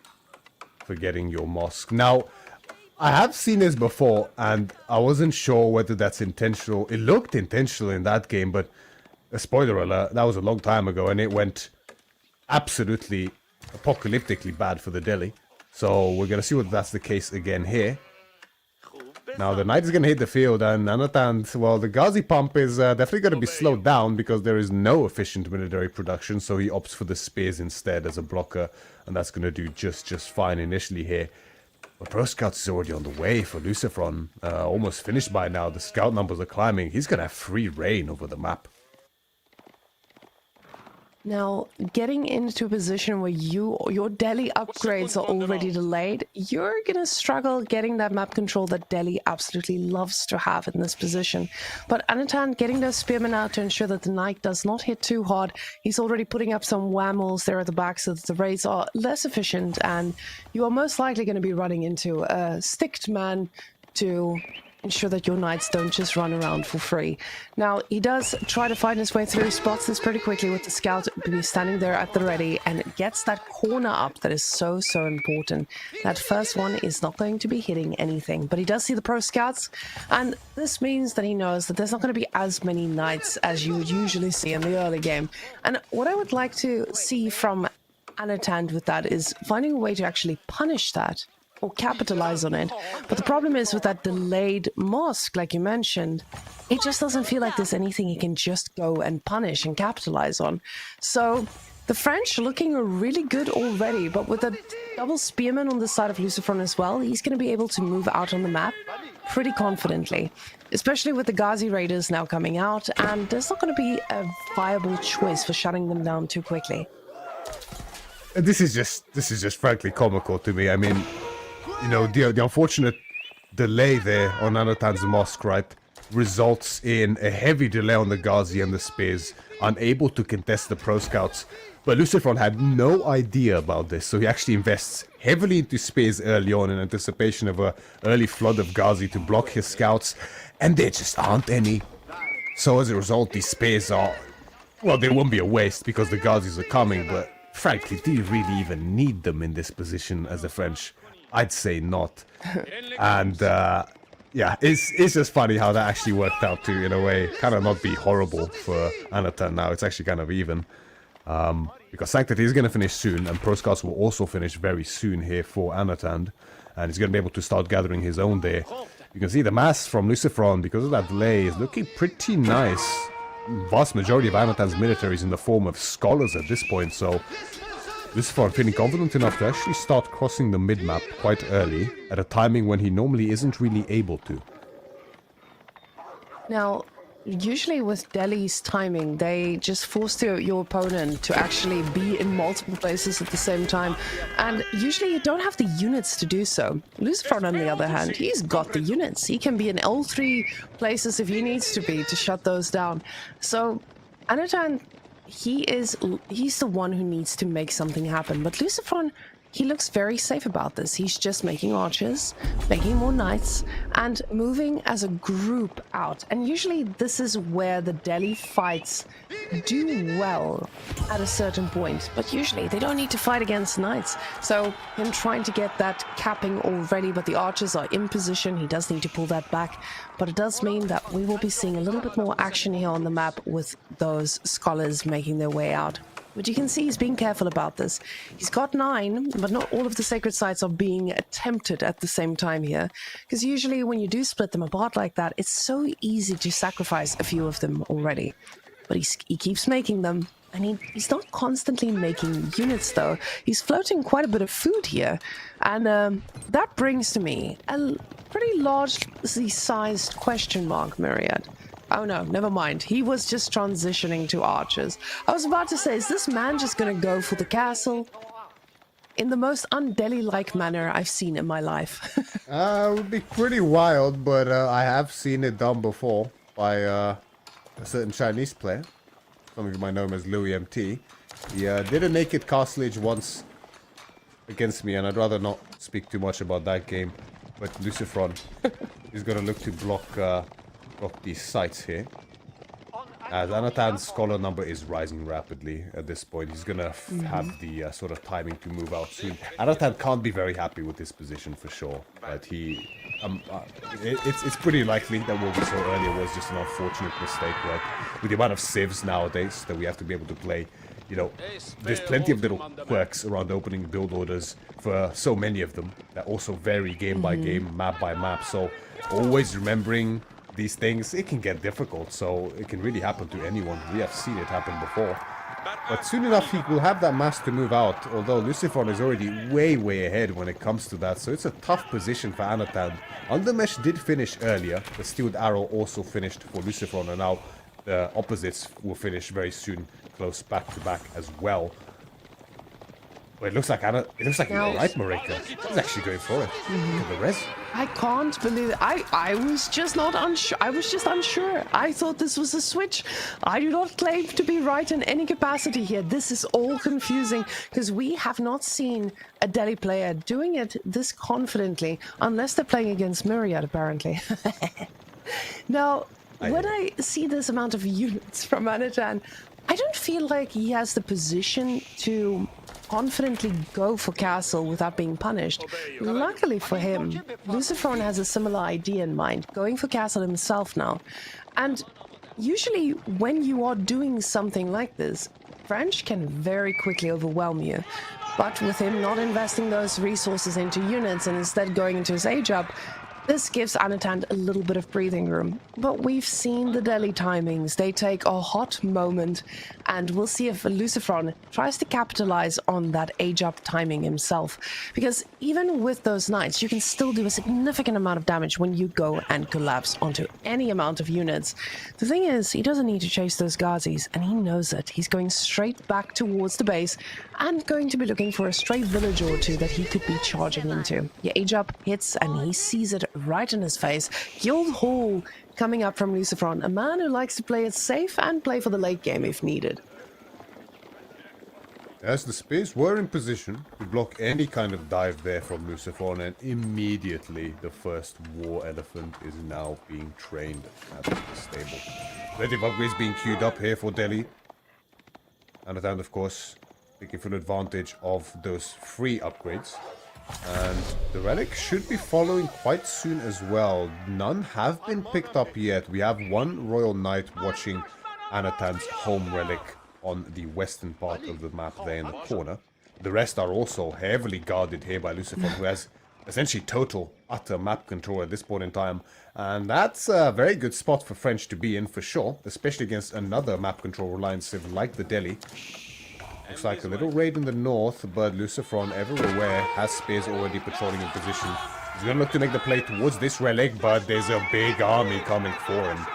for getting your mosque. Now, I have seen this before, and I wasn't sure whether that's intentional. It looked intentional in that game, but a spoiler alert, that was a long time ago, and it went absolutely apocalyptically bad for the Delhi. So we're going to see whether that's the case again here. Now, the knight is going to hit the field, and Anatan, well, the Ghazi pump is definitely going to be slowed down because there is no efficient military production, so he opts for the spears instead as a blocker, and that's going to do just fine initially here. But Pro Scouts is already on the way for Lucifron, almost finished by now. The scout numbers are climbing. He's going to have free reign over the map. Now, getting into a position where your Delhi upgrades are already delayed, you're going to struggle getting that map control that Delhi absolutely loves to have in this position. But Anatan getting those spearmen out to ensure that the knight does not hit too hard. He's already putting up some whammels there at the back so that the raids are less efficient, and you are most likely going to be running into a sticked man to ensure that your knights don't just run around for free. Now, he does try to find his way through, spots this pretty quickly with the scout standing there at the ready, and gets that corner up that is so important. That first one is not going to be hitting anything, but he does see the pro scouts, and this means that he knows that there's not going to be as many knights as you would usually see in the early game. And what I would like to see from Anatan with that is finding a way to actually punish that or capitalize on it. But the problem is with that delayed mosque, like you mentioned, it just doesn't feel like there's anything he can just go and punish and capitalize on. So the French are looking really good already, but with a double spearman on the side of Lucifron as well, he's going to be able to move out on the map pretty confidently, especially with the Ghazi Raiders now coming out, and there's not going to be a viable choice for shutting them down too quickly. This is just frankly comical to me. I mean, you know, the unfortunate delay there on Anatan's mosque, right, results in a heavy delay on the Ghazi and the spears, unable to contest the pro scouts. But Lucifron had no idea about this, so he actually invests heavily into spears early on in anticipation of an early flood of Ghazi to block his scouts, and there just aren't any. So as a result, these spears are, well, they won't be a waste because the Ghazis are coming, but frankly, do you really even need them in this position as the French? I'd say not. And yeah, it's just funny how that actually worked out to, in a way, kind of not be horrible for Anatan now. It's actually kind of even. Because Sanctity is going to finish soon, and Pro Scouts will also finish very soon here for Anatan. And he's going to be able to start gathering his own there. You can see the mass from Lucifron, because of that delay, is looking pretty nice. Vast majority of Anatan's military is in the form of scholars at this point, so Lucifron feeling confident enough to actually start crossing the mid-map quite early, at a timing when he normally isn't really able to. Now, usually with Delhi's timing, they just force your opponent to actually be in multiple places at the same time, and usually you don't have the units to do so. Lucifron, on the other hand, he's got the units. He can be in all three places if he needs to be to shut those down. So, Anatan, he's the one who needs to make something happen, but Lucifron he looks very safe about this. He's just making archers, making more knights, and moving as a group out. And usually this is where the Delhi fights do well at a certain point, but usually they don't need to fight against knights. So him trying to get that capping already, but the archers are in position. He does need to pull that back, but it does mean that we will be seeing a little bit more action here on the map with those scholars making their way out. But you can see he's being careful about this. He's got 9, but not all of the sacred sites are being attempted at the same time here. Because usually when you do split them apart like that, it's so easy to sacrifice a few of them already. But he keeps making them. And he's not constantly making units, though. He's floating quite a bit of food here. And that brings to me a pretty largely sized question mark, Myriad. Oh no, never mind. He was just transitioning to archers. I was about to say, is this man just gonna go for the castle? In the most un-Delhi-like manner I've seen in my life. It would be pretty wild, but I have seen it done before by a certain Chinese player. Some of you might know him as Louis MT. He did a naked castle age once against me, and I'd rather not speak too much about that game. But Lucifron is gonna look to block these sites here. As Anatan's scholar number is rising rapidly at this point, he's gonna have the sort of timing to move out soon. Anatan can't be very happy with this position for sure, but it's pretty likely that what we saw earlier was just an unfortunate mistake, right? With the amount of civs nowadays that we have to be able to play, you know, there's plenty of little quirks around opening build orders for so many of them that also vary game by game, map by map. So always remembering these things, it can get difficult, so it can really happen to anyone. We have seen it happen before. But soon enough, he will have that mass to move out, although Lucifron is already way ahead when it comes to that, so it's a tough position for Anatan. Undermesh did finish earlier, the Steeled Arrow also finished for Lucifron, and now the opposites will finish very soon, close back to back as well. Well, it looks like you're right, Marika. He's actually going for it. Look at the res. I can't believe it. I was just not unsure. I was just unsure. I thought this was a switch. I do not claim to be right in any capacity here. This is all confusing because we have not seen a Delhi player doing it this confidently, unless they're playing against Myriad, apparently. Now, when I see this amount of units from Anatan, I don't feel like he has the position to confidently go for castle without being punished. Luckily for him, Lucifron has a similar idea in mind, going for castle himself now. And usually when you are doing something like this, French can very quickly overwhelm you. But with him not investing those resources into units and instead going into his age up, this gives Anatan a little bit of breathing room. But we've seen the Delhi timings. They take a hot moment, and we'll see if Lucifron tries to capitalize on that age-up timing himself. Because even with those knights, you can still do a significant amount of damage when you go and collapse onto any amount of units. The thing is, he doesn't need to chase those Ghazis, and he knows it. He's going straight back towards the base, and going to be looking for a stray village or two that he could be charging into. The age-up hits, and he sees it right in his face. Guild Hall coming up from Lucifron, a man who likes to play it safe and play for the late game if needed. As the Spears were in position to block any kind of dive there from Lucifron, and immediately the first War Elephant is now being trained at the stable. Plenty of upgrades being queued up here for Delhi. Anatan, of course, taking full advantage of those free upgrades. And the relic should be following quite soon as well. None have been picked up yet. We have one Royal Knight watching Anatan's home relic on the western part of the map there in the corner. The rest are also heavily guarded here by Lucifron, who has essentially total, utter map control at this point in time. And that's a very good spot for French to be in for sure, especially against another map control reliant civ like the Delhi. Looks like a little raid in the north, but Lucifron, ever aware, has Spears already patrolling in position. He's going to look to make the play towards this relic, but there's a big army coming for him.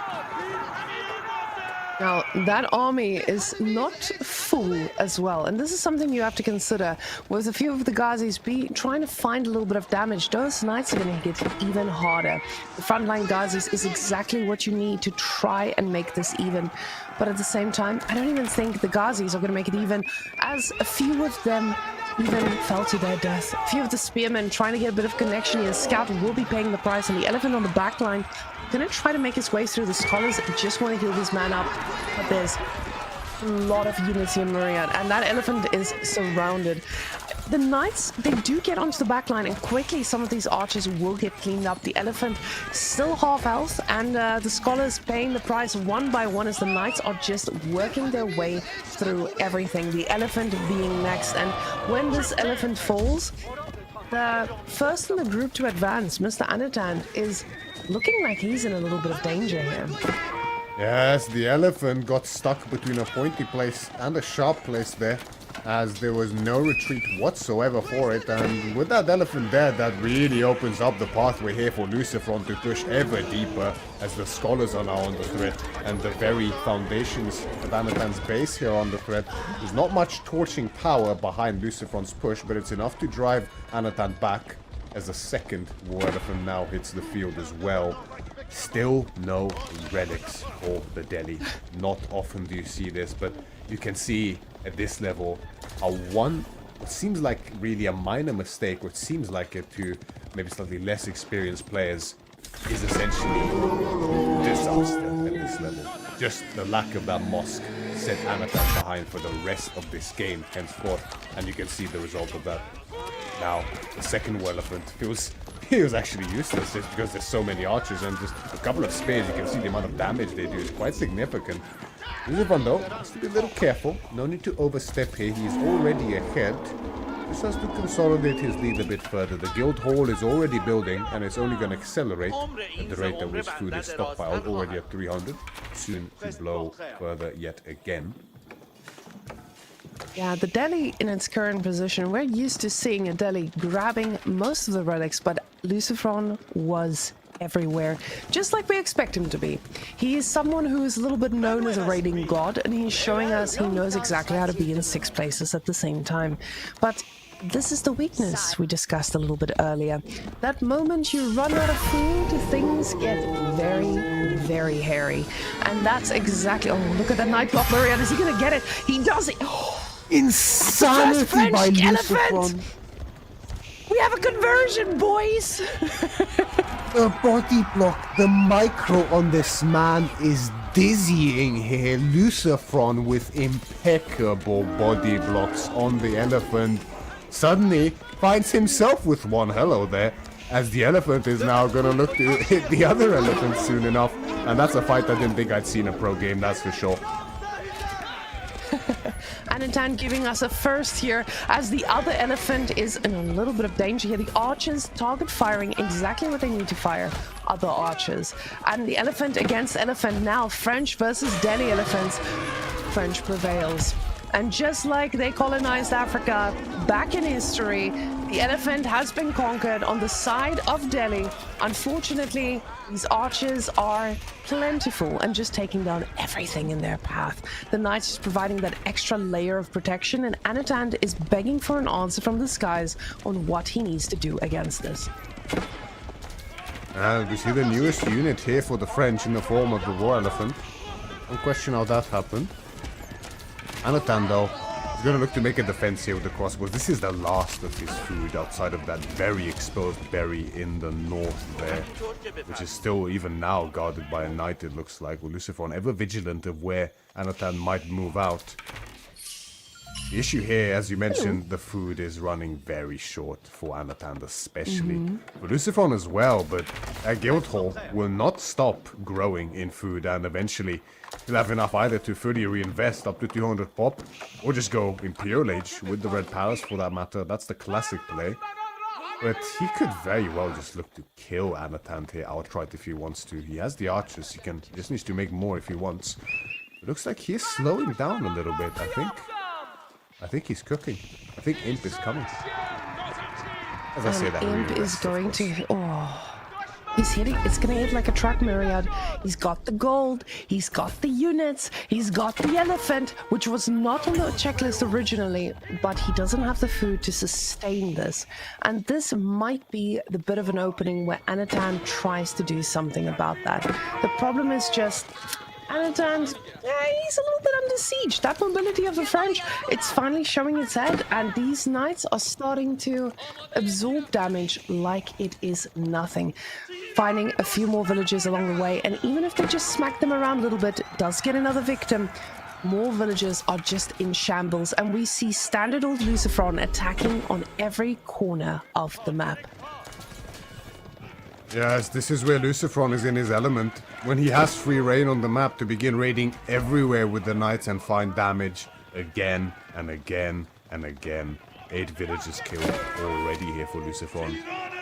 Now, that army is not full as well, and this is something you have to consider. With a few of the Ghazis trying to find a little bit of damage, those knights are going to get even harder. The frontline Ghazis is exactly what you need to try and make this even. But at the same time, I don't even think the Ghazis are going to make it even, as a few of them even fell to their death. A few of the spearmen trying to get a bit of connection here. Scout will be paying the price, and the elephant on the back line gonna try to make his way through. The scholars just want to heal this man up, but there's a lot of units here in Myriad, and that elephant is surrounded. The knights, they do get onto the back line, and quickly some of these archers will get cleaned up. The elephant still half health, and the scholars paying the price one by one as the knights are just working their way through everything. The elephant being next, and when this elephant falls, the first in the group to advance, Mr. Anatan, is looking like he's in a little bit of danger here. Yes, the elephant got stuck between a pointy place and a sharp place there, as there was no retreat whatsoever for it, and with that elephant there, that really opens up the pathway here for Lucifron to push ever deeper, as the scholars are now under threat, and the very foundations of Anatan's base here are under threat. There's not much torching power behind Lucifron's push, but it's enough to drive Anatan back, as the second war elephant now hits the field as well. Still no relics for the Delhi. Not often do you see this, but you can see at this level how what seems like really a minor mistake, what seems like it to maybe slightly less experienced players, is essentially disaster at this level. Just the lack of that mosque set Anatan behind for the rest of this game henceforth, and you can see the result of that. Now, the second war elephant, he was actually useless just because there's so many archers, and just a couple of spears, you can see the amount of damage they do is quite significant. Lucifron though has to be a little careful, no need to overstep here, he's already ahead. Just has to consolidate his lead a bit further. The guild hall is already building, and it's only going to accelerate at the rate at which food is stockpiled, already at 300, soon to blow further yet again. Yeah, the Delhi in its current position, we're used to seeing a Delhi grabbing most of the relics, but Lucifron was everywhere, just like we expect him to be. He is someone who is a little bit known as a raiding god, and he's showing us he knows exactly how to be in 6 places at the same time. But this is the weakness we discussed a little bit earlier. That moment you run out of food, things get very, very hairy. And that's exactly... Oh, look at that night block, Myriad. Is he going to get it? He does it! Insanity by Lucifron. We have a conversion, boys! The body block, the micro on this man is dizzying here. Lucifron with impeccable body blocks on the elephant suddenly finds himself with one hello there, as the elephant is now gonna look to hit the other elephant soon enough, and that's a fight I didn't think I'd see in a pro game, that's for sure. Anatan giving us a first here, as the other elephant is in a little bit of danger here. The archers target firing exactly what they need to fire, other archers. And the elephant against elephant now, French versus Delhi elephants. French prevails. And just like they colonized Africa back in history, the elephant has been conquered on the side of Delhi. Unfortunately, these archers are plentiful and just taking down everything in their path. The knight is providing that extra layer of protection, and Anatan is begging for an answer from the skies on what he needs to do against this. We see the newest unit here for the French in the form of the war elephant. Don't question how that happened. Anatan though is going to look to make a defense here with the crossbows. This is the last of his food outside of that very exposed berry in the north there, which is still even now guarded by a knight, it looks like, with Lucifron ever vigilant of where Anatan might move out. The issue here, as you mentioned, the food is running very short for Anatan especially. For Lucifron as well, but that guild hall will not stop growing in food, and eventually he'll have enough either to fully reinvest up to 200 pop, or just go Imperial Age with the Red Palace for that matter. That's the classic play. But he could very well just look to kill Anatan here outright if he wants to. He has the archers, he just needs to make more if he wants. It looks like he's slowing down a little bit, I think he's cooking. I think Imp is coming. As I say that, Imp is going to... Oh, he's hitting... It's going to hit like a truck, Myriad. He's got the gold. He's got the units. He's got the elephant, which was not on the checklist originally, but he doesn't have the food to sustain this. And this might be the bit of an opening where Anatan tries to do something about that. The problem is just... Anatand, he's a little bit under siege. That mobility of the French, it's finally showing its head, and these knights are starting to absorb damage like it is nothing. Finding a few more villagers along the way, and even if they just smack them around a little bit, does get another victim. More villagers are just in shambles, and we see standard old Lucifron attacking on every corner of the map. Yes, this is where Lucifron is in his element. When he has free reign on the map to begin raiding everywhere with the knights and find damage again and again and again. 8 villages killed already here for Lucifron.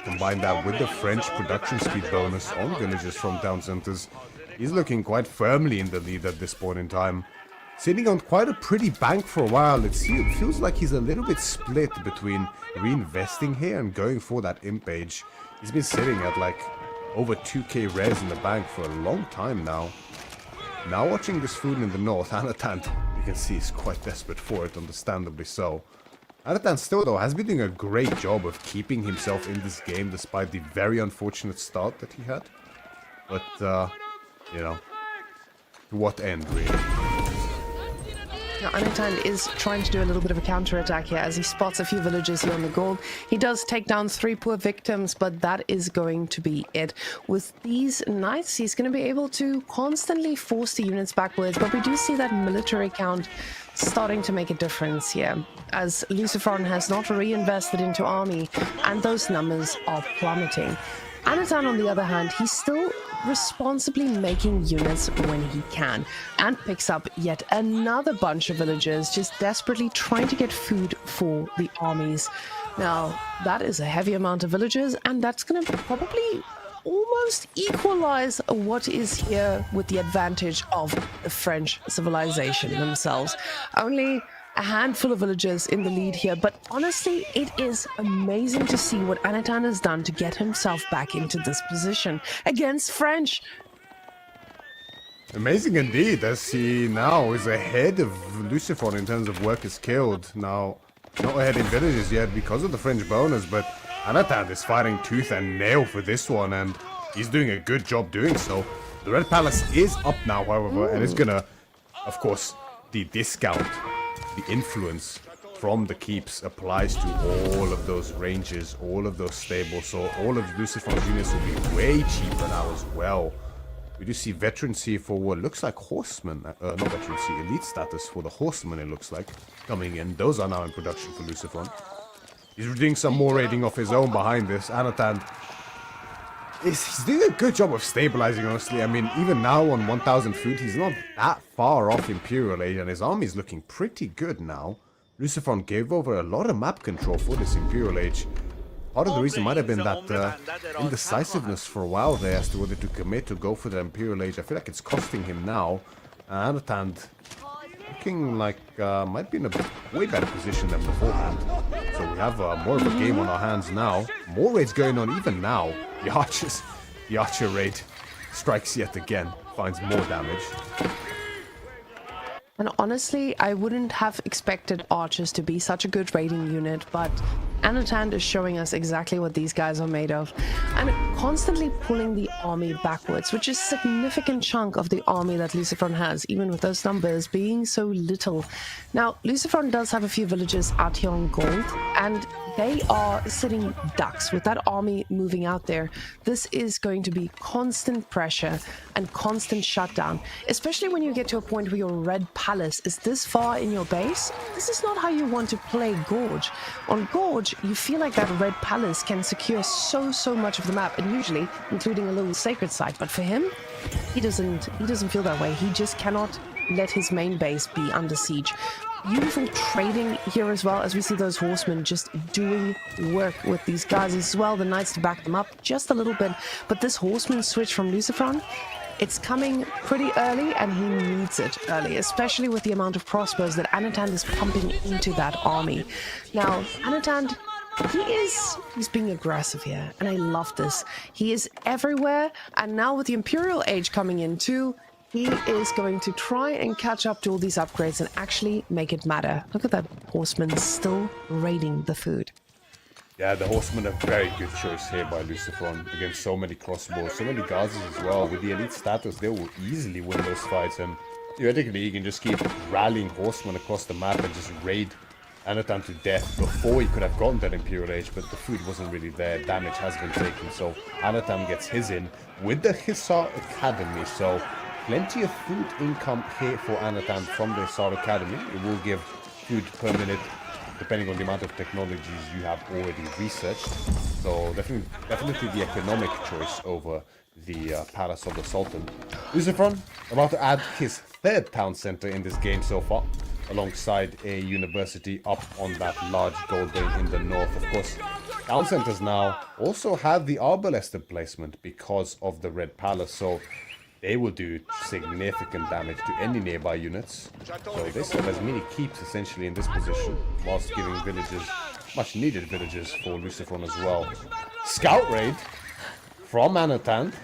Combine that with the French production speed bonus on villagers from town centers. He's looking quite firmly in the lead at this point in time. Sitting on quite a pretty bank for a while. It feels like he's a little bit split between reinvesting here and going for that imp age. He's been sitting at like over 2k res in the bank for a long time now. Now watching this food in the north, Anatan, you can see is quite desperate for it, understandably so. Anatan still though has been doing a great job of keeping himself in this game despite the very unfortunate start that he had. But, you know, to what end really? Now, Anatan is trying to do a little bit of a counter-attack here as he spots a few villagers here on the gold. He does take down 3 poor victims, but that is going to be it. With these knights, he's going to be able to constantly force the units backwards, but we do see that military count starting to make a difference here, as Lucifron has not reinvested into army, and those numbers are plummeting. Anatan, on the other hand, he's still responsibly making units when he can, and picks up yet another bunch of villagers just desperately trying to get food for the armies. Now, that is a heavy amount of villagers, and that's going to probably almost equalize what is here with the advantage of the French civilization themselves. Only a handful of villagers in the lead here, but honestly, it is amazing to see what Anatan has done to get himself back into this position against French. Amazing indeed, as he now is ahead of Lucifron in terms of workers killed. Now, not ahead in villages yet because of the French bonus, but Anatan is fighting tooth and nail for this one, and he's doing a good job doing so. The Red Palace is up now, however, and it's gonna, of course, the discount. The influence from the keeps applies to all of those ranges, all of those stables, so all of Lucifron's units will be way cheaper now as well. We do see veterancy for what looks like horsemen, not veterancy, elite status for the horsemen it looks like, coming in. Those are now in production for Lucifron. He's doing some more raiding of his own behind this. Anatan he's doing a good job of stabilizing, honestly. I mean, even now on 1000 food, he's not that far off Imperial Age, and his army is looking pretty good now. Lucifron gave over a lot of map control for this Imperial Age. Part of the reason might have been that indecisiveness for a while there as to whether to commit to go for the Imperial Age. I feel like it's costing him now. Anatan looking like might be in a way better position than beforehand. So we have more of a game on our hands now. More raids going on even now. The Archer raid strikes yet again, finds more damage. And honestly, I wouldn't have expected archers to be such a good raiding unit, but Anatan is showing us exactly what these guys are made of, and constantly pulling the army backwards, which is a significant chunk of the army that Lucifron has, even with those numbers being so little. Now, Lucifron does have a few villages out here on gold, and they are sitting ducks with that army moving out there. This is going to be constant pressure and constant shutdown, especially when you get to a point where your Red Palace is this far in your base. This is not how you want to play Gorge. On Gorge, you feel like that Red Palace can secure so much of the map, and usually including a little sacred site. But for him, he doesn't feel that way. He just cannot let his main base be under siege. Beautiful trading here as well, as we see those horsemen just doing work with these guys as well. The knights to back them up just a little bit, but this horseman switch from Lucifron, it's coming pretty early, and he needs it early, especially with the amount of crossbows that Anatan is pumping into that army. Now, Anatan, he's being aggressive here, and I love this. He is everywhere, and now with the Imperial Age coming in too, he is going to try and catch up to all these upgrades and actually make it matter. Look at that horseman still raiding the food. Yeah, the Horsemen a very good choice here by Luciferon against so many crossbows, so many guards as well. With the elite status, they will easily win those fights, and theoretically you can just keep rallying Horsemen across the map and just raid Anatan to death before he could have gotten that Imperial Age, but the food wasn't really there. Damage has been taken, so Anatan gets his in with the Hussar Academy, so plenty of food income here for Anatan from the Hussar Academy. It will give food per minute depending on the amount of technologies you have already researched. So definitely the economic choice over the Palace of the Sultan. Luciferon about to add his third town center in this game so far, alongside a university up on that large gold vein in the north. Of course, town centers now also have the arbalest emplacement because of the Red Palace, so they will do significant damage to any nearby units. So they serve as mini keeps essentially in this position, whilst giving villages, much needed villages for Luciferon as well. Scout raid from Anatan.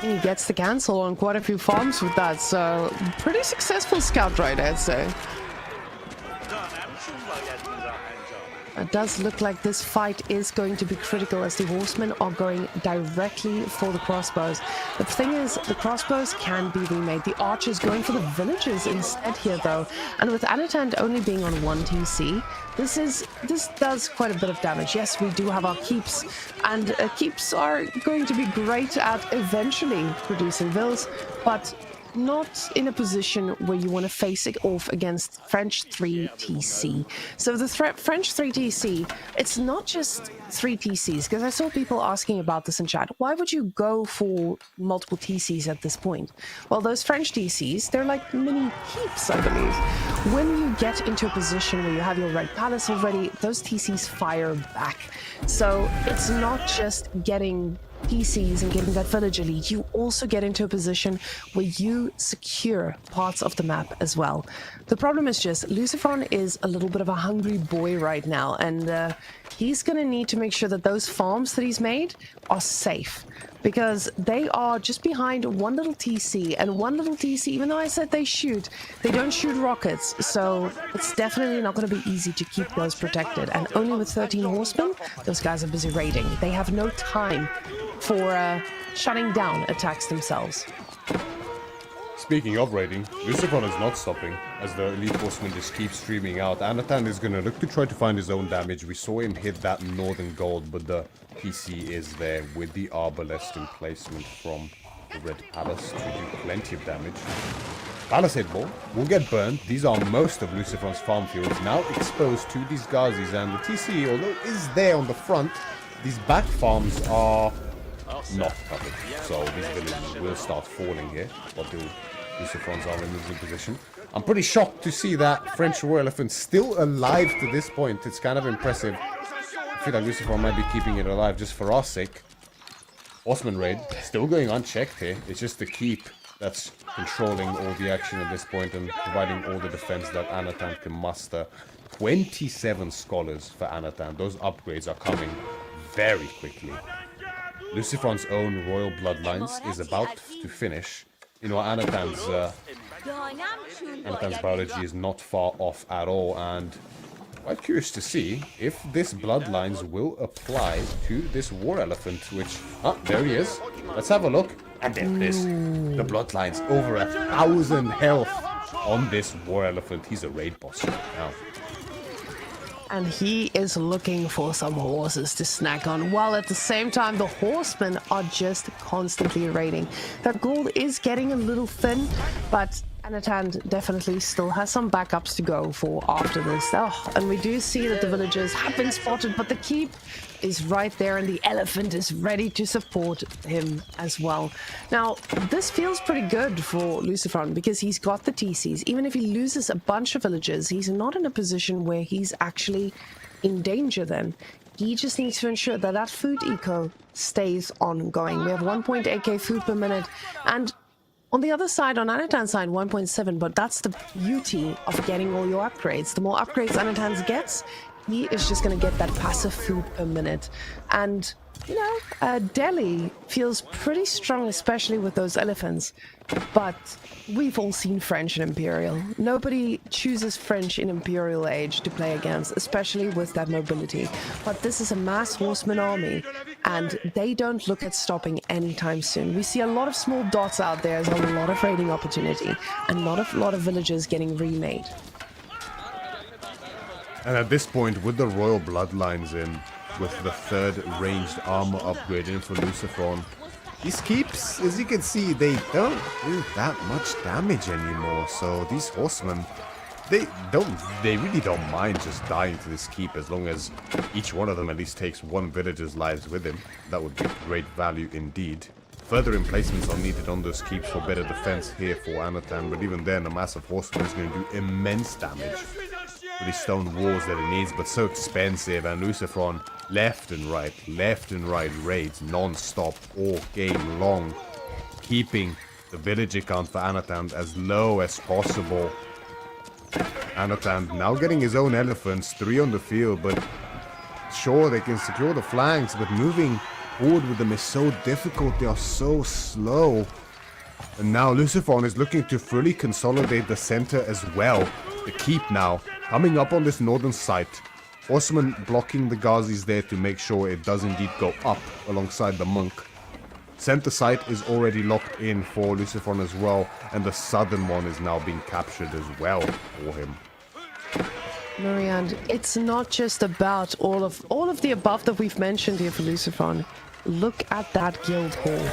He gets the cancel on quite a few farms with that, so pretty successful scout raid, I'd say. It does look like this fight is going to be critical as the horsemen are going directly for the crossbows. The thing is, the crossbows can be remade. The archers going for the villagers instead here though. And with Anatan only being on 1 TC, this does quite a bit of damage. Yes, we do have our keeps, and keeps are going to be great at eventually producing vills, but not in a position where you want to face it off against French 3 TC. So the French 3 TC, it's not just 3 TCs, because I saw people asking about this in chat. Why would you go for multiple TCs at this point? Well, those French TCs, they're like mini keeps, I believe. When you get into a position where you have your Red Palace already, those TCs fire back. So it's not just getting PCs and getting that village elite, you also get into a position where you secure parts of the map as well. The problem is just Luciferon is a little bit of a hungry boy right now, and he's gonna need to make sure that those farms that he's made are safe, because they are just behind one little TC, and one little TC, even though I said they don't shoot rockets, so it's definitely not going to be easy to keep those protected. And only with 13 horsemen, those guys are busy raiding. They have no time for shutting down attacks themselves. Speaking of raiding, Luciferon is not stopping, as the elite horsemen just keep streaming out. Anatan is going to look to try to find his own damage. We saw him hit that northern gold, but the PC is there with the arbalest emplacement from the Red Palace to do plenty of damage. Palisade Ball will get burned. These are most of Luciferon's farm fields now exposed to these Ghazis, and the TC, although is there on the front, these back farms are not covered. So these villages will start falling here, while the Luciferons are in losing position. I'm pretty shocked to see that French War Elephant still alive to this point. It's kind of impressive. I feel like Luciferon might be keeping it alive just for our sake. Horseman raid still going unchecked here. It's just the keep that's controlling all the action at this point and providing all the defense that Anatan can muster. 27 scholars for Anatan. Those upgrades are coming very quickly. Luciferon's own royal bloodlines is about to finish. You know, Anatan's biology is not far off at all, and quite curious to see if this bloodlines will apply to this war elephant, which, there he is. Let's have a look. And there it is. The bloodlines over 1,000 health on this war elephant. He's a raid boss right now. And he is looking for some horses to snack on, while at the same time the horsemen are just constantly raiding. That gold is getting a little thin, but Anatan definitely still has some backups to go for after this. Oh, and we do see that the villagers have been spotted, but the keep is right there and the elephant is ready to support him as well. Now, this feels pretty good for Luciferon because he's got the TCs. Even if he loses a bunch of villagers, he's not in a position where he's actually in danger then. He just needs to ensure that that food eco stays ongoing. We have 1.8k food per minute, and on the other side, on Anatan's side, 1.7, but that's the beauty of getting all your upgrades. The more upgrades Anatan's gets, he is just going to get that passive food per minute. And Delhi feels pretty strong, especially with those elephants. But we've all seen French and Imperial. Nobody chooses French in Imperial Age to play against, especially with that mobility. But this is a mass horseman army, and they don't look at stopping anytime soon. We see a lot of small dots out there. There's a lot of raiding opportunity, and not a lot of villages getting remade. And at this point, with the royal bloodlines in, with the third ranged armor upgrade in for Lucifer, these keeps, as you can see, they don't do that much damage anymore. So these horsemen, they really don't mind just dying to this keep as long as each one of them at least takes one villager's lives with him. That would be great value indeed. Further emplacements are needed on those keeps for better defense here for Anatan, but even then, a massive horseman is going to do immense damage with these stone walls that it needs, but so expensive. And Lucifer left and right raids non-stop all game long, keeping the villager count for Anatan as low as possible. Anatan now getting his own elephants, 3 on the field, but sure, they can secure the flanks, but moving forward with them is so difficult. They are so slow. And now Lucifer is looking to fully consolidate the center as well. The keep now coming up on this northern site. Horseman blocking the Ghazis there to make sure it does indeed go up alongside the monk. Center site is already locked in for Lucifer as well, and the southern one is now being captured as well for him. Marianne, it's not just about all of the above that we've mentioned here for Lucifer. Look at that guild hall.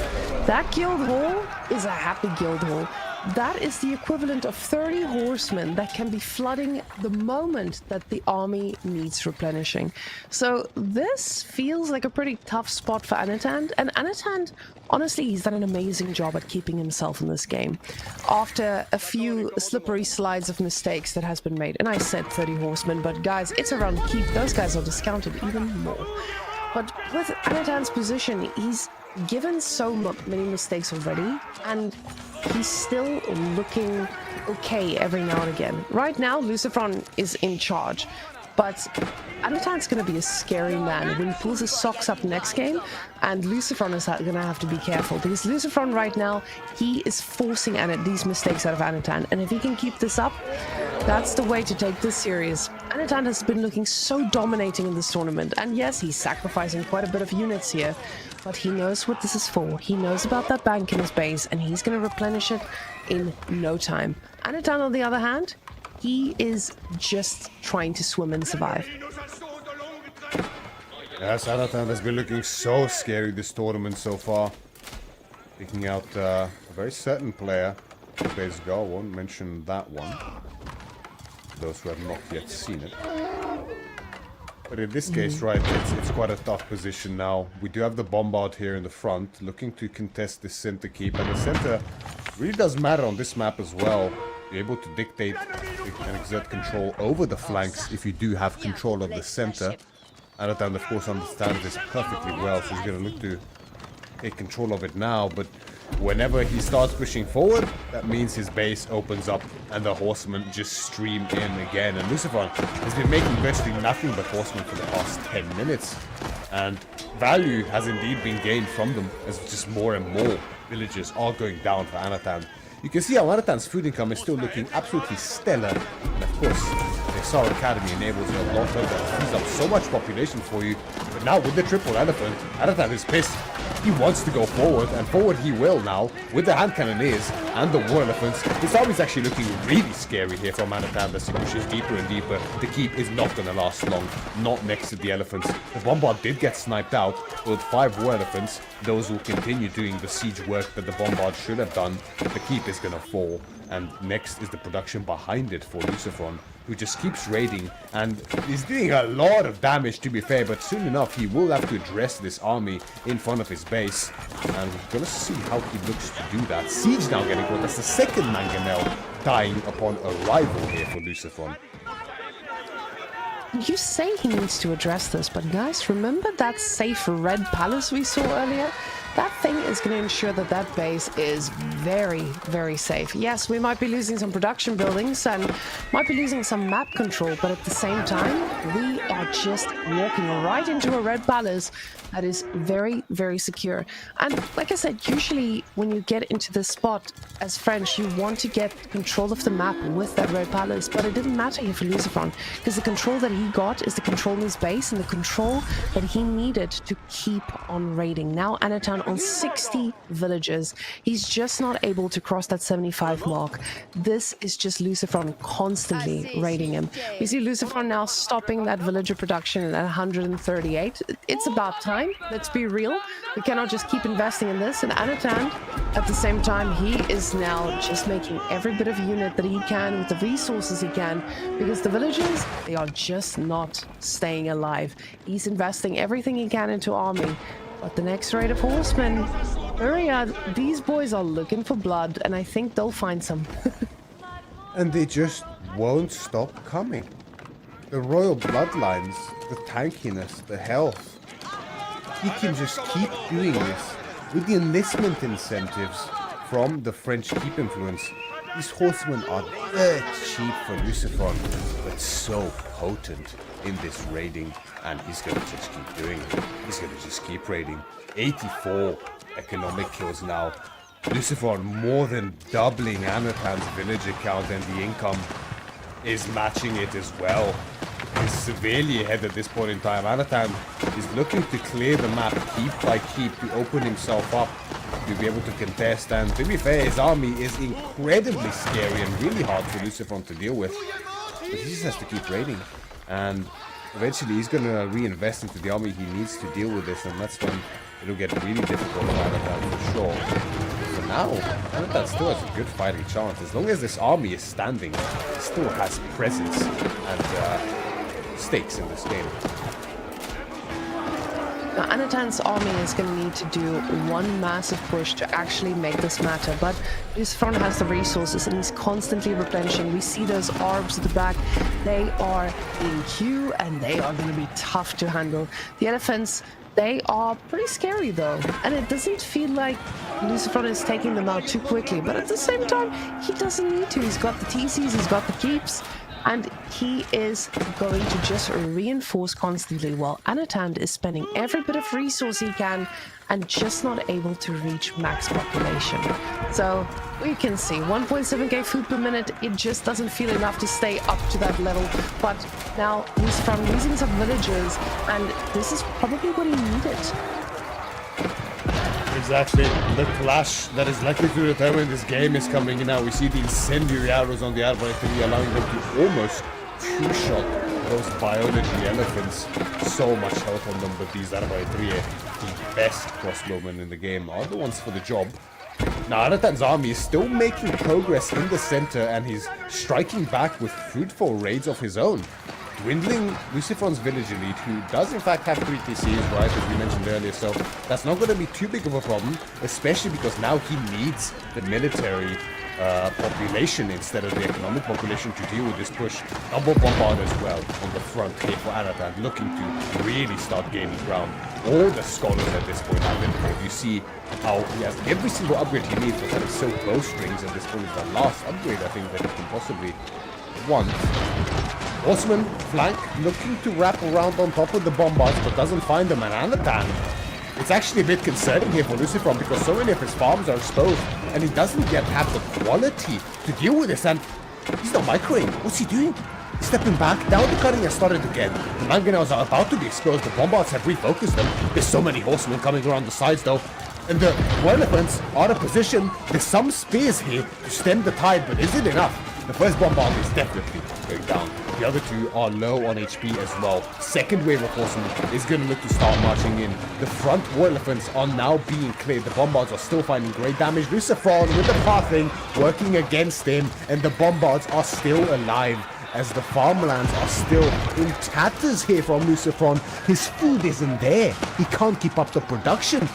That guild hall is a happy guild hall. That is the equivalent of 30 horsemen that can be flooding the moment that the army needs replenishing. So this feels like a pretty tough spot for Anatan. And Anatan, honestly, he's done an amazing job at keeping himself in this game. After a few slippery slides of mistakes that has been made. And I said 30 horsemen, but guys, it's around keep. Those guys are discounted even more. But with Anatan's position, he's given so many mistakes already, and he's still looking okay every now and again. Right now, Lucifer is in charge, but Anatan's going to be a scary man when he pulls his socks up next game, and Lucifer is going to have to be careful, because Lucifer right now, he is forcing these mistakes out of Anatan, and if he can keep this up, that's the way to take this series. Anatan has been looking so dominating in this tournament, and yes, he's sacrificing quite a bit of units here, but he knows what this is for. He knows about that bank in his base, and he's going to replenish it in no time. Anatan, on the other hand, he is just trying to swim and survive. Yes, Anatan has been looking so scary this tournament so far. Picking out a very certain player. Days ago, I won't mention that one. Those who have not yet seen it. But in this case, right, it's quite a tough position now. We do have the Bombard here in the front, looking to contest this center keep. And the center really does matter on this map as well. You're able to dictate and exert control over the flanks if you do have control of the center. Anatan, of course, understands this perfectly well, so he's going to look to take control of it now. But whenever he starts pushing forward, that means his base opens up and the horsemen just stream in again. And Lucifer has been making virtually nothing but horsemen for the past 10 minutes. And value has indeed been gained from them as just more and more villages are going down for Anatan. You can see how Anatan's food income is still looking absolutely stellar. And of course, the SR Academy enables you a lot of that. Frees up so much population for you. But now with the triple elephant, Anatan is pissed. He wants to go forward, and forward he will now, with the hand cannoneers and the war elephants. This army is actually looking really scary here from Anatan as he pushes deeper and deeper. The keep is not going to last long, not next to the elephants. The Bombard did get sniped out, but with 5 war elephants, those will continue doing the siege work that the Bombard should have done. The keep is going to fall, and next is the production behind it for Lucifer, who just keeps raiding, and he's doing a lot of damage to be fair, but soon enough he will have to address this army in front of his base, and we're gonna see how he looks to do that. Siege now getting caught. That's the second Mangonel dying upon arrival here for Lucifer. You say he needs to address this, but guys, remember that safe red palace we saw earlier? that thing is going to ensure that that base is very, very safe. Yes, we might be losing some production buildings and might be losing some map control, but at the same time, we are just walking right into a red palace that is very, very secure. And like I said, usually when you get into this spot as French, you want to get control of the map with that red palace, but it didn't matter here for Lucifron, because the control that he got is the control in his base and the control that he needed to keep on raiding. Now Anatan on 60 villages. He's just not able to cross that 75 mark. This is just Lucifron constantly raiding him. We see Lucifron now stopping that villager production at 138. It's about time. Let's be real. We cannot just keep investing in this. And Anatan, at the same time, he is now just making every bit of unit that he can with the resources he can, because the villagers, they are just not staying alive. He's investing everything he can into army. But the next raid of horsemen, these boys are looking for blood, and I think they'll find some. And they just won't stop coming. The royal bloodlines, the tankiness, the health. He can just keep doing this with the enlistment incentives from the French keep influence. These horsemen are dirt cheap for Lucifron, but so potent in this raiding, and he's gonna just keep doing it. He's gonna just keep raiding. 84 economic kills now. Lucifron more than doubling Anatan's villager count, and the income is matching it as well. He's severely ahead at this point in time. Anatan is looking to clear the map keep by keep to open himself up to be able to contest, and to be fair, his army is incredibly scary and really hard for Lucifron to deal with. But he just has to keep raiding, and eventually he's going to reinvest into the army he needs to deal with this, and that's when it'll get really difficult for Anatan for sure. For now, Anatan still has a good fighting chance. As long as this army is standing, he still has presence and stakes in this game. Now, Anatan's army is going to need to do one massive push to actually make this matter, but Lucifron has the resources and he's constantly replenishing. We see those orbs at the back. They are in queue and they are going to be tough to handle. The elephants, they are pretty scary though, and it doesn't feel like Lucifron is taking them out too quickly, but at the same time, he doesn't need to. He's got the TCs, he's got the keeps, and he is going to just reinforce constantly while Anatan is spending every bit of resource he can and just not able to reach max population. So we can see 1.7k food per minute. It just doesn't feel enough to stay up to that level. But now Lucifron losing some villagers, and this is probably what he needed. Exactly. The clash that is likely to determine this game is coming in now. We see the incendiary arrows on the Arbalete, allowing them to almost two-shot those biology elephants. So much health on them, but these Arbalete, the best crossbowmen in the game, are the ones for the job. Now, Anatan's army is still making progress in the center, and he's striking back with fruitful raids of his own, dwindling Lucifron's village elite, who does in fact have 3 TCs, right, as we mentioned earlier, so that's not going to be too big of a problem, especially because now he needs the military population instead of the economic population to deal with this push. Double bombard as well on the front here for Anatan, looking to really start gaining ground. All the scholars at this point have been pulled. You see how he has every single upgrade he needs, but that is so bowstrings, and this point is the last upgrade I think that he can possibly want. Horseman flank looking to wrap around on top of the bombards, but doesn't find them, and Anatan, it's actually a bit concerning here for Lucifron because so many of his farms are exposed and he doesn't yet have the quality to deal with this, and he's not microing. What's he doing? Stepping back, now the cutting has started again. The mangonels are about to be exposed, the bombards have refocused them. There's so many horsemen coming around the sides though, and the elephants are out of position. There's some spears here to stem the tide, but is it enough? The first bombard is definitely going down. The other 2 are low on HP as well. Second wave of horsemen is going to look to start marching in. The front war elephants are now being cleared. The bombards are still finding great damage. Lucifron with the pathing working against him, and the bombards are still alive as the farmlands are still in tatters here from Lucifron. His food isn't there. He can't keep up the production.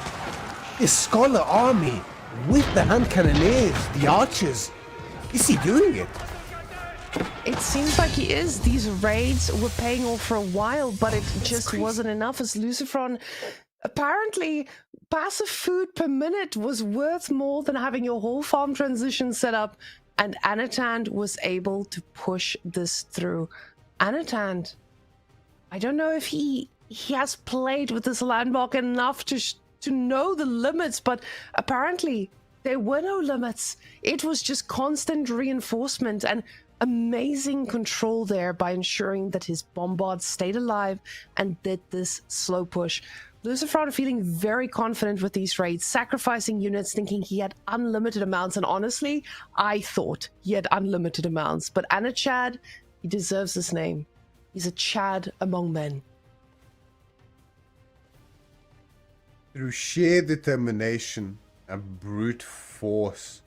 His scholar army with the hand cannoneers, the archers, is he doing it? It seems like he is. These raids were paying off for a while, but it just wasn't enough as Lucifron apparently passive food per minute was worth more than having your whole farm transition set up, and Anatan was able to push this through. Anatan, I don't know if he has played with this landmark enough to know the limits, but apparently there were no limits. It was just constant reinforcement and amazing control there by ensuring that his bombards stayed alive and did this slow push. Lucifer feeling very confident with these raids, sacrificing units, thinking he had unlimited amounts, and honestly, I thought he had unlimited amounts. But Anachad, he deserves this name. He's a Chad among men. Through sheer determination and brute force,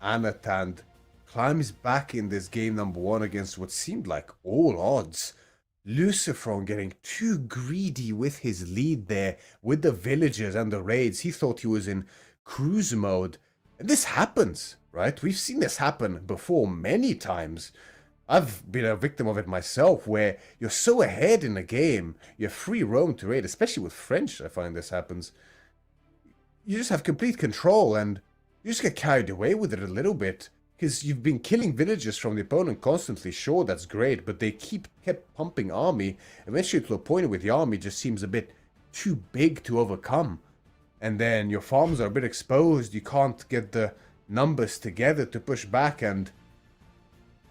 Anatan climbs back in this game number 1 against what seemed like all odds. Lucifer getting too greedy with his lead there, with the villagers and the raids. He thought he was in cruise mode. And this happens, right? We've seen this happen before many times. I've been a victim of it myself, where you're so ahead in the game, you're free roam to raid, especially with French, I find this happens. You just have complete control, and you just get carried away with it a little bit. Because you've been killing villagers from the opponent constantly. Sure, that's great, but they kept pumping army. Eventually to a point where the army just seems a bit too big to overcome. And then your farms are a bit exposed. You can't get the numbers together to push back, and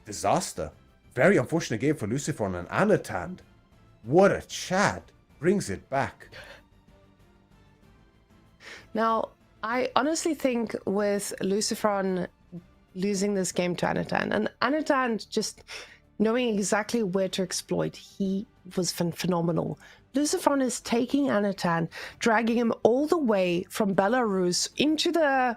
disaster. Very unfortunate game for Lucifer and Anatan. What a Chad. Brings it back. Now, I honestly think with Lucifer losing this game to Anatan, and Anatan just knowing exactly where to exploit, he was phenomenal. Lucifer is taking Anatan, dragging him all the way from Belarus into the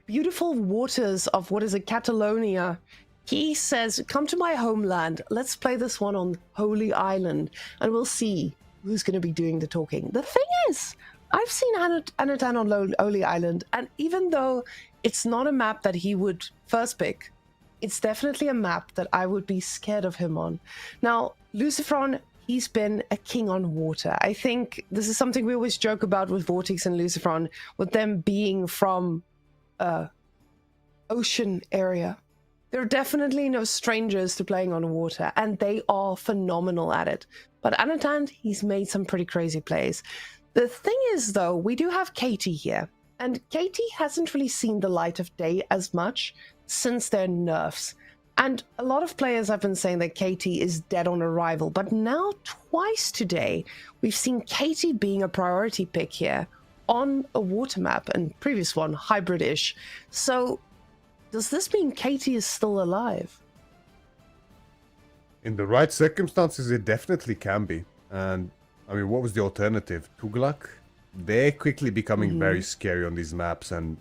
beautiful waters of, what is it, Catalonia. He says, come to my homeland, let's play this one on Holy Island, and we'll see who's going to be doing the talking. The thing is, I've seen Anatan on Holy Island, and even though it's not a map that he would first pick, it's definitely a map that I would be scared of him on. Now, Lucifer, he's been a king on water. I think this is something we always joke about with Vortex and Lucifer, with them being from ocean area. They're definitely no strangers to playing on water, and they are phenomenal at it. But Anatan, he's made some pretty crazy plays. The thing is, though, we do have Katie here, and Katie hasn't really seen the light of day as much since their nerfs. And a lot of players have been saying that Katie is dead on arrival, but now twice today, we've seen Katie being a priority pick here on a water map, and previous one, hybrid-ish. So, does this mean Katie is still alive? In the right circumstances, it definitely can be. And, I mean, what was the alternative? Tuglak? They're quickly becoming very scary on these maps and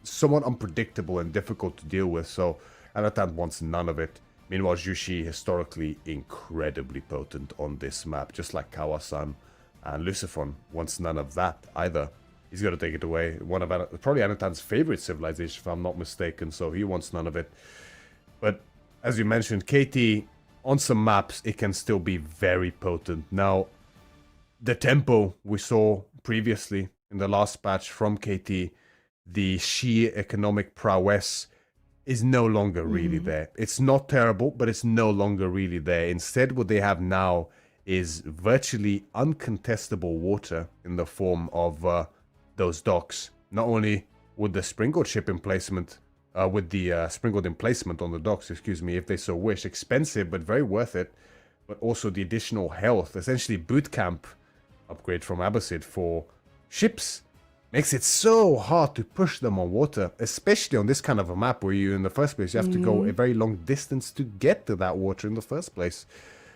somewhat unpredictable and difficult to deal with, so Anatan wants none of it. Meanwhile, Jushi, historically incredibly potent on this map, just like Kawasan. And Lucifer wants none of that either. He's got to take it away. One of probably Anatan's favorite civilization, if I'm not mistaken, so he wants none of it. But as you mentioned, KT, on some maps, it can still be very potent. Now, the tempo we saw previously in the last patch from KT, the sheer economic prowess is no longer really there. It's not terrible, but it's no longer really there. Instead, what they have now is virtually uncontestable water in the form of those docks. Not only with the sprinkled ship emplacement, with the sprinkled emplacement on the docks, excuse me, if they so wish, expensive but very worth it, but also the additional health, essentially boot camp upgrade from Abbasid for ships. Makes it so hard to push them on water, especially on this kind of a map where you, in the first place, you have to go a very long distance to get to that water in the first place.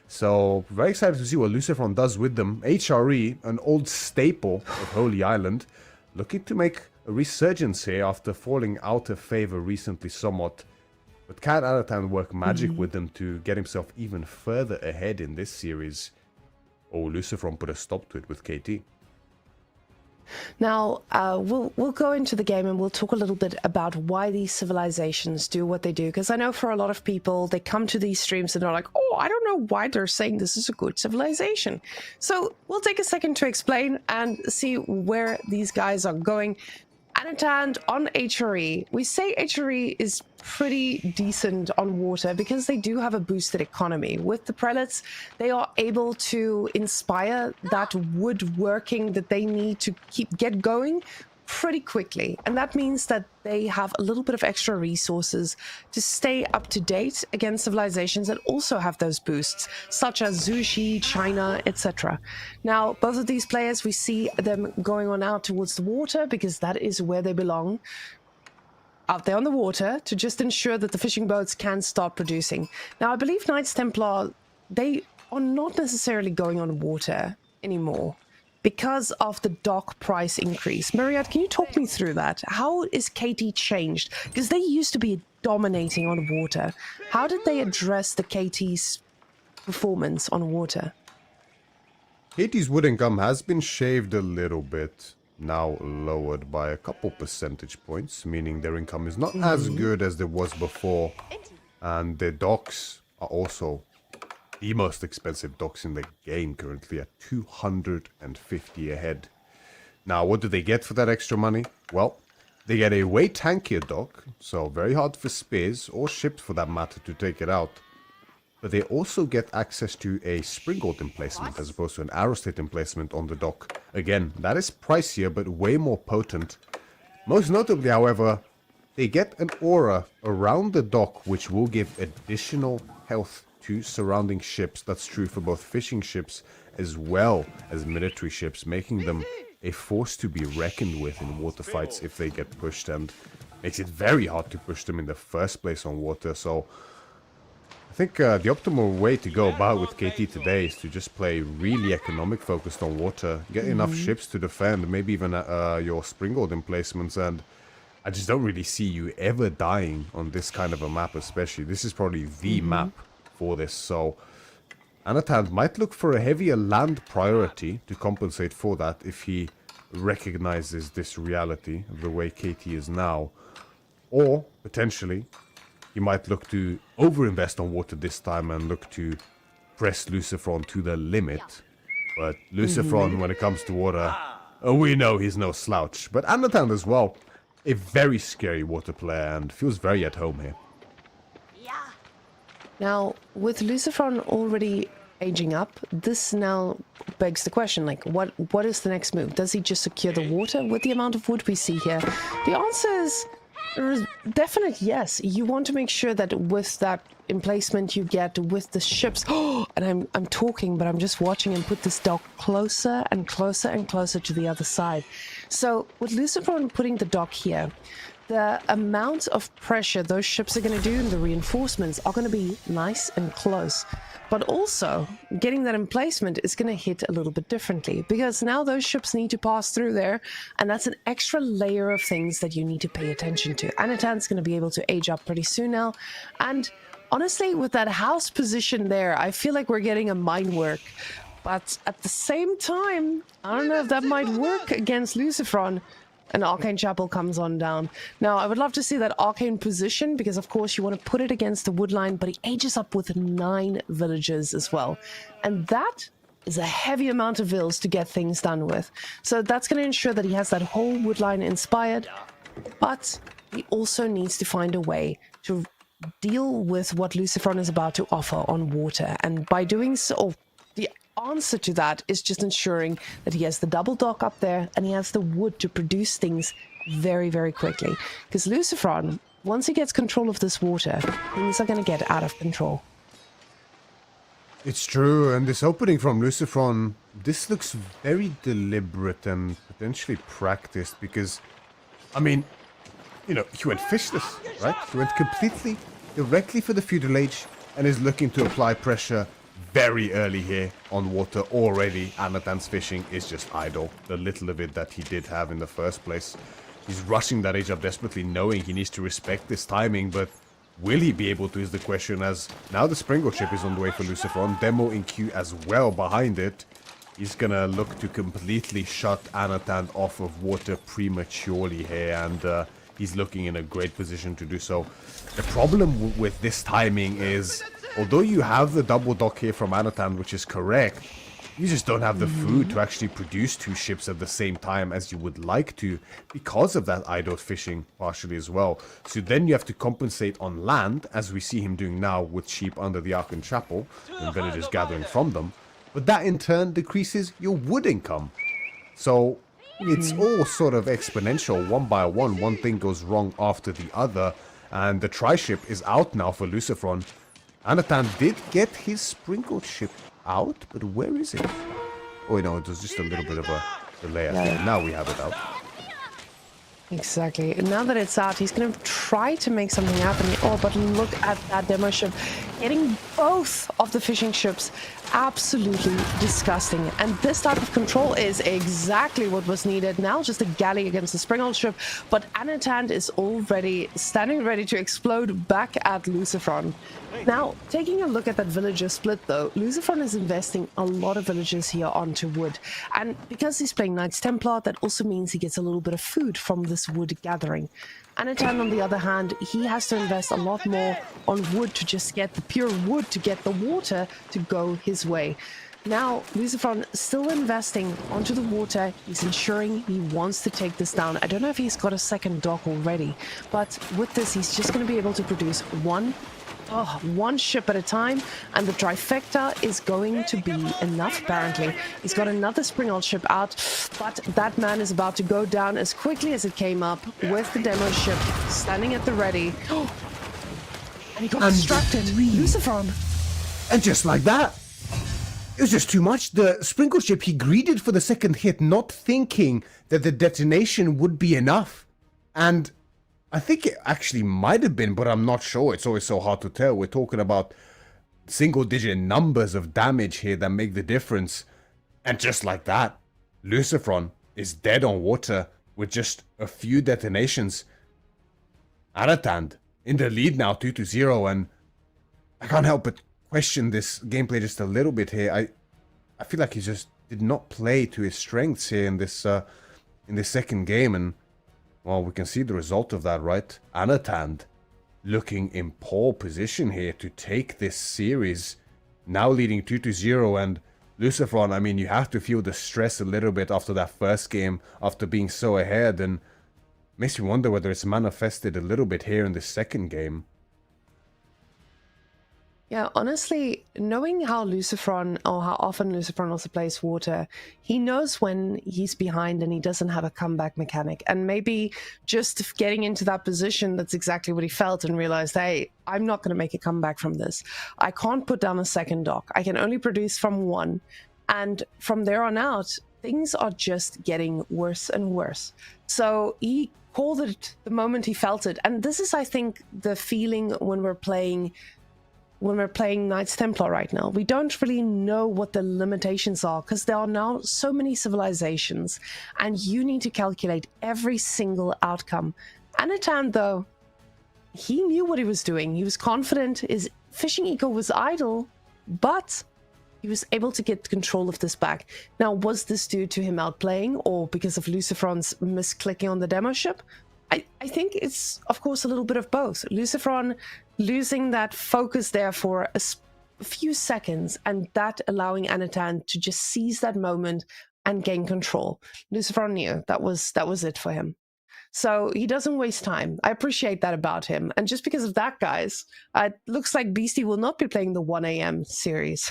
So, very excited to see what Lucifer does with them. HRE, an old staple of Holy Island, looking to make a resurgence here after falling out of favor recently somewhat. But can Anatan work magic with them to get himself even further ahead in this series? Or Lucifer put a stop to it with KT? Now, we'll go into the game and we'll talk a little bit about why these civilizations do what they do. Because I know for a lot of people, they come to these streams and they're like, oh, I don't know why they're saying this is a good civilization. So we'll take a second to explain and see where these guys are going. Anatand on HRE. We say HRE is pretty decent on water because they do have a boosted economy. With the prelates, they are able to inspire that woodworking that they need to get going pretty quickly, and that means that they have a little bit of extra resources to stay up to date against civilizations that also have those boosts, such as Zushi, China, etc. Now, both of these players, we see them going on out towards the water because that is where they belong, out there on the water, to just ensure that the fishing boats can start producing. Now, I believe Knights Templar, they are not necessarily going on water anymore because of the dock price increase. Myriad, can you talk me through that? How is KT changed? Because they used to be dominating on water. How did they address the KT's performance on water? KT's wood income has been shaved a little bit, now lowered by a couple percentage points, meaning their income is not as good as it was before. And their docks are also the most expensive docks in the game currently at 250 a head. Now, what do they get for that extra money? Well, they get a way tankier dock, so very hard for spears or ships for that matter to take it out. But they also get access to a springboard emplacement as opposed to an arrow state emplacement on the dock. Again, that is pricier but way more potent. Most notably, however, they get an aura around the dock which will give additional health to surrounding ships. That's true for both fishing ships as well as military ships, making them a force to be reckoned with in water fights if they get pushed, and makes it very hard to push them in the first place on water. So I think the optimal way to go about with KT today is to just play really economic focused on water, get enough ships to defend, maybe even your springboard emplacements, and I just don't really see you ever dying on this kind of a map especially. This is probably the map for this, so Anatand might look for a heavier land priority to compensate for that if he recognizes this reality of the way KT is now. Or, potentially, he might look to overinvest on water this time and look to press Lucifron to the limit. But Lucifron, when it comes to water, we know he's no slouch. But Anatand as well, a very scary water player and feels very at home here. Now, with Lucifron already aging up, this now begs the question, like, what is the next move? Does he just secure the water with the amount of wood we see here? The answer is a definite yes. You want to make sure that with that emplacement you get with the ships. Oh, and I'm talking, but I'm just watching him put this dock closer and closer and closer to the other side. So with Lucifron putting the dock here, the amount of pressure those ships are going to do and the reinforcements are going to be nice and close. But also, getting that emplacement is going to hit a little bit differently, because now those ships need to pass through there, and that's an extra layer of things that you need to pay attention to. Anatand's going to be able to age up pretty soon now, and honestly, with that house position there, I feel like we're getting a mine work. But at the same time, I don't know if that might work against Lucifron. An Arcane Chapel comes on down. Now, I would love to see that Arcane position, because of course you want to put it against the woodline, but he ages up with 9 villages as well. And that is a heavy amount of vills to get things done with. So that's going to ensure that he has that whole woodline inspired, but he also needs to find a way to deal with what Lucifron is about to offer on water. And by doing so, the answer to that is just ensuring that he has the double dock up there and he has the wood to produce things very, very quickly. Because Lucifron, once he gets control of this water, things are going to get out of control. It's true, and this opening from Lucifron, this looks very deliberate and potentially practiced because, I mean, you know, he went fishless, right? He went completely directly for the feudal age and is looking to apply pressure very early here on water already. Anatand's fishing is just idle. The little of it that he did have in the first place. He's rushing that age up desperately, knowing he needs to respect this timing, but will he be able to is the question, as now the Springboard ship is on the way for Lucifron. Demo in queue as well behind it. He's gonna look to completely shut Anatan off of water prematurely here, and he's looking in a great position to do so. The problem with this timing is, although you have the double dock here from Anatan, which is correct, you just don't have the food to actually produce 2 ships at the same time as you would like to, because of that idot fishing partially as well. So then you have to compensate on land, as we see him doing now with sheep under the Arkan Chapel, and villagers gathering from them. But that in turn decreases your wood income. So it's all sort of exponential, one by one thing goes wrong after the other, and the tri-ship is out now for Lucifron. Anatan did get his sprinkled ship out, but where is it? Oh no, it was just a little bit of a delay. Yeah. Now we have it out. Exactly. And now that it's out, he's going to try to make something happen. Oh, but look at that demo ship. Getting both of the fishing ships absolutely disgusting. And this type of control is exactly what was needed. Now just a galley against the Springald ship. But Anatan is already standing ready to explode back at Lucifron. Now, taking a look at that villager split though, Lucifron is investing a lot of villagers here onto wood. And because he's playing Knights Templar, that also means he gets a little bit of food from this wood gathering. Anatan, on the other hand, he has to invest a lot more on wood to just get the pure wood, to get the water to go his way. Now, Lucifron still investing onto the water. He's ensuring he wants to take this down. I don't know if he's got a second dock already, but with this, he's just going to be able to produce one ship at a time, and the trifecta is going to be enough, apparently. He's got another Springald ship out, but that man is about to go down as quickly as it came up with the demo ship standing at the ready. And he got distracted. Lucifron. And just like that, it was just too much. The sprinkle ship, he greeted for the second hit, not thinking that the detonation would be enough. And I think it actually might have been, but I'm not sure. It's always so hard to tell. We're talking about single-digit numbers of damage here that make the difference. And just like that, Lucifron is dead on water with just a few detonations. Anatan in the lead now, 2-0, and I can't help but question this gameplay just a little bit here. I feel like he just did not play to his strengths here in this second game, and well, we can see the result of that, right? Anatan looking in pole position here to take this series, now leading 2-0, and Lucifron, I mean, you have to feel the stress a little bit after that first game, after being so ahead, and makes me wonder whether it's manifested a little bit here in the second game. Yeah, honestly, knowing how Lucifron, or how often Lucifron also plays water, he knows when he's behind and he doesn't have a comeback mechanic. And maybe just getting into that position, that's exactly what he felt, and realized, hey, I'm not going to make a comeback from this. I can't put down a second dock. I can only produce from one. And from there on out, things are just getting worse and worse. So he called it the moment he felt it. And this is, I think, the feeling when we're playing Knights Templar right now. We don't really know what the limitations are, because there are now so many civilizations, and you need to calculate every single outcome. Anatan, though, he knew what he was doing. He was confident. His fishing eco was idle, but he was able to get control of this back. Now, was this due to him outplaying, or because of Lucifron's misclicking on the demo ship? I think it's, of course, a little bit of both. Lucifron losing that focus there for a few seconds, and that allowing Anatan to just seize that moment and gain control. Lucifron knew that was it for him. So he doesn't waste time. I appreciate that about him. And just because of that, guys, it looks like Beastie will not be playing the 1 a.m. series.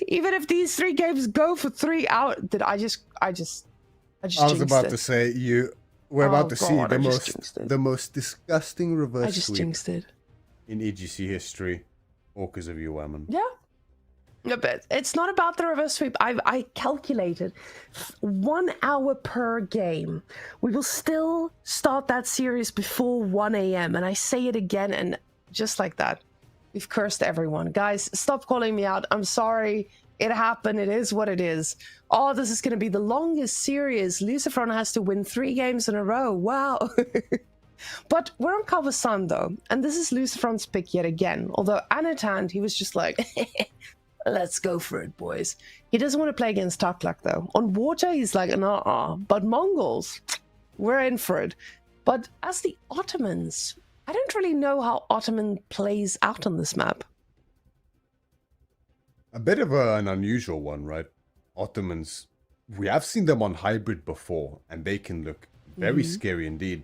Even if these 3 games go for 3 hours, I was about to say, we're about to see the most disgusting reverse I just sweep jinxed it in EGC history, all because of you, women. Yeah. But it's not about the reverse sweep. I calculated 1 hour per game. We will still start that series before 1 a.m. And I say it again, and just like that, we've cursed everyone. Guys, stop calling me out. I'm sorry. It happened. It is what it is. Oh, this is going to be the longest series. Lucifron has to win 3 games in a row. Wow. But we're on Kawasan, though. And this is Lucifron's pick yet again. Although Anatan, he was just like, let's go for it, boys. He doesn't want to play against Tuklak, though. On water, he's like, nah, but Mongols, we're in for it. But as the Ottomans, I don't really know how Ottoman plays out on this map. A bit of an unusual one, right? Ottomans, we have seen them on hybrid before, and they can look very scary indeed.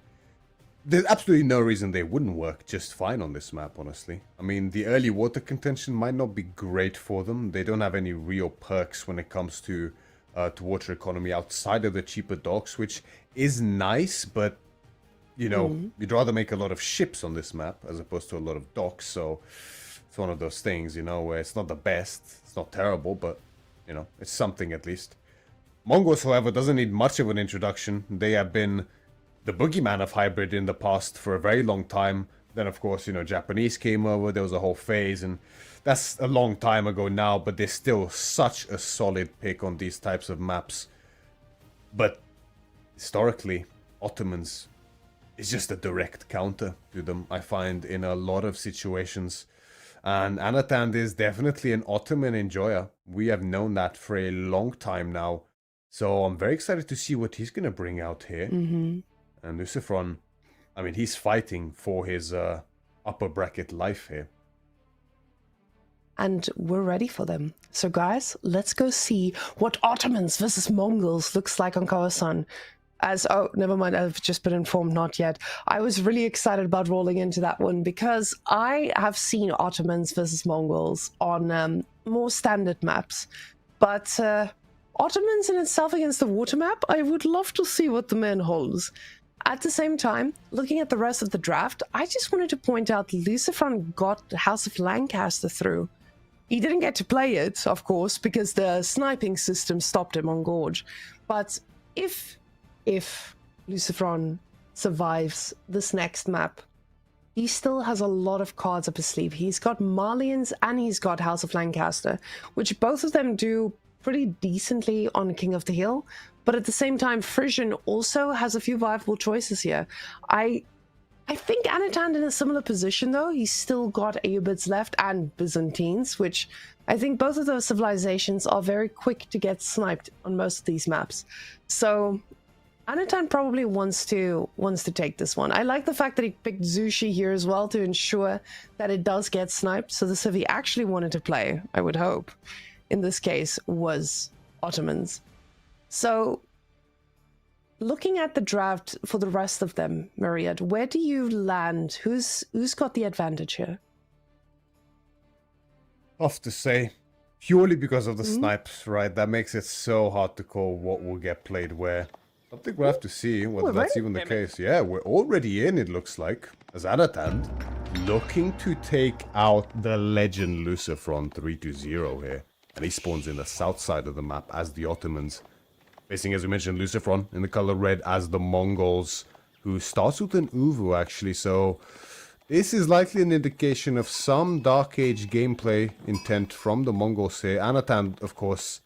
There's absolutely no reason they wouldn't work just fine on this map, honestly. I mean, the early water contention might not be great for them. They don't have any real perks when it comes to water economy outside of the cheaper docks, which is nice, but, you know, you'd rather make a lot of ships on this map as opposed to a lot of docks, so it's one of those things, you know, where it's not the best, it's not terrible, but, you know, it's something at least. Mongols, however, doesn't need much of an introduction. They have been the boogeyman of hybrid in the past for a very long time. Then, of course, you know, Japanese came over, there was a whole phase, and that's a long time ago now, but they're still such a solid pick on these types of maps. But historically, Ottomans is just a direct counter to them, I find, in a lot of situations. And Anatan is definitely an Ottoman enjoyer. We have known that for a long time now. So I'm very excited to see what he's going to bring out here. And Lucifron, I mean, he's fighting for his upper bracket life here. And we're ready for them. So guys, let's go see what Ottomans versus Mongols looks like on Kawasan. Oh, never mind, I've just been informed, not yet. I was really excited about rolling into that one because I have seen Ottomans versus Mongols on more standard maps. But Ottomans in itself against the water map, I would love to see what the man holds. At the same time, looking at the rest of the draft, I just wanted to point out Lucifron got House of Lancaster through. He didn't get to play it, of course, because the sniping system stopped him on Gorge. But if Lucifron survives this next map, he still has a lot of cards up his sleeve. He's got Malians and he's got House of Lancaster, which both of them do pretty decently on King of the Hill. But at the same time, Frisian also has a few viable choices here. I think Anatan in a similar position, though. He's still got Ayyubids left and Byzantines, which I think both of those civilizations are very quick to get sniped on most of these maps. So Anatan probably wants to take this one. I like the fact that he picked Zushi here as well to ensure that it does get sniped. So the civ he actually wanted to play, I would hope, in this case, was Ottomans. So looking at the draft for the rest of them, Myriad, where do you land? Who's got the advantage here? Tough to say. Purely because of the snipes, right? That makes it so hard to call what will get played where. I think we'll have to see whether that's even the case. Yeah, we're already in, it looks like. As Anatan looking to take out the legend Lucifron 3-0 here. And he spawns in the south side of the map as the Ottomans. Facing, as we mentioned, Lucifron in the color red as the Mongols, who starts with an Uvu actually, so this is likely an indication of some Dark Age gameplay intent from the Mongols here. Anatan, of course,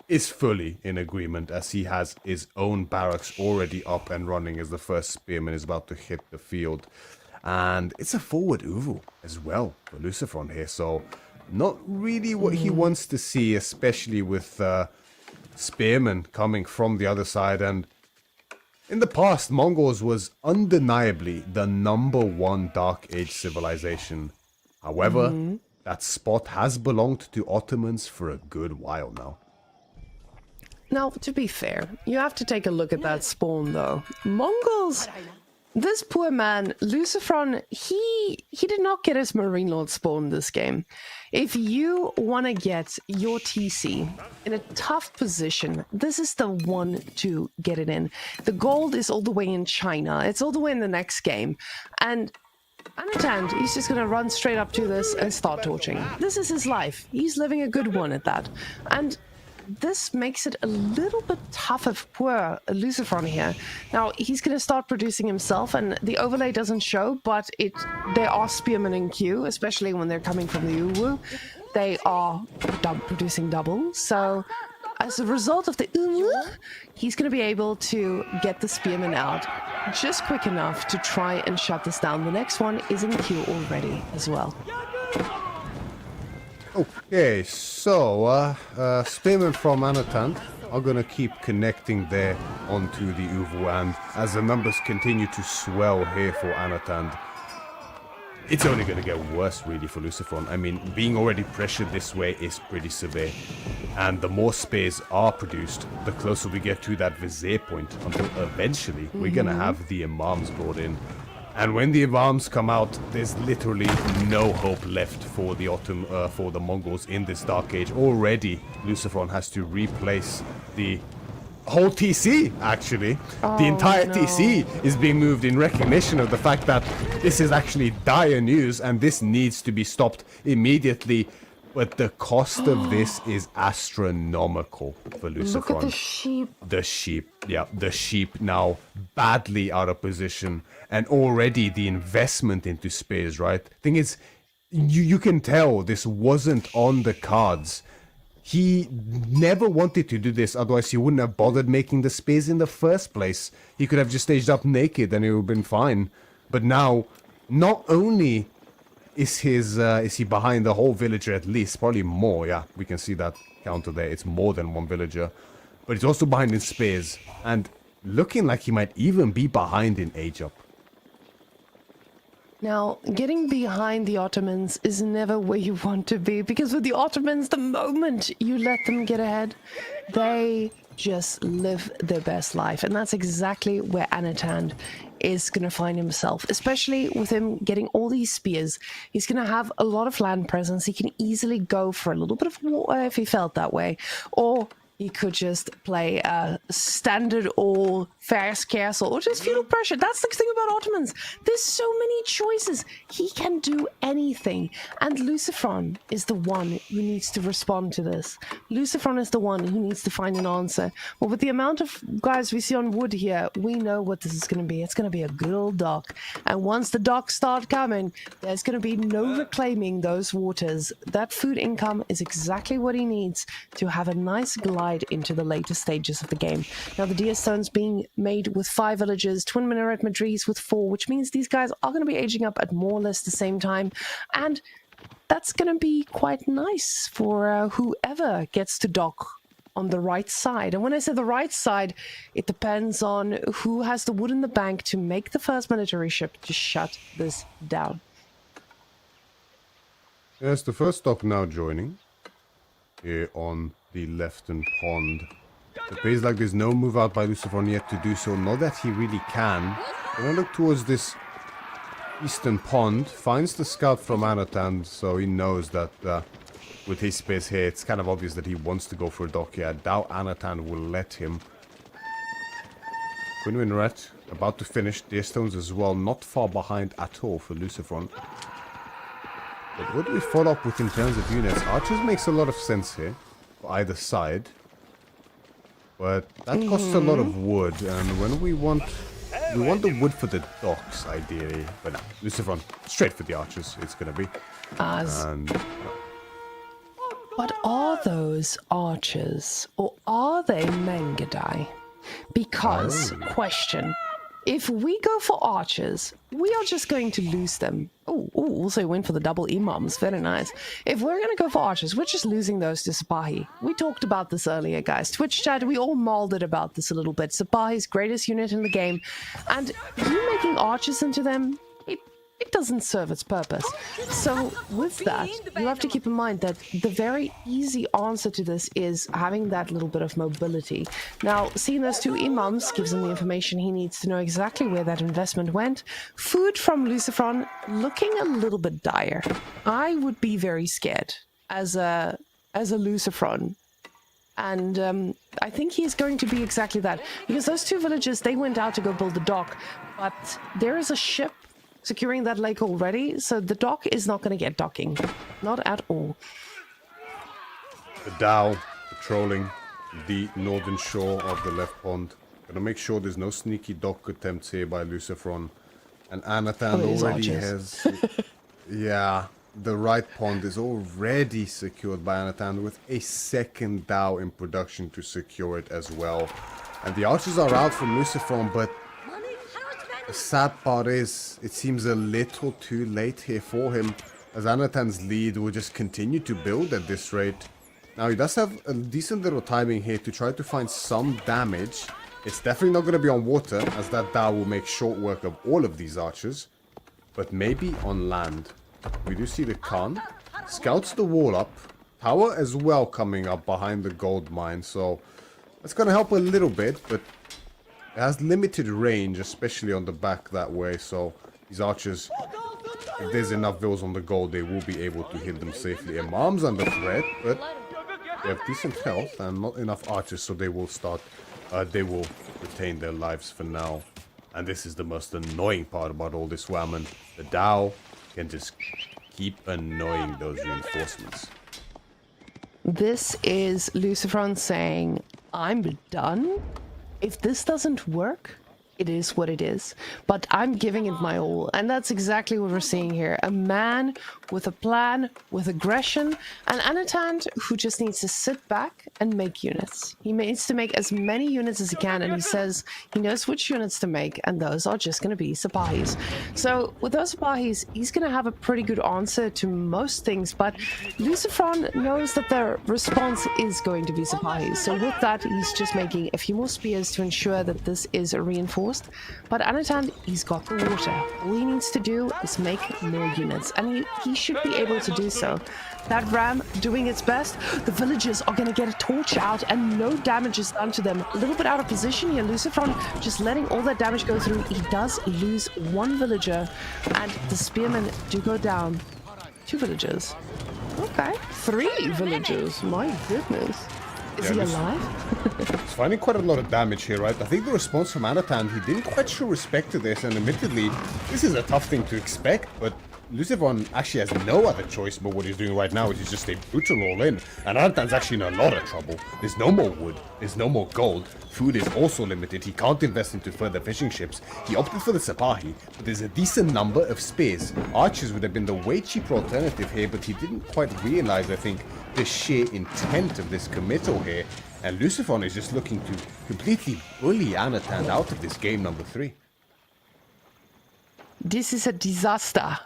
is fully in agreement as he has his own barracks already up and running as the first spearman is about to hit the field. And it's a forward Uvu as well for Lucifron here, so not really what he wants to see, especially with spearmen coming from the other side. And in the past, Mongols was undeniably the #1 Dark Age civilization. However, that spot has belonged to Ottomans for a good while now. Now, to be fair, you have to take a look at that spawn, though. Mongols, this poor man, Lucifron, he did not get his Marine Lord spawn this game. If you want to get your TC in a tough position, this is the one to get it in. The gold is all the way in China. It's all the way in the next game. And Anatan, he's just going to run straight up to this and start torching. This is his life. He's living a good one at that. And this makes it a little bit tougher for poor Lucifron here. Now, he's going to start producing himself, and the overlay doesn't show, but there are spearmen in queue, especially when they're coming from the Uwu. They are producing double, so as a result of the Uwu, he's going to be able to get the spearmen out just quick enough to try and shut this down. The next one is in queue already as well. Okay, so Spearmen from Anatan are gonna keep connecting there onto the Uvu, and as the numbers continue to swell here for Anatan, it's only gonna get worse really for Lucifron. I mean, being already pressured this way is pretty severe, and the more spears are produced, the closer we get to that vizier point, until eventually we're gonna have the Imams brought in. And when the Imams come out, there's literally no hope left for the for the Mongols in this Dark Age. Already, Lucifron has to replace the whole TC, actually. The entire TC is being moved in recognition of the fact that this is actually dire news and this needs to be stopped immediately. But the cost of this is astronomical for Lucifron. Look at the sheep. The sheep, yeah, the sheep now badly out of position, and already the investment into spears, right? Thing is, you can tell this wasn't on the cards. He never wanted to do this, otherwise he wouldn't have bothered making the spears in the first place. He could have just staged up naked and it would have been fine. But now, not only is he behind the whole villager at least, probably more, yeah, we can see that counter there, it's more than one villager. But he's also behind in spears, and looking like he might even be behind in age up. Now, getting behind the Ottomans is never where you want to be, because with the Ottomans, the moment you let them get ahead, they just live their best life. And that's exactly where Anatan is going to find himself, especially with him getting all these spears. He's going to have a lot of land presence. He can easily go for a little bit of war if he felt that way, or he could just play a standard all fast castle or just feudal pressure. That's the thing about Ottomans. There's so many choices. He can do anything. And Lucifron is the one who needs to respond to this. Lucifron is the one who needs to find an answer. Well, with the amount of guys we see on wood here, we know what this is going to be. It's going to be a good old dock. And once the docks start coming, there's going to be no reclaiming those waters. That food income is exactly what he needs to have a nice glide into the later stages of the game. Now, the Deer Stone's being made with 5 villages, Twin Minaret Madris with 4, which means these guys are going to be aging up at more or less the same time. And that's going to be quite nice for whoever gets to dock on the right side. And when I say the right side, it depends on who has the wood in the bank to make the first military ship to shut this down. Yes, the first stop now joining here on the Lefton Pond. It appears like there's no move out by Lucifron yet to do so. Not that he really can. When I look towards this eastern pond, finds the scout from Anatan, so he knows that with his space here, it's kind of obvious that he wants to go for a dock here. I doubt Anatan will let him. Queen Minaret about to finish. Deer Stones as well, not far behind at all for Lucifron. But what do we follow up with in terms of units? Archers makes a lot of sense here, for either side. But that costs a lot of wood, and when we want the wood for the docks, ideally. But no, Lucifron, straight for the archers, it's gonna be. And But are those archers, or are they Mangadai? Because, question, if we go for archers, we are just going to lose them. Oh, also went for the double imams, very nice. If we're going to go for archers, we're just losing those to Sipahi. We talked about this earlier, guys. Twitch chat, we all molded about this a little bit. Sipahi's greatest unit in the game, and you making archers into them, it doesn't serve its purpose. So with that, you have to keep in mind that the very easy answer to this is having that little bit of mobility. Now, seeing those 2 imams gives him the information he needs to know exactly where that investment went. Food from Lucifron looking a little bit dire. I would be very scared as a Lucifron. And I think he's going to be exactly that. Because those 2 villages, they went out to go build the dock. But there is a ship securing that lake already, so the dock is not going to get docking. Not at all. the Dow patrolling the northern shore of the left pond. Gonna make sure there's no sneaky dock attempts here by Lucifron. And Anatan already has... yeah, the right pond is already secured by Anatan with a second Dow in production to secure it as well. And the archers are out from Lucifron, but the sad part is, it seems a little too late here for him. as Anatan's lead will just continue to build at this rate. Now he does have a decent little timing here to try to find some damage. It's definitely not going to be on water, as that Dao will make short work of all of these archers. But maybe on land. We do see the Khan. Scouts the wall up. Tower as well coming up behind the gold mine, so that's going to help a little bit, but it has limited range, especially on the back that way, so these archers, if there's enough vills on the gold, they will be able to hit them safely. Imam's under threat, but they have decent health and not enough archers, so they will retain their lives for now. And this is the most annoying part about all this whammon. The Dao can just keep annoying those reinforcements. This is Lucifron saying, I'm done. If this doesn't work, it is what it is. But I'm giving it my all. And that's exactly what we're seeing here. A man with a plan, with aggression, and Anatan who just needs to sit back and make units. He needs to make as many units as he can, and he says he knows which units to make, and those are just going to be Sipahis. So with those Sipahis, he's going to have a pretty good answer to most things, but Lucifron knows that their response is going to be Sipahis. So with that, he's just making a few more spears to ensure that this is reinforced. But Anatan, he's got the water. All he needs to do is make more units, and he should be able to do so. That ram doing its best. The villagers are going to get a torch out, and no damage is done to them. A little bit out of position here. Lucifron just letting all that damage go through. He does lose one villager, and the spearmen do go down. 2 villagers. Okay, 3 villagers. My goodness. Is he alive? He's finding quite a lot of damage here, right? I think the response from Anatan, he didn't quite show respect to this, and admittedly, this is a tough thing to expect, but Lucifron actually has no other choice but what he's doing right now, which is just stay brutal all in. And Anatan's actually in a lot of trouble. There's no more wood. There's no more gold. Food is also limited. He can't invest into further fishing ships. He opted for the Sipahi, but there's a decent number of spears. Archers would have been the way cheaper alternative here, but he didn't quite realize, I think, the sheer intent of this committal here. And Lucifron is just looking to completely bully Anatan out of this game number 3. This is a disaster.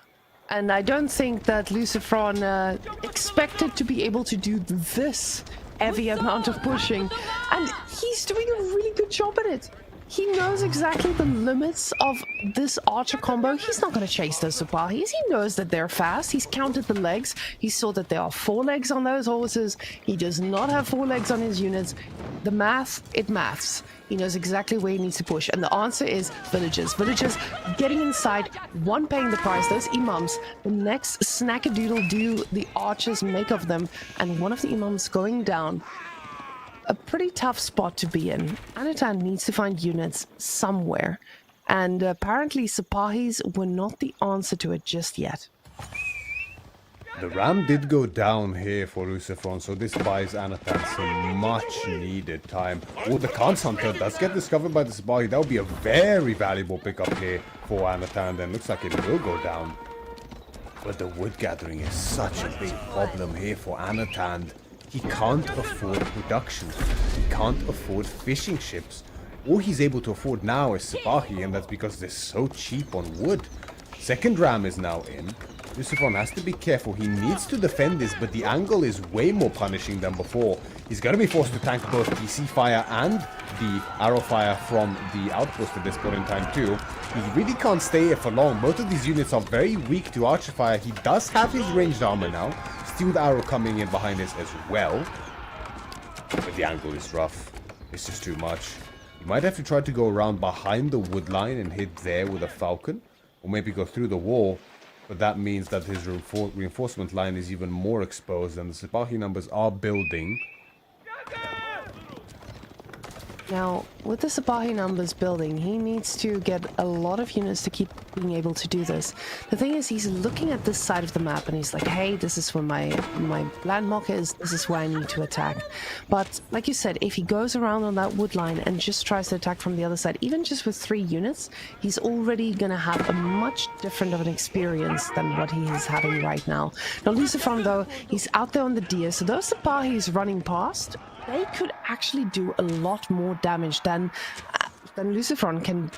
And I don't think that Lucifron expected to be able to do this heavy amount of pushing. And he's doing a really good job at it. He knows exactly the limits of this archer combo. He's not going to chase those Sipahis. He knows that they're fast. He's counted the legs. He saw that there are 4 legs on those horses. He does not have 4 legs on his units. The math, it maths. He knows exactly where he needs to push. And the answer is villagers. Villagers getting inside, one paying the price, those imams. The next snackadoodle do the archers make of them. And one of the imams going down. A pretty tough spot to be in. Anatan needs to find units somewhere. And apparently Sipahis were not the answer to it just yet. The ram did go down here for Lucifron, so this buys Anatan some much needed time. Oh, the Khan's Hunter does get discovered by the Sipahi. That would be a very valuable pickup here for Anatan, and looks like it will go down. But the wood gathering is such a big problem here for Anatan. He can't afford production. He can't afford fishing ships. All he's able to afford now is Sipahi, and that's because they're so cheap on wood. Second ram is now in. Lucifron has to be careful. He needs to defend this, but the angle is way more punishing than before. He's going to be forced to tank both DC fire and the arrow fire from the outpost at this point in time too. He really can't stay here for long. Both of these units are very weak to archer fire. He does have his ranged armor now. Steel arrow coming in behind this as well. But the angle is rough. It's just too much. He might have to try to go around behind the wood line and hit there with a falcon. Or maybe go through the wall. But that means that his reinforcement line is even more exposed, and the Sipahi numbers are building. Now, with the Sipahi numbers building, he needs to get a lot of units to keep being able to do this. The thing is, he's looking at this side of the map and he's like, hey, this is where my landmark is, this is where I need to attack. But, like you said, if he goes around on that wood line and just tries to attack from the other side, even just with 3 units, he's already going to have a much different of an experience than what he is having right now. Now, Lucifron, though, he's out there on the deer, so those Sipahis running past, they could actually do a lot more damage than Lucifron can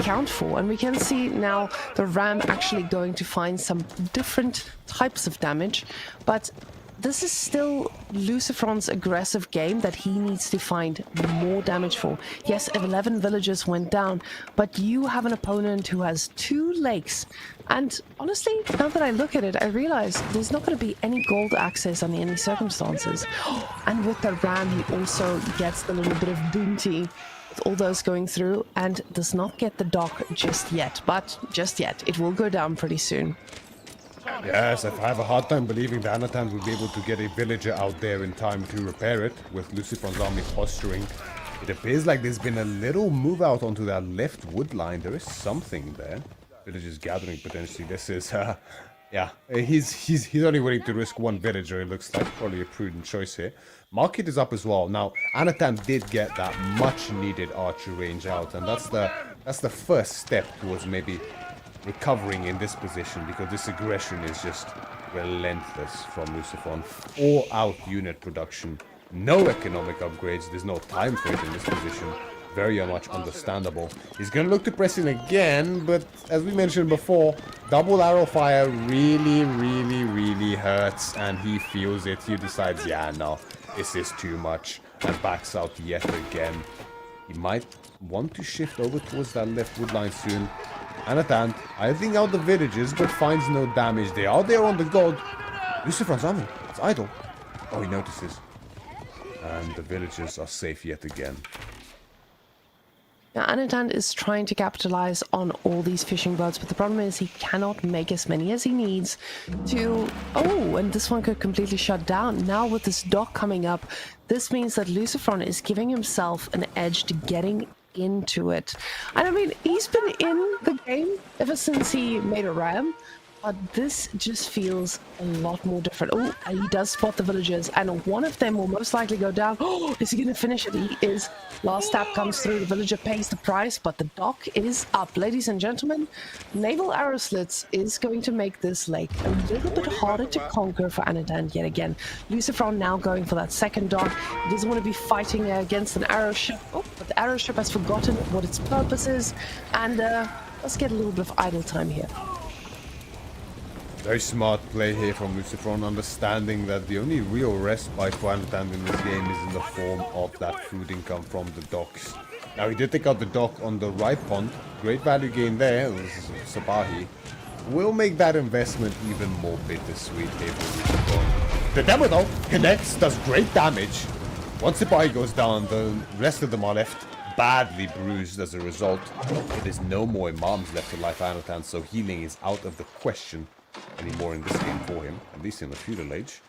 account for. And we can see now the Ram actually going to find some different types of damage, but this is still Luciferon's aggressive game that he needs to find more damage for. Yes, 11 villagers went down, but you have an opponent who has 2 lakes. And honestly, now that I look at it, I realize there's not going to be any gold access under any circumstances. And with the Ram, he also gets the little bit of bounty with all those going through and does not get the dock just yet. But just yet, it will go down pretty soon. Yes, I have a hard time believing the Anatan will be able to get a villager out there in time to repair it, with Luciferon's army posturing. It appears like there's been a little move out onto that left wood line. There is something there. Villagers gathering potentially. This is, yeah, he's only willing to risk 1 villager, it looks like. Probably a prudent choice here. Market is up as well. Now, Anatan did get that much needed archer range out, and that's the first step towards maybe recovering in this position, because this aggression is just relentless from Luciferon. 4 out unit production, no economic upgrades, there's no time for it in this position. Very much understandable. He's gonna look to press in again, but as we mentioned before, double arrow fire really hurts, and he feels it. He decides, yeah, no, this is too much, and backs out yet again. He might want to shift over towards that left wood line soon. Anatan idling out the villages, but finds no damage. They are there on the gold. Luciferon's army, it's idle. Oh, he notices. And the villagers are safe yet again. Now, Anatan is trying to capitalize on all these fishing boats, but the problem is he cannot make as many as he needs to... Oh, and this one could completely shut down. Now with this dock coming up, this means that Luciferon is giving himself an edge to getting into it. And I mean, he's been in the game ever since he made a ram, but this just feels a lot more different. Oh, he does spot the villagers, and one of them will most likely go down. Oh, is he going to finish it? He is. Last tap comes through. The villager pays the price, but the dock is up. Ladies and gentlemen, naval arrow slits is going to make this lake a little bit harder to conquer for Anatan yet again. Luciferon now going for that second dock. He doesn't want to be fighting against an arrow ship. Oh, but the arrow ship has forgotten what its purpose is, and let's get a little bit of idle time here. Very smart play here from Luciferon, understanding that the only real respite for Anatan in this game is in the form of that food income from the docks. Now, he did take out the dock on the right pond. Great value gain there. Sabahi will make that investment even more bittersweet here for Luciferon. The demo, though, connects, does great damage. Once Sabahi goes down, the rest of them are left badly bruised as a result. There's no more Imams left to life Anatan, so healing is out of the question anymore in this game for him, at least in the feudal age.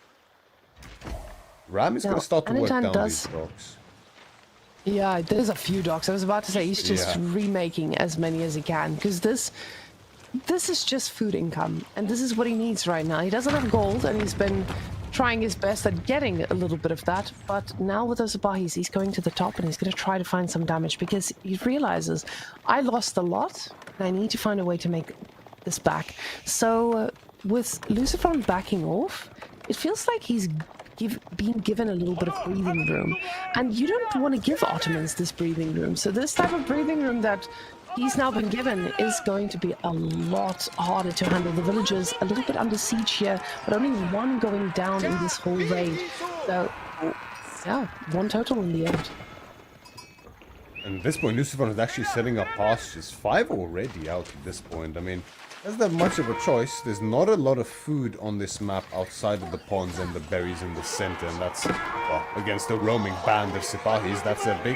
Ram is going to start to work down these docks. Yeah, there's a few docks. I was about to say he's just remaking as many as he can, because this is just food income, and this is what he needs right now. He doesn't have gold, and he's been trying his best at getting a little bit of that, but now with those Abahis, he's going to the top, and he's going to try to find some damage, because he realizes, I lost a lot, and I need to find a way to make this back. So with Luciferon backing off, it feels like he's being given a little bit of breathing room, and you don't want to give Ottomans this breathing room. So this type of breathing room that he's now been given is going to be a lot harder to handle. The villagers a little bit under siege here, but only 1 going down in this whole raid. So yeah, 1 total in the end. And at this point, Luciferon is actually setting up pastures. 5 already out at this point. I mean, there's not much of a choice. There's not a lot of food on this map outside of the ponds and the berries in the center. And that's, well, against a roaming band of Sipahis. That's a big,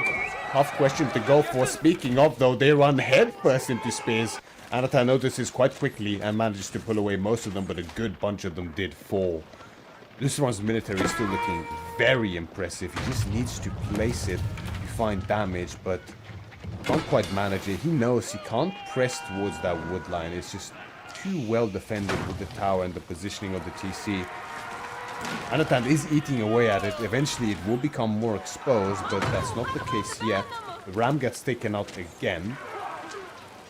tough question to go for. Speaking of, though, they run headfirst into spears. Anatan notices quite quickly and manages to pull away most of them, but a good bunch of them did fall. Luciferon's military is still looking very impressive. He just needs to place it to find damage, but can't quite manage it. He knows he can't press towards that wood line. It's just too well defended with the tower and the positioning of the TC. Anatan is eating away at it. Eventually it will become more exposed, but that's not the case yet. The ram gets taken out again.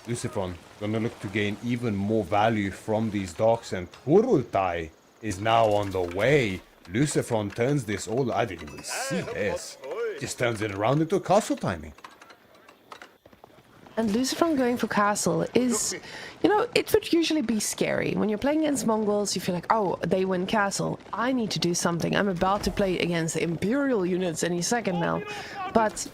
Luciferon gonna look to gain even more value from these docks, and Kurultai is now on the way. Luciferon turns this all... I didn't even see this. Just turns it around into castle timing. And Lucifron going for castle is, you know, it would usually be scary. When you're playing against Mongols, you feel like, oh, they win castle. I need to do something. I'm about to play against the Imperial units any second now. But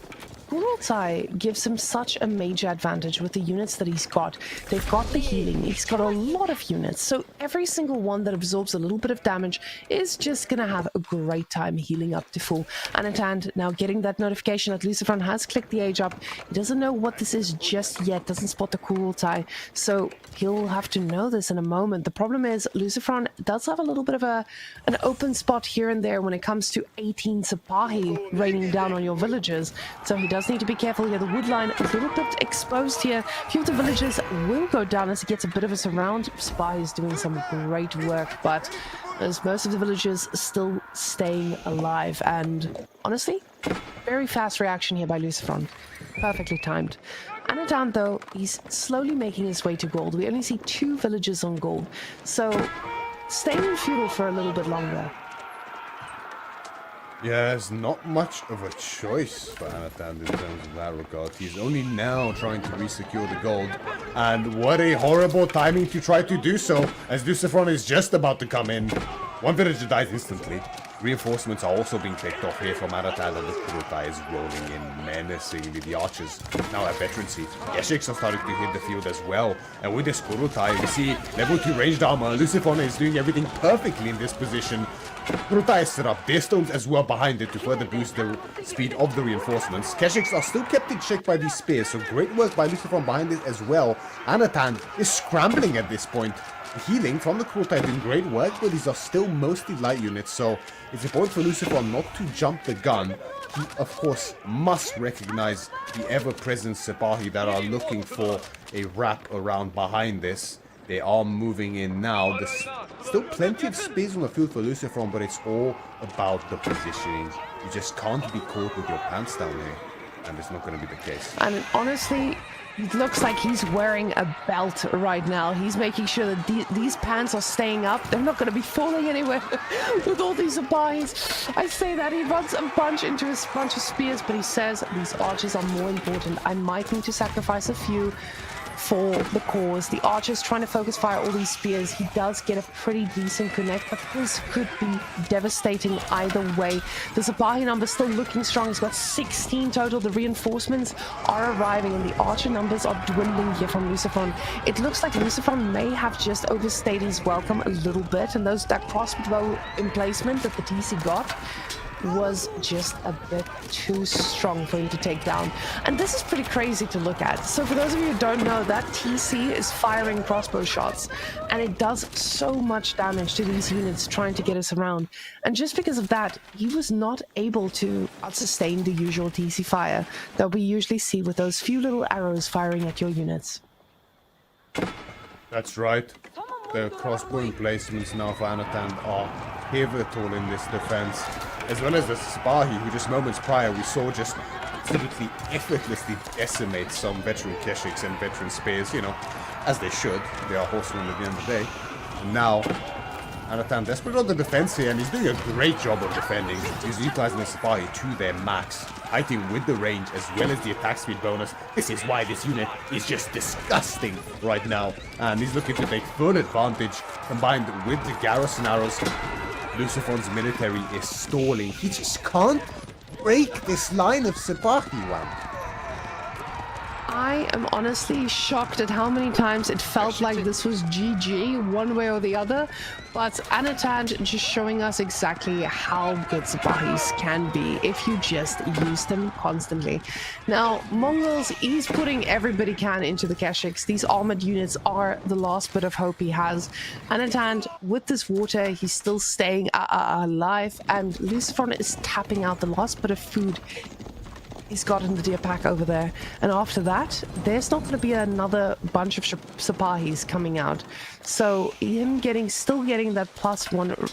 Kurultai gives him such a major advantage with the units that he's got. They've got the healing, he's got a lot of units, so every single one that absorbs a little bit of damage is just gonna have a great time healing up to full. Anatan now getting that notification that Lucifron has clicked the age up. He doesn't know what this is just yet, doesn't spot the Kurultai, so he'll have to know this in a moment. The problem is Lucifron does have a little bit of an open spot here and there when it comes to 18 Sipahi raining down on your villagers, so he does need to be careful here. The wood line a little bit exposed here. A few of the villagers will go down as he gets a bit of a surround. Spy is doing some great work, but there's most of the villagers still staying alive. And honestly, very fast reaction here by Lucifron. Perfectly timed. Anatan, though, he's slowly making his way to gold. We only see 2 villagers on gold, so staying in feudal for a little bit longer. Yeah, there's not much of a choice for Anatan in terms of that regard. He's only now trying to re-secure the gold. And what a horrible timing to try to do so, as Lucifron is just about to come in. One villager dies instantly. Reinforcements are also being picked off here from Anatan, and the Kurultai is rolling in menacingly. The archers now have veterancy. Keshiks are starting to hit the field as well. And with this Kurultai, we see level 2 ranged armor. Lucifron is doing everything perfectly in this position. Kurultai has set up their stones as well behind it to further boost the speed of the reinforcements. Keshiks are still kept in check by these spears, so great work by Lucifron behind it as well. Anatan is scrambling at this point. Healing from the Kurultai doing great work, but these are still mostly light units, so it's important for Lucifron not to jump the gun. He, of course, must recognize the ever-present Sipahi that are looking for a wrap around behind this. They are moving in now. There's still plenty of space on the field for Lucifron, but it's all about the positioning. You just can't be caught with your pants down here, and it's not going to be the case. And honestly, it looks like he's wearing a belt right now. He's making sure that these pants are staying up. They're not going to be falling anywhere with all these Abais. I say that he runs a bunch into a bunch of spears, but he says these archers are more important. I might need to sacrifice a few for the cause. The archer's trying to focus fire all these spears. He does get a pretty decent connect, but this could be devastating either way. The Sipahi number still looking strong. He's got 16 total. The reinforcements are arriving, and the archer numbers are dwindling here from Lucifron. It looks like Lucifron may have just overstayed his welcome a little bit, and that crossbow emplacement that the TC got was just a bit too strong for him to take down. And this is pretty crazy to look at. So for those of you who don't know, that TC is firing crossbow shots, and it does so much damage to these units trying to get us around. And just because of that, he was not able to sustain the usual TC fire that we usually see with those few little arrows firing at your units. That's right. The crossbow emplacements now for Anatan are pivotal in this defense, as well as the Sipahi, who just moments prior we saw just absolutely effortlessly decimate some veteran Keshiks and veteran spears, you know, as they should. They are horsemen at the end of the day. And now, Anatan desperate on the defense here, and he's doing a great job of defending. He's utilizing the Sipahi to their max, fighting with the range as well as the attack speed bonus. This is why this unit is just disgusting right now, and he's looking to take full advantage, combined with the garrison arrows. Lucifron's military is stalling. He just can't break this line of Sipahi, one. I am honestly shocked at how many times it felt like this was GG one way or the other, but Anatan just showing us exactly how good Sipahis can be if you just use them constantly. Now, Mongols, he's putting everybody can into the Keshiks. These armored units are the last bit of hope he has. Anatan, with this water, he's still staying alive, and Lucifron is tapping out the last bit of food he's got in the deer pack over there. And after that, there's not going to be another bunch of Sipahis coming out. So him still getting that +1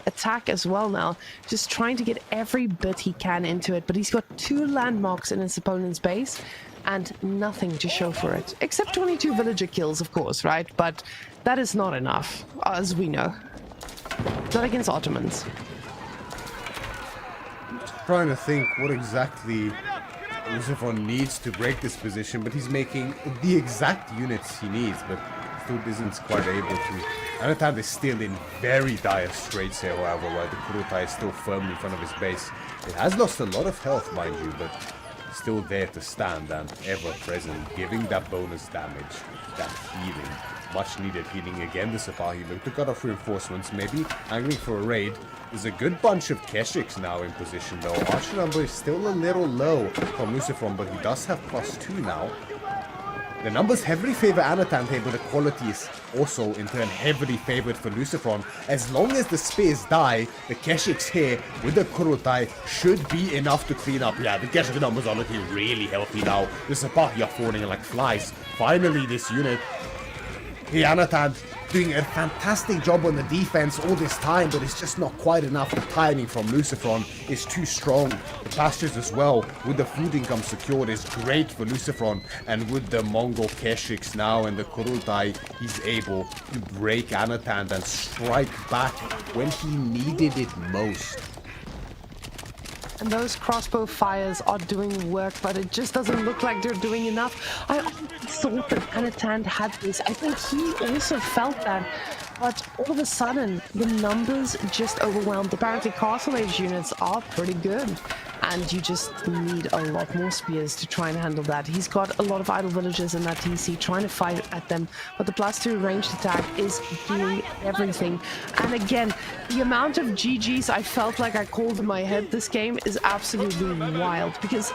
attack as well now, just trying to get every bit he can into it. But he's got 2 landmarks in his opponent's base and nothing to show for it, except 22 villager kills, of course, right? But that is not enough, as we know. Not against Ottomans. Trying to think what exactly Lucifer needs to break this position, but he's making the exact units he needs, but still isn't quite able to. Anatan is still in very dire straits here, however, while the Kurutai is still firmly in front of his base. It has lost a lot of health, mind you, but still there to stand and ever present, giving that bonus damage, that healing. Much needed healing again. The Sipahi look to cut off reinforcements, maybe angling for a raid. There's a good bunch of Keshiks now in position though. Archer number is still a little low from Lucifron, but he does have +2 now. The numbers heavily favor Anatan here, but the quality is also in turn heavily favored for Lucifron. As long as the spears die, the Keshiks here with the Kurutai should be enough to clean up. Yeah, the Keshik numbers are looking really healthy now. The Sipahi are falling like flies. Finally, this unit. Hey, Anatan doing a fantastic job on the defense all this time, but it's just not quite enough. The timing from Lucifron is too strong. The pastures as well, with the food income secured, is great for Lucifron. And with the Mongol Keshiks now and the Kurutai, he's able to break Anatan and strike back when he needed it most. And those crossbow fires are doing work, but it just doesn't look like they're doing enough. I thought that Anatan had this. I think he also felt that. But all of a sudden, the numbers just overwhelmed. Apparently, Castle Age units are pretty good. And you just need a lot more spears to try and handle that. He's got a lot of idle villagers in that TC trying to fight at them. But the +2 ranged attack is doing everything. And again, the amount of GGs I felt like I called in my head this game is absolutely wild. Because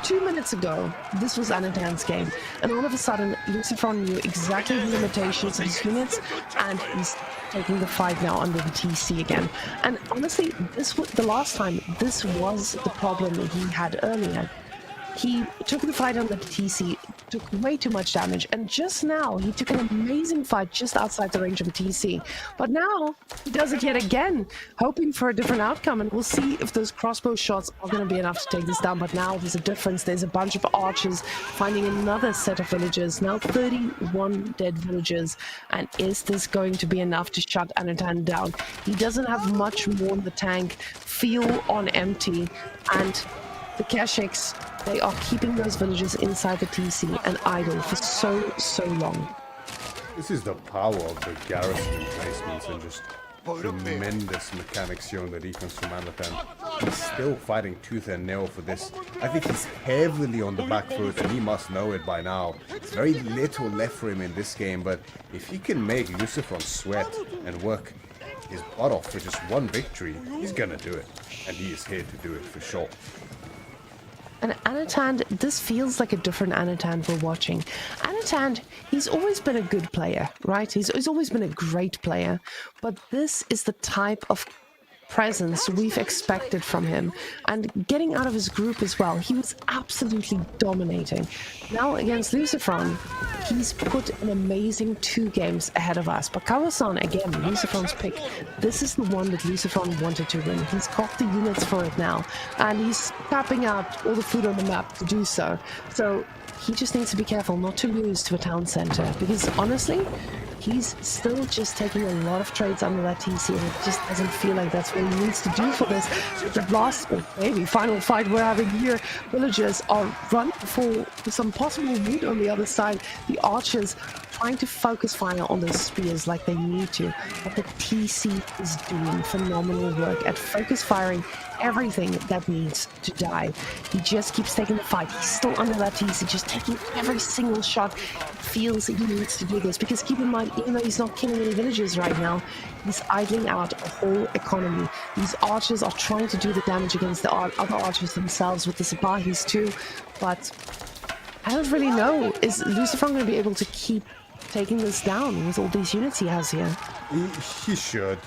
2 minutes ago, this was Anatan's game. And all of a sudden, Lucifron knew exactly the limitations of his units. And he's taking the fight now under the TC again. And honestly, this was the last time this was the problem that he had earlier. He took the fight under the TC, took way too much damage, and just now he took an amazing fight just outside the range of a TC. But now he does it yet again, hoping for a different outcome, and we'll see if those crossbow shots are going to be enough to take this down. But now there's a difference. There's a bunch of archers finding another set of villagers. Now 31 dead villagers. And is this going to be enough to shut Anatan down? He doesn't have much more in the tank. Fuel on empty, and the Keshiks, they are keeping those villagers inside the TC and idle for so long. This is the power of the garrison placements and just tremendous mechanics here on the defense from Anatan. He's still fighting tooth and nail for this. I think he's heavily on the back foot and he must know it by now. There's very little left for him in this game, but if he can make Lucifron sweat and work his butt off for just one victory, he's gonna do it. And he is here to do it for sure. And Anatan, this feels like a different Anatan we're watching. Anatan, he's always been a good player, right? He's always been a great player. But this is the type of presence we've expected from him. And getting out of his group as well, he was absolutely dominating. Now against Lucifron, he's put an amazing 2 games ahead of us. But Kawasan, again, Lucifron's pick, this is the one that Lucifron wanted to win. He's got the units for it now, and he's tapping out all the food on the map to do so. So he just needs to be careful not to lose to a town center, because honestly, he's still just taking a lot of trades under that TC, and it just doesn't feel like that's what he needs to do for this. The last, or maybe final fight we're having here, villagers are running for some possible loot on the other side. The archers trying to focus fire on those spears like they need to, but the TC is doing phenomenal work at focus firing everything that needs to die. He just keeps taking the fight. He's still under that TC, just taking every single shot. Feels that he needs to do this, because keep in mind, even though he's not killing any villagers right now, he's idling out a whole economy. These archers are trying to do the damage against the other archers themselves with the Sipahis too, but I don't really know. Is Lucifron going to be able to keep taking this down with all these units he has here? He should.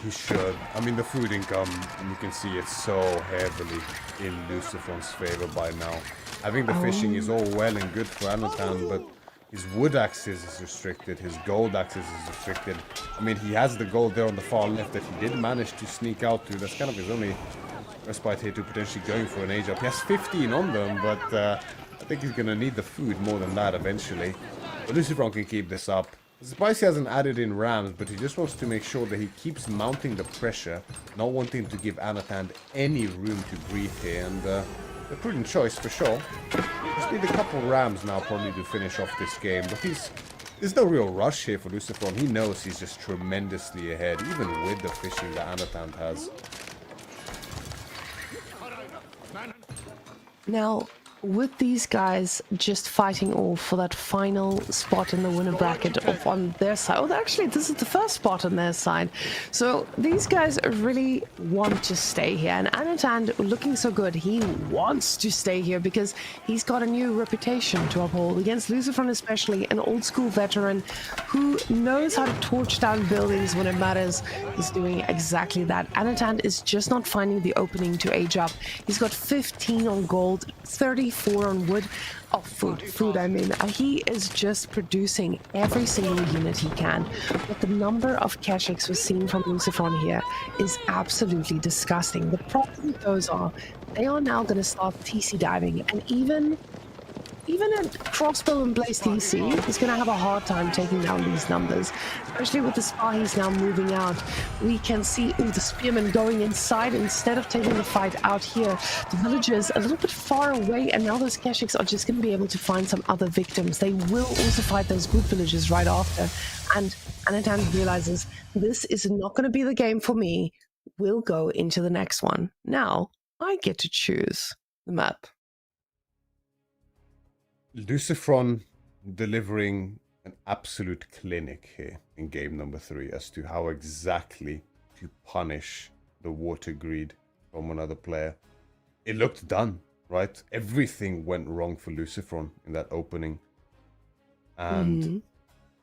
I mean, the food income, you can see it's so heavily in Lucifron's favor by now. I think the fishing is all well and good for Anatan, but his wood axes is restricted, his gold axes is restricted. I mean, he has the gold there on the far left that he did manage to sneak out to. That's kind of his only respite here to potentially going for an age up. He has 15 on them, but I think he's going to need the food more than that eventually. But Lucifron can keep this up. Spicy hasn't added in rams, but he just wants to make sure that he keeps mounting the pressure, not wanting to give Anatan any room to breathe here. And The prudent choice for sure. Just need a couple rams now probably to finish off this game, but there's no real rush here for Lucifron. He knows he's just tremendously ahead, even with the fishing that Anatant has. Now, with these guys just fighting off for that final spot in the winner bracket of on their side. Oh, actually, this is the first spot on their side. So these guys really want to stay here. And Anatant, looking so good, he wants to stay here because he's got a new reputation to uphold against Lucifron, especially an old school veteran who knows how to torch down buildings when it matters. He's doing exactly that. Anatant is just not finding the opening to age up. He's got 15 on gold, 34 on wood. Oh, food, I mean. He is just producing every single unit he can. But the number of Keshiks we're seeing from Lucifron here is absolutely disgusting. The problem with those are, they are now going to start TC diving. And even a crossbow and blaze TC is going to have a hard time taking down these numbers, especially with the Spahi's now moving out. We can see the spearmen going inside instead of taking the fight out here. The villagers a little bit far away, and now those Keshiks are just going to be able to find some other victims. They will also fight those group villagers right after, and Anatant realizes this is not going to be the game for me. We'll go into the next one. Now I get to choose the map. Lucifron delivering an absolute clinic here in game number 3 as to how exactly to punish the water greed from another player. It looked done, right? Everything went wrong for Lucifron in that opening. And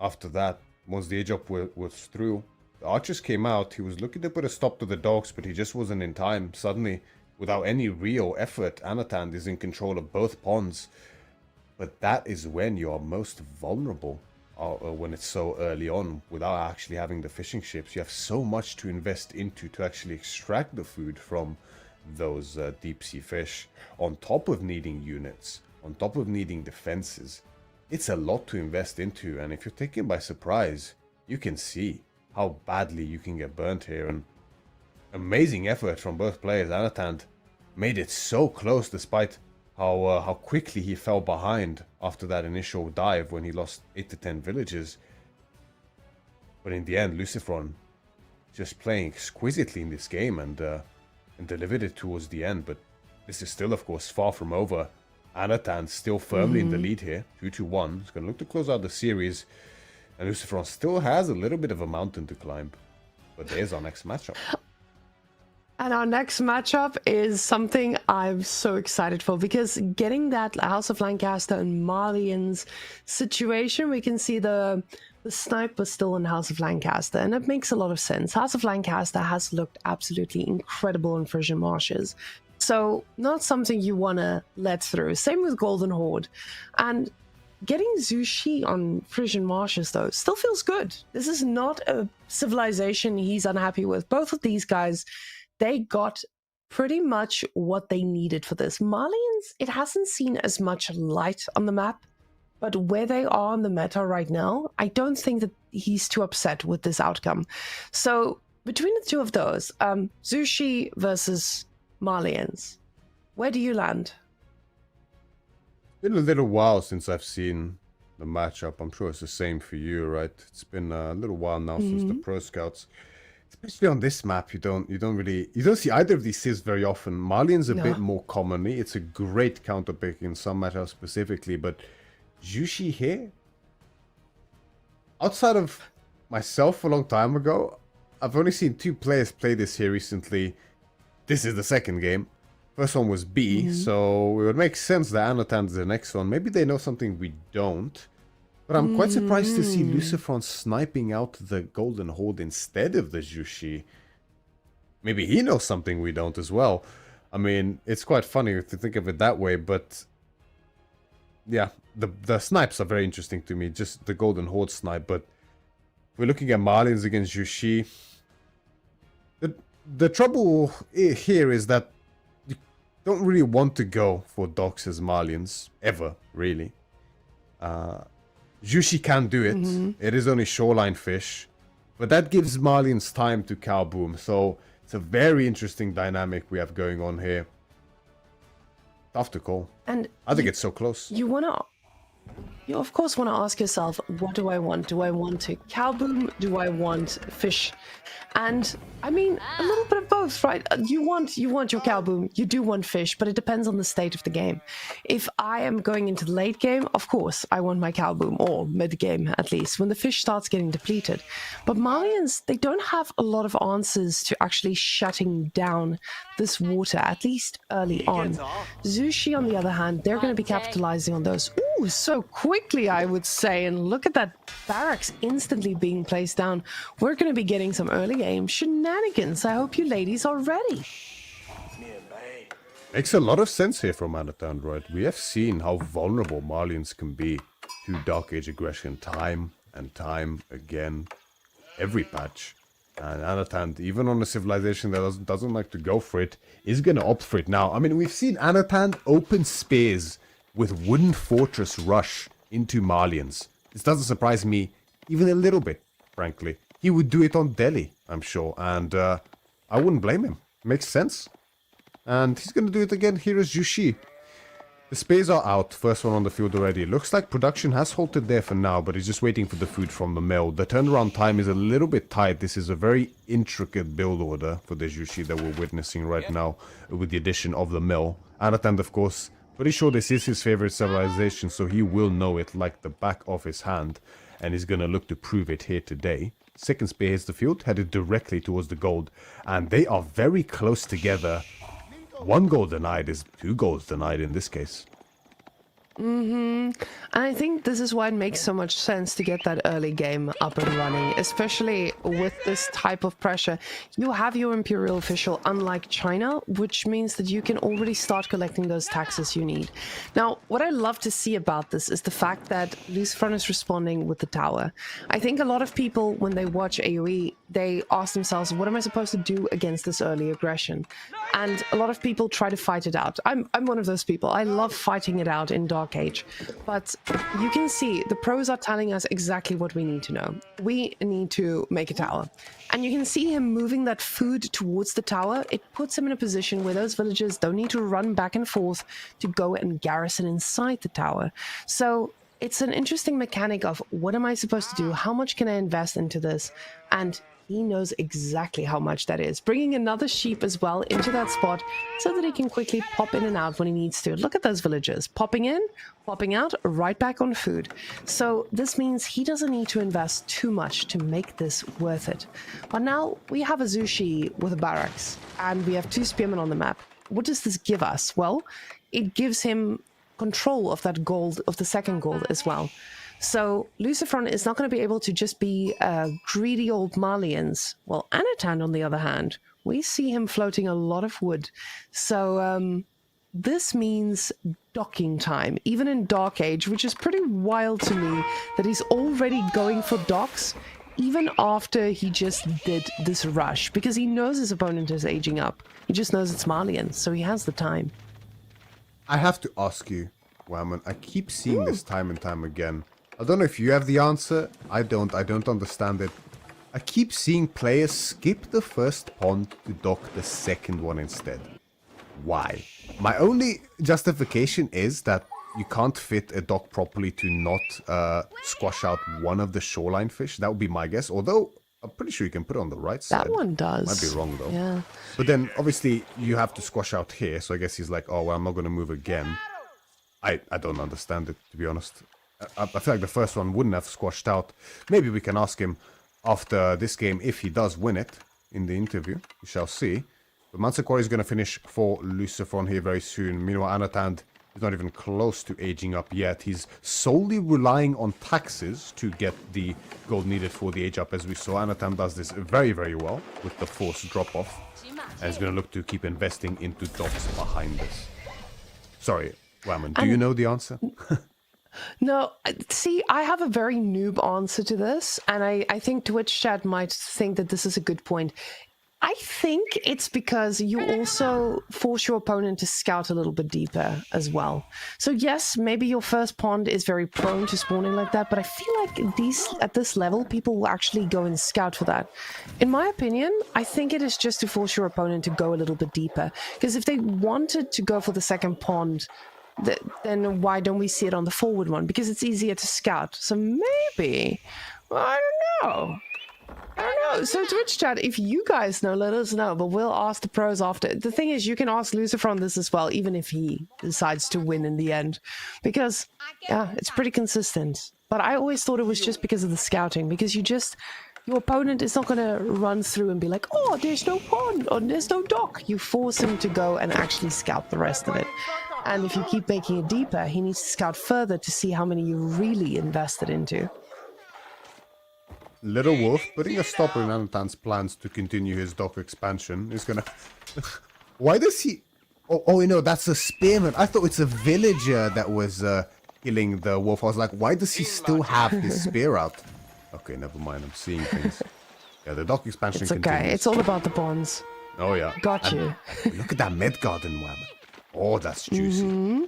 after that, once the age up was through, the archers came out. He was looking to put a stop to the dogs, but he just wasn't in time. Suddenly, without any real effort, Anatant is in control of both ponds. But that is when you are most vulnerable, when it's so early on, without actually having the fishing ships. You have so much to invest into to actually extract the food from those deep sea fish, on top of needing units, on top of needing defenses. It's a lot to invest into, and if you're taken by surprise, you can see how badly you can get burnt here. And amazing effort from both players. Anatant made it so close despite how quickly he fell behind after that initial dive when he lost 8 to 10 villages. But in the end, Lucifron just playing exquisitely in this game and delivered it towards the end. But this is still, of course, far from over. Anatant still firmly in the lead here, 2-1. He's going to look to close out the series. And Lucifron still has a little bit of a mountain to climb. But there's our next matchup. And our next matchup is something I'm so excited for, because getting that House of Lancaster and Marlians situation, we can see the sniper still in House of Lancaster, and it makes a lot of sense. House of Lancaster has looked absolutely incredible in Frisian Marshes, so not something you want to let through. Same with Golden Horde. And getting Zushi on Frisian Marshes, though, still feels good. This is not a civilization he's unhappy with. Both of these guys, they got pretty much what they needed for this. Marlians, it hasn't seen as much light on the map, but where they are on the meta right now, I don't think that he's too upset with this outcome. So between the two of those, Zushi versus Marlians, where do you land? It's been a little while since I've seen the matchup. I'm sure it's the same for you, right? It's been a little while now since the Pro Scouts. Especially on this map, you don't see either of these civs very often. Marlian's a bit more commonly. It's a great counter pick in some matchups specifically, but Jushi here, outside of myself a long time ago, I've only seen 2 players play this here recently. This is the second game. First one was B, so it would make sense that Anatant is the next one. Maybe they know something we don't. But I'm quite surprised to see Lucifron sniping out the Golden Horde instead of the Jushi. Maybe he knows something we don't as well. I mean, it's quite funny to think of it that way, but yeah, the snipes are very interesting to me, just the Golden Horde snipe. But we're looking at Marlians against Jushi. The trouble here is that you don't really want to go for docks as Marlians, ever, really. Jushi can do it. It is only shoreline fish, but that gives Marlians time to cow boom. So it's a very interesting dynamic we have going on here. Tough to call. And I think it's so close. you of course want to ask yourself, what do I want? Do I want a cow boom? Do I want fish? And I mean, a little bit of both, right? You want your cow boom, you do want fish, but it depends on the state of the game. If I am going into the late game, of course, I want my cow boom, or mid game at least, when the fish starts getting depleted. But Malians, they don't have a lot of answers to actually shutting down this water, at least early on. Zushi, on the other hand, they're going to be capitalizing on those. Ooh, so quickly, I would say. And look at that barracks instantly being placed down. We're going to be getting some early game shenanigans. I hope you ladies are ready. Makes a lot of sense here from Anatan, right? We have seen how vulnerable Malians can be to Dark Age aggression time and time again, every patch. And Anatan, even on a civilization that doesn't like to go for it, is going to opt for it now. I mean, we've seen Anatan open spears with Wooden Fortress rush into Malians. This doesn't surprise me even a little bit, frankly. He would do it on Delhi, I'm sure, and I wouldn't blame him. Makes sense. And he's going to do it again here as Jushi. The spares are out, first one on the field already. Looks like production has halted there for now, but he's just waiting for the food from the mill. The turnaround time is a little bit tight. This is a very intricate build order for the Jushi that we're witnessing right now with the addition of the mill. Anatan, of course, pretty sure this is his favorite civilization, so he will know it like the back of his hand, and he's going to look to prove it here today. Second spear hits the field, headed directly towards the gold, and they are very close together. 1 goal denied is 2 goals denied in this case. And I think this is why it makes so much sense to get that early game up and running, especially with this type of pressure. You have your imperial official, unlike China, which means that you can already start collecting those taxes you need. Now, what I love to see about this is the fact that Lucifer is responding with the tower. I think a lot of people, when they watch AoE, they ask themselves, what am I supposed to do against this early aggression? And a lot of people try to fight it out. I'm one of those people. I love fighting it out in Dark Age. But you can see the pros are telling us exactly what we need to know. We need to make a tower. And you can see him moving that food towards the tower. It puts him in a position where those villagers don't need to run back and forth to go and garrison inside the tower. So it's an interesting mechanic of what am I supposed to do? How much can I invest into this? And he knows exactly how much that is. Bringing another sheep as well into that spot so that he can quickly pop in and out when he needs to. Look at those villagers. Popping in, popping out, right back on food. So this means he doesn't need to invest too much to make this worth it. But now we have a Zushi with a barracks and we have 2 spearmen on the map. What does this give us? Well, it gives him control of that gold, of the second gold as well. So Lucifer is not going to be able to just be greedy old Malians. Well, Anatan, on the other hand, we see him floating a lot of wood. So this means docking time, even in Dark Age, which is pretty wild to me that he's already going for docks, even after he just did this rush, because he knows his opponent is aging up. He just knows it's Malians, so he has the time. I have to ask you, Whammon, I keep seeing this time and time again. I don't know if you have the answer. I don't understand it. I keep seeing players skip the first pond to dock the second one instead. Why? My only justification is that you can't fit a dock properly to not squash out one of the shoreline fish. That would be my guess. Although, I'm pretty sure you can put it on the right side. That one does. Might be wrong though. Yeah. But then, obviously, you have to squash out here. So I guess he's like, oh, well, I'm not going to move again. I don't understand it, to be honest. I feel like the first one wouldn't have squashed out. Maybe we can ask him after this game if he does win it in the interview. We shall see. But Mansakwari is going to finish for Lucifer here very soon. Meanwhile, Anatan is not even close to aging up yet. He's solely relying on taxes to get the gold needed for the age up, as we saw. Anatan does this very, very well with the forced drop-off. And he's going to look to keep investing into docks behind this. Sorry, Whammon, do you know the answer? No, see, I have a very noob answer to this, and I think Twitch chat might think that this is a good point. I think it's because you also force your opponent to scout a little bit deeper as well. So yes, maybe your first pond is very prone to spawning like that, but I feel like at this level, people will actually go and scout for that. In my opinion, I think it is just to force your opponent to go a little bit deeper. Because if they wanted to go for the second pond, then why don't we see it on the forward one? Because it's easier to scout. So maybe, well, I don't know. I don't know. So Twitch chat, if you guys know, let us know. But we'll ask the pros after. The thing is, you can ask Lucifer on this as well, even if he decides to win in the end. Because, yeah, it's pretty consistent. But I always thought it was just because of the scouting. Because your opponent is not going to run through and be like, oh, there's no pond, or there's no dock. You force him to go and actually scout the rest of it. And if you keep making it deeper, he needs to scout further to see how many you really invested into. Little Wolf putting a stopper in Anatan's plans to continue his dock expansion is gonna... Why does he... Oh, no, that's a spearman. I thought it's a villager that was killing the wolf. I was like, why does he still have his spear out? Okay, never mind. I'm seeing things. Yeah, the dock expansion continues. It's okay. It's all about the bonds. Oh, yeah. Got you. Look at that med garden, wham. Oh, that's juicy.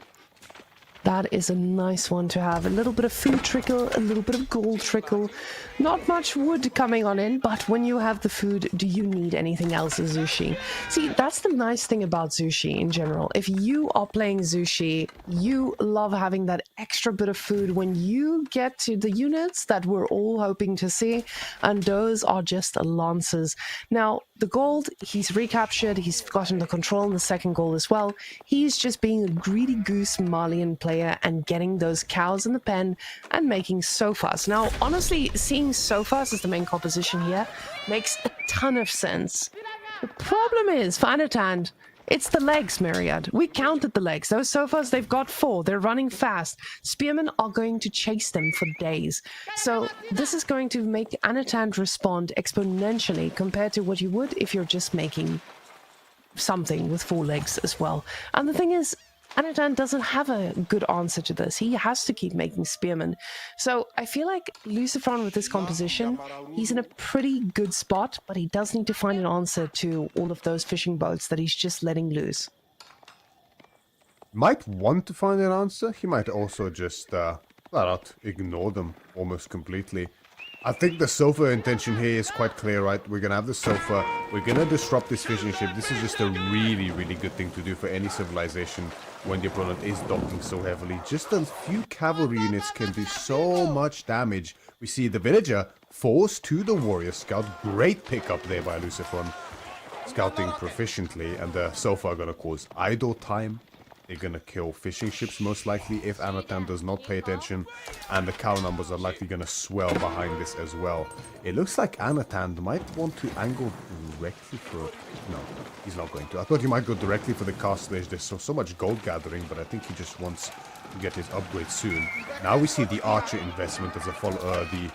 That is a nice one to have. A little bit of food trickle, a little bit of gold trickle. Not much wood coming on in, but when you have the food, do you need anything else in Zushi? See, that's the nice thing about Zushi in general. If you are playing Zushi, you love having that extra bit of food when you get to the units that we're all hoping to see, and those are just lancers. Now, the gold, he's recaptured, he's gotten the control in the second goal as well. He's just being a greedy goose Malian player and getting those cows in the pen and making sofas. Now, honestly, seeing sofas as the main composition here makes a ton of sense. The problem is, for Anatan, it's the legs, Myriad. We counted the legs. Those sofas, they've got 4. They're running fast. Spearmen are going to chase them for days. So this is going to make Anatan respond exponentially compared to what you would if you're just making something with 4 legs as well. And the thing is, Anatan doesn't have a good answer to this. He has to keep making spearmen. So I feel like Lucifron with this composition, he's in a pretty good spot, but he does need to find an answer to all of those fishing boats that he's just letting loose. Might want to find an answer. He might also just flat out ignore them almost completely. I think the sofa intention here is quite clear, right? We're going to have the sofa. We're going to disrupt this fishing ship. This is just a really, really good thing to do for any civilization when the opponent is docking so heavily. Just a few cavalry units can do so much damage. We see the villager forced to the warrior scout. Great pickup there by Lucifron. Scouting proficiently. And the sofa are going to cause idle time. They're going to kill fishing ships most likely if Anatan does not pay attention, and the cow numbers are likely going to swell behind this as well. It looks like Anatan might want to angle directly for... No, he's not going to. I thought he might go directly for the castle edge. There's so much gold gathering, but I think he just wants to get his upgrade soon. Now we see the archer investment as a follow... the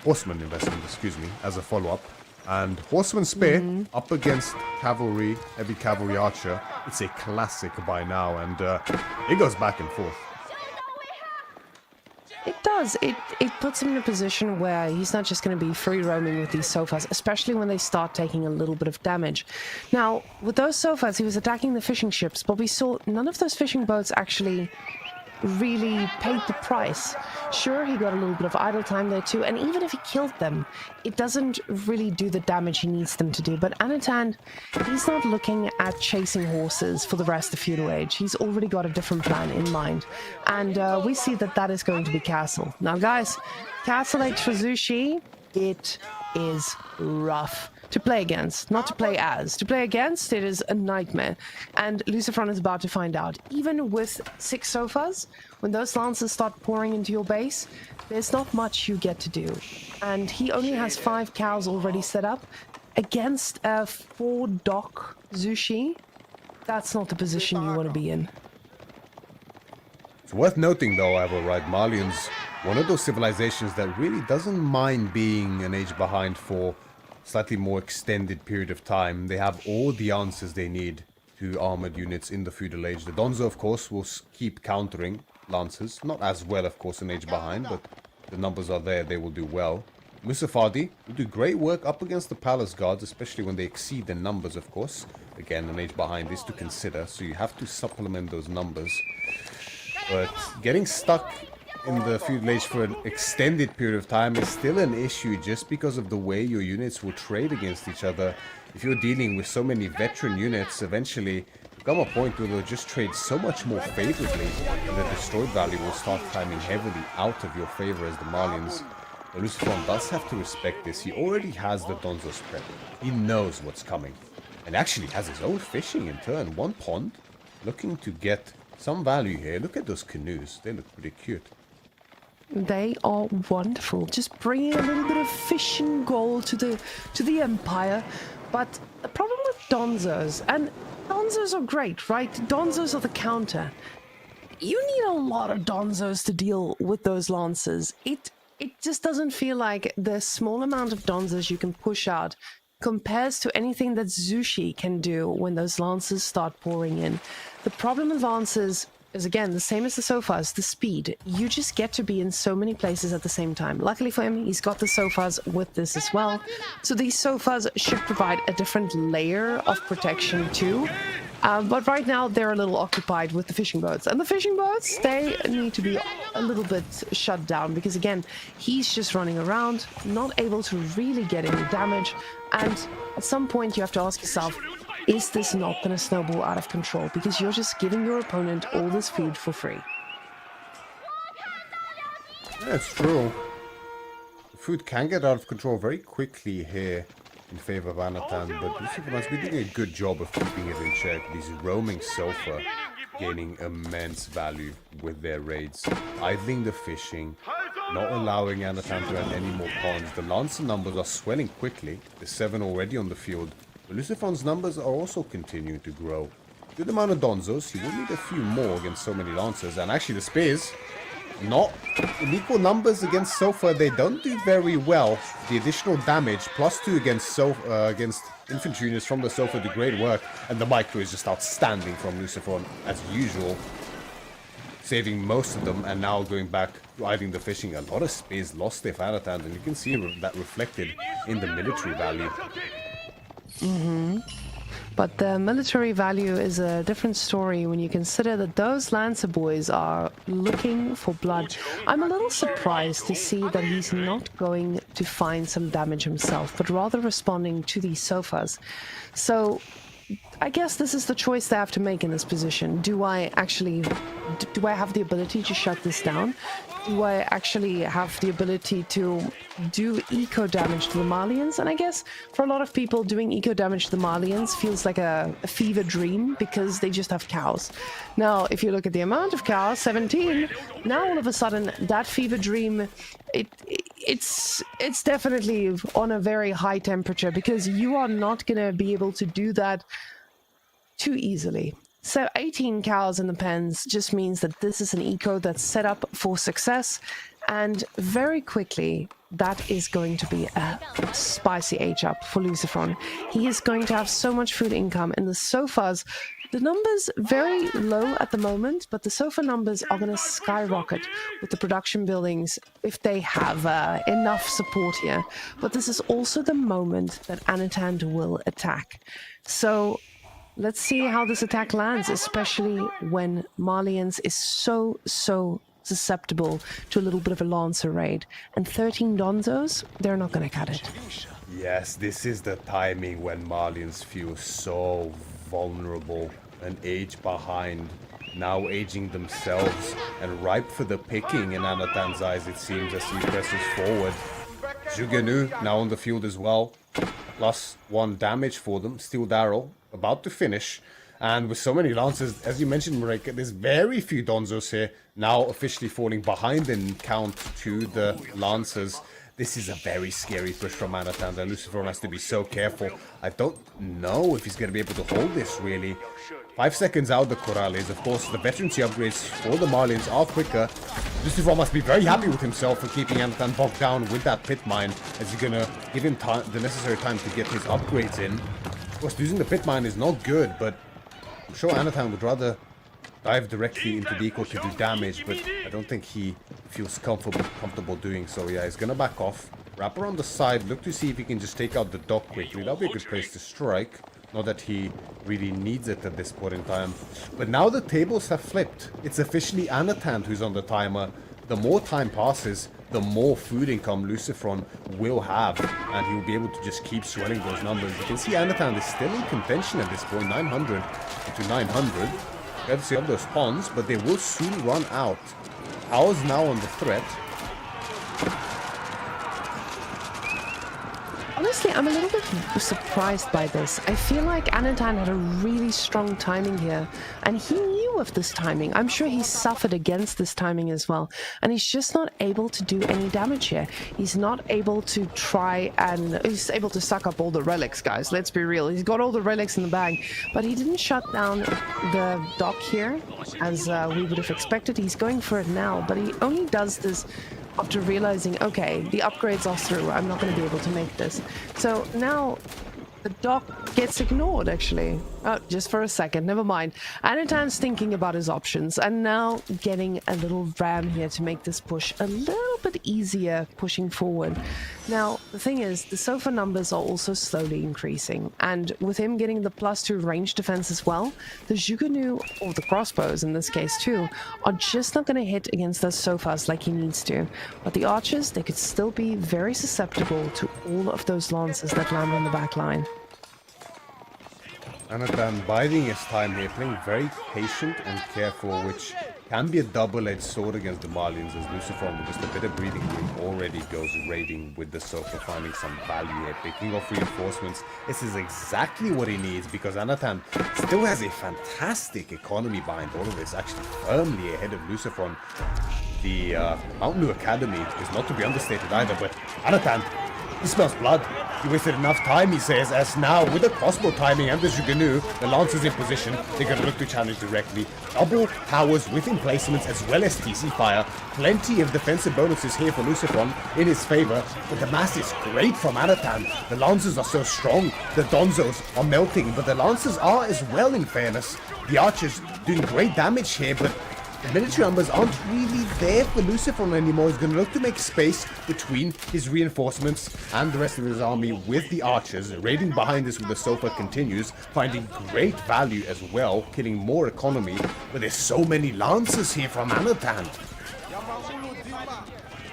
horseman investment, excuse me, as a follow-up. And Horseman Spear up against Cavalry, Heavy Cavalry Archer. It's a classic by now, and it goes back and forth. It does. It puts him in a position where he's not just going to be free roaming with these sofas, especially when they start taking a little bit of damage. Now, with those sofas, he was attacking the fishing ships, but we saw none of those fishing boats actually really paid the price. Sure, he got a little bit of idle time there too, and even if he killed them, it doesn't really do the damage he needs them to do. But Anatan, he's not looking at chasing horses for the rest of Feudal Age. He's already got a different plan in mind, and we see that that is going to be Castle. Now guys, Castle Age for Zushi, it is rough to play against, not to play as. To play against, it is a nightmare. And Lucifron is about to find out. Even with 6 sofas, when those lancers start pouring into your base, there's not much you get to do. And he only has 5 cows already set up. Against a 4 dock Zushi, that's not the position you want to be in. It's worth noting though, however, right, Malian's one of those civilizations that really doesn't mind being an age behind for slightly more extended period of time. They have all the answers they need to armored units in the feudal age. The Donzo, of course, will keep countering lancers. Not as well, of course, an age behind, but the numbers are there. They will do well. Musafadi will do great work up against the Palace Guards, especially when they exceed their numbers, of course. Again, an age behind is to consider, so you have to supplement those numbers. But getting stuck in the feudal age for an extended period of time is still an issue just because of the way your units will trade against each other. If you're dealing with so many veteran units, eventually come a point where they'll just trade so much more favorably, and the destroyed value will start climbing heavily out of your favor as the Malians. But Lucifron does have to respect this. He already has the Donzo's prep. He knows what's coming. And actually has his own fishing in turn. One pond, looking to get some value here. Look at those canoes. They look pretty cute. They are wonderful. Just bringing a little bit of fishing gold to the Empire. But the problem with Donzos, and Donzos are great, right? Donzos are the counter. You need a lot of Donzos to deal with those Lancers. It just doesn't feel like the small amount of Donzos you can push out compares to anything that Zushi can do when those Lancers start pouring in. The problem with Lancers is, again, the same as the Sofas, the speed. You just get to be in so many places at the same time. Luckily for him, he's got the Sofas with this as well. So these Sofas should provide a different layer of protection too. But right now, they're a little occupied with the fishing boats. And the fishing boats, they need to be a little bit shut down. Because again, he's just running around, not able to really get any damage. And at some point, you have to ask yourself, is this not going to snowball out of control? Because you're just giving your opponent all this food for free. That's true. The food can get out of control very quickly here in favor of Anatan, but Lucifron has been doing a good job of keeping it in check. These roaming Sofa gaining immense value with their raids, idling the fishing, not allowing Anatan to add any more ponds. The Lancer numbers are swelling quickly. There's 7 already on the field. But Lucifron's numbers are also continuing to grow. Good amount of Donzos. He will need a few more against so many Lancers. And actually the Spears, not in equal numbers against Sofa. They don't do very well. The additional damage, +2 against infantry units from the Sofa, do great work. And the Micro is just outstanding from Lucifron as usual. Saving most of them and now going back to idling the fishing. A lot of Spears lost their Anatan, and you can see that reflected in the military value. But the military value is a different story when you consider that those Lancer boys are looking for blood. I'm a little surprised to see that he's not going to find some damage himself, but rather responding to these Sofas. So I guess this is the choice they have to make in this position. Do I have the ability to shut this down? Do I actually have the ability to do eco damage to the Malians? And I guess for a lot of people, doing eco damage to the Malians feels like a fever dream because they just have cows. Now, if you look at the amount of cows, 17, now all of a sudden that fever dream, it's definitely on a very high temperature because you are not going to be able to do that too easily. So 18 cows in the pens just means that this is an eco that's set up for success, and very quickly that is going to be a spicy H-up for Lucifron. He is going to have so much food income, and the Sofas, the numbers very low at the moment, but the Sofa numbers are going to skyrocket with the production buildings if they have enough support here. But this is also the moment that Anatan will attack. So let's see how this attack lands, especially when Malians is so susceptible to a little bit of a Lancer raid. And 13 Donzos, they're not going to cut it. Yes, this is the timing when Malians feel so vulnerable. An age behind, now aging themselves, and ripe for the picking in Anatan's eyes, it seems, as he presses forward. Jugenu now on the field as well. +1 damage for them. Steel Darrell about to finish. And with so many Lancers, as you mentioned, Marika, there's very few Donzos here. Now officially falling behind in count to the Lancers. This is a very scary push from Anatan. And Lucifron has to be so careful. I don't know if he's going to be able to hold this, really. 5 seconds out the Corrales. Of course, the veterancy upgrades for the Malians are quicker. Lucifron must be very happy with himself for keeping Anatan bogged down with that pit mine, as he's going to give him the necessary time to get his upgrades in. Of course, using the pit mine is not good, but I'm sure Anatan would rather dive directly into the eco to do damage, but I don't think he feels comfortable doing so. Yeah, he's going to back off. Wrap around the side, look to see if he can just take out the dock quickly. That'll be a good place to strike. Not that he really needs it at this point in time. But now the tables have flipped. It's officially Anatant who's on the timer. The more time passes, the more food income Lucifron will have. And he will be able to just keep swelling those numbers. You can see Anatant is still in contention at this point. 900 to 900. Courtesy of those pawns, but they will soon run out. Cows now on the threat. Honestly, I'm a little bit surprised by this. I feel like Anatan had a really strong timing here, and he knew of this timing. I'm sure he suffered against this timing as well, and he's just not able to do any damage here. He's not able to try and... He's able to suck up all the relics, guys. Let's be real. He's got all the relics in the bag, but he didn't shut down the dock here, as we would have expected. He's going for it now, but he only does this after realizing, okay, the upgrades are through, I'm not going to be able to make this. So now the dock gets ignored, actually. Oh, just for a second, never mind. Anatan's thinking about his options, and now getting a little ram here to make this push a little bit easier pushing forward. Now, the thing is, the sofa numbers are also slowly increasing, and with him getting the +2 range defense as well, the Jugunu, or the crossbows in this case too, are just not going to hit against those sofas like he needs to. But the archers, they could still be very susceptible to all of those lances that land on the back line. Anatan biding his time here, playing very patient and careful, which can be a double-edged sword against the Malians, as Lucifron, with just a bit of breathing room, already goes raiding with the Sofa, finding some value here, picking off reinforcements. This is exactly what he needs, because Anatan still has a fantastic economy behind all of this, actually firmly ahead of Lucifron. The Mount New Academy is not to be understated either, but Anatan, he smells blood. He wasted enough time, he says, as now, with the crossbow timing and the Jugunu, the Lancers in position, they're going to look to challenge directly. Double towers with emplacements as well as TC fire. Plenty of defensive bonuses here for Lucifron in his favor, but the mass is great from Anatan. The Lancers are so strong, the Donzos are melting, but the Lancers are as well, in fairness. The Archers doing great damage here, but the military numbers aren't really there for Lucifron anymore. He's going to look to make space between his reinforcements and the rest of his army with the archers. Raiding behind this with the Sofa continues, finding great value as well, killing more economy. But there's so many lancers here from Anatan.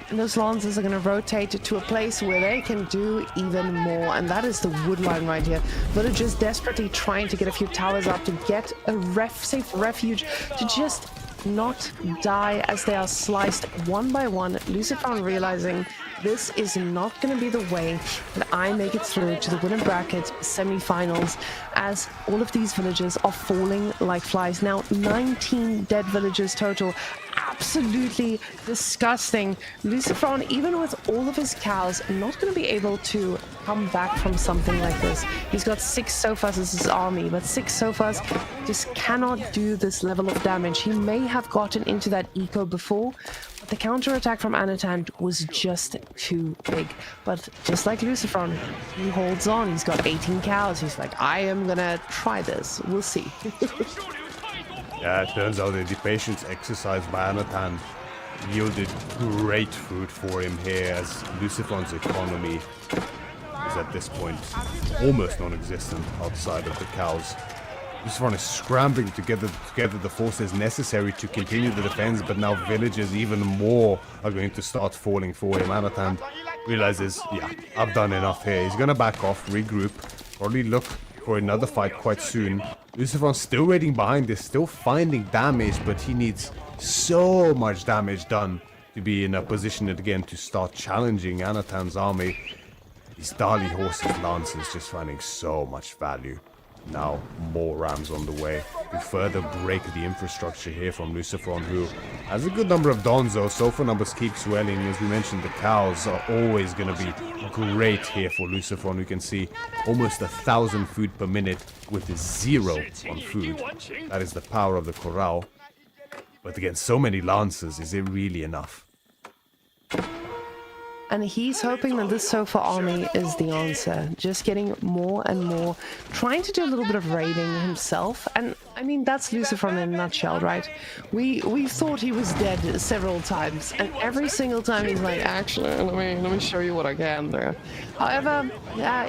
And those lancers are going to rotate to a place where they can do even more, and that is the wood line right here. Villagers desperately trying to get a few towers up to get a safe refuge to just not die as they are sliced one by one. Lucifron realizing this is not going to be the way that I make it through to the winner bracket semi-finals, as all of these villagers are falling like flies. Now 19 dead villagers total. Absolutely disgusting. Lucifron, even with all of his cows, not going to be able to come back from something like this. He's got 6 sofas as his army, but 6 sofas just cannot do this level of damage. He may have gotten into that eco before, but the counterattack from Anatan was just too big. But just like Lucifron, he holds on. He's got 18 cows. He's like, I am gonna try this. We'll see. Yeah, it turns out that the patience exercised by Anatan yielded great fruit for him here, as Lucifron's economy is at this point almost non-existent outside of the cows. Lucifron is scrambling to gather the forces necessary to continue the defense, but now villagers even more are going to start falling for him. Anatan realizes, yeah, I've done enough here. He's gonna back off, regroup, probably look for another fight quite soon. Lucifron's still raiding behind this, still finding damage, but he needs so much damage done to be in a position again to start challenging Anatan's army. These Dali horses, lancers, just finding so much value. Now more rams on the way to further break the infrastructure here from Lucifron, who has a good number of Donzo. Sofa numbers keep swelling. As we mentioned, the cows are always going to be great here for Lucifron. We can see almost 1,000 food per minute with 0 on food. That is the power of the corral. But against so many lancers, is it really enough? And he's hoping that this Sofa army is the answer. Just getting more and more, trying to do a little bit of raiding himself. And I mean, that's Lucifer in a nutshell, right? We thought he was dead several times, and every single time he's like, actually, let me show you what I can do. However,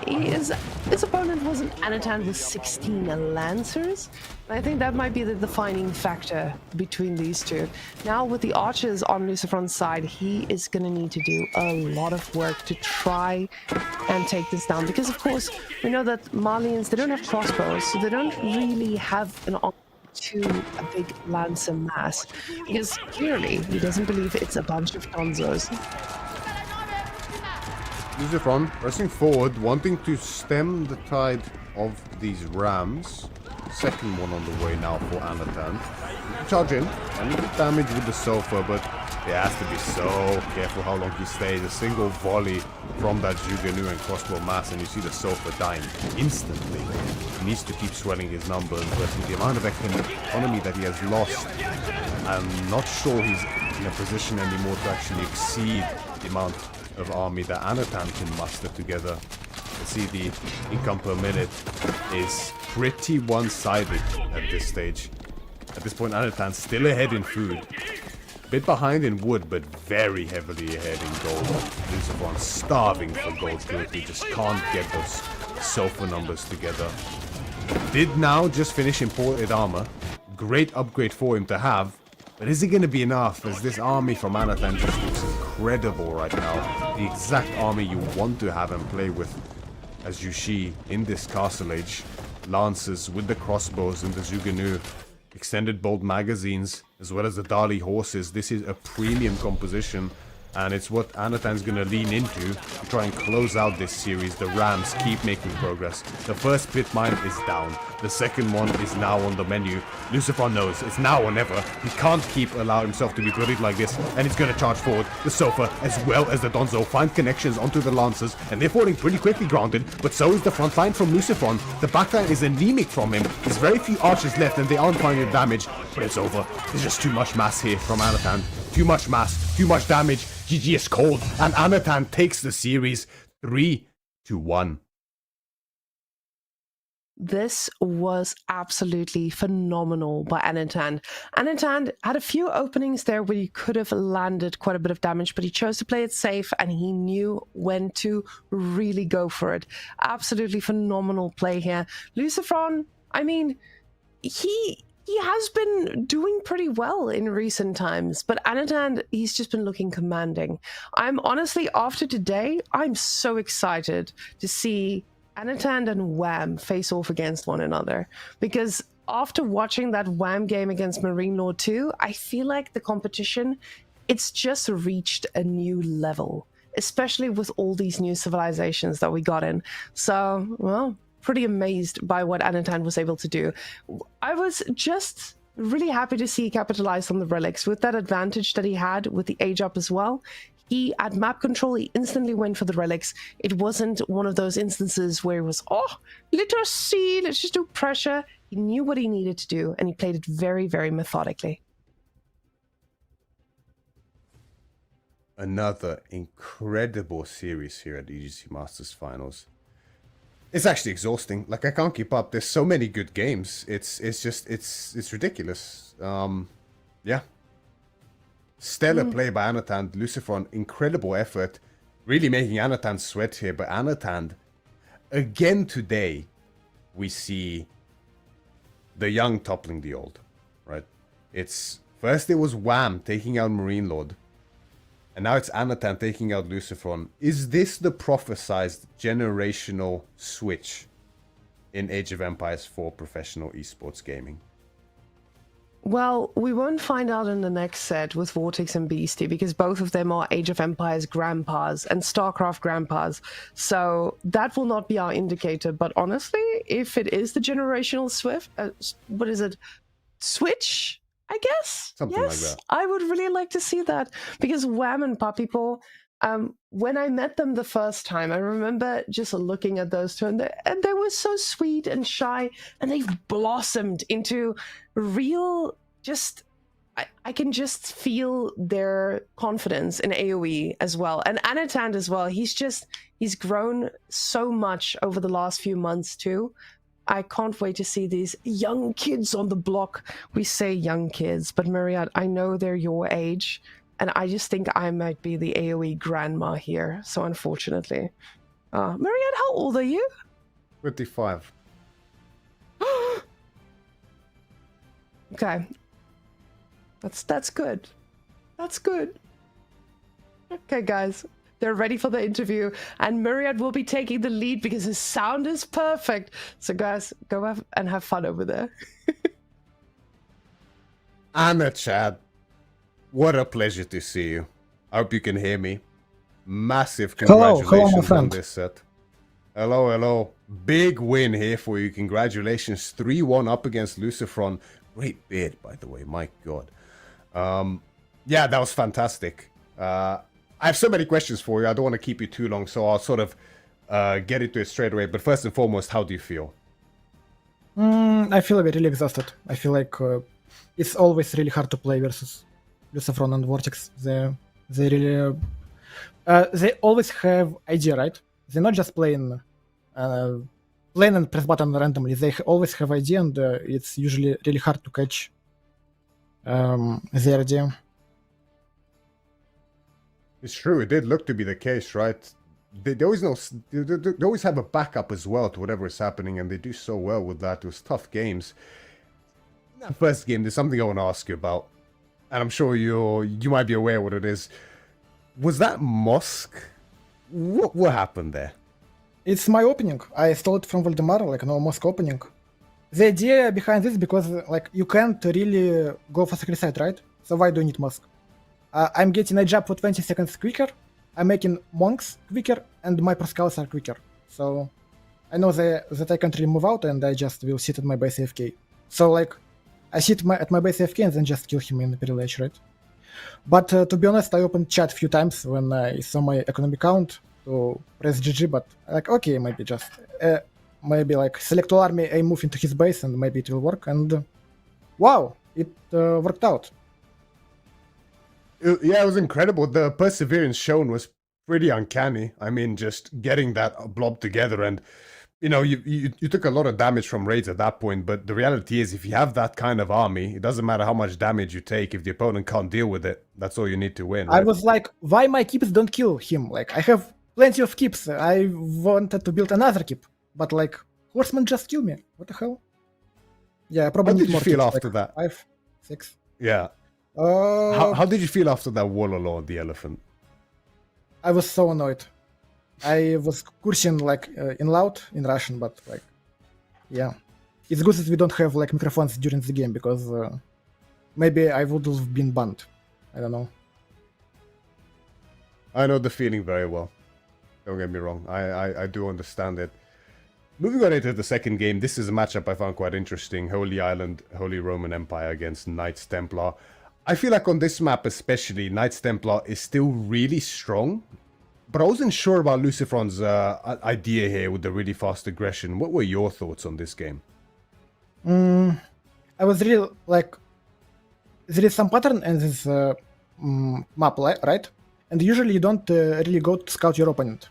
his opponent was an Anatan with 16 Lancers. I think that might be the defining factor between these two. Now, with the archers on Lucifer's side, he is going to need to do a lot of work to try and take this down. Because, of course, we know that Malians, they don't have crossbows, so they don't really have an option to a big lancer mass. Because clearly, he doesn't believe it's a bunch of gonzos. Lucifer pressing forward, wanting to stem the tide of these rams. Second one on the way now for Anatan. Charge in, and he get damage with the Sofa, but he has to be so careful how long he stays. A single volley from that Jugenu and crossbow mass, and you see the Sofa dying instantly. He needs to keep swelling his numbers, but with the amount of economy that he has lost, I'm not sure he's in a position anymore to actually exceed the amount of army that Anatan can muster together. You see the income per minute is pretty one-sided at this stage. At this point, Anatan's still ahead in food. Bit behind in wood, but very heavily ahead in gold. Lucifer starving for gold kills. He just can't get those Sofa numbers together. Did now just finish imported armor. Great upgrade for him to have. But is it going to be enough, as this army from Anatan just looks incredible right now. The exact army you want to have and play with as Yushi in this castle age. Lancers with the crossbows and the Jugenu. Extended bolt magazines, as well as the Dali horses. This is a premium composition, and it's what Anatan's going to lean into to try and close out this series. The Rams keep making progress. The first pit mine is down. The second one is now on the menu. Lucifer knows it's now or never. He can't keep allowing himself to be bullied like this, and he's going to charge forward. The Sofa, as well as the Donzo, find connections onto the Lancers, and they're falling pretty quickly grounded, but so is the front line from Lucifer. The back line is anemic from him. There's very few archers left, and they aren't finding damage, but it's over. There's just too much mass here from Anatan. Too much mass, too much damage. GG is cold, and Anatan takes the series 3-1. This was absolutely phenomenal by Anatan. Anatan had a few openings there where he could have landed quite a bit of damage, but he chose to play it safe, and he knew when to really go for it. Absolutely phenomenal play here. Lucifer, I mean, he has been doing pretty well in recent times, but Anatan, he's just been looking commanding. I'm honestly, after today, I'm so excited to see Anatan and Wham face off against one another, because after watching that Wham game against Marine Lord 2, I feel like the competition, it's just reached a new level, especially with all these new civilizations that we got in. So, well, pretty amazed by what Anatan was able to do. I was just really happy to see he capitalized on the relics with that advantage that he had with the age up as well. He, at map control, he instantly went for the relics. It wasn't one of those instances where it was, oh, let us see, let's just do pressure. He knew what he needed to do, and he played it very, very methodically. Another incredible series here at EGC Masters Finals. It's actually exhausting. Like, I can't keep up. There's so many good games. It's ridiculous. Yeah. Stellar play by Anatan. Lucifer, incredible effort. Really making Anatan sweat here. But Anatan, again today, we see the young toppling the old. Right? First it was Wham taking out Marine Lord. And now it's Anatan taking out Lucifer. Is this the prophesized generational switch in Age of Empires for professional esports gaming? Well, we won't find out in the next set with Vortex and Beastie, because both of them are Age of Empires grandpas and StarCraft grandpas. So that will not be our indicator. But honestly, if it is the generational switch, I guess. Something like that. I would really like to see that, because Wham and Papipo, when I met them the first time, I remember just looking at those two, and they were so sweet and shy, and they've blossomed into real, I can just feel their confidence in AoE as well. And Anatan as well, he's grown so much over the last few months too. I can't wait to see these young kids on the block. We say young kids, but Myriad, I know they're your age, and I just think I might be the AoE grandma here. So unfortunately, Myriad, how old are you? 25. Okay, that's good. That's good. Okay, guys. They're ready for the interview, and Myriad will be taking the lead because his sound is perfect. So, guys, go have fun over there. Anna, Chad, what a pleasure to see you. I hope you can hear me. Massive Hello, congratulations my on friend. this set. Hello. Big win here for you. Congratulations. 3-1 up against Lucifron. Great bid, by the way. My God. Yeah, that was fantastic. I have so many questions for you. I don't want to keep you too long, so I'll sort of get into it straight away. But first and foremost, how do you feel? I feel really exhausted. I feel like it's always really hard to play versus Lucifron and Vortex. They really they always have idea, right? They're not just playing and press button randomly. They always have idea, and it's usually really hard to catch their idea. It's true. It did look to be the case, right? They always know. They always have a backup as well to whatever is happening, and they do so well with that. It was tough games. In that first game, there's something I want to ask you about, and I'm sure you might be aware what it is. Was that Mosque? What happened there? It's my opening. I stole it from Valdemar, like no Mosque opening. The idea behind this because like you can't really go for sacrifice, right? So why do you need Mosque? I'm getting a jab for 20 seconds quicker, I'm making monks quicker, and my proscals are quicker. So I know that I can't really move out, and I just will sit at my base AFK. So like, I sit at my base AFK and then just kill him in the privilege, right? But to be honest, I opened chat a few times when I saw my economic count to press GG, but like, okay, maybe just, maybe like select all army, I move into his base, and maybe it will work, and wow, it worked out. Yeah, it was incredible. The perseverance shown was pretty uncanny. I mean, just getting that blob together, and you took a lot of damage from raids at that point. But the reality is, if you have that kind of army, it doesn't matter how much damage you take. If the opponent can't deal with it, that's all you need to win. Right? I was like, why my keeps don't kill him? Like, I have plenty of keeps. I wanted to build another keep, but like, horsemen just kill me. What the hell? Yeah, probably. How need did you more feel keeps, after like that? 5, 6. Yeah. How did you feel after that Warlord, the elephant? I was so annoyed. I was cursing like in loud in Russian, but like, yeah, it's good that we don't have like microphones during the game because maybe I would have been banned. I don't know. I know the feeling very well. Don't get me wrong. I do understand it. Moving on into the second game, this is a matchup I found quite interesting. Holy Island, Holy Roman Empire against Knights Templar. I feel like on this map especially, Knights Templar is still really strong. But I wasn't sure about Lucifron's idea here with the really fast aggression. What were your thoughts on this game? I was really like, there is some pattern in this map, right? And usually you don't really go to scout your opponent.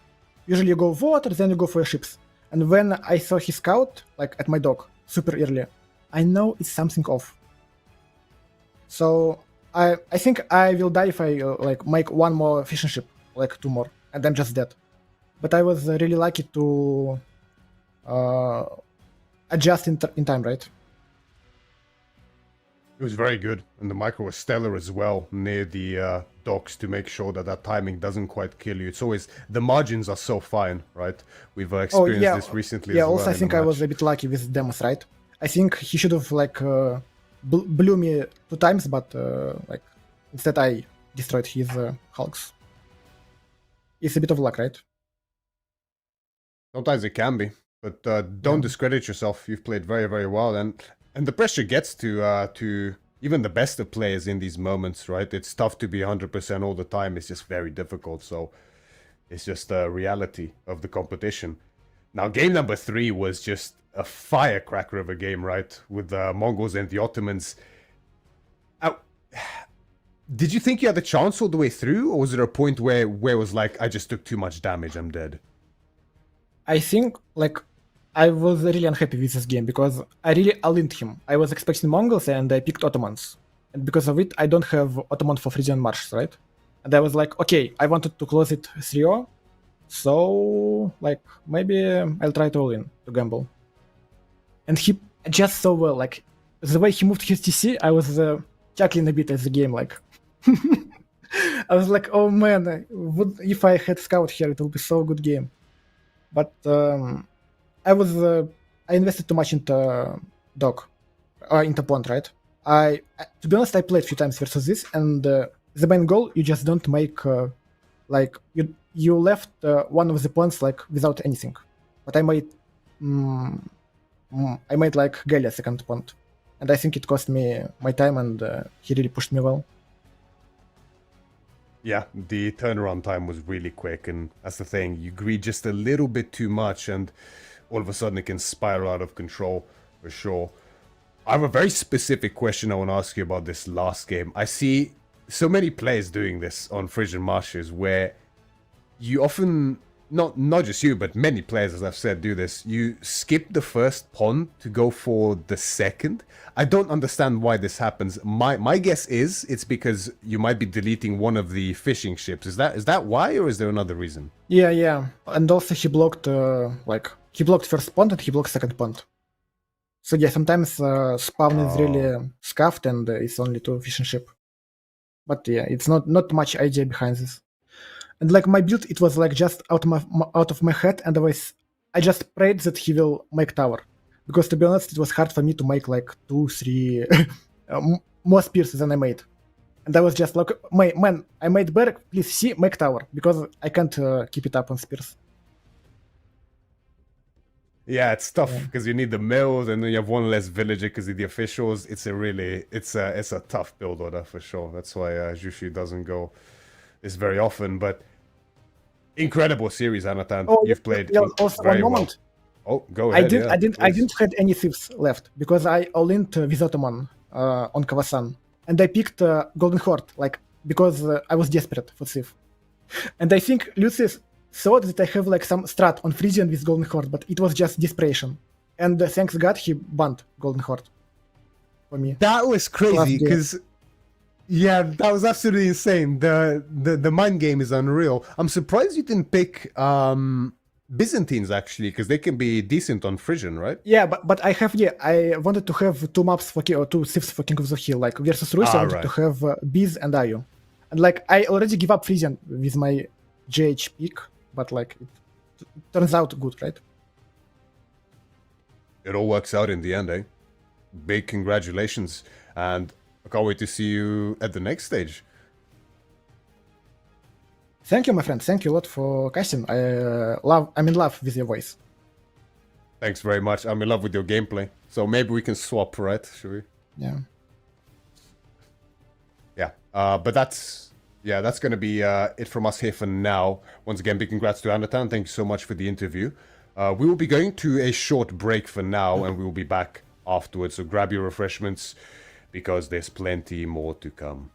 Usually you go water, then you go for your ships. And when I saw his scout, like at my dock, super early, I know it's something off. So I think I will die if I like make one more fishing ship, like 2 more, and I'm just dead. But I was really lucky to adjust in time, right? It was very good, and the micro was stellar as well near the docks to make sure that that timing doesn't quite kill you. It's always, the margins are so fine, right? We've experienced this recently as well. Also I think I was a bit lucky with Demos, right? I think he should have like blew me 2 times, but like instead I destroyed his hulks. It's a bit of luck, right? Sometimes it can be, but don't discredit yourself. You've played very, very well, and the pressure gets to even the best of players in these moments, right? It's tough to be 100% all the time. It's just very difficult. So it's just the reality of the competition. Now, game number 3 was just a firecracker of a game, right? With the Mongols and the Ottomans. Did you think you had the chance all the way through, or was there a point where it was like, I just took too much damage, I'm dead? I think like I was really unhappy with this game because I really all-ined him. I was expecting Mongols and I picked Ottomans. And because of it, I don't have Ottoman for Frisian Marches, right? And I was like, okay, I wanted to close it 3-0. So, like, maybe I'll try to all-in, to gamble. And he just so well, like, the way he moved his TC, I was chuckling a bit at the game, like... I was like, oh man, if I had Scout here, it would be so good game. But I invested too much into Dog, into Pond, right? To be honest, I played a few times versus this, and the main goal, you just don't make, like, you left one of the pawns, like, without anything. But I made like Galia second pawn, and I think it cost me my time, and he really pushed me well. Yeah, the turnaround time was really quick, and that's the thing. You greed just a little bit too much, and all of a sudden it can spiral out of control, for sure. I have a very specific question I want to ask you about this last game. I see so many players doing this on Frisian Marshes, where you often, not just you, but many players, as I've said, do this. You skip the first pawn to go for the second. I don't understand why this happens. My guess is it's because you might be deleting one of the fishing ships. Is that why, or is there another reason? Yeah. And also he blocked, he blocked first pawn and he blocked second pawn. So yeah, sometimes spawn is really scuffed and it's only 2 fishing ship. But yeah, it's not much idea behind this. And like my build, it was like just out of my head, and I just prayed that he will make tower, because to be honest, it was hard for me to make like 2-3 more spears than I made. And I was just like, man, I made better. Please see, make tower, because I can't keep it up on spears. Yeah, it's tough because you need the mills, and then you have one less villager because of the officials. It's a tough build order for sure. That's why Jushu doesn't go this very often, but incredible series, Anatan. You've played also very one well. moment. Oh, go ahead. I didn't have any thieves left because I all-in with Ottoman on Kawasan, and I picked Golden Horde, like, because I was desperate for thief. And I think Lucius thought that I have like some strat on Frisian with Golden Horde, but it was just desperation. And thanks God he banned Golden Horde for me. That was crazy because, yeah, that was absolutely insane. The mind game is unreal. I'm surprised you didn't pick Byzantines actually, because they can be decent on Frisian, right? Yeah, but I wanted to have 2 maps for 2 thieves for King of the Hill, like versus Russia. I wanted to have Biz and Ayu, and like I already give up Frisian with my GH pick, but like it turns out good, right? It all works out in the end, eh? Big congratulations, and I can't wait to see you at the next stage. Thank you, my friend. Thank you a lot for casting. I'm in love with your voice. Thanks very much. I'm in love with your gameplay. So maybe we can swap, right? Should we? Yeah. Yeah. But that's going to be it from us here for now. Once again, big congrats to Anatan. Thank you so much for the interview. We will be going to a short break for now, and we will be back afterwards. So grab your refreshments, because there's plenty more to come.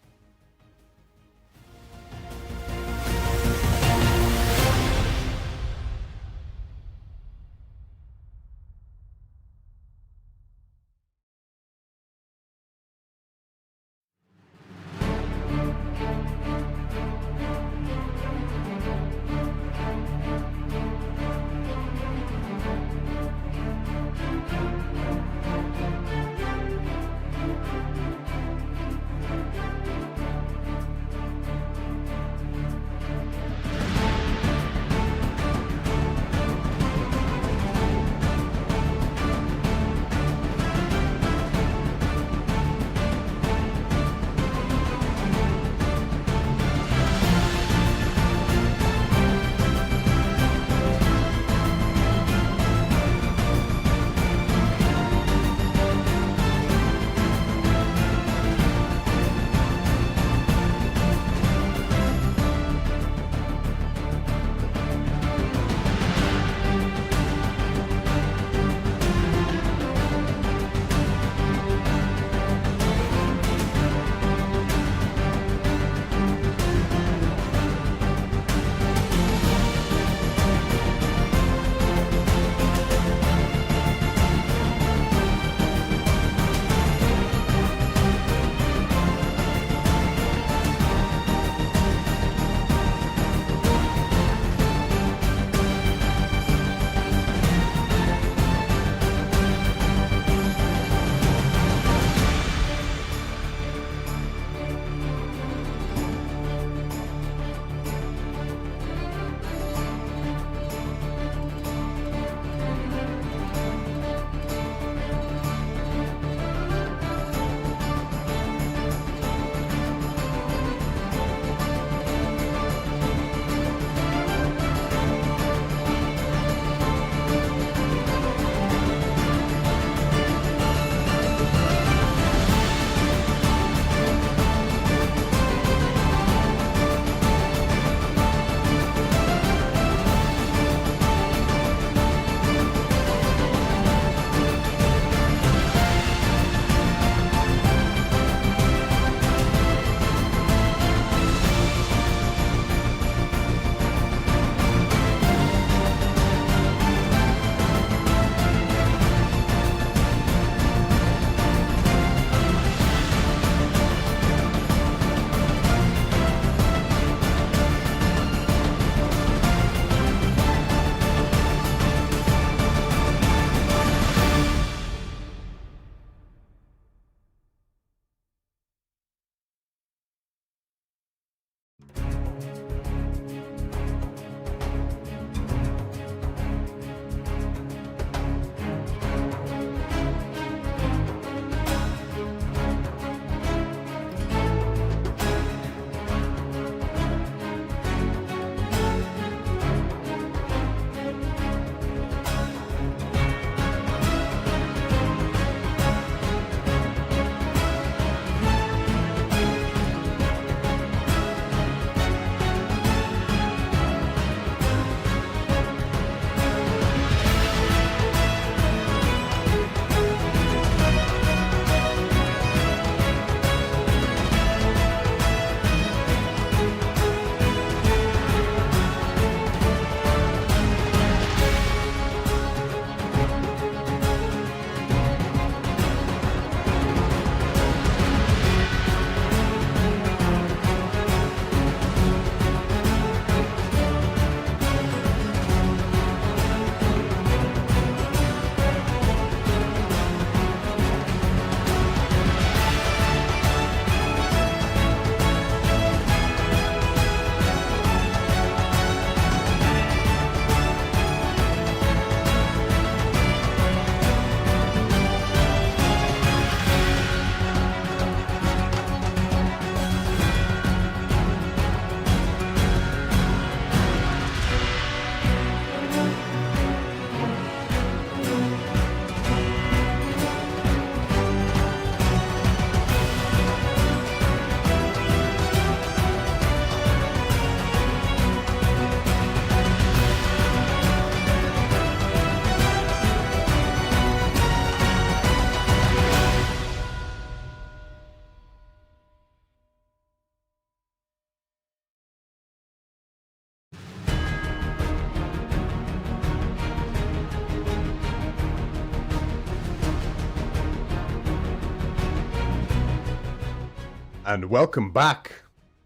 And welcome back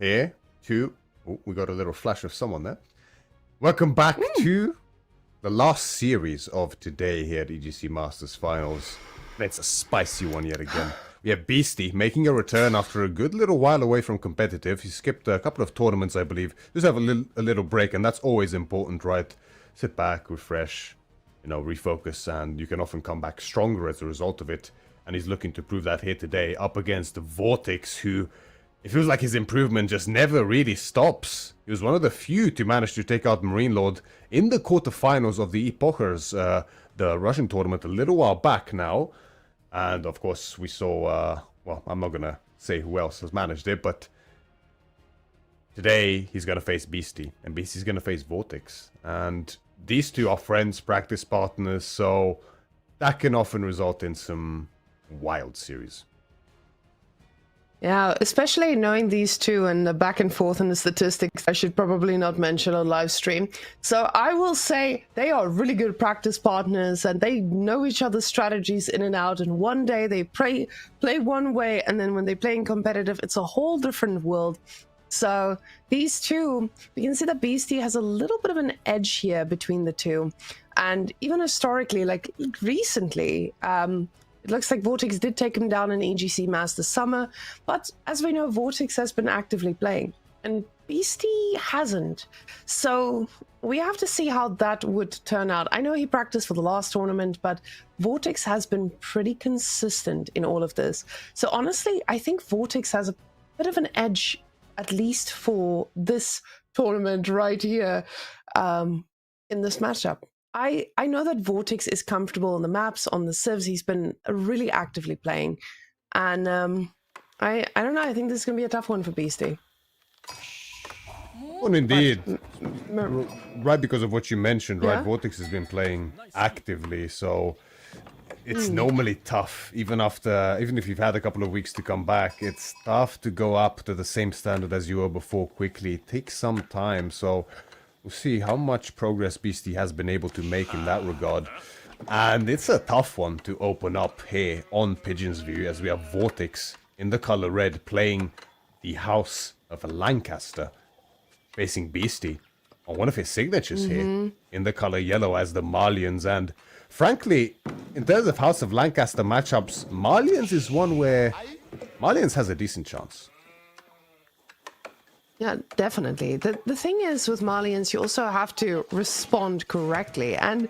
here to... Oh, we got a little flash of someone there. Welcome back to the last series of today here at EGC Masters Finals. It's a spicy one yet again. We have Beastie making a return after a good little while away from competitive. He skipped a couple of tournaments, I believe. Just have a little break, and that's always important, right? Sit back, refresh, refocus, and you can often come back stronger as a result of it. And he's looking to prove that here today up against Vortex, who it feels like his improvement just never really stops. He was one of the few to manage to take out Marine Lord in the quarterfinals of the Epochers, the Russian tournament, a little while back now. And of course, we saw, well, I'm not going to say who else has managed it, but today he's going to face Beastie, and Beastie's going to face Vortex. And these two are friends, practice partners, so that can often result in some wild series. Yeah, especially knowing these two and the back and forth and the statistics, I should probably not mention on live stream. So I will say they are really good practice partners and they know each other's strategies in and out. And one day they play one way, and then when they play in competitive, it's a whole different world. So these two, we can see that Beastie has a little bit of an edge here between the two. And even historically, like recently, it looks like Vortex did take him down in EGC Masters Summer, but as we know, Vortex has been actively playing, and Beastie hasn't. So we have to see how that would turn out. I know he practiced for the last tournament, but Vortex has been pretty consistent in all of this. So honestly, I think Vortex has a bit of an edge, at least for this tournament right here, in this matchup. I know that Vortex is comfortable on the maps, on the civs. He's been really actively playing. And I don't know. I think this is going to be a tough one for Beastie. Well, indeed. Right, because of what you mentioned, right? Yeah? Vortex has been playing actively, so it's normally tough. Even if you've had a couple of weeks to come back, it's tough to go up to the same standard as you were before quickly. It takes some time, so... we'll see how much progress Beastie has been able to make in that regard. And it's a tough one to open up here on Pigeon's View, as we have Vortex in the color red playing the House of Lancaster, facing Beastie on one of his signatures here in the color yellow as the Marlians. And frankly, in terms of House of Lancaster matchups, Marlians is one where Marlians has a decent chance. Yeah, definitely. The thing is with Marlians, you also have to respond correctly. And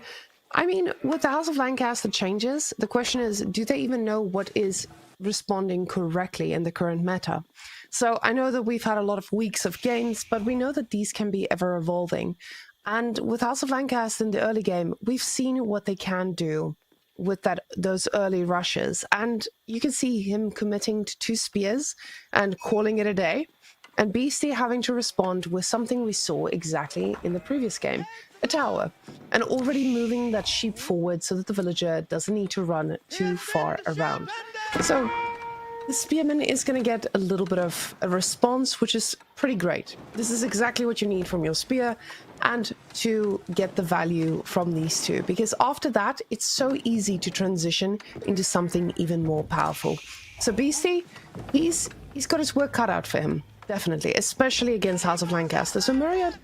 I mean, with the House of Lancaster changes, the question is, do they even know what is responding correctly in the current meta? So I know that we've had a lot of weeks of games, but we know that these can be ever evolving. And with House of Lancaster in the early game, we've seen what they can do with those early rushes. And you can see him committing to 2 spears and calling it a day. And Beastie having to respond with something we saw exactly in the previous game, a tower, and already moving that sheep forward so that the villager doesn't need to run too far around. So the spearman is going to get a little bit of a response, which is pretty great. This is exactly what you need from your spear and to get the value from these two, because after that, it's so easy to transition into something even more powerful. So Beastie, he's got his work cut out for him. Definitely, especially against House of Lancaster. So Myriad,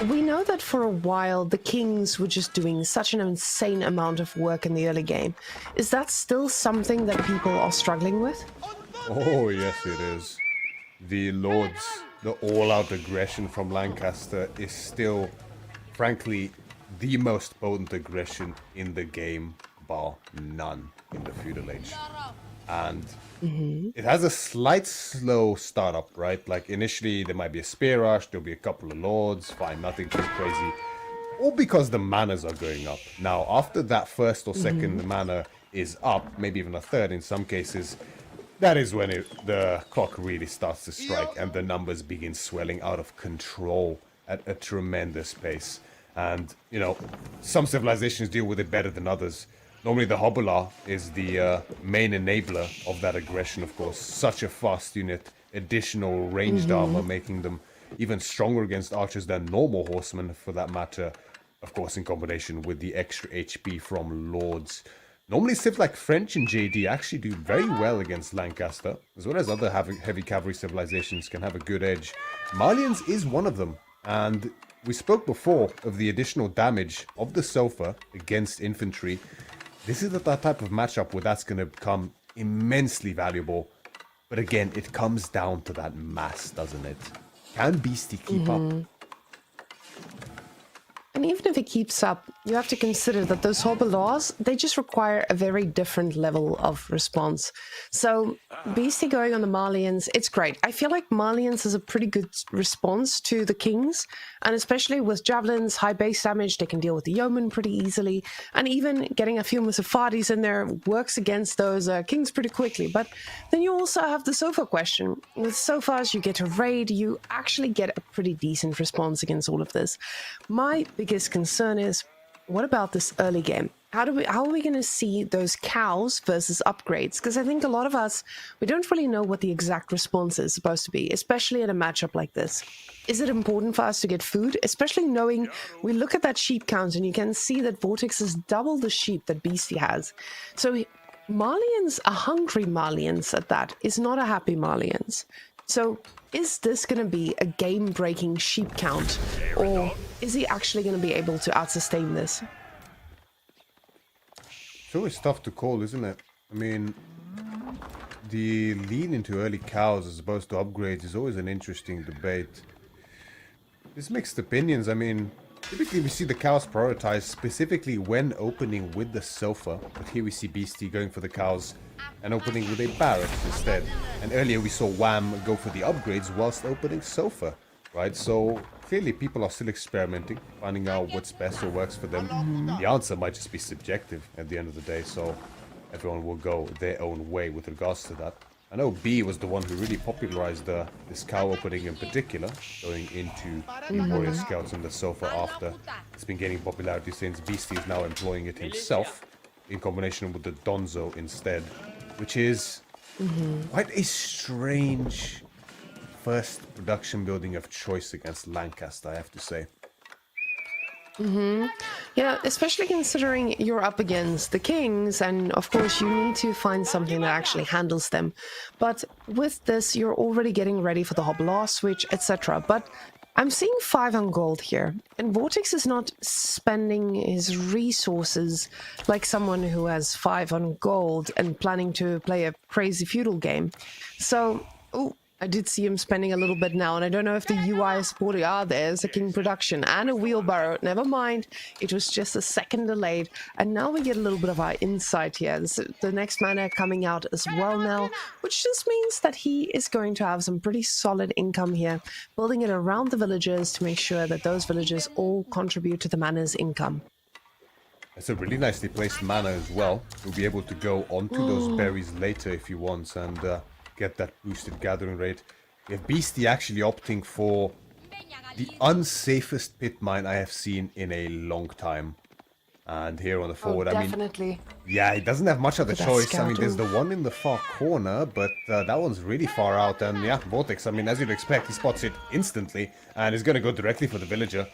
we know that for a while the Kings were just doing such an insane amount of work in the early game. Is that still something that people are struggling with? Oh, yes, it is. The Lords, the all-out aggression from Lancaster is still, frankly, the most potent aggression in the game, bar none, in the feudal age. And it has a slight slow startup, right? Like initially there might be a spear rush, there'll be a couple of lords, fine, nothing too crazy. All because the manas are going up. Now, after that first or second mana is up, maybe even a third in some cases, that is when the clock really starts to strike and the numbers begin swelling out of control at a tremendous pace. And, some civilizations deal with it better than others. Normally the Hobbler is the main enabler of that aggression, of course. Such a fast unit, additional ranged armor, making them even stronger against archers than normal horsemen, for that matter. Of course, in combination with the extra HP from Lords. Normally, civs like French and JD actually do very well against Lancaster, as well as other heavy cavalry civilizations can have a good edge. Malians is one of them, and we spoke before of the additional damage of the Sofa against infantry. This is the type of matchup where that's going to become immensely valuable. But again, it comes down to that mass, doesn't it? Can Beastie keep up? And even if it keeps up, you have to consider that those Hobbelas, they just require a very different level of response. So Beastie going on the Malians, it's great. I feel like Malians is a pretty good response to the Kings, and especially with Javelins, high base damage, they can deal with the Yeoman pretty easily, and even getting a few Musafadis in there works against those Kings pretty quickly. But then you also have the Sofa question. With Sofas, you get a raid, you actually get a pretty decent response against all of this. My biggest concern is, what about this early game? How are we going to see those cows versus upgrades? Because I think a lot of us, we don't really know what the exact response is supposed to be, especially in a matchup like this. Is it important for us to get food? Especially knowing we look at that sheep count and you can see that Vortex is double the sheep that Beastie has. So Malians are hungry Malians at that, is not a happy Malians. So is this going to be a game-breaking sheep count, or is he actually going to be able to outsustain this? It's always tough to call, isn't it? I mean, the lean into early cows as opposed to upgrades is always an interesting debate. There's mixed opinions. I mean, typically we see the cows prioritized specifically when opening with the Sofa, but here we see Beastie going for the cows and opening with a Barrett instead. And earlier we saw Wham go for the upgrades whilst opening Sofa, right? So clearly people are still experimenting, finding out what's best or works for them. The answer might just be subjective at the end of the day, so everyone will go their own way with regards to that. I know B was the one who really popularized this cow opening in particular, going into the Warrior Scouts and the Sofa after it's been gaining popularity since Beastie is now employing it himself in combination with the Donzo instead, which is quite a strange first production building of choice against Lancaster, I have to say. Yeah, especially considering you're up against the Kings, and of course you need to find something that actually handles them. But with this, you're already getting ready for the Hobbelar switch, etc. But I'm seeing 5 on gold here, and Vortex is not spending his resources like someone who has 5 on gold and planning to play a crazy feudal game. So, I did see him spending a little bit now, and I don't know if the UI is supporting. There's a King production and a wheelbarrow. Never mind, it was just a second delayed. And now we get a little bit of our insight here. The next mana coming out as well now, which just means that he is going to have some pretty solid income here, building it around the villagers to make sure that those villagers all contribute to the mana's income. It's a really nicely placed mana as well. You'll be able to go onto those berries later if you want, and get that boosted gathering rate. We have Beastie actually opting for the unsafest pit mine I have seen in a long time. And here on the forward, definitely. I mean, yeah, he doesn't have much other Look at that choice. I mean, scout. there's the one in the far corner, but that one's really far out. And yeah, Vortex, I mean, as you'd expect, he spots it instantly and is going to go directly for the villager.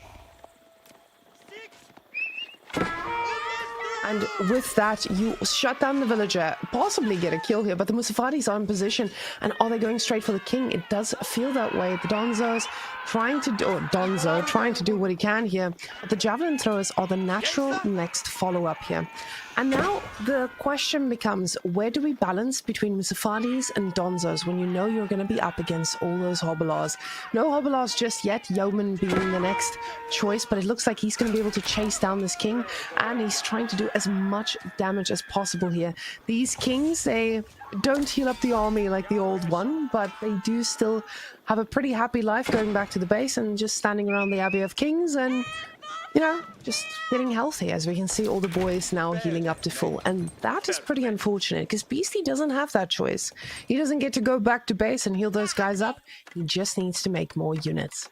And with that, you shut down the villager, possibly get a kill here, but the Musafadis are in position. And are they going straight for the king? It does feel that way. The Donzo's trying to do, or Donzo trying to do what he can here. But the javelin throwers are the natural next follow-up here. And now the question becomes, where do we balance between Musafadis and Donzos when you know you're going to be up against all those Hobbelas? No Hobbelas just yet, Yeoman being the next choice, but it looks like he's going to be able to chase down this king, and he's trying to do as much damage as possible here. These kings, they don't heal up the army like the old one, but they do still have a pretty happy life going back to the base and just standing around the Abbey of Kings and, you know, just getting healthy, as we can see all the boys now healing up to full. And that is pretty unfortunate, because Beastie doesn't have that choice. He doesn't get to go back to base and heal those guys up. He just needs to make more units.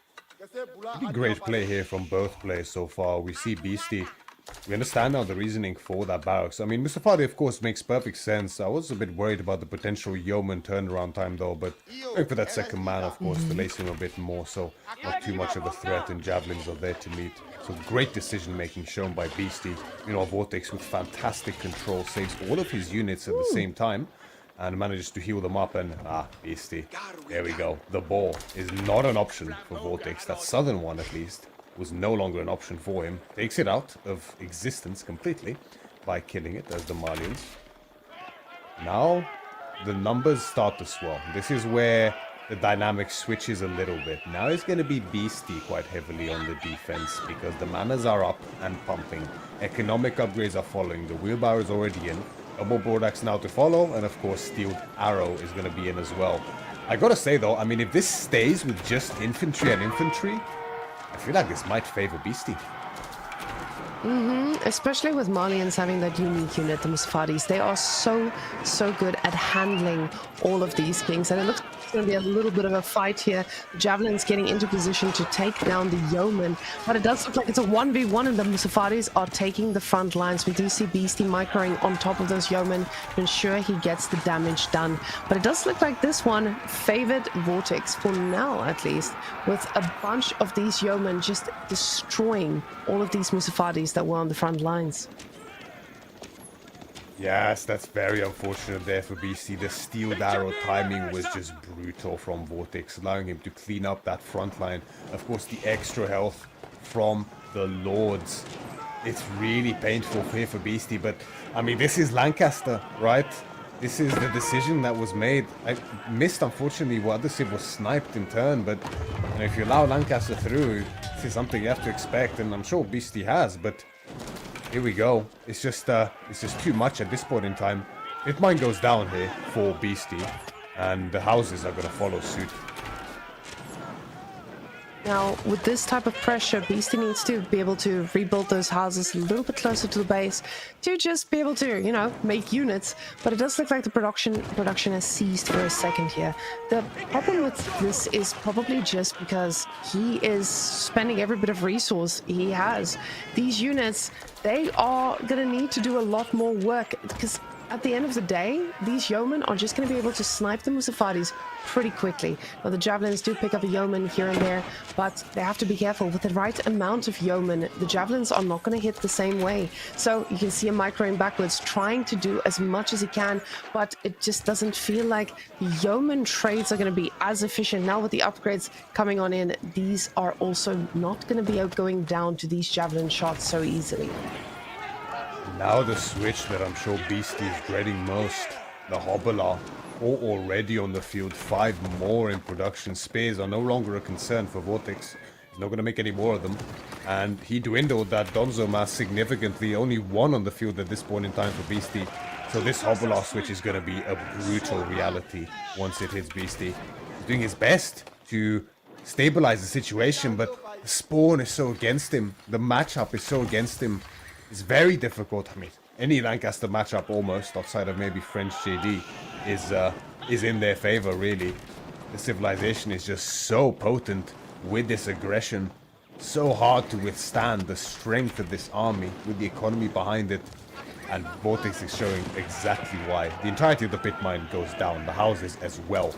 Pretty great play here from both players so far. We see Beastie We understand now the reasoning for that barracks. I mean, Mustafadi, of course, makes perfect sense. I was a bit worried about the potential yeoman turnaround time, though, but going for that second man, of course, to lace him a bit more, so not too much of a threat, and javelins are there to meet. So great decision-making shown by Beastie. You know, Vortex with fantastic control saves all of his units at the same time, and manages to heal them up, and Beastie. There we go. The ball is not an option for Vortex. That southern one, at least, was no longer an option for him. Takes it out of existence completely by killing it as the Malians. Now, the numbers start to swell. This is where the dynamic switches a little bit. Now it's going to be Beastie quite heavily on the defense because the manas are up and pumping. Economic upgrades are following. The wheelbarrow is already in. Double Broadaxe now to follow, and of course Steeled Arrow is going to be in as well. I gotta say though, I mean, if this stays with just infantry and infantry, I feel like this might favor Beastie. Especially with Malians having that unique unit, the Musfadis. They are so good at handling all of these kings, and it looks like it's going to be a little bit of a fight here. Javelin's getting into position to take down the yeoman, but it does look like it's a 1v1, and the Musafadis are taking the front lines. We do see Beastie microing on top of those yeomen to ensure he gets the damage done, but it does look like this one favored Vortex for now, at least, with a bunch of these yeomen just destroying all of these Musafadis that were on the front lines. Yes, that's very unfortunate there for BC. The Steeled Arrow timing was just brutal from Vortex, allowing him to clean up that front line. Of course, the extra health from the Lords. It's really painful here for Beastie, but I mean, this is Lancaster, right? This is the decision that was made. I missed, unfortunately, what other Civ was sniped in turn, but you know, if you allow Lancaster through, this is something you have to expect, and I'm sure Beastie has, but here we go. It's just too much at this point in time. If mine goes down here for Beastie, and the houses are going to follow suit. Now, with this type of pressure, Beastie needs to be able to rebuild those houses a little bit closer to the base to just be able to, you know, make units. But it does look like the production has ceased for a second here. The problem with this is probably just because he is spending every bit of resource he has. These units, they are going to need to do a lot more work because at the end of the day, these yeomen are just going to be able to snipe the Musafadis pretty quickly. Now, the javelins do pick up a yeoman here and there, but they have to be careful. With the right amount of yeomen, the javelins are not going to hit the same way. So you can see him microing backwards, trying to do as much as he can, but it just doesn't feel like the yeoman trades are going to be as efficient. Now with the upgrades coming on in, these are also not going to be going down to these javelin shots so easily. Now the switch that I'm sure Beastie is dreading most. The Hobbler, 4 already on the field, 5 more in production. Spears are no longer a concern for Vortex. He's not going to make any more of them. And he dwindled that Donzo mass significantly. Only 1 on the field at this point in time for Beastie. So this Hobbler switch is going to be a brutal reality once it hits Beastie. He's doing his best to stabilize the situation, but the spawn is so against him. The matchup is so against him. It's very difficult. I mean, any Lancaster matchup almost, outside of maybe French JD, is in their favor, really. The civilization is just so potent with this aggression. So hard to withstand the strength of this army with the economy behind it. And Vortex is showing exactly why. The entirety of the pit mine goes down, the houses as well.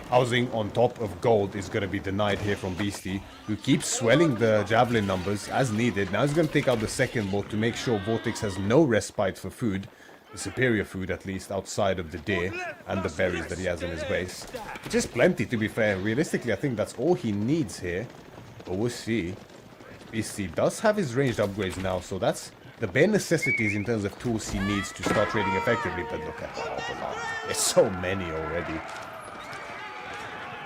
Housing on top of gold is going to be denied here from Beastie, who keeps swelling the javelin numbers as needed. Now he's going to take out the second boat to make sure Vortex has no respite for food, the superior food at least, outside of the deer and the berries that he has in his base. Just plenty, to be fair. Realistically, I think that's all he needs here, but we'll see. Beastie does have his ranged upgrades now, so that's the bare necessities in terms of tools he needs to start trading effectively. But look at that. There's so many already.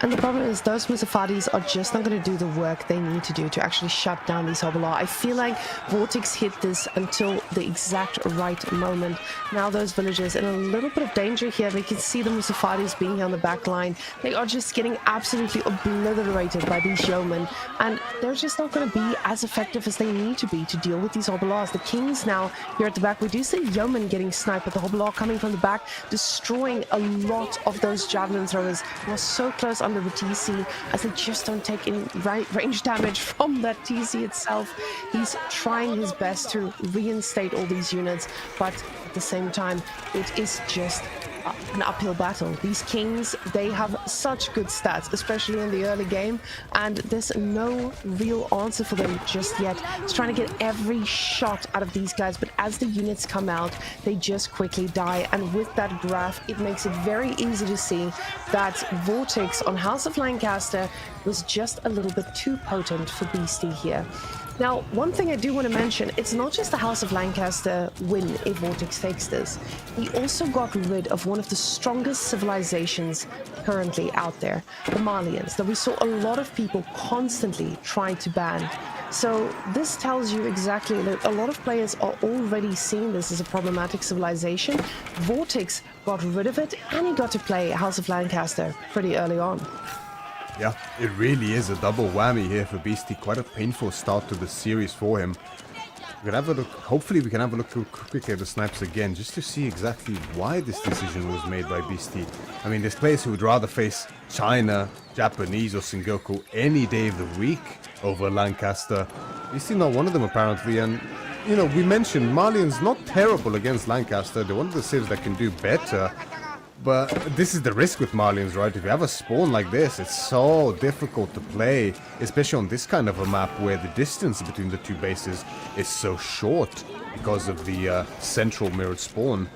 And the problem is those Musafadis are just not going to do the work they need to do to actually shut down these Hobbler. I feel like Vortex hit this until the exact right moment. Now those villagers in a little bit of danger here. We can see the Musafadis being here on the back line. They are just getting absolutely obliterated by these yeomen. And they're just not going to be as effective as they need to be to deal with these Hobblers. The kings now here at the back. We do see yeomen getting sniped, but the Hobbler coming from the back, destroying a lot of those javelin throwers. We're so close under the TC, as they just don't take any range damage from that TC itself. He's trying his best to reinstate all these units, but at the same time, it is just an uphill battle. These kings, they have such good stats, especially in the early game, and there's no real answer for them just yet. He's trying to get every shot out of these guys, but as the units come out, they just quickly die. And with that graph, it makes it very easy to see that Vortex on House of Lancaster was just a little bit too potent for Beastie here. Now, one thing I do want to mention, it's not just the House of Lancaster win if Vortex takes this. He also got rid of one of the strongest civilizations currently out there, the Malians, that we saw a lot of people constantly trying to ban. So this tells you exactly that a lot of players are already seeing this as a problematic civilization. Vortex got rid of it, and he got to play House of Lancaster pretty early on. Yeah, it really is a double whammy here for Beastie. Quite a painful start to the series for him. We can have a look. Hopefully we can have a look quickly at the snipes again, just to see exactly why this decision was made by Beastie. I mean, there's players who would rather face China, Japanese, or Sengoku any day of the week over Lancaster. Beastie not one of them apparently, and you know, we mentioned Malian's not terrible against Lancaster. They're one of the civs that can do better. But this is the risk with Malians, right? If you have a spawn like this, it's so difficult to play, especially on this kind of a map where the distance between the two bases is so short because of the central mirrored spawn.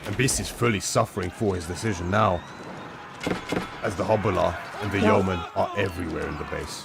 And Beast is fully suffering for his decision now, as the Hobbler and the Yeoman are everywhere in the base.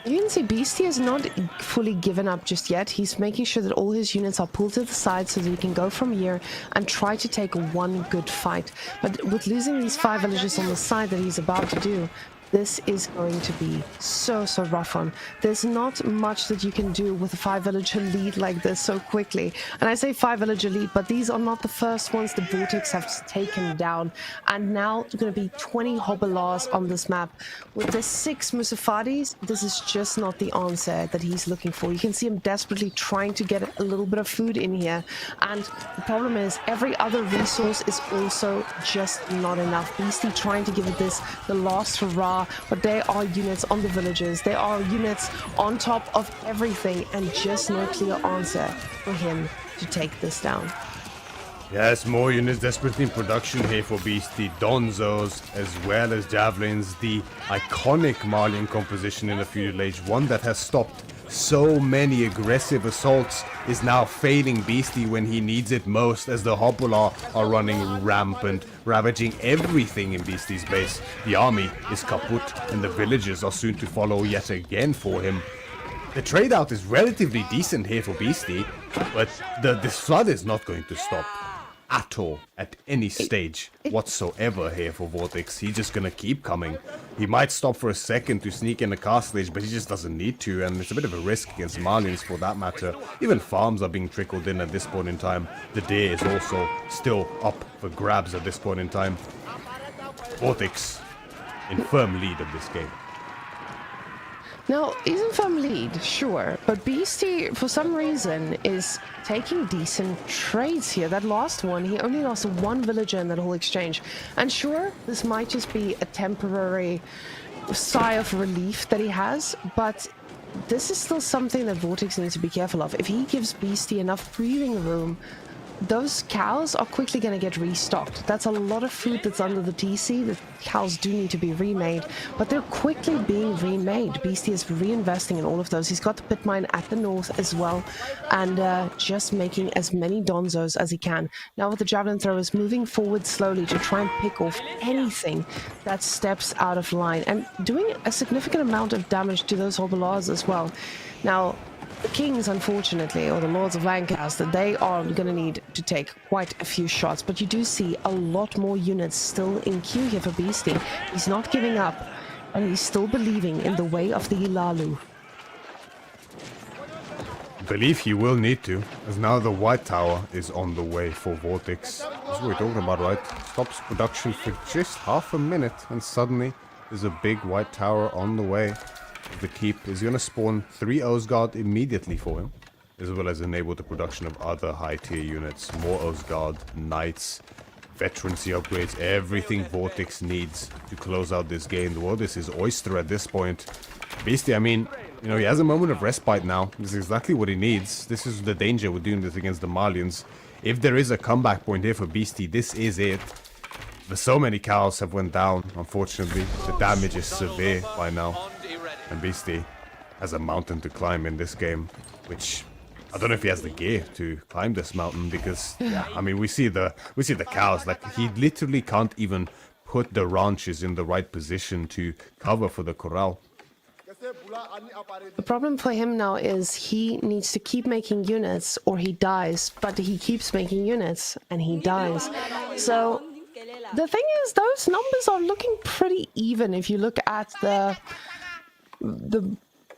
You can see Beastie is not fully given up just yet. He's making sure that all his units are pulled to the side so that he can go from here and try to take one good fight. But with losing these 5 villages on the side that he's about to do, this is going to be so rough on. There's not much that you can do with a 5-villager lead like this so quickly. And I say 5-villager lead, but these are not the first ones the Vortex have taken down. And now there's going to be 20 Hobblars on this map. With the 6 Musafadis, this is just not the answer that he's looking for. You can see him desperately trying to get a little bit of food in here. And the problem is every other resource is also just not enough. Beastie trying to give it this, the last hurrah. But there are units on the villages, there are units on top of everything, and just no clear answer for him to take this down. Yes, more units desperately in production here for Beastie. Donzos, as well as Javelins, the iconic Malian composition in the feudal age, one that has stopped so many aggressive assaults, is now failing Beastie when he needs it most, as the Hobbler are running rampant, ravaging everything in Beastie's base. The army is kaput, and the villagers are soon to follow yet again for him. The trade out is relatively decent here for Beastie, but this flood is not going to stop at all, at any stage whatsoever here for Vortex. He's just gonna keep coming. He might stop for a second to sneak in a castle age, but he just doesn't need to, and it's a bit of a risk against Malians for that matter. Even farms are being trickled in at this point in time. The day is also still up for grabs at this point in time. Vortex in firm lead of this game. Now, he's in firm lead, sure, but Beastie, for some reason, is taking decent trades here. That last one, he only lost 1 villager in that whole exchange. And sure, this might just be a temporary sigh of relief that he has, but this is still something that Vortex needs to be careful of. If he gives Beastie enough breathing room, those cows are quickly going to get restocked. That's a lot of food that's under the TC. The cows do need to be remade, but they're quickly being remade. Beastie is reinvesting in all of those. He's got the pit mine at the north as well, and just making as many donzos as he can. Now with the javelin throwers moving forward slowly to try and pick off anything that steps out of line, and doing a significant amount of damage to those Hobblars as well. Now, the Kings, unfortunately, or the Lords of Lancaster, they are going to need to take quite a few shots, but you do see a lot more units still in queue here for Beastie. He's not giving up, and he's still believing in the way of the Ilalu. Believe he will need to, as now the White Tower is on the way for Vortex. That's what we're talking about, right? Stops production for just half a minute, and suddenly there's a big White Tower on the way. The keep is going to spawn 3 Osgard immediately for him, as well as enable the production of other high tier units, more Osgard, Knights, veterancy upgrades, everything Vortex needs to close out this game. The world is his oyster at this point. Beastie, I mean, you know, he has a moment of respite now. This is exactly what he needs. This is the danger with doing this against the Malians. If there is a comeback point here for Beastie, this is it. But so many cows have went down, unfortunately. The damage is severe by now. And Beastie has a mountain to climb in this game, which I don't know if he has the gear to climb this mountain because, yeah, I mean, we see the cows. Like, he literally can't even put the ranches in the right position to cover for the corral. The problem for him now is he needs to keep making units or he dies, but he keeps making units and he dies. So the thing is, those numbers are looking pretty even if you look at the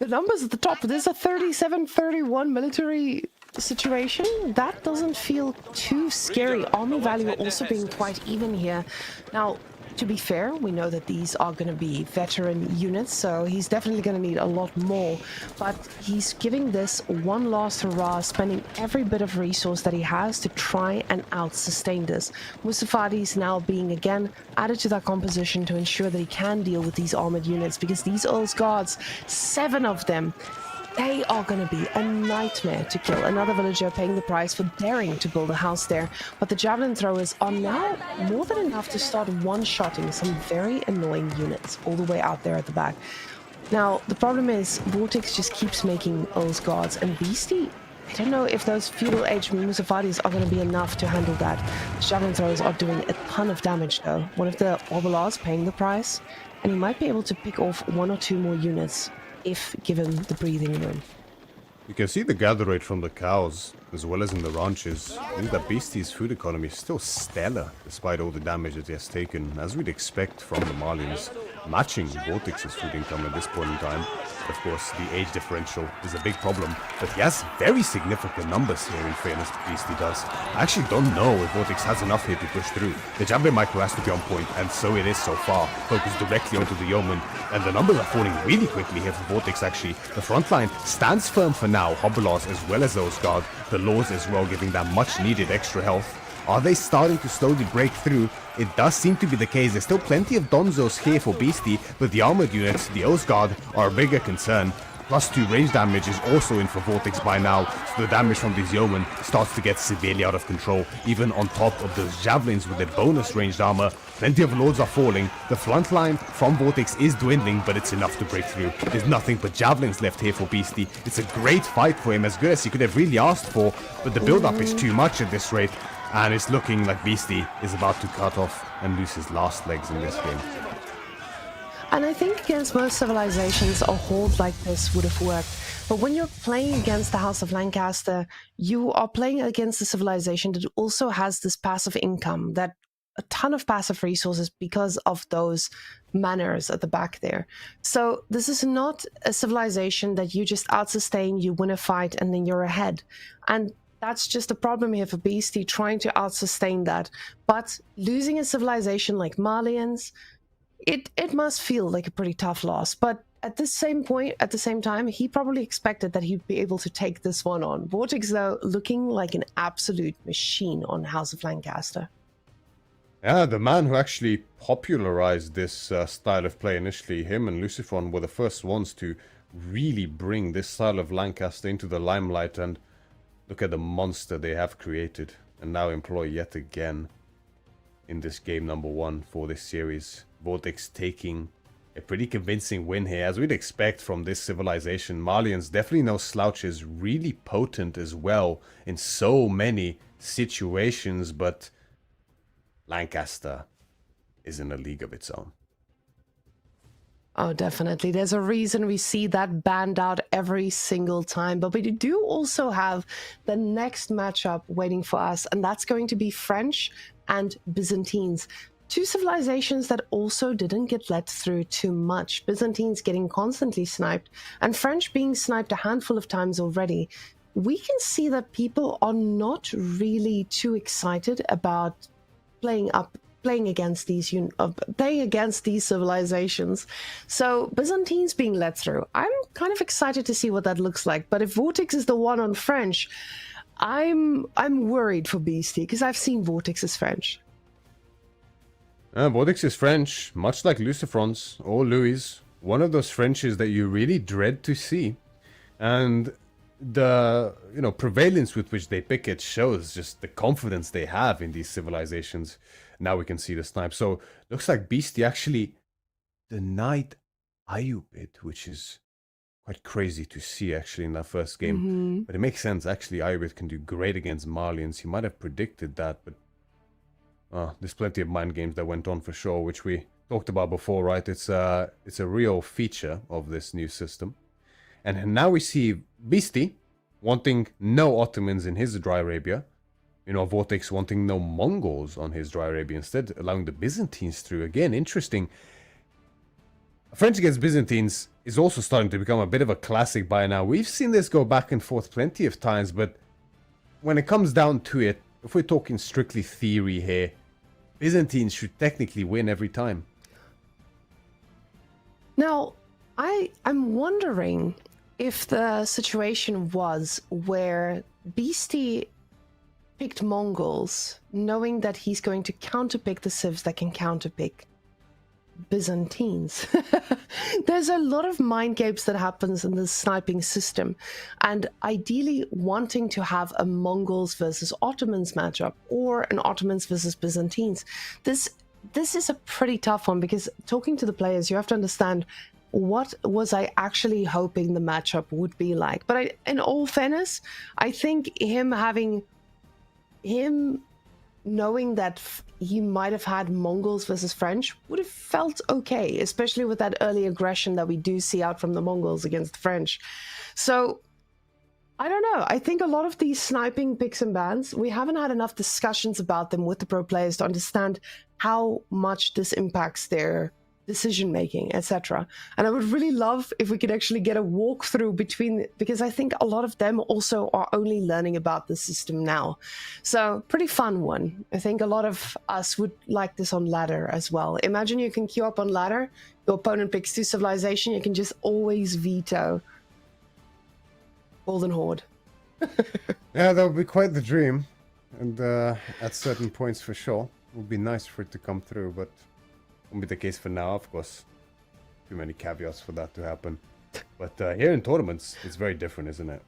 numbers at the top. There's a 37-31 military situation. That doesn't feel too scary. Army value also being quite even here. Now, to be fair, we know that these are going to be veteran units, so he's definitely going to need a lot more. But he's giving this one last hurrah, spending every bit of resource that he has to try and out-sustain this. Mustafadi's now being again added to that composition to ensure that he can deal with these armored units, because these Earl's Guards, 7 of them, they are going to be a nightmare to kill. Another villager paying the price for daring to build a house there. But the javelin throwers are now more than enough to start one-shotting some very annoying units all the way out there at the back. Now, the problem is Vortex just keeps making Earl's Guards, and Beastie, I don't know if those feudal age Musafadis are going to be enough to handle that. The javelin throwers are doing a ton of damage though. One of the Obalars paying the price, and he might be able to pick off 1 or 2 more units if given the breathing room. You can see the gather rate from the cows, as well as in the ranches. I think that Beastie's food economy is still stellar, despite all the damage that he has taken, as we'd expect from the Malians, matching Vortex's food income at this point in time. Of course, the age differential is a big problem, but he has very significant numbers here, in fairness, Beastie does. I actually don't know if Vortex has enough here to push through. The Javelin Micro has to be on point, and so it is so far, focused directly onto the Yeoman, and the numbers are falling really quickly here for Vortex, actually. The front line stands firm for now, Hobbelars as well as those guard, the Laws as well, giving that much needed extra health. Are they starting to slowly break through? It does seem to be the case. There's still plenty of Donzos here for Beastie, but the armored units, the Oathguard, are a bigger concern. +2 range damage is also in for Vortex by now, so the damage from these Yeomen starts to get severely out of control, even on top of those Javelins with their bonus ranged armor. Plenty of Lords are falling. The front line from Vortex is dwindling, but it's enough to break through. There's nothing but Javelins left here for Beastie. It's a great fight for him, as good as he could have really asked for, but the build-up is too much at this rate. And it's looking like Beastie is about to cut off and lose his last legs in this game. And I think against most civilizations, a hold like this would have worked. But when you're playing against the House of Lancaster, you are playing against a civilization that also has this passive income, that a ton of passive resources because of those manors at the back there. So this is not a civilization that you just out-sustain, you win a fight, and then you're ahead. And that's just a problem here for Beastie, trying to out-sustain that. But losing a civilization like Malians, it must feel like a pretty tough loss. But at the same time, he probably expected that he'd be able to take this one on. Vortex, though, looking like an absolute machine on House of Lancaster. Yeah, the man who actually popularized this style of play initially, him and Lucifron were the first ones to really bring this style of Lancaster into the limelight, and look at the monster they have created and now employ yet again in this game number 1 for this series. Vortex taking a pretty convincing win here, as we'd expect from this civilization. Malians definitely no slouches, really potent as well in so many situations, but Lancaster is in a league of its own. Oh, definitely. There's a reason we see that banned out every single time. But we do also have the next matchup waiting for us, and that's going to be French and Byzantines. 2 civilizations that also didn't get let through too much. Byzantines getting constantly sniped, and French being sniped a handful of times already. We can see that people are not really too excited about playing against these civilizations. So Byzantines being let through, I'm kind of excited to see what that looks like. But if Vortex is the one on French, I'm worried for Beastie, because I've seen Vortex as French. Vortex is French, much like Lucifrons or Louis. One of those Frenches that you really dread to see. And the prevalence with which they pick it shows just the confidence they have in these civilizations. Now we can see the snipe. So looks like Beastie actually denied Ayubit, which is quite crazy to see actually in that first game. But it makes sense. Actually, Ayubit can do great against Malians. He might have predicted that, but there's plenty of mind games that went on for sure, which we talked about before, right? It's a real feature of this new system. And now we see Beastie wanting no Ottomans in his Dry Arabia. Vortex wanting no Mongols on his Dry Arabia, instead allowing the Byzantines through. Again, interesting. French against Byzantines is also starting to become a bit of a classic by now. We've seen this go back and forth plenty of times, but when it comes down to it, if we're talking strictly theory here, Byzantines should technically win every time. Now, I'm wondering if the situation was where Beastie picked Mongols, knowing that he's going to counterpick the civs that can counterpick Byzantines. There's a lot of mind games that happens in the sniping system, and ideally wanting to have a Mongols versus Ottomans matchup or an Ottomans versus Byzantines. This is a pretty tough one, because talking to the players, you have to understand what was I actually hoping the matchup would be like. But in all fairness, I think him knowing that he might have had Mongols versus French would have felt okay, especially with that early aggression that we do see out from the Mongols against the French. So I don't know. I think a lot of these sniping picks and bans, we haven't had enough discussions about them with the pro players to understand how much this impacts their decision making, etc. And I would really love if we could actually get a walkthrough because I think a lot of them also are only learning about the system now. So pretty fun one. I think a lot of us would like this on ladder as well. Imagine you can queue up on ladder, your opponent picks 2 civilization, you can just always veto Golden Horde. Yeah, that would be quite the dream. And at certain points for sure. It would be nice for it to come through, but won't be the case for now, of course. Too many caveats for that to happen. But here in tournaments, it's very different, isn't it?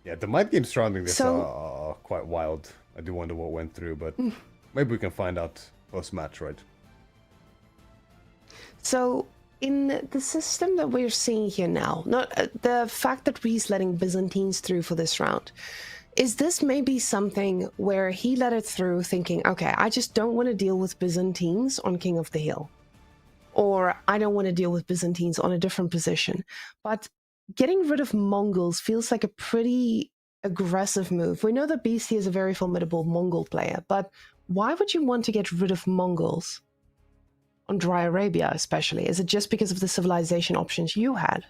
Yeah, the mind games surrounding this are quite wild. I do wonder what went through, but maybe we can find out post-match, right? So in the system that we're seeing here now, the fact that he's letting Byzantines through for this round, is this maybe something where he let it through thinking, okay, I just don't want to deal with Byzantines on King of the Hill, or I don't want to deal with Byzantines on a different position. But getting rid of Mongols feels like a pretty aggressive move. We know that Beastie is a very formidable Mongol player, but why would you want to get rid of Mongols on Dry Arabia especially? Is it just because of the civilization options you had?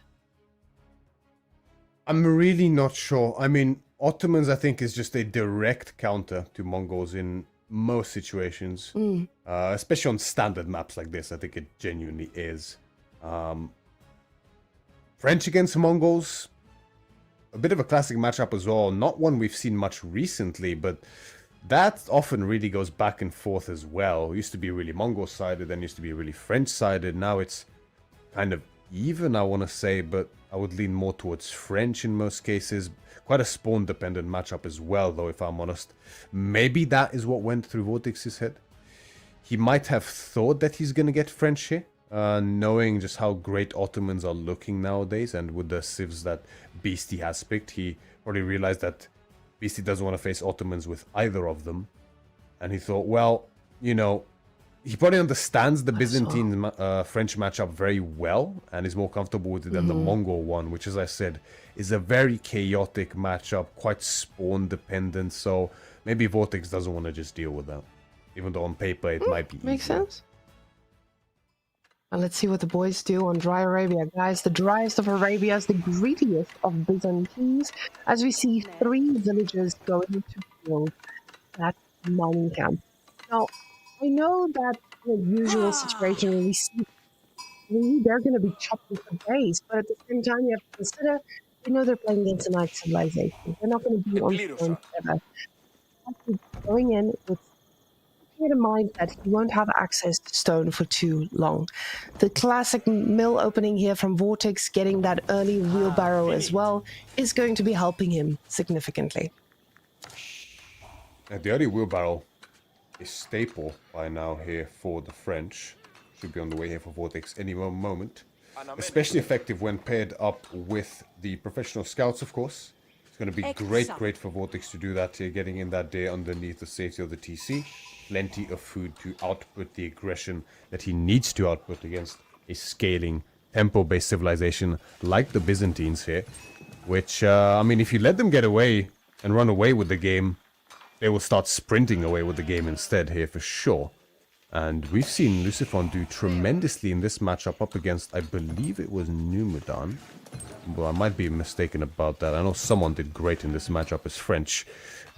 I'm really not sure. I mean, Ottomans, I think, is just a direct counter to Mongols in most situations. Especially on standard maps like this, I think it genuinely is. French against Mongols, a bit of a classic matchup as well. Not one we've seen much recently, but that often really goes back and forth as well. It used to be really Mongol-sided, then used to be really French-sided. Now it's kind of even, I want to say, but I would lean more towards French in most cases. Quite a spawn-dependent matchup as well, though, if I'm honest. Maybe that is what went through Vortex's head. He might have thought that he's going to get French here, knowing just how great Ottomans are looking nowadays, and with the civs that Beastie has picked, he probably realized that Beastie doesn't want to face Ottomans with either of them. And he thought, well, you know, he probably understands the Byzantine-French matchup very well and is more comfortable with it than the Mongol one, which, as I said, is a very chaotic matchup, quite spawn-dependent, so maybe Vortex doesn't want to just deal with that. Even though on paper it might be Makes easier. sense. And let's see what the boys do on Dry Arabia. Guys, the driest of Arabia is the greediest of Byzantines, as we see 3 villagers going to build that mining camp. Now, I know that in the usual situation when we see they're going to be chopped into days, but at the same time, you have to consider, you know, they're playing against a night civilization. They're not going to be on the phone together. Going in with keeping in mind that he won't have access to stone for too long. The classic mill opening here from Vortex, getting that early wheelbarrow as well, is going to be helping him significantly. The early wheelbarrow is staple by now here for the French. Should be on the way here for Vortex any moment. Especially effective when paired up with the professional scouts, of course. It's going to be great for Vortex to do that here, getting in that day underneath the safety of the TC. Plenty of food to output the aggression that he needs to output against a scaling, tempo-based civilization like the Byzantines here. Which, I mean, if you let them get away and run away with the game, they will start sprinting away with the game instead here for sure. And we've seen Luciphon do tremendously in this matchup up against, I believe it was Numidan. Well, I might be mistaken about that. I know someone did great in this matchup as French.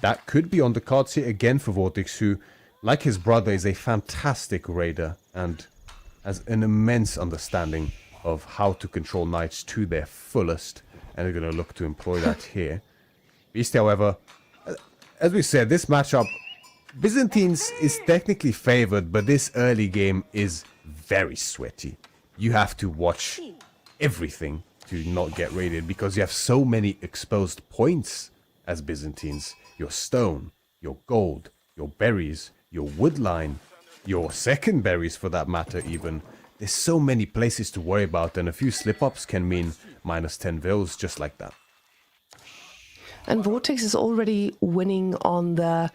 That could be on the cards here again for Vortex, who, like his brother, is a fantastic raider and has an immense understanding of how to control knights to their fullest. And they're going to look to employ that here. Beast, however, as we said, this matchup, Byzantines is technically favored, but this early game is very sweaty. You have to watch everything to not get raided because you have so many exposed points as Byzantines. Your stone, your gold, your berries, your wood line, your second berries for that matter even. There's so many places to worry about, and a few slip-ups can mean minus 10 vils just like that. And Vortex is already winning on the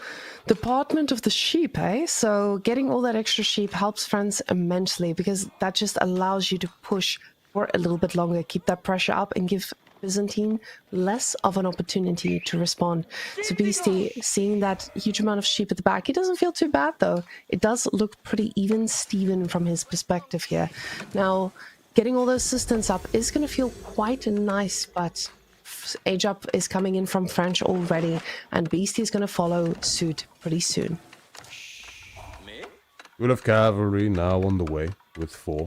department of the sheep, eh? So getting all that extra sheep helps France immensely because that just allows you to push for a little bit longer, keep that pressure up and give Byzantine less of an opportunity to respond. So Beastie, seeing that huge amount of sheep at the back, he doesn't feel too bad though. It does look pretty even Steven from his perspective here. Now, getting all those systems up is going to feel quite nice, but age up is coming in from French already, and Beastie is going to follow suit pretty soon. We'll have cavalry now on the way with 4.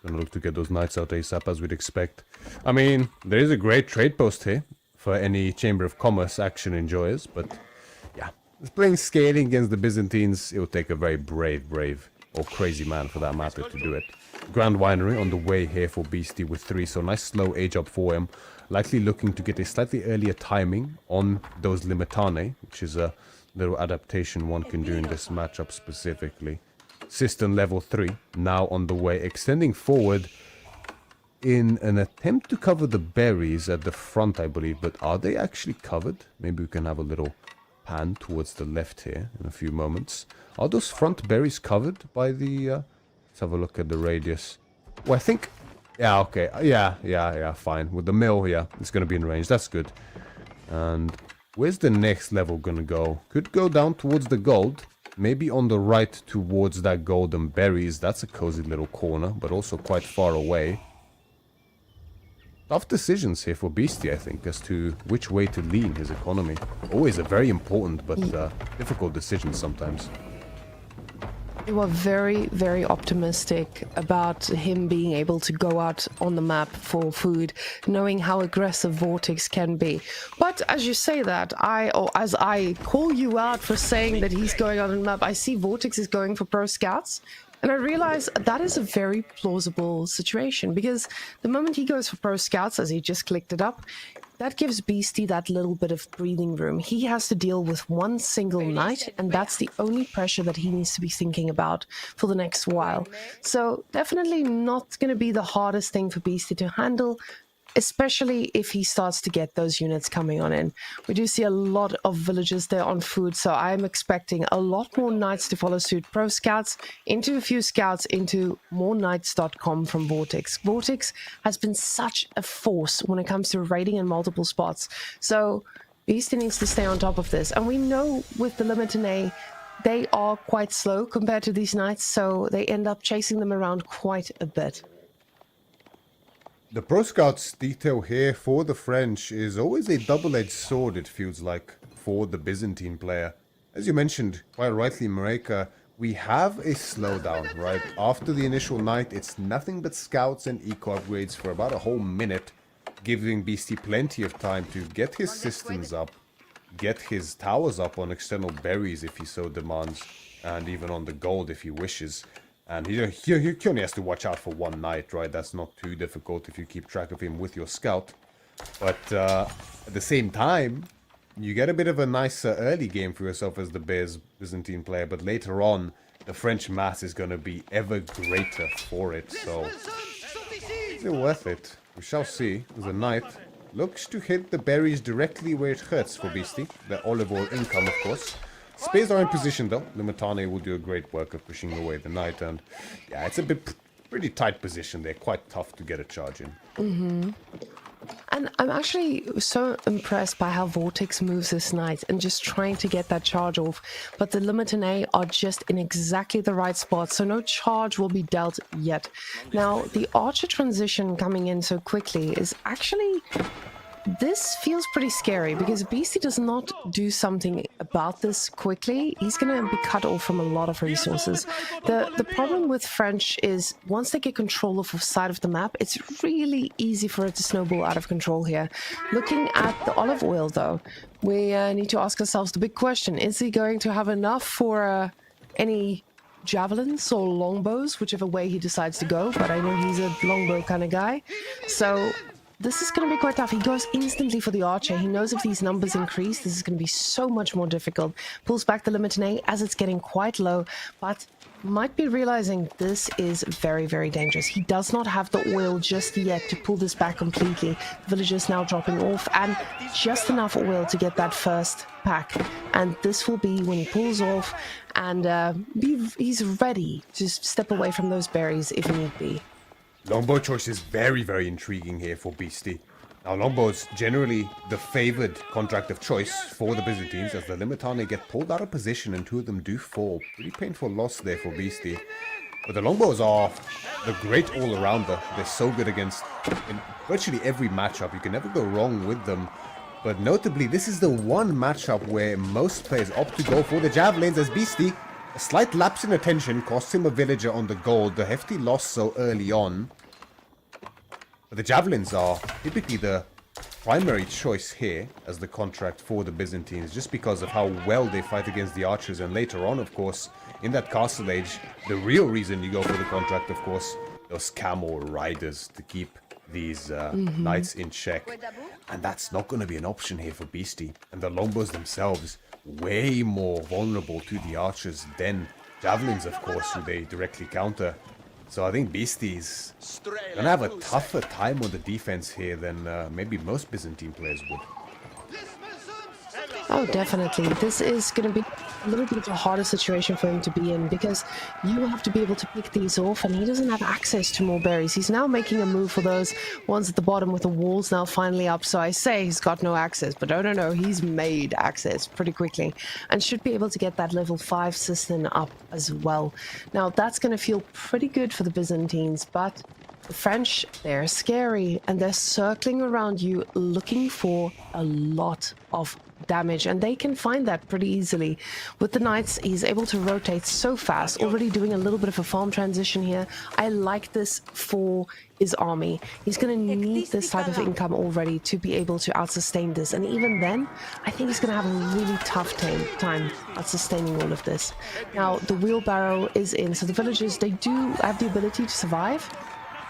Gonna look to get those knights out ASAP as we'd expect. I mean, there is a great trade post here for any Chamber of Commerce action enjoyers, but yeah, playing scaling against the Byzantines, it would take a very brave, or crazy man for that matter to do it. Grand Winery on the way here for Beastie with 3, so nice slow age up for him. Likely looking to get a slightly earlier timing on those Limitane, which is a little adaptation one can do in this matchup specifically. System level 3, now on the way, extending forward in an attempt to cover the berries at the front, I believe, but are they actually covered? Maybe we can have a little pan towards the left here in a few moments. Are those front berries covered by the... let's have a look at the radius. Well, I think... Yeah, okay. Yeah, fine. With the mill, yeah, it's going to be in range. That's good. And where's the next level going to go? Could go down towards the gold. Maybe on the right towards that golden berries. That's a cozy little corner, but also quite far away. Tough decisions here for Beastie, I think, as to which way to lean his economy. Always a very important but difficult decision sometimes. They were very optimistic about him being able to go out on the map for food, knowing how aggressive Vortex can be. But as you say that, as I call you out for saying that he's going out on the map, I see Vortex is going for pro scouts. And I realize that is a very plausible situation because the moment he goes for pro scouts, as he just clicked it up, that gives Beastie that little bit of breathing room. He has to deal with one single knight, and that's the only pressure that he needs to be thinking about for the next while. So definitely not going to be the hardest thing for Beastie to handle, especially if he starts to get those units coming on in. We do see a lot of villagers there on food, so I'm expecting a lot more knights to follow suit. Pro scouts, into a few scouts, into more knights.com from Vortex. Vortex has been such a force when it comes to raiding in multiple spots, so Beastie needs to stay on top of this. And we know with the Limitane, they are quite slow compared to these knights, so they end up chasing them around quite a bit. The Pro Scouts detail here for the French is always a double-edged sword, it feels like, for the Byzantine player. As you mentioned, quite rightly, Mareka, we have a slowdown, right? After the initial night, it's nothing but scouts and eco upgrades for about a whole minute, giving Beastie plenty of time to get his systems up, get his towers up on external berries if he so demands, and even on the gold if he wishes. And he only has to watch out for one knight, right? That's not too difficult if you keep track of him with your scout. But at the same time, you get a bit of a nicer early game for yourself as the Byzantine player, but later on, the French mass is going to be ever greater for it, so is it worth it? We shall see. The knight looks to hit the berries directly where it hurts for Beastie. The olive oil income, of course. Spears are in position though. Limitane will do a great work of pushing away the knight, and yeah, it's a pretty tight position. They're quite tough to get a charge in. And I'm actually so impressed by how Vortex moves this knight and just trying to get that charge off. But the Limitane are just in exactly the right spot, so no charge will be dealt yet. Now, the Archer transition coming in so quickly is actually... This feels pretty scary because if Beastie does not do something about this quickly, he's going to be cut off from a lot of resources. The problem with French is once they get control of a side of the map, it's really easy for it to snowball out of control here. Looking at the olive oil though, we need to ask ourselves the big question. Is he going to have enough for any javelins or longbows, whichever way he decides to go? But I know he's a longbow kind of guy. So... this is going to be quite tough. He goes instantly for the archer. He knows if these numbers increase, this is going to be so much more difficult. Pulls back the Limitane as it's getting quite low, but might be realizing this is very, very dangerous. He does not have the oil just yet to pull this back completely. The villagers now dropping off, and just enough oil to get that first pack. And this will be when he pulls off, and he's ready to step away from those berries if need be. Longbow choice is very, very intriguing here for Beastie. Now, longbows generally the favored contract of choice for the Byzantines as the Limitane get pulled out of position and two of them do fall. Pretty painful loss there for Beastie. But the longbows are the great all-arounder. They're so good against in virtually every matchup. You can never go wrong with them. But notably, this is the one matchup where most players opt to go for the javelins as Beastie. A slight lapse in attention costs him a villager on the gold. The hefty loss so early on. But the javelins are typically the primary choice here as the contract for the Byzantines, just because of how well they fight against the archers. And later on, of course, in that castle age, the real reason you go for the contract, of course, those camel riders to keep these knights in check. And that's not going to be an option here for Beastie. And the longbows themselves, way more vulnerable to the archers than javelins, of course, who they directly counter. So I think Beastie's gonna have a tougher time on the defense here than maybe most Byzantine players would. Oh, definitely. This is going to be a little bit of a harder situation for him to be in because you have to be able to pick these off, and he doesn't have access to more berries. He's now making a move for those ones at the bottom with the walls now finally up. So I say he's got no access, but no, he's made access pretty quickly and should be able to get that level 5 cistern up as well. Now, that's going to feel pretty good for the Byzantines, but the French, they're scary and they're circling around you looking for a lot of damage, and they can find that pretty easily. With the knights, he's able to rotate so fast, already doing a little bit of a farm transition here. I like this for his army. He's going to need this type of income already to be able to out-sustain this, and even then, I think he's going to have a really tough time out-sustaining all of this. Now, the wheelbarrow is in, so the villagers, they do have the ability to survive,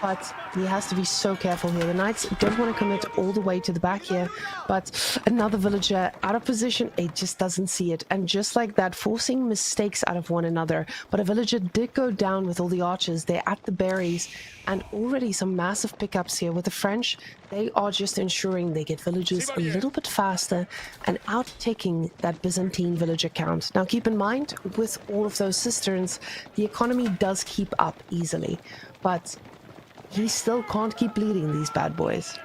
but he has to be so careful here. The knights don't want to commit all the way to the back here, but another villager out of position, it just doesn't see it. And just like that, forcing mistakes out of one another. But a villager did go down with all the archers. They're at the berries, and already some massive pickups here. With the French, they are just ensuring they get villagers a little bit faster and out-taking that Byzantine villager count. Now keep in mind, with all of those cisterns, the economy does keep up easily, but he still can't keep bleeding these bad boys.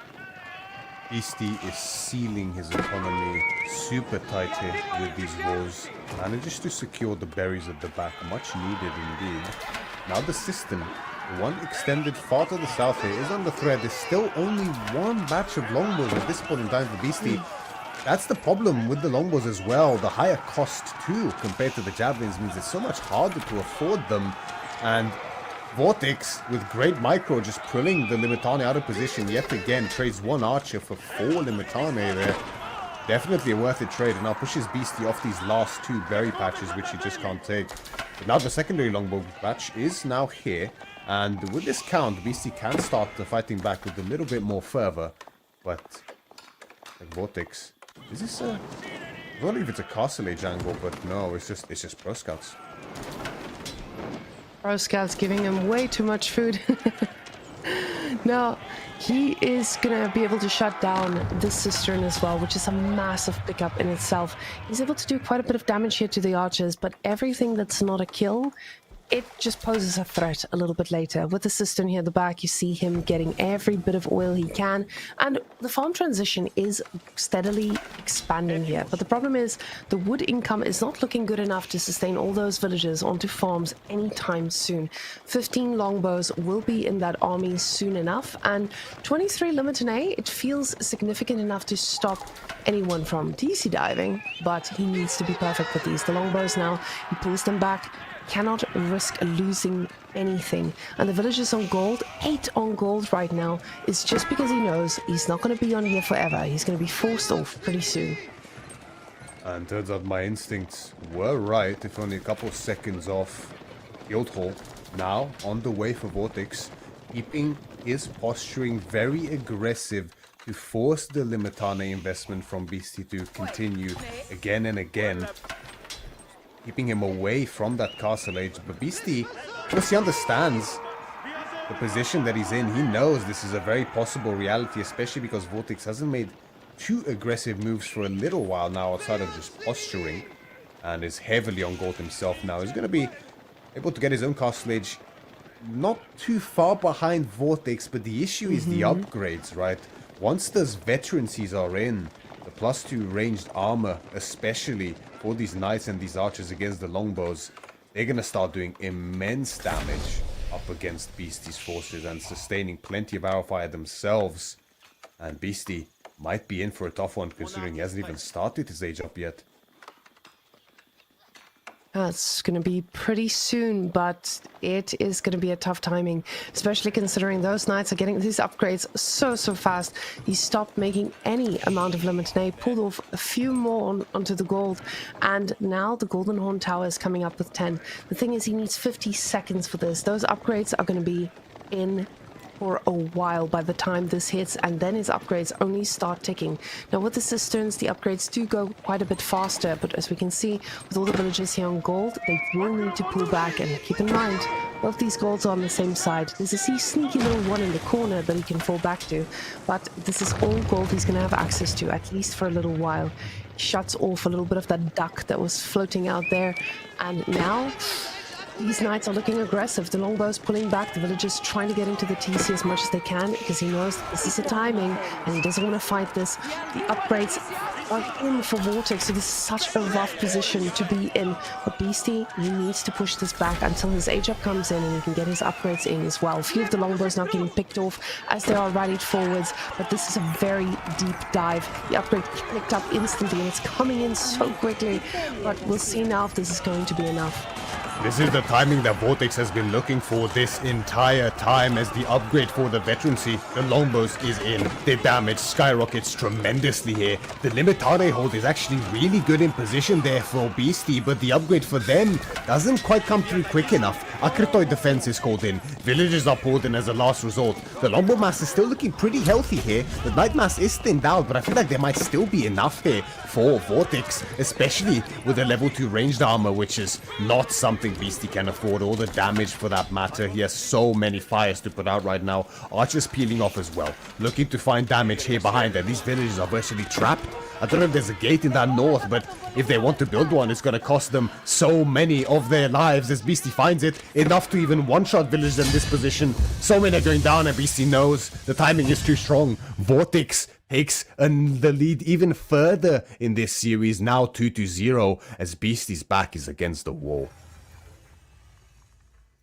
Beastie is sealing his economy super tight here with these walls. Manages to secure the berries at the back, much needed indeed. Now the cistern, the one extended far to the south here, is under threat. There's still only one batch of longbows at this point in time for Beastie. That's the problem with the longbows as well. The higher cost too compared to the javelins means it's so much harder to afford them. And Vortex, with great micro, just pulling the Limitane out of position yet again. Trades one archer for 4 Limitane there. definitely a worth it trade, and now pushes Beastie off these last two berry patches, which he just can't take. But now the secondary longbow patch is now here, and with this count, Beastie can start fighting back with a little bit more fervor. But like Vortex, is this a? I don't know if it's a Castle Age angle, but no, it's just Pro Scouts. Pro Scout's giving him way too much food. Now, he is gonna be able to shut down this cistern as well, which is a massive pickup in itself. He's able to do quite a bit of damage here to the archers, but everything that's not a kill, it just poses a threat a little bit later. With the cistern here at the back, you see him getting every bit of oil he can, and the farm transition is steadily expanding here. But the problem is, the wood income is not looking good enough to sustain all those villagers onto farms anytime soon. 15 longbows will be in that army soon enough, and 23 limit in A, it feels significant enough to stop anyone from TC diving, but he needs to be perfect with these. The longbows now, he pulls them back, cannot risk losing anything, and the villagers on gold, 8 on gold right now, is just because he knows he's not going to be on here forever. He's going to be forced off pretty soon. And turns out my instincts were right, if only a couple seconds off. Guildhall now on the way for Vortex, keeping his posturing very aggressive to force the Limitane investment from Beastie to continue again and again, keeping him away from that Castle Age. But Beastie, of course, he understands the position that he's in. He knows this is a very possible reality, especially because Vortex hasn't made too aggressive moves for a little while now outside of just posturing, and is heavily on gold himself now. He's going to be able to get his own Castle Age not too far behind Vortex, but the issue is the upgrades, right? Once those veterancies are in, the +2 ranged armor, especially for these knights and these archers against the longbows, they're going to start doing immense damage up against Beastie's forces and sustaining plenty of arrow fire themselves. And Beastie might be in for a tough one, considering he hasn't even started his age up yet. It's going to be pretty soon, but it is going to be a tough timing, especially considering those knights are getting these upgrades so fast. He stopped making any amount of limit and pulled off a few more onto the gold, and now the Golden Horn Tower is coming up with 10. The thing is, he needs 50 seconds for this. Those upgrades are going to be in for a while by the time this hits, and then his upgrades only start ticking. Now with the cisterns, the upgrades do go quite a bit faster, but as we can see, with all the villagers here on gold, they will need to pull back. And keep in mind, both these golds are on the same side. There's a sneaky little one in the corner that he can fall back to, but this is all gold he's going to have access to, at least for a little while. He shuts off a little bit of that duck that was floating out there, and now these knights are looking aggressive. The longbow's pulling back, the villagers trying to get into the TC as much as they can, because he knows that this is a timing and he doesn't want to fight this. The upgrades are in for Vortex, so this is such a rough position to be in. But Beastie, he needs to push this back until his age up comes in and he can get his upgrades in as well. A few of the longbows now getting picked off as they are rallied forwards, but this is a very deep dive. The upgrade picked up instantly and it's coming in so quickly, but we'll see now if this is going to be enough. This is the timing that Vortex has been looking for this entire time, as the upgrade for the veterancy, the longbows, is in. The damage skyrockets tremendously here. The Limitane hold is actually really good in position there for Beastie, but the upgrade for them doesn't quite come through quick enough. Akritoid defense is called in. Villagers are pulled in as a last resort. The longbow mass is still looking pretty healthy here. The knight mass is thinned out, but I feel like there might still be enough here for Vortex, especially with the level 2 ranged armor, which is not something Beastie can afford, or the damage for that matter. He has so many fires to put out right now. Archers peeling off as well, looking to find damage here behind, and these villages are virtually trapped. I don't know if there's a gate in that north, but if they want to build one, it's going to cost them so many of their lives, as Beastie finds it enough to even one-shot villagers in this position. So many are going down, and Beastie knows the timing is too strong. Vortex takes the lead even further in this series, now 2-0, as Beastie's back is against the wall.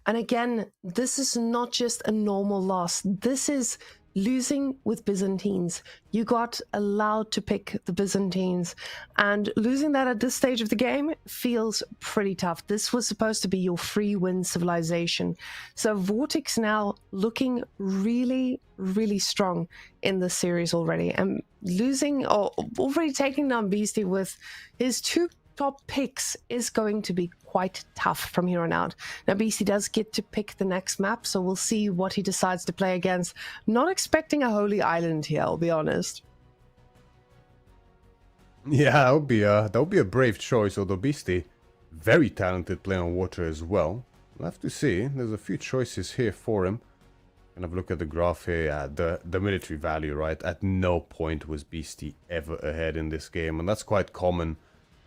And again, this is not just a normal loss. This is losing with Byzantines. You got allowed to pick the Byzantines, and losing that at this stage of the game feels pretty tough. This was supposed to be your free win civilization. So Vortex now looking really, really strong in this series already, and losing or already taking down Beastie with his 2 top picks is going to be quite tough from here on out. Now, Beastie does get to pick the next map, so we'll see what he decides to play against. Not expecting a Holy Island here, I'll be honest. Yeah, that would be a brave choice, although Beastie, very talented player on water as well. We'll have to see. There's a few choices here for him. And have a look at the graph here. Yeah, the military value, right? At no point was Beastie ever ahead in this game, and that's quite common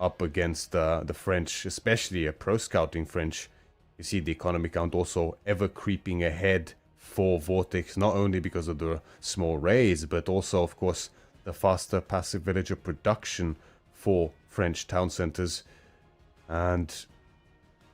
up against the French, especially a pro-scouting French. You see the economy count also ever creeping ahead for Vortex, not only because of the small raise, but also, of course, the faster passive villager production for French town centers. And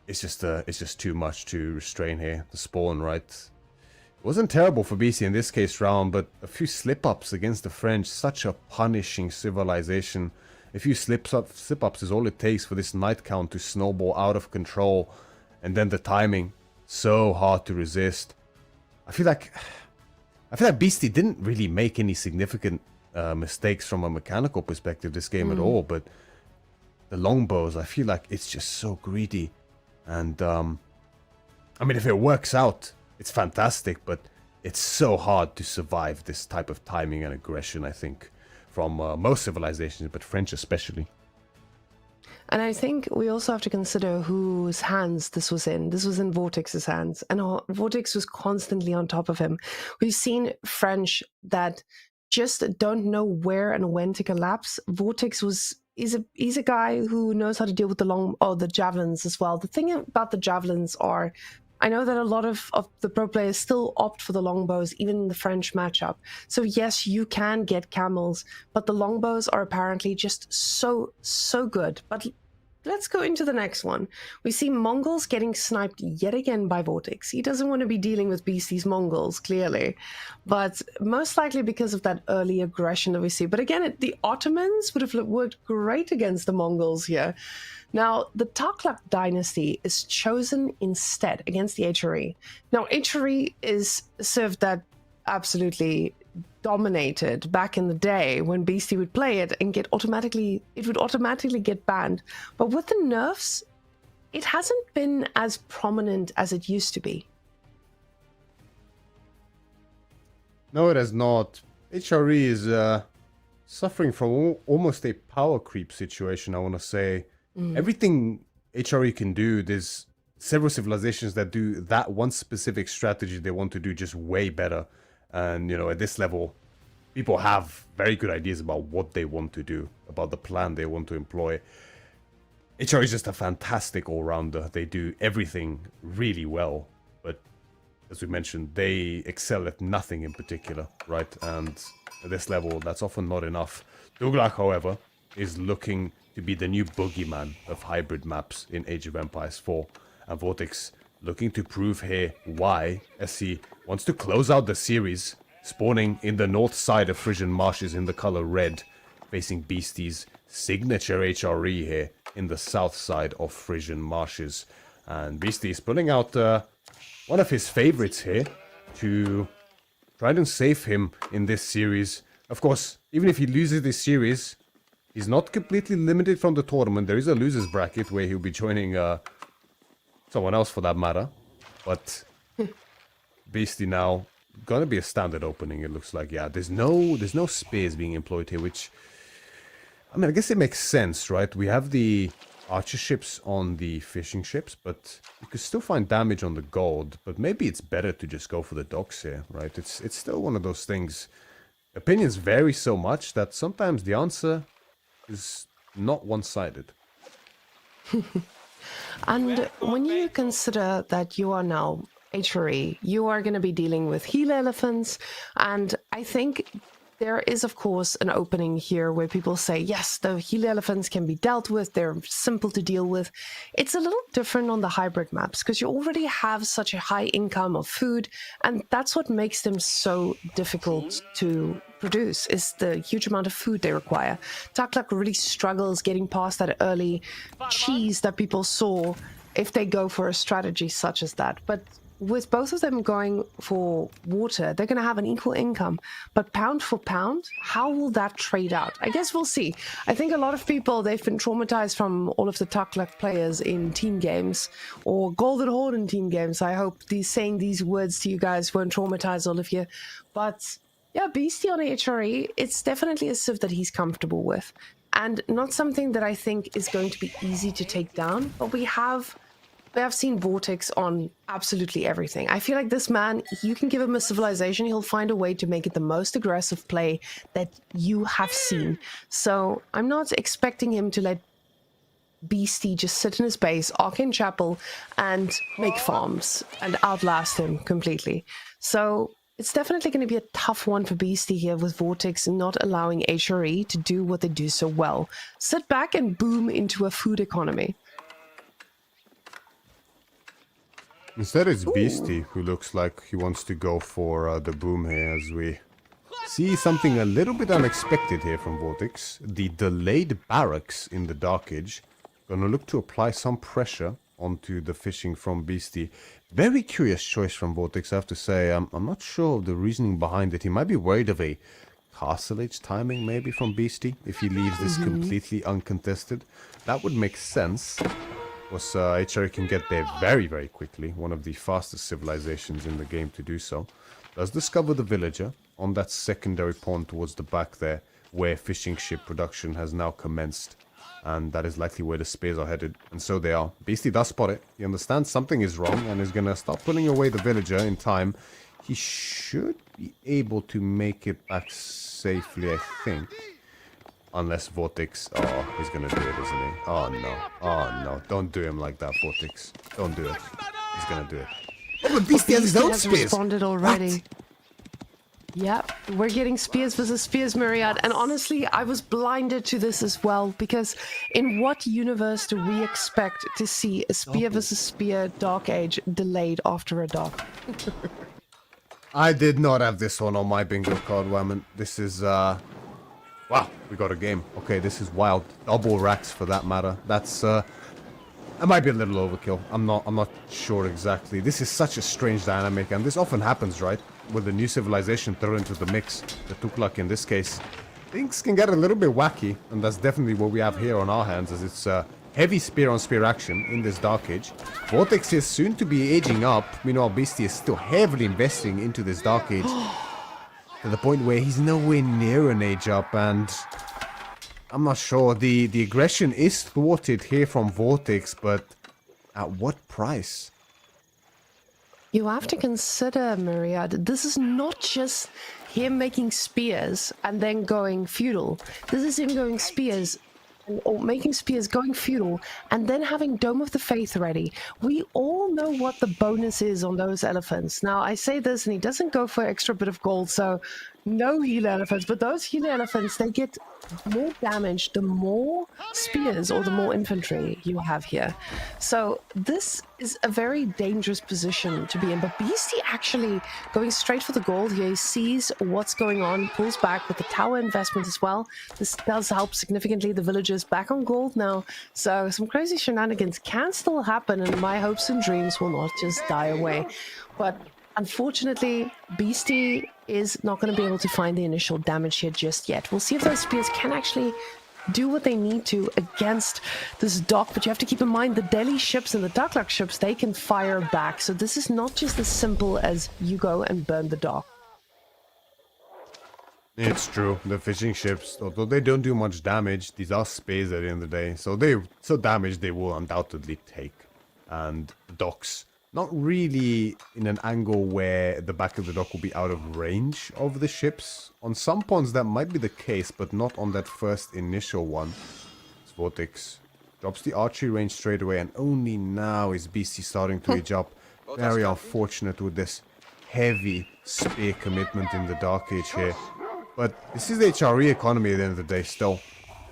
it's just too much to restrain here. The spawn, right? It wasn't terrible for BC in this case round, but a few slip-ups against the French, such a punishing civilization. A few slip-ups is all it takes for this knight count to snowball out of control. And then the timing, so hard to resist. I feel like Beastie didn't really make any significant mistakes from a mechanical perspective this game at all, but the longbows, I feel like it's just so greedy. And I mean, if it works out, it's fantastic, but it's so hard to survive this type of timing and aggression, I think, from most civilizations, but French especially. And I think we also have to consider whose hands this was in. This was in Vortex's hands, and Vortex was constantly on top of him. We've seen French that just don't know where and when to collapse. Vortex he's a guy who knows how to deal with the javelins as well. The thing about the javelins are, I know that a lot of the pro players still opt for the longbows, even in the French matchup. So yes, you can get camels, but the longbows are apparently just so good. But let's go into the next one. We see Mongols getting sniped yet again by Vortex. He doesn't want to be dealing with Beastie's Mongols, clearly. But most likely because of that early aggression that we see. But again, the Ottomans would have worked great against the Mongols here. Now, the Taklak dynasty is chosen instead against the HRE. Now, HRE is Civ that absolutely dominated back in the day when Beastie would play it and it would automatically get banned. But with the nerfs, it hasn't been as prominent as it used to be. No, it has not. HRE is suffering from almost a power creep situation, I want to say. Everything HRE can do, there's several civilizations that do that one specific strategy they want to do just way better. And, you know, at this level, people have very good ideas about what they want to do, about the plan they want to employ. HRE is just a fantastic all-rounder. They do everything really well. But, as we mentioned, they excel at nothing in particular, right? And at this level, that's often not enough. Duglak, however, is looking to be the new boogeyman of hybrid maps in Age of Empires 4. And Vortex looking to prove here why, as he wants to close out the series, spawning in the north side of Frisian Marshes in the color red, facing Beastie's signature HRE here in the south side of Frisian Marshes. And Beastie is pulling out one of his favorites here to try and save him in this series. Of course, even if he loses this series, he's not completely limited from the tournament. There is a loser's bracket where he'll be joining someone else for that matter. But Beastie now gonna be a standard opening, it looks like. Yeah, there's no spears being employed here, which, I mean, I guess it makes sense, right? We have the archer ships on the fishing ships, but you could still find damage on the gold. But maybe it's better to just go for the docks here, right? It's still one of those things. Opinions vary so much that sometimes the answer is not one-sided. And when you consider that you are now HRE, you are going to be dealing with heel elephants, and I think there is, of course, an opening here where people say, yes, the Healy elephants can be dealt with. They're simple to deal with. It's a little different on the hybrid maps because you already have such a high income of food. And that's what makes them so difficult to produce, is the huge amount of food they require. Taklak really struggles getting past that early cheese that people saw if they go for a strategy such as that. But with both of them going for water, they're going to have an equal income. But pound for pound, how will that trade out? I guess we'll see. I think a lot of people, they've been traumatized from all of the Taklak players in team games or Golden Horde in team games. I hope saying these words to you guys won't traumatize all of you. But yeah, Beastie on HRE, it's definitely a civ that he's comfortable with. And not something that I think is going to be easy to take down, but we have seen Vortex on absolutely everything. I feel like this man, you can give him a civilization, he'll find a way to make it the most aggressive play that you have seen. So I'm not expecting him to let Beastie just sit in his base, Arcane Chapel, and make farms and outlast him completely. So it's definitely going to be a tough one for Beastie here with Vortex not allowing HRE to do what they do so well. Sit back and boom into a food economy. Instead, it's Beastie who looks like he wants to go for the boom here, as we see something a little bit unexpected here from Vortex. The delayed barracks in the Dark Age. Gonna look to apply some pressure onto the fishing from Beastie. Very curious choice from Vortex, I have to say. I'm not sure of the reasoning behind it. He might be worried of a Castle Age timing, maybe, from Beastie, if he leaves this completely uncontested. That would make sense. Was HRE can get there very, very quickly. One of the fastest civilizations in the game to do so. Does discover the villager on that secondary pond towards the back there, where fishing ship production has now commenced. And that is likely where the spears are headed. And so they are. Beastie does spot it. He understands something is wrong and is going to start pulling away the villager in time. He should be able to make it back safely, I think. Unless Vortex... Oh, he's going to do it, isn't he? Oh, no. Oh, no. Don't do him like that, Vortex. Don't do it. He's going to do it. Oh, but Beastie has his own spears. Responded already. Yep, we're getting spears versus spears, Myriad. And honestly, I was blinded to this as well, because in what universe do we expect to see a spear versus spear Dark Age delayed after a dock? I did not have this one on my bingo card, Whammon. This is, wow, we got a game. Okay, this is wild. Double racks for that matter. That's, it might be a little overkill. I'm not sure exactly. This is such a strange dynamic, and this often happens, right? With the new civilization thrown into the mix, the Tuklak in this case, things can get a little bit wacky, and that's definitely what we have here on our hands, as it's heavy spear-on-spear action in this Dark Age. Vortex is soon to be aging up. Meanwhile, Beastie is still heavily investing into this Dark Age, to the point where he's nowhere near an age up, and I'm not sure. The aggression is thwarted here from Vortex, but at what price? You have to consider, Myriad, this is not just him making spears and then going feudal. This is him going spears, or making spears, going feudal, and then having Dome of the Faith ready. We all know what the bonus is on those elephants. Now, I say this, and he doesn't go for an extra bit of gold, so no healer elephants, but those healer elephants, they get more damage the more spears or the more infantry you have here. So this is a very dangerous position to be in, but Beastie actually going straight for the gold here. He sees what's going on, pulls back with the tower investment as well. This does help significantly. The villagers back on gold now, so some crazy shenanigans can still happen, and my hopes and dreams will not just die away. But unfortunately, Beastie is not going to be able to find the initial damage here just yet. We'll see if those spears can actually do what they need to against this dock, but you have to keep in mind the Delhi ships and the Taklak ships, they can fire back. So this is not just as simple as you go and burn the dock. It's true. The fishing ships, although they don't do much damage, these are spears at the end of the day. So damage they will undoubtedly take. And the docks, not really in an angle where the back of the dock will be out of range of the ships. On some ponds that might be the case, but not on that first initial one. It's Vortex drops the archery range straight away, and only now is Beastie starting to age up. Very unfortunate with this heavy spear commitment in the Dark Age here. But this is the HRE economy at the end of the day still.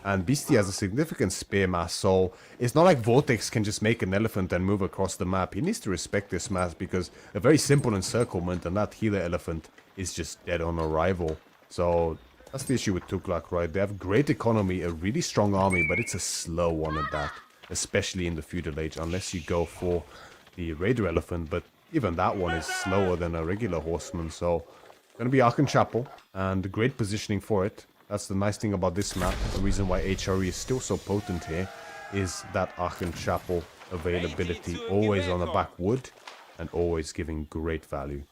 And Beastie has a significant spear mass, so it's not like Vortex can just make an elephant and move across the map. He needs to respect this mass because a very simple encirclement and that healer elephant is just dead on arrival. So that's the issue with Tuklak, right? They have great economy, a really strong army, but it's a slow one at that, especially in the feudal age, unless you go for the Raider elephant, but even that one is slower than a regular horseman, so gonna be Aachen Chapel, and great positioning for it. That's the nice thing about this map. The reason why HRE is still so potent here is that Aachen Chapel availability, always on the back wood and always giving great value.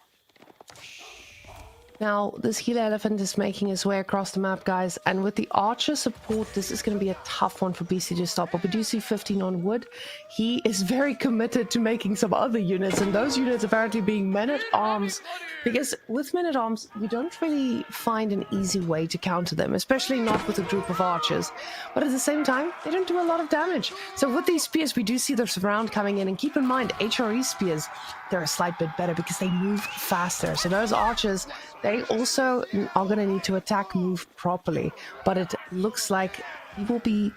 Now, this healer elephant is making his way across the map, guys, and with the archer support, this is going to be a tough one for BC to stop. But we do see 15 on wood. He is very committed to making some other units, and those units apparently being men-at-arms, because with men-at-arms, you don't really find an easy way to counter them, especially not with a group of archers. But at the same time, they don't do a lot of damage. So with these spears, we do see the surround coming in, and keep in mind, HRE spears, they're a slight bit better because they move faster. So those archers, they also are going to need to attack move properly. But it looks like he will be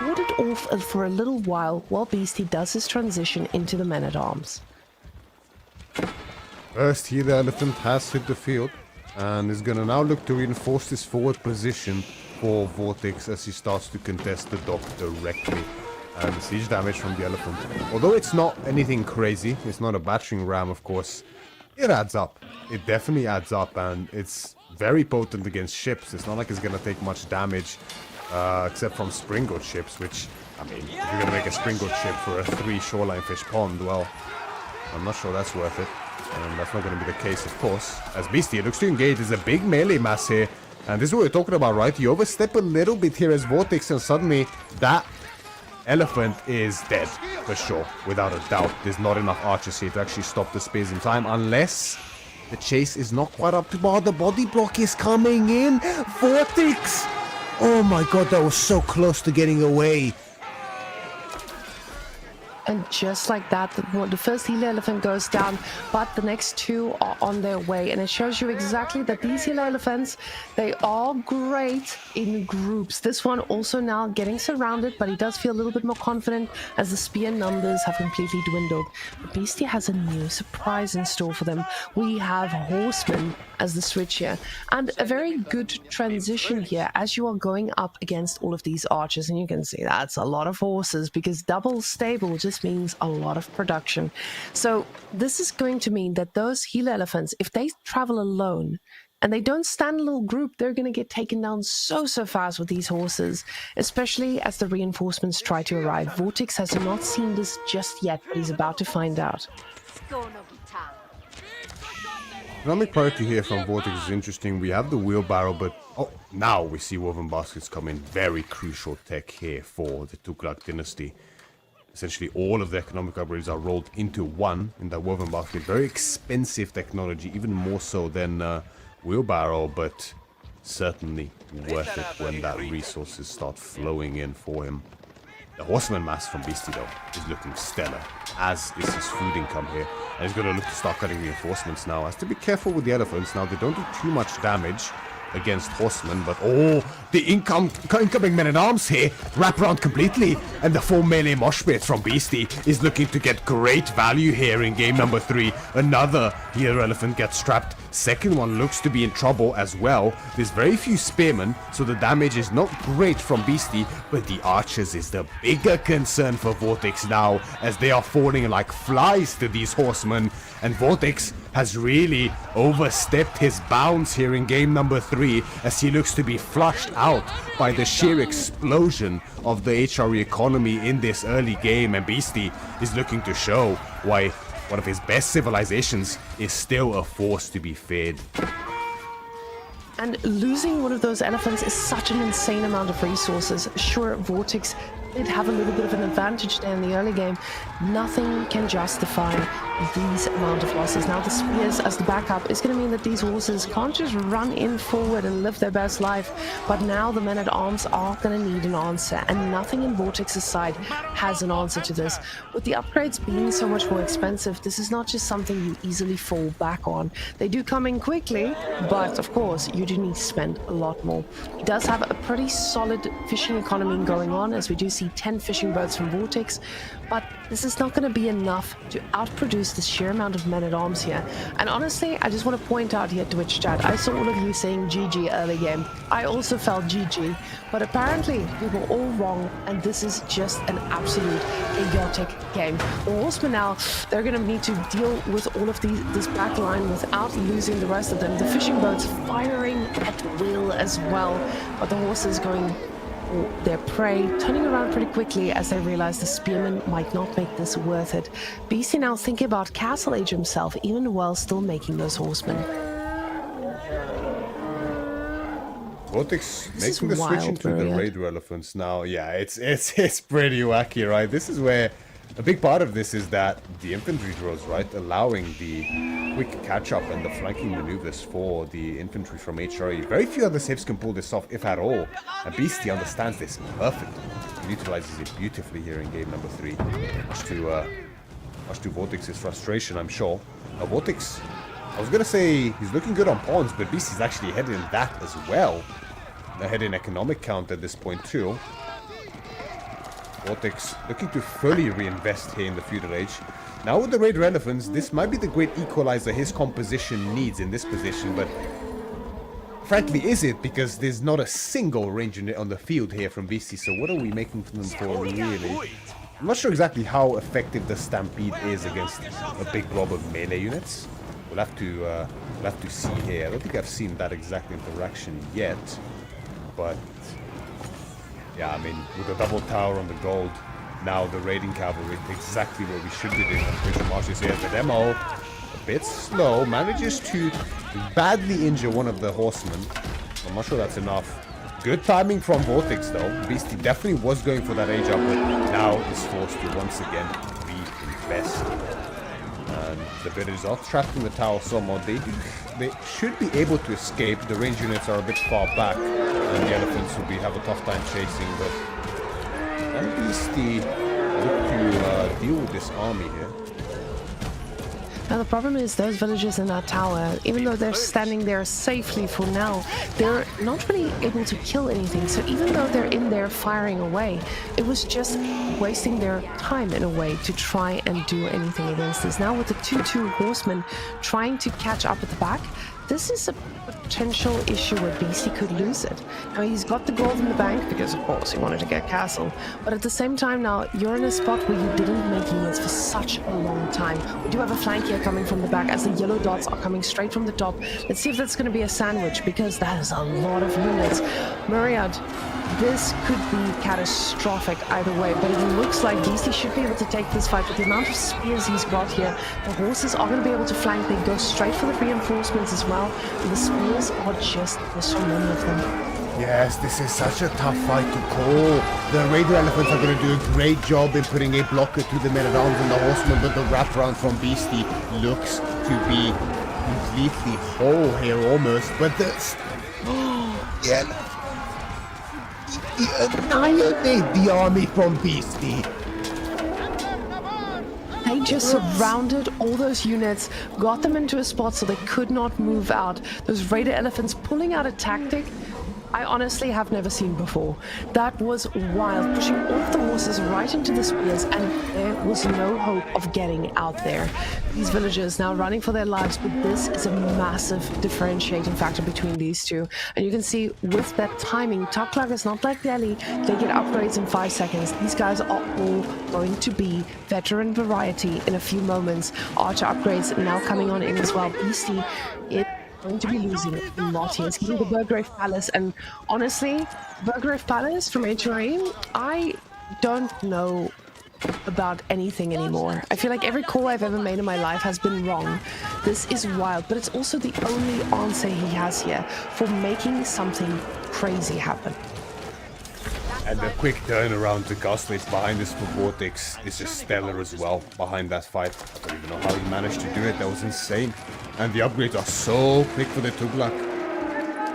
warded off for a little while Beastie does his transition into the men-at-arms. First healer elephant has hit the field and is going to now look to reinforce this forward position for Vortex as he starts to contest the dock directly. And the siege damage from the elephant, although it's not anything crazy, it's not a battering ram, of course, it adds up. It definitely adds up, and it's very potent against ships. It's not like it's going to take much damage, except from springboard ships, which, I mean, if you're going to make a springboard ship for a 3 shoreline fish pond, well, I'm not sure that's worth it. And that's not going to be the case, of course. As Beastie looks to engage, there's a big melee mass here, and this is what we're talking about, right? You overstep a little bit here as Vortex, and suddenly that elephant is dead, for sure, without a doubt. There's not enough archers here to actually stop the spears in time, unless the chase is not quite up to bar. The body block is coming in. Vortex! Oh my god, that was so close to getting away. And just like that, the first healer elephant goes down, but the next 2 are on their way. And it shows you exactly that these healer elephants, they are great in groups. This one also now getting surrounded, but he does feel a little bit more confident as the spear numbers have completely dwindled. But Beastie has a new surprise in store for them. We have horsemen as the switch here, and a very good transition here as you are going up against all of these archers. And you can see that's a lot of horses, because double stable just means a lot of production. So this is going to mean that those healer elephants, if they travel alone and they don't stand a little group, they're going to get taken down so fast with these horses, especially as the reinforcements try to arrive. Vortex has not seen this just yet, but he's about to find out. Economic priority here from Vortex is interesting. We have the wheelbarrow, but now we see woven baskets come in. Very crucial tech here for the Tuklak dynasty. Essentially, all of the economic upgrades are rolled into one in that woven basket. Very expensive technology, even more so than wheelbarrow, but certainly worth it when that resources start flowing in for him. The horseman mass from Beastie, though, is looking stellar, as is his food income here. And he's going to look to start cutting reinforcements now. Has to be careful with the elephants. Now, they don't do too much damage against horsemen, but the incoming men-at-arms here wrap around completely, and the full melee mosh pit from Beastie is looking to get great value here in game number 3. Another healer elephant gets trapped. Second one looks to be in trouble as well. There's very few spearmen, so the damage is not great from Beastie, but the archers is the bigger concern for Vortex now, as they are falling like flies to these horsemen, and Vortex has really overstepped his bounds here in game number 3, as he looks to be flushed out by the sheer explosion of the HRE economy in this early game, and Beastie is looking to show why one of his best civilizations is still a force to be feared. And losing one of those elephants is such an insane amount of resources. Sure, Vortex did have a little bit of an advantage there in the early game. Nothing can justify these amount of losses. Now the spears as the backup is going to mean that these horses can't just run in forward and live their best life, but now the men-at-arms are going to need an answer, and nothing in Vortex's side has an answer to this. With the upgrades being so much more expensive, this is not just something you easily fall back on. They do come in quickly, but of course you do need to spend a lot more. He does have a pretty solid fishing economy going on, as we do see 10 fishing boats from Vortex, but this is not going to be enough to outproduce the sheer amount of men-at-arms here. And honestly, I just want to point out here, Twitch chat, I saw all of you saying GG early game. I also felt GG, but apparently we were all wrong, and this is just an absolute chaotic game. The horsemen now, they're going to need to deal with all of this back line without losing the rest of them. The fishing boats firing at will as well, but the horses going for their prey, turning around pretty quickly as they realize the spearmen might not make this worth it. Beastie now thinking about Castle Age himself, even while still making those horsemen. Vortex This making is the switch wild, into the Myriad. Raider Elephants now. Yeah, it's pretty wacky, right? This is where a big part of this is that the infantry draws, right? Allowing the quick catch-up and the flanking maneuvers for the infantry from HRE. Very few other saves can pull this off, if at all. And Beastie understands this perfectly. He utilizes it beautifully here in game number 3. Much to Vortex's frustration, I'm sure. Vortex, I was gonna say he's looking good on pawns, but Beastie's actually ahead in that as well. Ahead in economic count at this point too. Vortex looking to fully reinvest here in the feudal age. Now with the Raider Elephants, this might be the great equalizer his composition needs in this position, but frankly, is it? Because there's not a single range unit on the field here from Beastie, so what are we making them for, really? I'm not sure exactly how effective the Stampede is against a big blob of melee units. We'll have to see here. I don't think I've seen that exact interaction yet, but yeah, I mean, with the double tower on the gold, now the raiding cavalry, exactly where we should be doing. Visual marches here. The demo, a bit slow, manages to badly injure one of the horsemen. I'm not sure that's enough. Good timing from Vortex though. Beastie definitely was going for that age up, but now is forced to once again reinvest. And the villagers are trapped in the tower somewhat. They should be able to escape. The range units are a bit far back, and the elephants will have a tough time chasing. But can Beastie look to deal with this army here? Now the problem is those villagers in that tower, even though they're standing there safely for now, they're not really able to kill anything. So even though they're in there firing away, it was just wasting their time in a way to try and do anything against this. Now with the 2-2 horsemen trying to catch up at the back, this is a potential issue where Beastie could lose it. Now he's got the gold in the bank because of course he wanted to get castle, but at the same time now you're in a spot where you didn't make units for such a long time. We do have a flank here coming from the back as the yellow dots are coming straight from the top. Let's see if that's going to be a sandwich, because that is a lot of units. Myriad, this could be catastrophic either way, but it looks like Beastie should be able to take this fight with the amount of spears he's got here. The horses are going to be able to flank. They go straight for the reinforcements as well, and the spears are just so many of them. Yes, this is such a tough fight to call. The Raider Elephants are going to do a great job in putting a blocker to the men-at-arms and the horsemen, but the wraparound from Beastie looks to be completely whole here almost. But this... yeah. Annihilate the army from Beastie. They just surrounded all those units, got them into a spot so they could not move out. Those Raider Elephants pulling out a tactic I honestly have never seen before. That was wild, pushing all of the horses right into the spears, and there was no hope of getting out there. These villagers now running for their lives, but this is a massive differentiating factor between these two. And you can see with that timing, Tuckluck is not like Delhi. They get upgrades in 5 seconds. These guys are all going to be veteran variety in a few moments. Archer upgrades now coming on in as well. Beastie, it's going to be losing a lot here. It's getting the Burgrave Palace, and honestly, Burgrave Palace from HRE, I don't know about anything anymore. I feel like every call I've ever made in my life has been wrong. This is wild, but it's also the only answer he has here for making something crazy happen. And the quick turnaround to Ghastlace behind this for Vortex is just stellar as well behind that fight. I don't even know how he managed to do it. That was insane. And the upgrades are so quick for the Tuglak.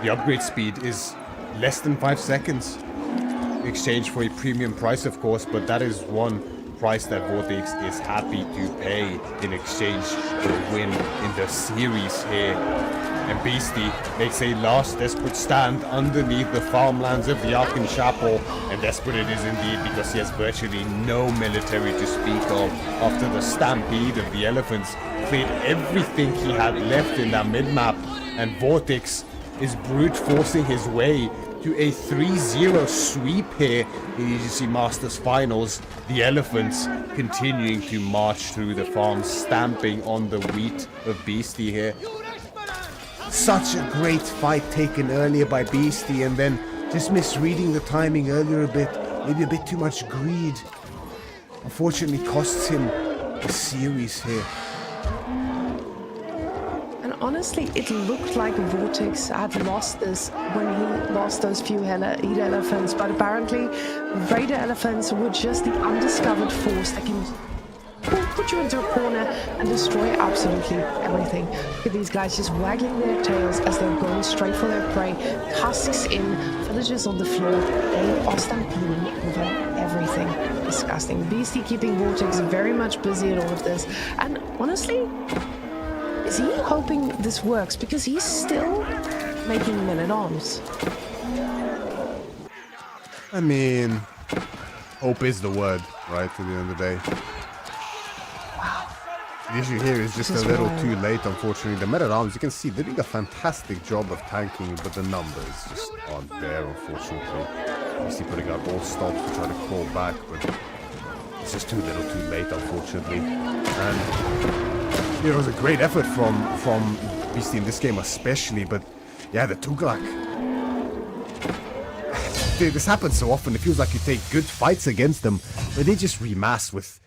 The upgrade speed is less than 5 seconds. In exchange for a premium price, of course, but that is one price that Vortex is happy to pay in exchange for a win in the series here. And Beastie makes a last desperate stand underneath the farmlands of the Arkan Chapel. And desperate it is indeed, because he has virtually no military to speak of after the stampede of the elephants cleared everything he had left in that mid-map. And Vortex is brute forcing his way to a 3-0 sweep here in EGC Masters Finals. The elephants continuing to march through the farm, stamping on the wheat of Beastie here. Such a great fight taken earlier by Beastie, and then just misreading the timing earlier a bit. Maybe a bit too much greed. Unfortunately costs him the series here. And honestly, it looked like Vortex had lost this when he lost those few heat elephants, but apparently Raider elephants were just the undiscovered force that can put you into a corner and destroy absolutely everything. Look at these guys just waggling their tails as they're going straight for their prey. Tusks in, villagers on the floor. They are stampeding over everything. Disgusting. Beastie keeping Vortex very much busy in all of this. And honestly, is he hoping this works? Because he's still making men-at-arms. I mean, hope is the word, right, at the end of the day. The issue here is just a little too late, unfortunately. The men-at-arms, you can see, they're doing a fantastic job of tanking, but the numbers just aren't there, unfortunately. You see putting out all stops to try to crawl back, but it's just too little too late, unfortunately. And it was a great effort from Beastie in this game especially, but yeah, the Tuglak. This happens so often. It feels like you take good fights against them, but they just remass with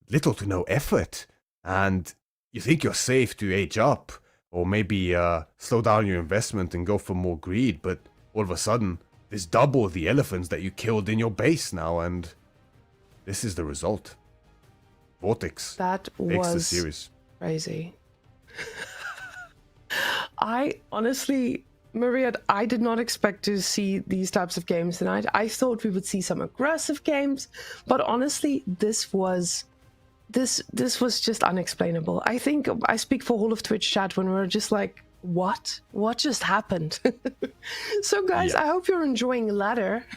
little to no effort. And you think you're safe to age up, or maybe slow down your investment and go for more greed, but all of a sudden, there's double the elephants that you killed in your base now, and this is the result. Vortex That takes the was series. crazy. I honestly, Maria, I did not expect to see these types of games tonight. I thought we would see some aggressive games, but honestly, this was just unexplainable. I think I speak for all of Twitch chat when we're just like, what just happened? So guys, I hope you're enjoying Ladder.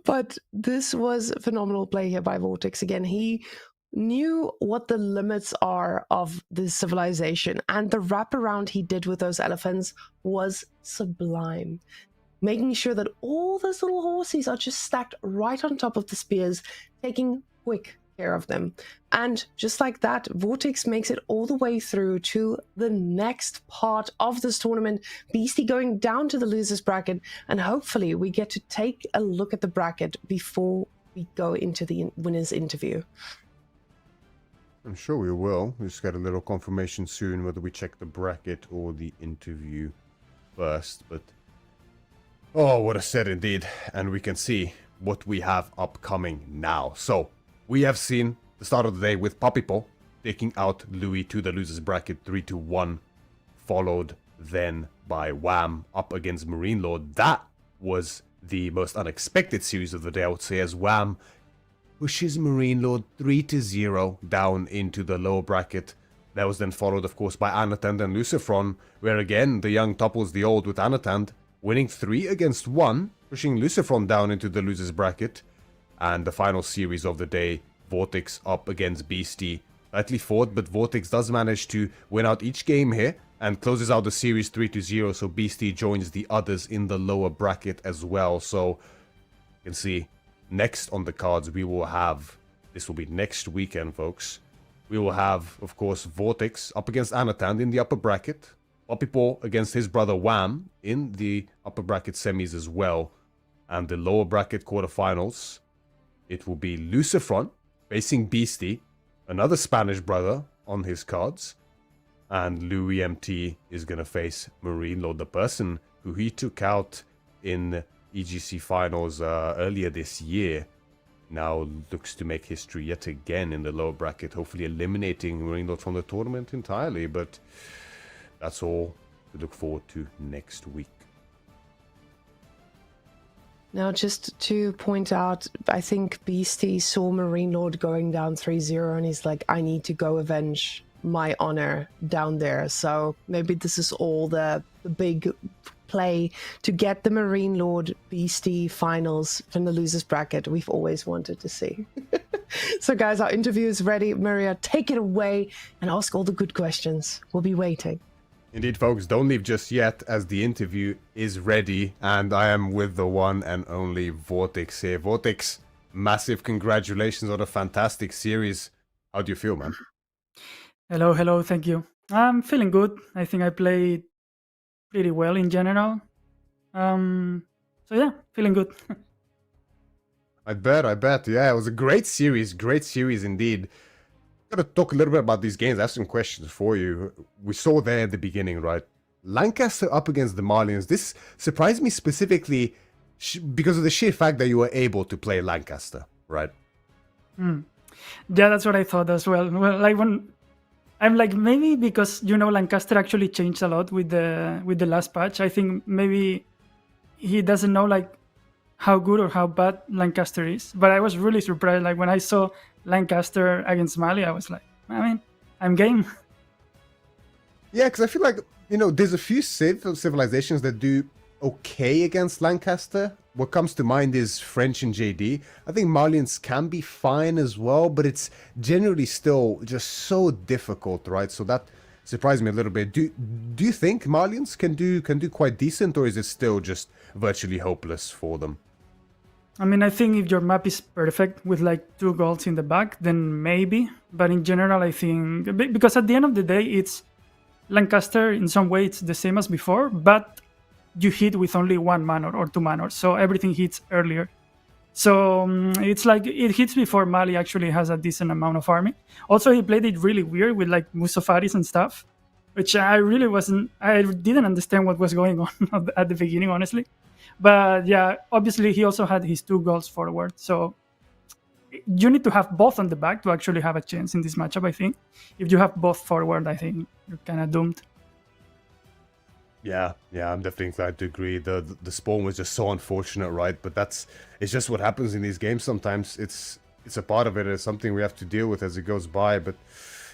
But this was phenomenal play here by Vortex. Again, he knew what the limits are of this civilization, and the wraparound he did with those elephants was sublime. Making sure that all those little horses are just stacked right on top of the spears, taking quick care of them. And just like that, Vortex makes it all the way through to the next part of this tournament, Beastie going down to the losers bracket, and hopefully we get to take a look at the bracket before we go into the winners interview. I'm sure we will. We just get a little confirmation soon whether we check the bracket or the interview first, but oh, what a set indeed. And we can see what we have upcoming now. So we have seen the start of the day with Papipo taking out Louis to the losers bracket 3-1, followed then by Wham up against Marine Lord. That was the most unexpected series of the day, I would say, as Wham pushes Marine Lord 3-0 down into the lower bracket. That was then followed, of course, by Anatand and Lucifron, where again the young topples the old with Anatand, winning 3-1, pushing Lucifron down into the losers bracket. And the final series of the day, Vortex up against Beastie. Slightly fought, but Vortex does manage to win out each game here and closes out the series 3-0, so Beastie joins the others in the lower bracket as well. So you can see next on the cards we will have, this will be next weekend, folks, we will have, of course, Vortex up against Anatand in the upper bracket, Papipo against his brother Wham in the upper bracket semis as well, and the lower bracket quarterfinals, it will be Lucifron facing Beastie, another Spanish brother on his cards, and Louis MT is going to face Marine Lord, the person who he took out in EGC Finals earlier this year, now looks to make history yet again in the lower bracket, hopefully eliminating Marine Lord from the tournament entirely, but that's all to look forward to next week. Now, just to point out, I think Beastie saw Marine Lord going down 3-0 and he's like, I need to go avenge my honor down there. So maybe this is all the big play to get the Marine Lord Beastie finals from the losers bracket we've always wanted to see. So guys, our interview is ready. Maria, take it away and ask all the good questions. We'll be waiting. Indeed, folks, don't leave just yet, as the interview is ready, and I am with the one and only Vortex here. Vortex, massive congratulations on a fantastic series. How do you feel, man? Hello, thank you. I'm feeling good. I think I played pretty well in general. So yeah, feeling good. I bet. Yeah, it was a great series indeed. Gotta talk a little bit about these games. I have some questions for you. We saw there at the beginning, right? Lancaster up against the Marlians. This surprised me specifically because of the sheer fact that you were able to play Lancaster, right? Yeah, that's what I thought as well. Well, like when I'm like, maybe because Lancaster actually changed a lot with the last patch. I think maybe he doesn't know like how good or how bad Lancaster is. But I was really surprised. Like when I saw Lancaster against Mali, I was like, I mean, I'm game. Yeah, because I feel like, there's a few civilizations that do okay against Lancaster. What comes to mind is French and JD. I think Malians can be fine as well, but it's generally still just so difficult, right? So that surprised me a little bit. Do you think Malians can do quite decent, or is it still just virtually hopeless for them? I mean, I think if your map is perfect with like 2 goals in the back, then maybe. But in general, I think because at the end of the day, it's Lancaster in some way it's the same as before, but you hit with only 1 manor or 2 manor, so everything hits earlier. So it's like it hits before Mali actually has a decent amount of army. Also, he played it really weird with like Musafaris and stuff, which I didn't understand what was going on at the beginning, honestly. But yeah, obviously he also had his 2 goals forward. So you need to have both on the back to actually have a chance in this matchup, I think. If you have both forward, I think you're kind of doomed. Yeah, I'm definitely glad to agree. The spawn was just so unfortunate, right? But it's just what happens in these games sometimes. It's a part of it. It's something we have to deal with as it goes by. But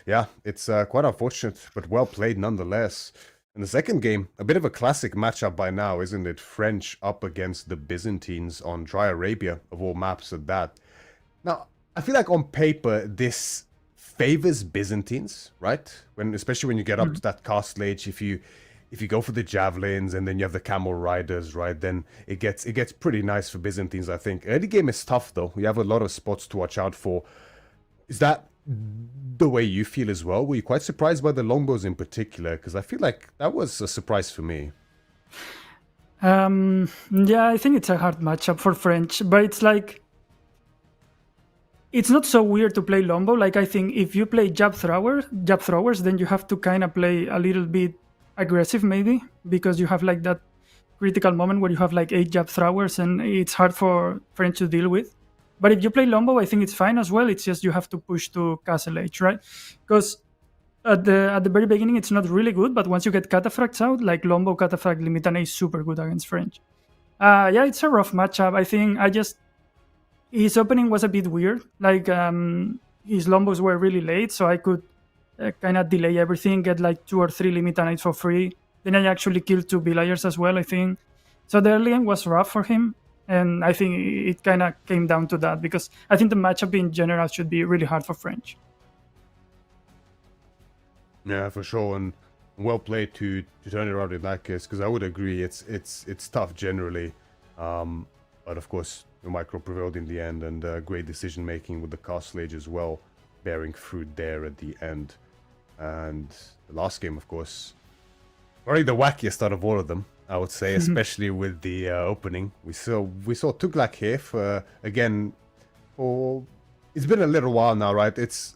yeah, it's quite unfortunate, but well played nonetheless. In the second game, a bit of a classic matchup by now, isn't it? French up against the Byzantines on Dry Arabia, of all maps at that. Now, I feel like on paper, this favors Byzantines, right? Especially when you get up to that castle age, if you go for the javelins and then you have the camel riders, right, then it gets pretty nice for Byzantines, I think. Early game is tough, though. We have a lot of spots to watch out for. Is that the way you feel as well? Were you quite surprised by the longbows in particular? Because I feel like that was a surprise for me. Yeah, I think it's a hard matchup for French, but it's like it's not so weird to play longbow. Like I think if you play jab throwers, then you have to kind of play a little bit aggressive maybe, because you have like that critical moment where you have like 8 jab throwers and it's hard for French to deal with. But if you play longbow, I think it's fine as well. It's just you have to push to castle age, right? Because at the very beginning, it's not really good. But once you get cataphracts out, like longbow cataphract limitane is super good against French. Yeah, it's a rough matchup. I think his opening was a bit weird. Like his longbows were really late, so I could kind of delay everything, get like 2 or 3 limitanites for free. Then I actually killed 2 Belayers as well, I think. So the early game was rough for him. And I think it kind of came down to that, because I think the matchup in general should be really hard for French. Yeah, for sure, and well played to turn it around in that case, because I would agree it's tough generally, but of course the micro prevailed in the end, and great decision making with the castle age as well, bearing fruit there at the end. And the last game, of course, probably the wackiest out of all of them, I would say, especially with the opening. We saw Tuglak here for, again, it's been a little while now, right? It's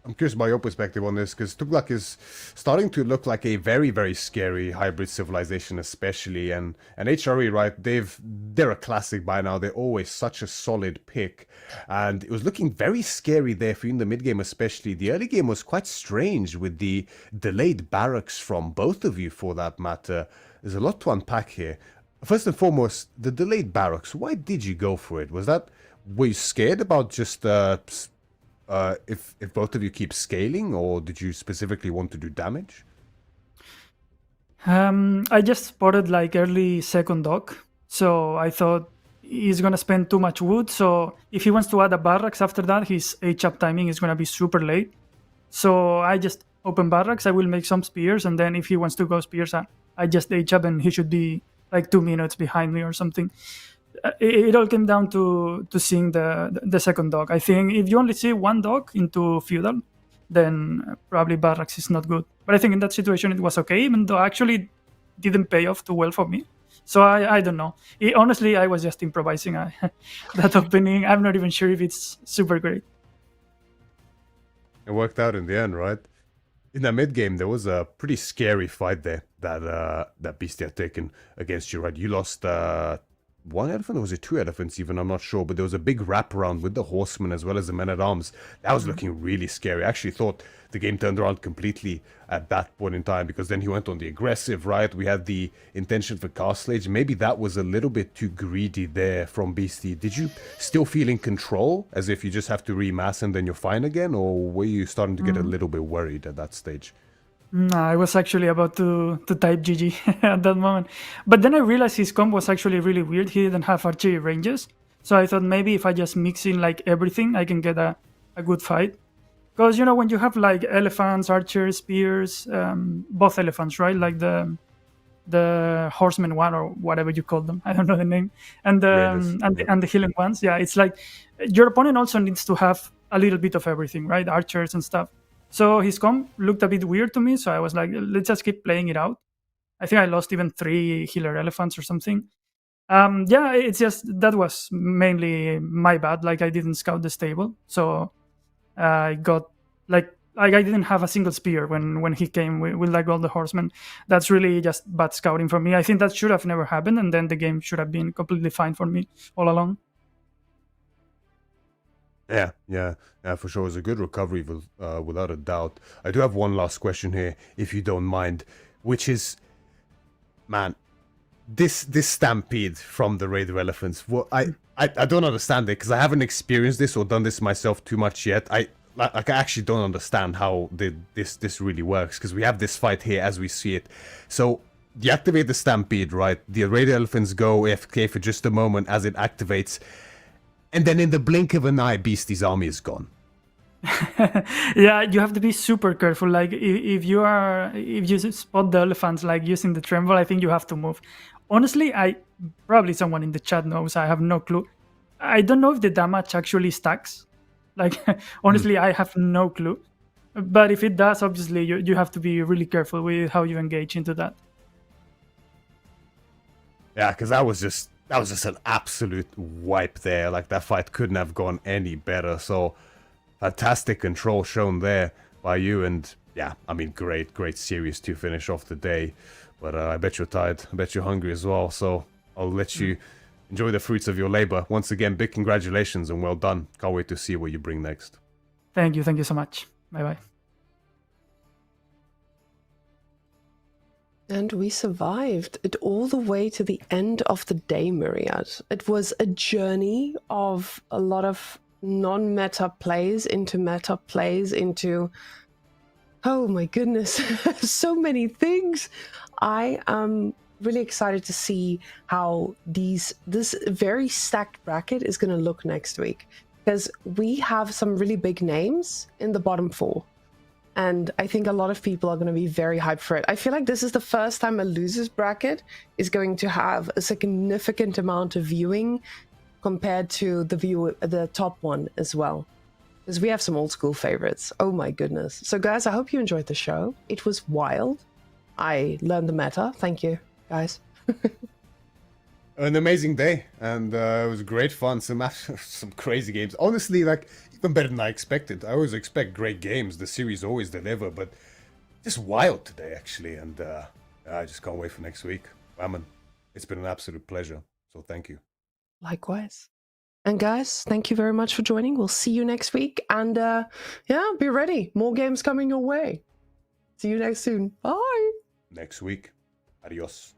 I'm curious about your perspective on this, because Tuglak is starting to look like a very, very scary hybrid civilization, especially, and HRE, right? They're a classic by now. They're always such a solid pick, and it was looking very scary there for you in the mid game, especially. The early game was quite strange with the delayed barracks from both of you, for that matter. There's a lot to unpack here. First and foremost, the delayed barracks. Why did you go for it? Were you scared about just if both of you keep scaling, or did you specifically want to do damage? I just spotted like early second dock, so I thought he's gonna spend too much wood. So if he wants to add a barracks after that, his H-up timing is gonna be super late. So I just open barracks. I will make some spears, and then if he wants to go spears, I just H-up, and he should be like 2 minutes behind me or something. It all came down to seeing the second dog. I think if you only see one dog into feudal, then probably barracks is not good. But I think in that situation it was okay, even though actually didn't pay off too well for me. So I don't know. Honestly, I was just improvising that opening. I'm not even sure if it's super great. It worked out in the end, right? In that mid game, there was a pretty scary fight there that Beastie had taken against you, right? You lost one elephant, or was it two elephants even? I'm not sure, but there was a big wraparound with the horsemen as well as the men-at-arms. That was looking really scary. I actually thought the game turned around completely at that point in time, because then he went on the aggressive, right? We had the intention for castle age. Maybe that was a little bit too greedy there from Beastie. Did you still feel in control, as if you just have to remass and then you're fine again, or were you starting to get a little bit worried at that stage? No, I was actually about to type GG at that moment. But then I realized his comp was actually really weird. He didn't have archery ranges. So I thought maybe if I just mix in like everything, I can get a good fight. Because, you know, when you have like elephants, archers, spears, both elephants, right? Like the horseman one or whatever you call them. I don't know the name. And the healing ones. Yeah, it's like your opponent also needs to have a little bit of everything, right? Archers and stuff. So his comp looked a bit weird to me, so I was like, let's just keep playing it out. I think I lost even 3 healer elephants or something. Yeah, it's just that was mainly my bad. Like I didn't scout the stable, so I got like I didn't have a single spear when he came with like all the horsemen. That's really just bad scouting for me. I think that should have never happened, and then the game should have been completely fine for me all along. Yeah, for sure. It was a good recovery, without a doubt. I do have one last question here, if you don't mind, which is, man, this stampede from the Raider Elephants. Well, I don't understand it, because I haven't experienced this or done this myself too much yet. I actually don't understand how this really works, because we have this fight here as we see it. So you activate the stampede, right? The Raider Elephants go AFK for just a moment as it activates. And then in the blink of an eye, Beastie's army is gone. Yeah, you have to be super careful. Like if you spot the elephants like using the tremble, I think you have to move. Honestly, probably someone in the chat knows. I have no clue. I don't know if the damage actually stacks. Like honestly, I have no clue. But if it does, obviously you have to be really careful with how you engage into that. Yeah, because that was just an absolute wipe there. Like, that fight couldn't have gone any better. So fantastic control shown there by you, and yeah, I mean, great series to finish off the day. But I bet you're tired. I bet you're hungry as well. So I'll let you enjoy the fruits of your labor. Once again, big congratulations and well done. Can't wait to see what you bring next. Thank you so much. Bye. And we survived it all the way to the end of the day, Myriad. It was a journey of a lot of non-meta plays into meta plays into, oh my goodness, so many things. I am really excited to see how this very stacked bracket is going to look next week, because we have some really big names in the bottom 4. And I think a lot of people are going to be very hyped for it. I feel like this is the first time a losers bracket is going to have a significant amount of viewing compared to the top one as well. Because we have some old school favorites. Oh my goodness. So guys, I hope you enjoyed the show. It was wild. I learned the meta. Thank you, guys. an amazing day, and it was great fun. Some crazy games. Honestly, like even better than I expected. I always expect great games. The series always deliver, but just wild today actually, and I just can't wait for next week. Raman, it's been an absolute pleasure. So thank you. Likewise. And guys, thank you very much for joining. We'll see you next week. And yeah, be ready. More games coming your way. See you next soon. Bye. Next week. Adios.